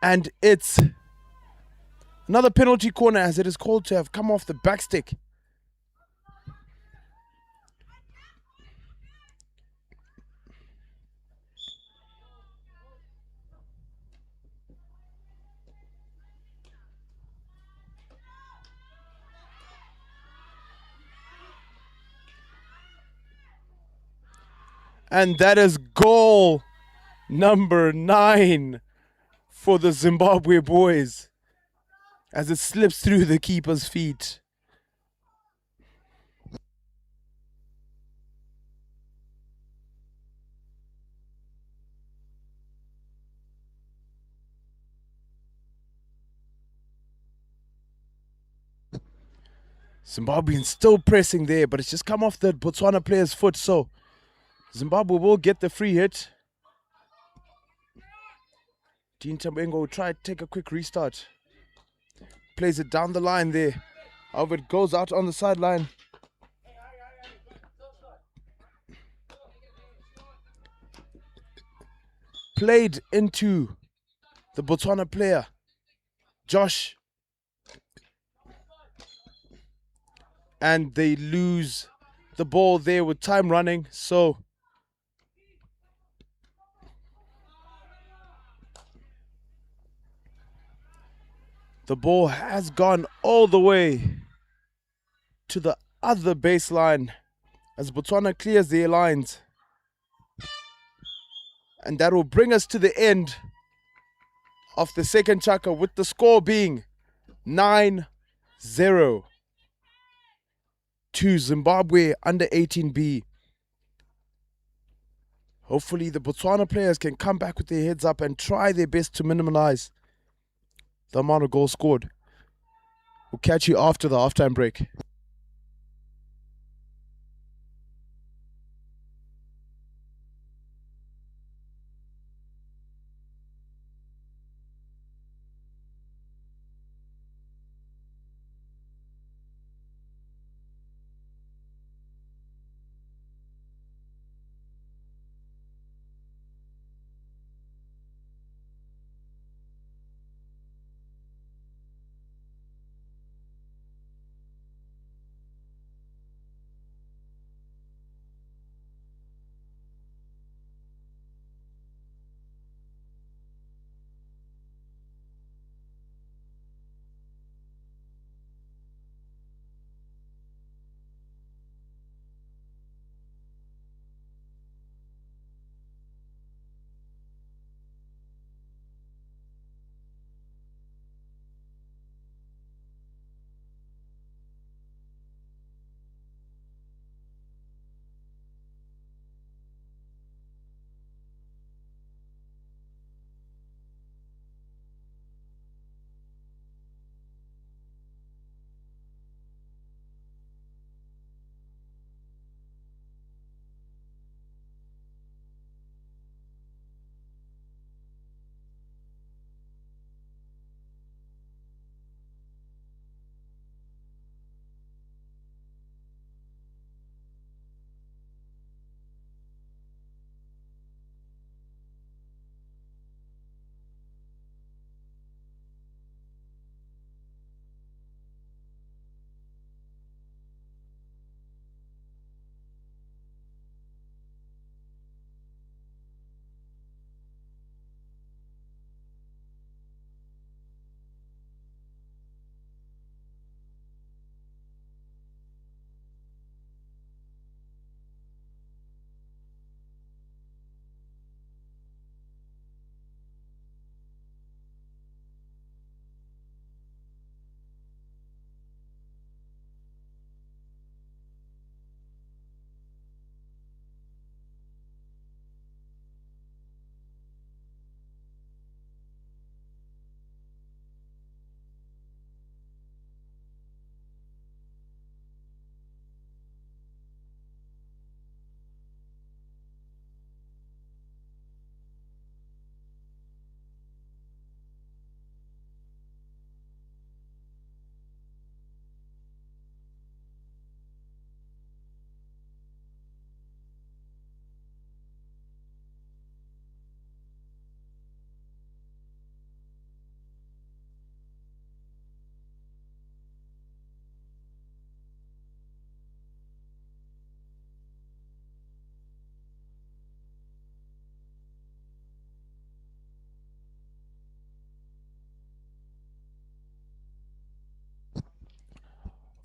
And it's another penalty corner, as it is called to have come off the back stick. And that is goal number 9 for the Zimbabwe boys as it slips through the keeper's feet. Zimbabweans still pressing there, but it's just come off the Botswana player's foot, so Zimbabwe will get the free hit. Dean Tambengo will try to take a quick restart. Plays it down the line there. However, it goes out on the sideline. Played into the Botswana player, Josh. And they lose the ball there with time running, so the ball has gone all the way to the other baseline as Botswana clears their lines. And that will bring us to the end of the second chaka, with the score being 9-0 to Zimbabwe under 18B. Hopefully the Botswana players can come back with their heads up and try their best to minimize the amount of goals scored. We'll catch you after the halftime break.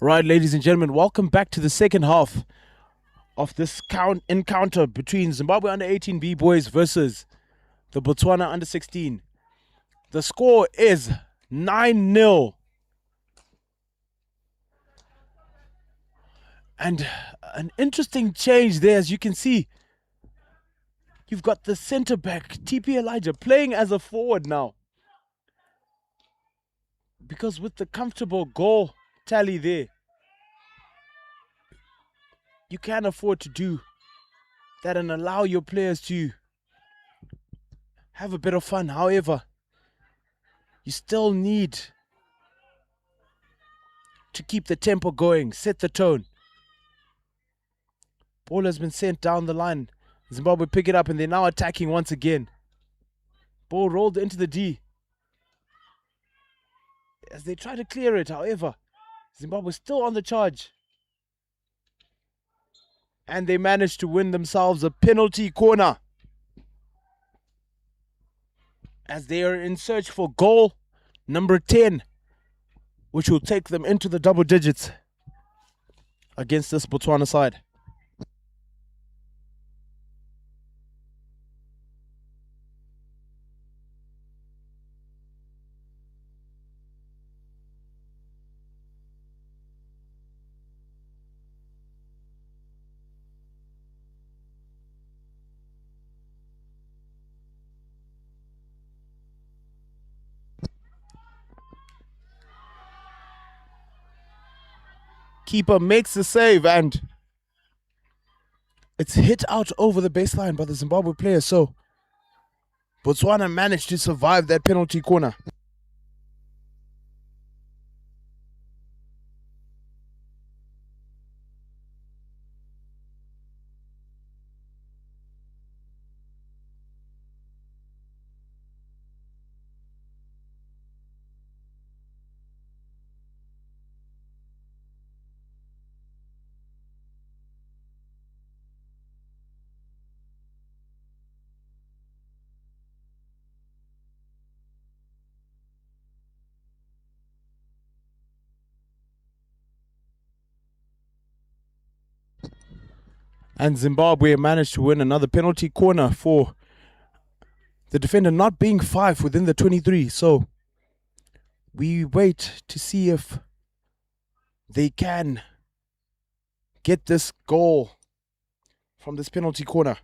Right, ladies and gentlemen, welcome back to the second half of this encounter between Zimbabwe under 18B boys versus the Botswana under 16. The score is 9-0. And an interesting change there, as you can see. You've got the centre back, TP Elijah, playing as a forward now. Because with the comfortable goal tally there, you can afford to do that and allow your players to have a bit of fun. However, you still need to keep the tempo going, set the tone. Ball has been sent down the line. Zimbabwe pick it up and they're now attacking once again. Ball rolled into the D. As they try to clear it, however, Zimbabwe still on the charge. And they managed to win themselves a penalty corner. As they are in search for goal number 10, which will take them into the double digits against this Botswana side. Keeper makes the save and it's hit out over the baseline by the Zimbabwe player. So Botswana managed to survive that penalty corner. And Zimbabwe managed to win another penalty corner for the defender not being 5 within the 23. So we wait to see if they can get this goal from this penalty corner.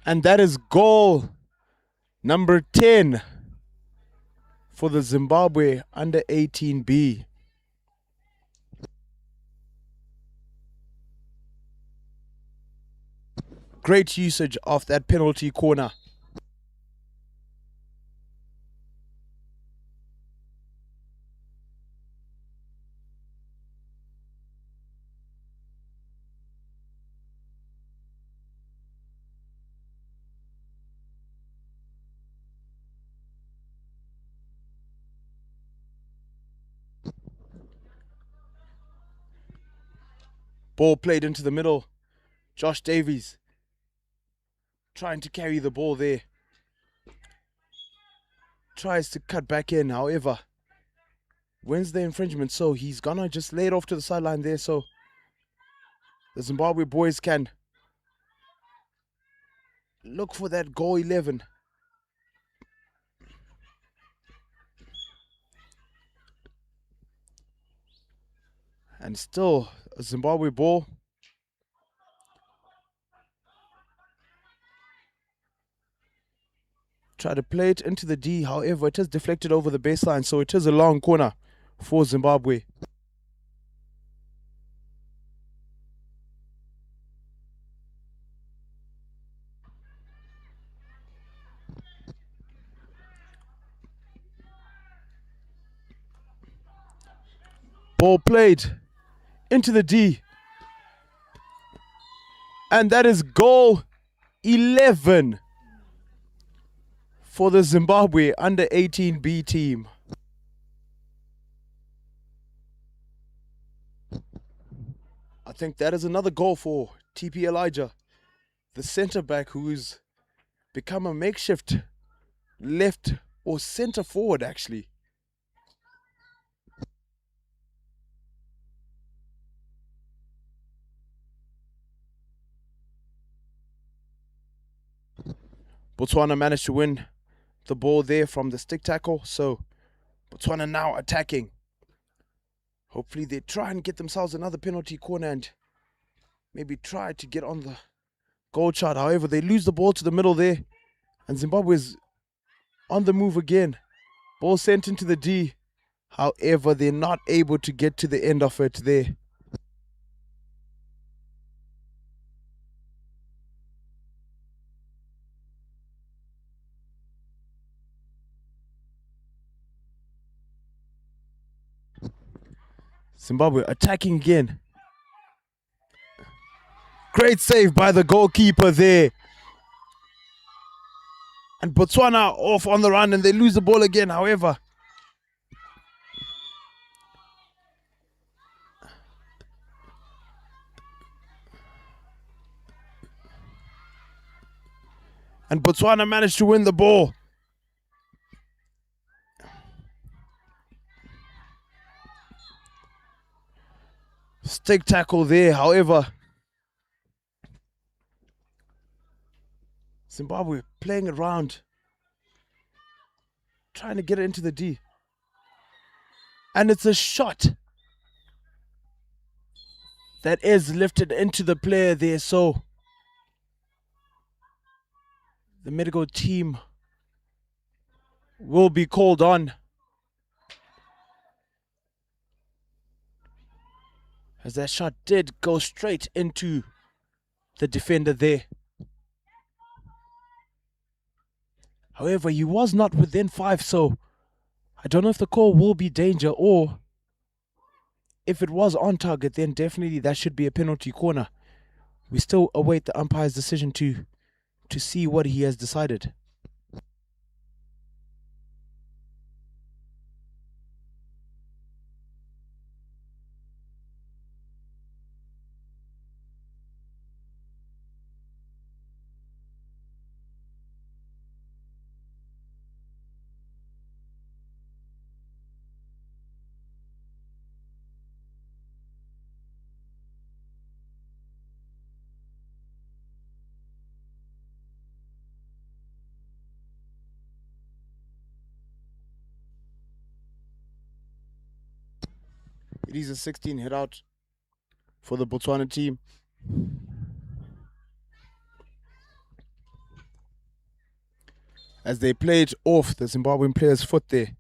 And that is goal number 10 for the Zimbabwe under 18B. Great usage of that penalty corner. Ball played into the middle. Josh Davies trying to carry the ball there. Tries to cut back in, however, wins the infringement. So he's gonna just lay it off to the sideline there. So the Zimbabwe boys can look for that goal 11. And still a Zimbabwe ball. Try to play it into the D, however, it is deflected over the baseline, so it is a long corner for Zimbabwe. Ball played into the D. And that is goal 11 for the Zimbabwe under 18B team. think that is another goal for TP Elijah, the centre back who's become a makeshift left or centre forward actually. Botswana managed to win the ball there from the stick tackle, so Botswana now attacking. Hopefully they try and get themselves another penalty corner and maybe try to get on the goal chart. However, they lose the ball to the middle there, and Zimbabwe is on the move again. Ball sent into the D. However, they're not able to get to the end of it there. Zimbabwe attacking again. Great save by the goalkeeper there. And Botswana off on the run and they lose the ball again, however. And Botswana managed to win the ball. Stick tackle there, however. Zimbabwe playing around, trying to get it into the D. And it's a shot that is lifted into the player there, so the medical team will be called on. As that shot did go straight into the defender there. However, he was not within 5, so I don't know if the call will be danger, or if it was on target, then definitely that should be a penalty corner. We still await the umpire's decision to see what he has decided. It is a 16 hit out for the Botswana team. As they played off the Zimbabwean player's foot there.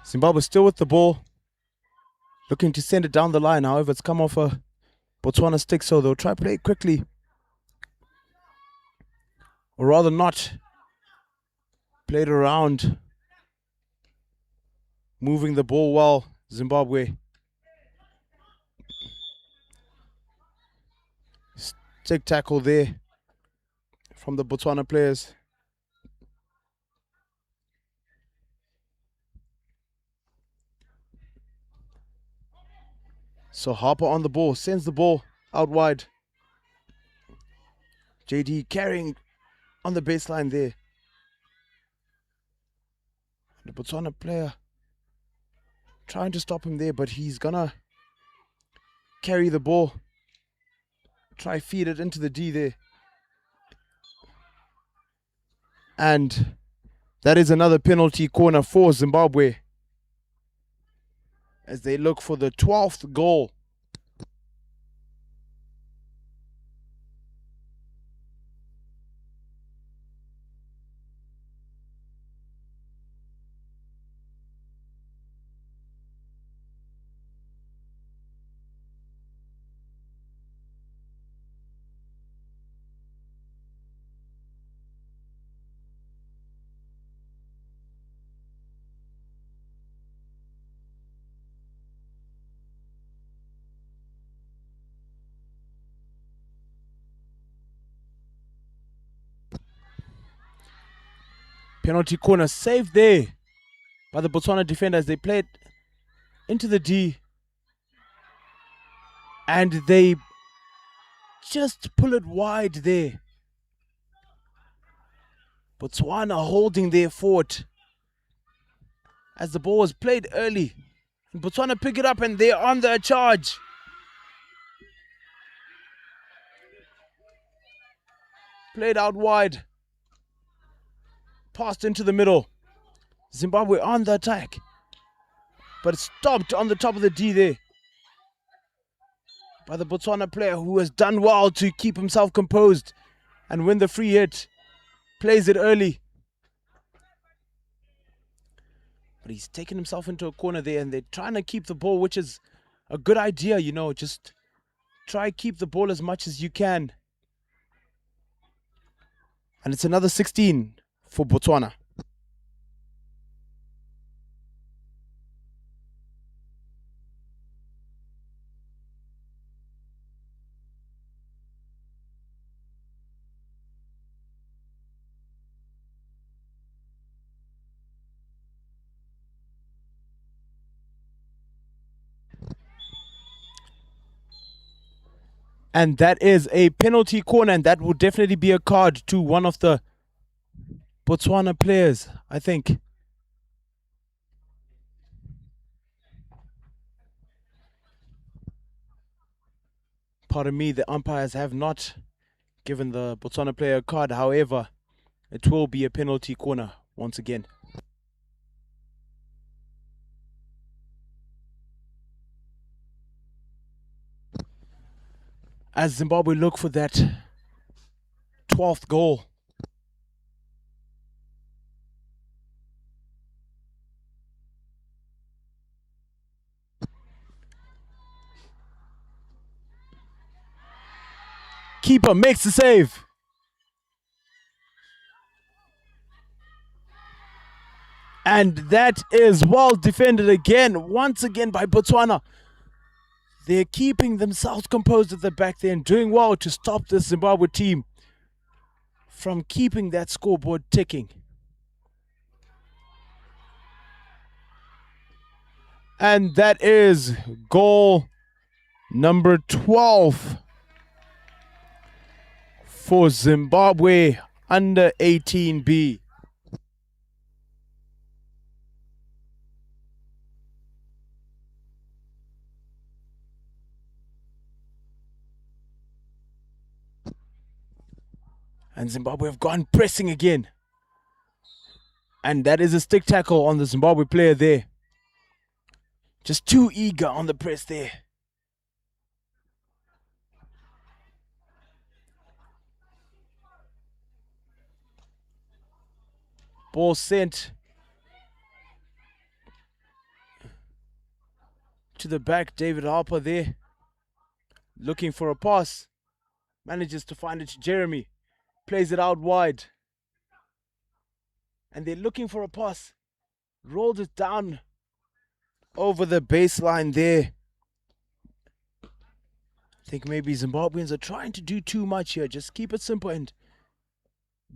Zimbabwe still with the ball, looking to send it down the line. However, it's come off a Botswana stick, so they'll try to play it quickly. Or rather not. Play it around. Moving the ball well, Zimbabwe. Stick tackle there from the Botswana players. So Harper on the ball, sends the ball out wide. JD carrying on the baseline there. The Botswana player trying to stop him there, but he's gonna carry the ball. Try feed it into the D there. And that is another penalty corner for Zimbabwe, as they look for the 12th goal. Penalty corner saved there by the Botswana defenders. They played into the D. And they just pull it wide there. Botswana holding their fort as the ball was played early. And Botswana pick it up and they're on the charge. Played out wide. Passed into the middle. Zimbabwe on the attack. But stopped on the top of the D there by the Botswana player, who has done well to keep himself composed and win the free hit. Plays it early. But he's taken himself into a corner there and they're trying to keep the ball, which is a good idea, you know. Just try keep the ball as much as you can. And it's another 16 for Botswana. And that is a penalty corner, and that will definitely be a card to one of the Botswana players, I think. Pardon me, the umpires have not given the Botswana player a card. However, it will be a penalty corner once again. As Zimbabwe look for that 12th goal. Keeper makes the save. And that is well defended again, once again by Botswana. They're keeping themselves composed at the back there and doing well to stop the Zimbabwe team from keeping that scoreboard ticking. And that is goal number 12 for Zimbabwe under 18B. And Zimbabwe have gone pressing again. And that is a stick tackle on the Zimbabwe player there. Just too eager on the press there. Ball sent to the back. David Harper there, looking for a pass. Manages to find it to Jeremy. Plays it out wide. And they're looking for a pass. Rolled it down over the baseline there. I think maybe Zimbabweans are trying to do too much here. Just keep it simple and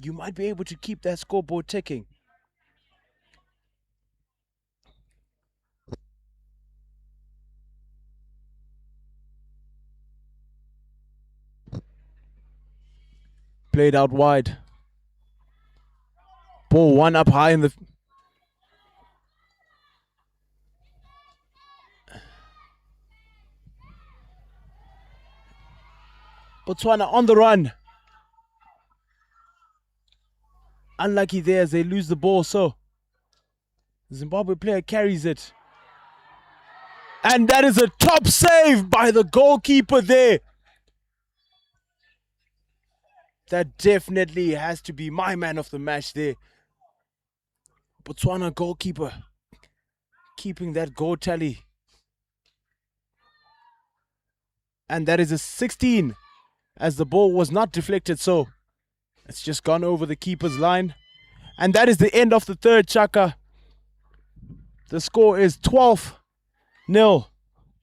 you might be able to keep that scoreboard ticking. Played out wide. Ball one up high in the... Botswana on the run. Unlucky there as they lose the ball, so the Zimbabwe player carries it. And that is a top save by the goalkeeper there. That definitely has to be my man of the match there. Botswana goalkeeper keeping that goal tally. And that is a 16 as the ball was not deflected, so it's just gone over the keeper's line. And that is the end of the third, Chaka. The score is 12-0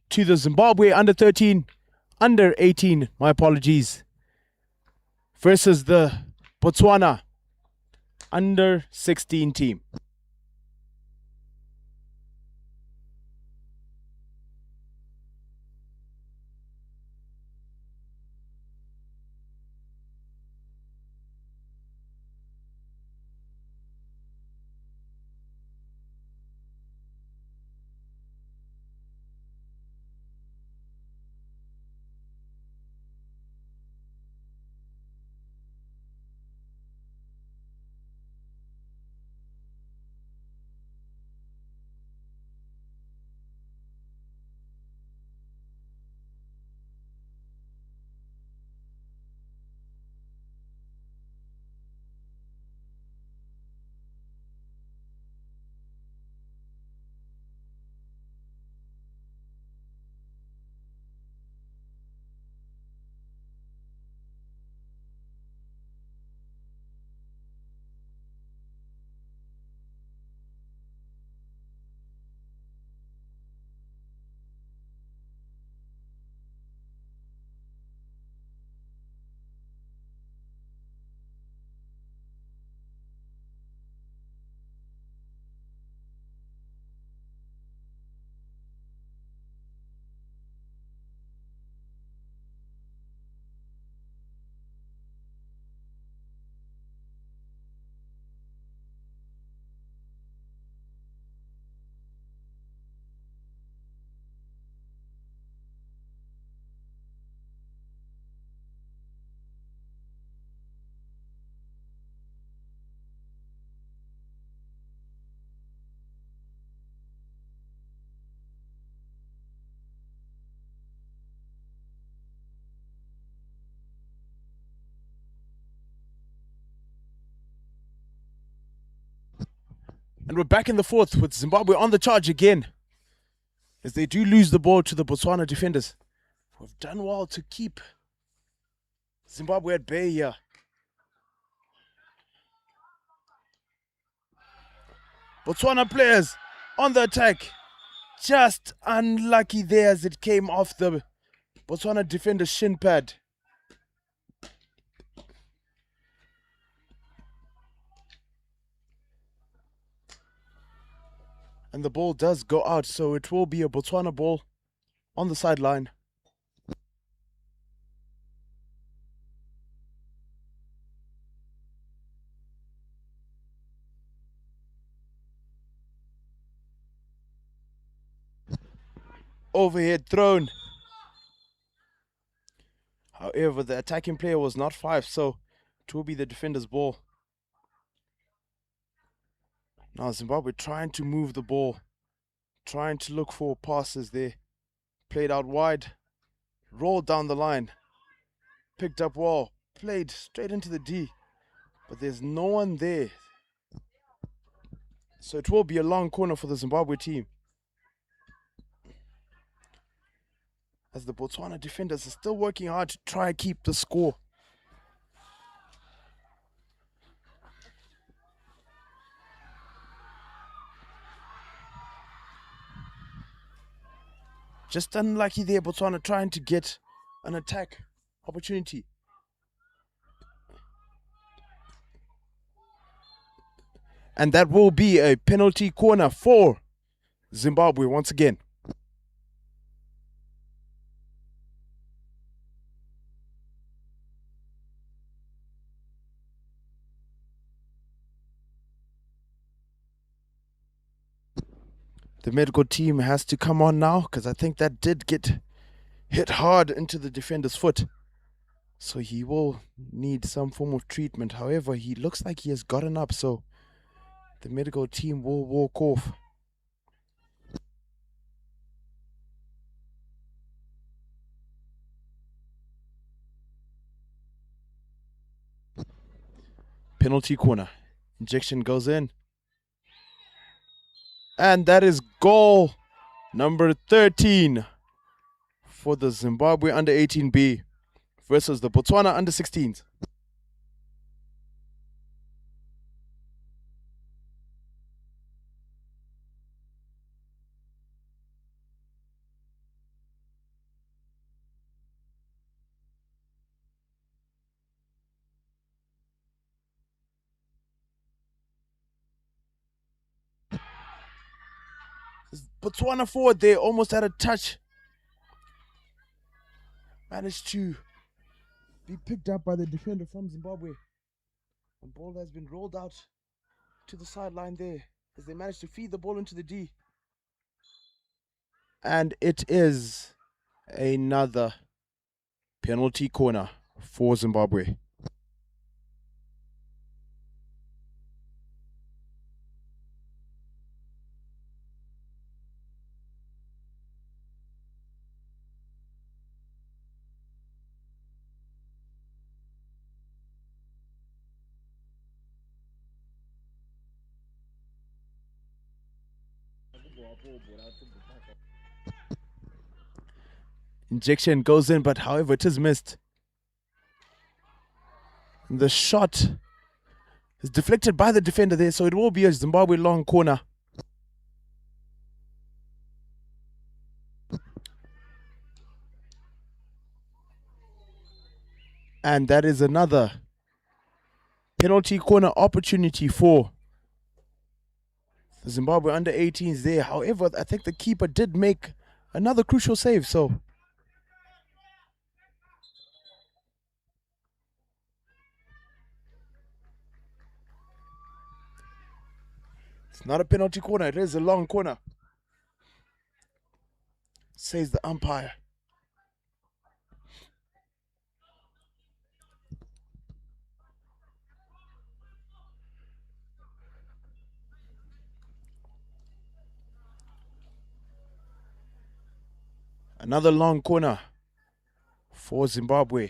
to the Zimbabwe under 18, my apologies, versus the Botswana under 16 team. And we're back in the fourth with Zimbabwe on the charge again, as they do lose the ball to the Botswana defenders, who have done well to keep Zimbabwe at bay here. Botswana players on the attack. Just unlucky there as it came off the Botswana defender's shin pad. And the ball does go out, so it will be a Botswana ball on the sideline. Overhead thrown. However, the attacking player was not 5, so it will be the defender's ball. Now Zimbabwe trying to move the ball, trying to look for passes there. Played out wide, rolled down the line, picked up well, played straight into the D, but there's no one there. So it will be a long corner for the Zimbabwe team, as the Botswana defenders are still working hard to try and keep the score. Just unlucky there, Botswana trying to get an attack opportunity. And that will be a penalty corner for Zimbabwe once again. The medical team has to come on now, because I think that did get hit hard into the defender's foot. So he will need some form of treatment. However, he looks like he has gotten up, so the medical team will walk off. Penalty corner. Injection goes in. And that is goal number 13 for the Zimbabwe under 18B versus the Botswana under 16s. Botswana forward there, almost had a touch. Managed to be picked up by the defender from Zimbabwe. The ball has been rolled out to the sideline there as they managed to feed the ball into the D. And it is another penalty corner for Zimbabwe. Injection goes in, but however, it is missed. The shot is deflected by the defender there, so it will be a Zimbabwe long corner. And that is another penalty corner opportunity for the Zimbabwe under 18s there. However, I think the keeper did make another crucial save, so it's not a penalty corner, it is a long corner, says the umpire. Another long corner for Zimbabwe.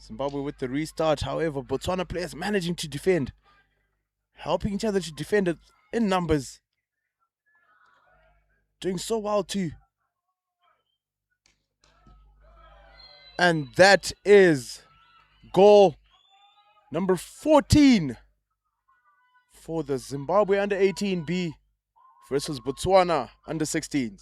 Zimbabwe with the restart, however, Botswana players managing to defend, helping each other to defend it in numbers. Doing so well too. And that is goal number 14 for the Zimbabwe under 18B versus Botswana under 16s.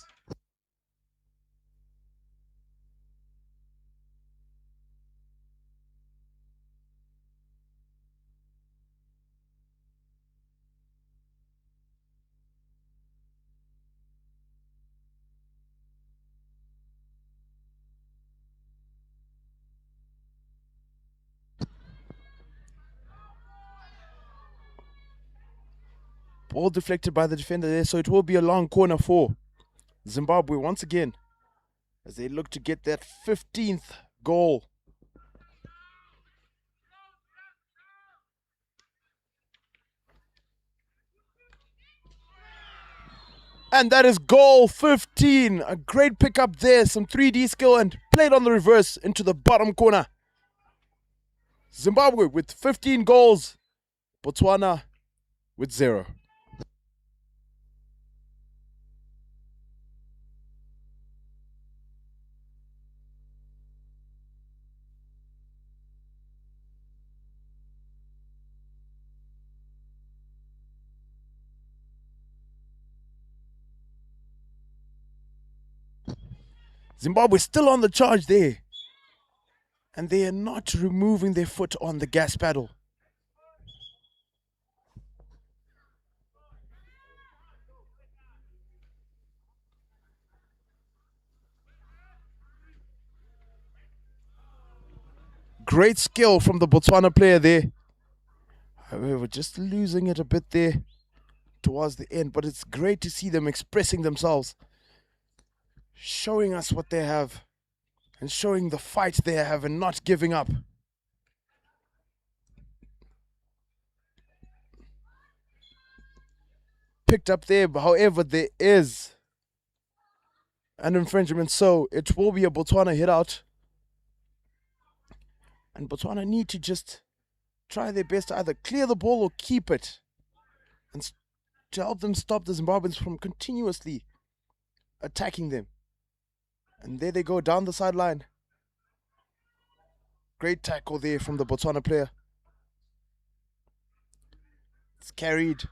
Ball deflected by the defender there, so it will be a long corner for Zimbabwe once again as they look to get that 15th goal. And that is goal 15. A great pickup there, some 3D skill and played on the reverse into the bottom corner. Zimbabwe with 15 goals, Botswana with 0. Zimbabwe still on the charge there. And they are not removing their foot on the gas pedal. Great skill from the Botswana player there. However, just losing it a bit there towards the end. But it's great to see them expressing themselves, showing us what they have and showing the fight they have and not giving up. Picked up there, but however, there is an infringement, so it will be a Botswana hit out. And Botswana need to just try their best to either clear the ball or keep it, and to help them stop the Zimbabweans from continuously attacking them. And there they go down the sideline. Great tackle there from the Botswana player. It's carried.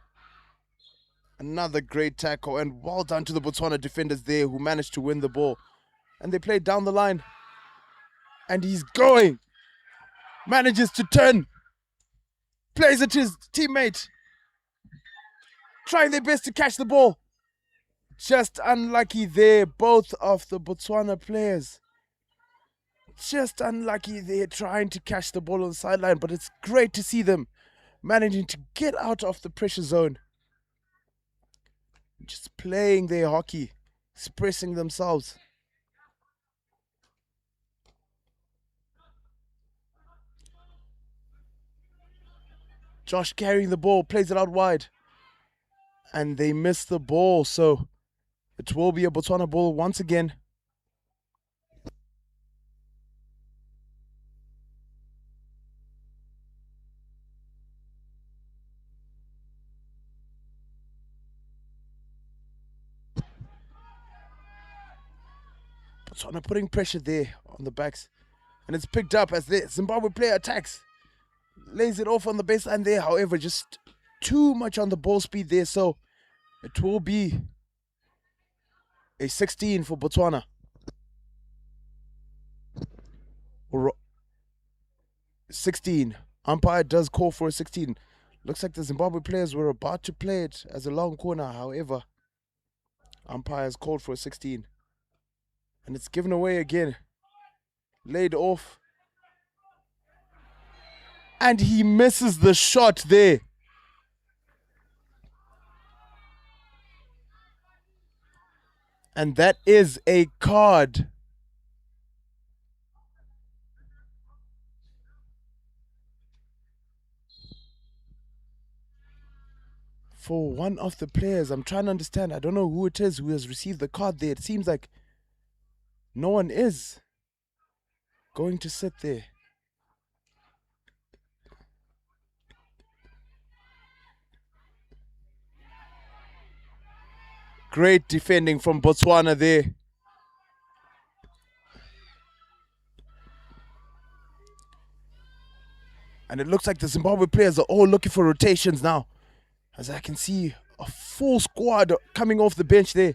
Another great tackle, and well done to the Botswana defenders there who managed to win the ball. And they played down the line. And he's going. Manages to turn. Plays it to his teammate. Trying their best to catch the ball. Just unlucky there, both of the Botswana players. Just unlucky there trying to catch the ball on the sideline, but it's great to see them managing to get out of the pressure zone. Just playing their hockey, expressing themselves. Josh carrying the ball, plays it out wide. And they miss the ball, so it will be a Botswana ball once again. Botswana putting pressure there on the backs. And it's picked up as the Zimbabwe player attacks. Lays it off on the baseline there, however, just too much on the ball speed there, so it will be a 16 for Botswana. 16. Umpire does call for a 16. Looks like the Zimbabwe players were about to play it as a long corner, however, umpire has called for a 16. And it's given away again. Laid off. And he misses the shot there. And that is a card. For one of the players, I'm trying to understand. I don't know who it is who has received the card there. It seems like no one is going to sit there. Great defending from Botswana there. And it looks like the Zimbabwe players are all looking for rotations now. As I can see a full squad coming off the bench there.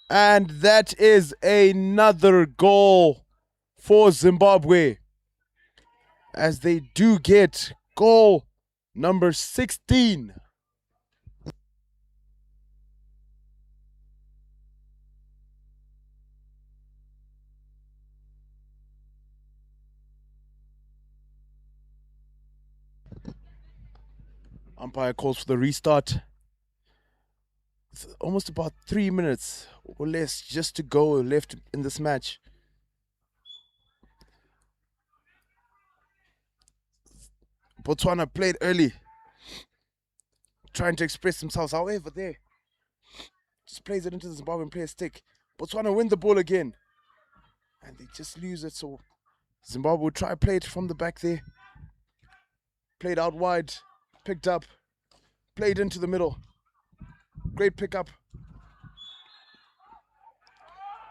And that is another goal for Zimbabwe. As they do get goal number 16. Umpire calls for the restart. It's almost about 3 minutes or less just to go left in this match. Botswana played early, trying to express themselves. However, there, just plays it into the Zimbabwean player's stick. Botswana win the ball again. And they just lose it, so Zimbabwe will try to play it from the back there. Played out wide. Picked up, played into the middle. Great pickup.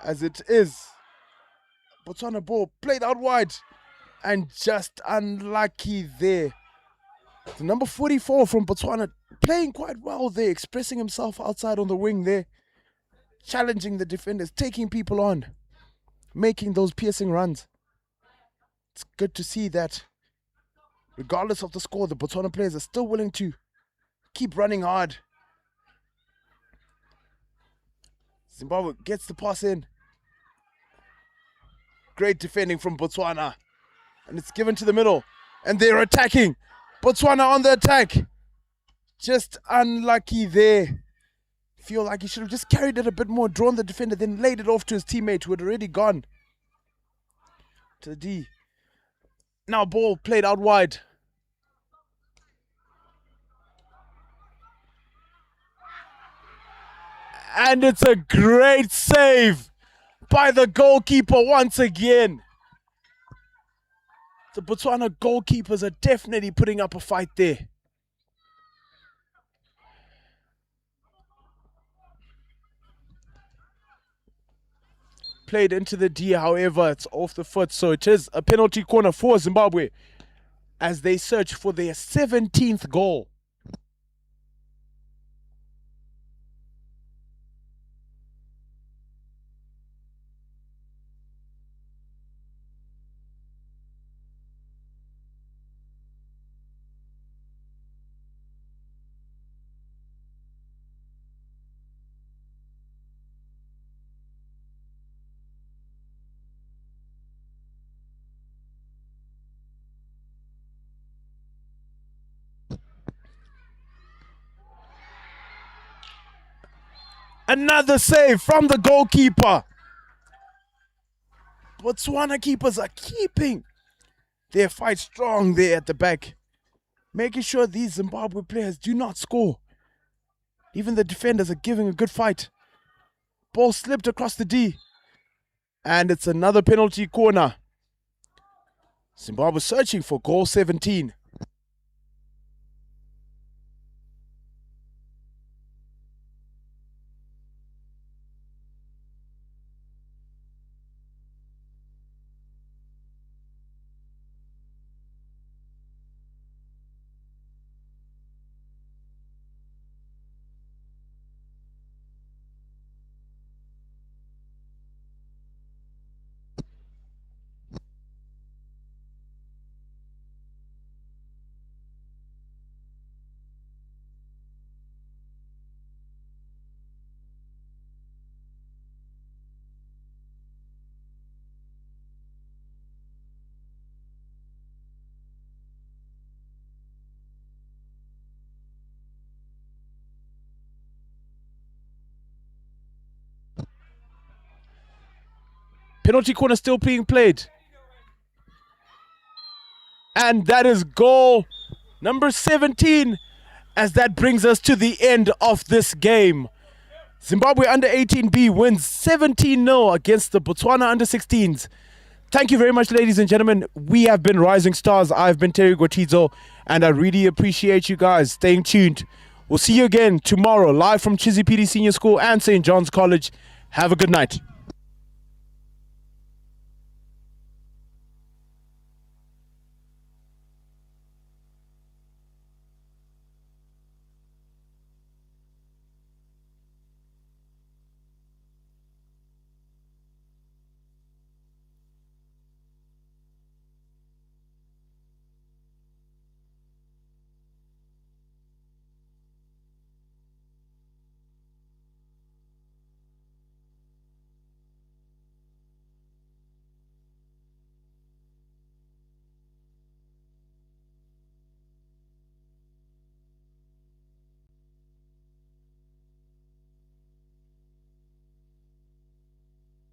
As it is, Botswana ball played out wide and just unlucky there. The number 44 from Botswana playing quite well there, expressing himself outside on the wing there, challenging the defenders, taking people on, making those piercing runs. It's good to see that. Regardless of the score, the Botswana players are still willing to keep running hard. Zimbabwe gets the pass in. Great defending from Botswana. And it's given to the middle. And they're attacking. Botswana on the attack. Just unlucky there. Feel like he should have just carried it a bit more, drawn the defender, then laid it off to his teammate who had already gone to the D. Now ball played out wide. And it's a great save by the goalkeeper once again. The Botswana goalkeepers are definitely putting up a fight there. Played into the D, however, it's off the foot, so it is a penalty corner for Zimbabwe. as they search for their 17th goal. Another save from the goalkeeper. Botswana keepers are keeping their fight strong there at the back, making sure these Zimbabwe players do not score. Even the defenders are giving a good fight. Ball slipped across the D. And it's another penalty corner. Zimbabwe searching for goal 17. Penalty corner still being played. And that is goal number 17, as that brings us to the end of this game. Zimbabwe under 18B wins 17-0 against the Botswana under 16s. Thank you very much, ladies and gentlemen. We have been Rising Stars. I've been Terry Gotizo, and I really appreciate you guys staying tuned. We'll see you again tomorrow, live from Chisipite Senior School and St. John's College. Have a good night.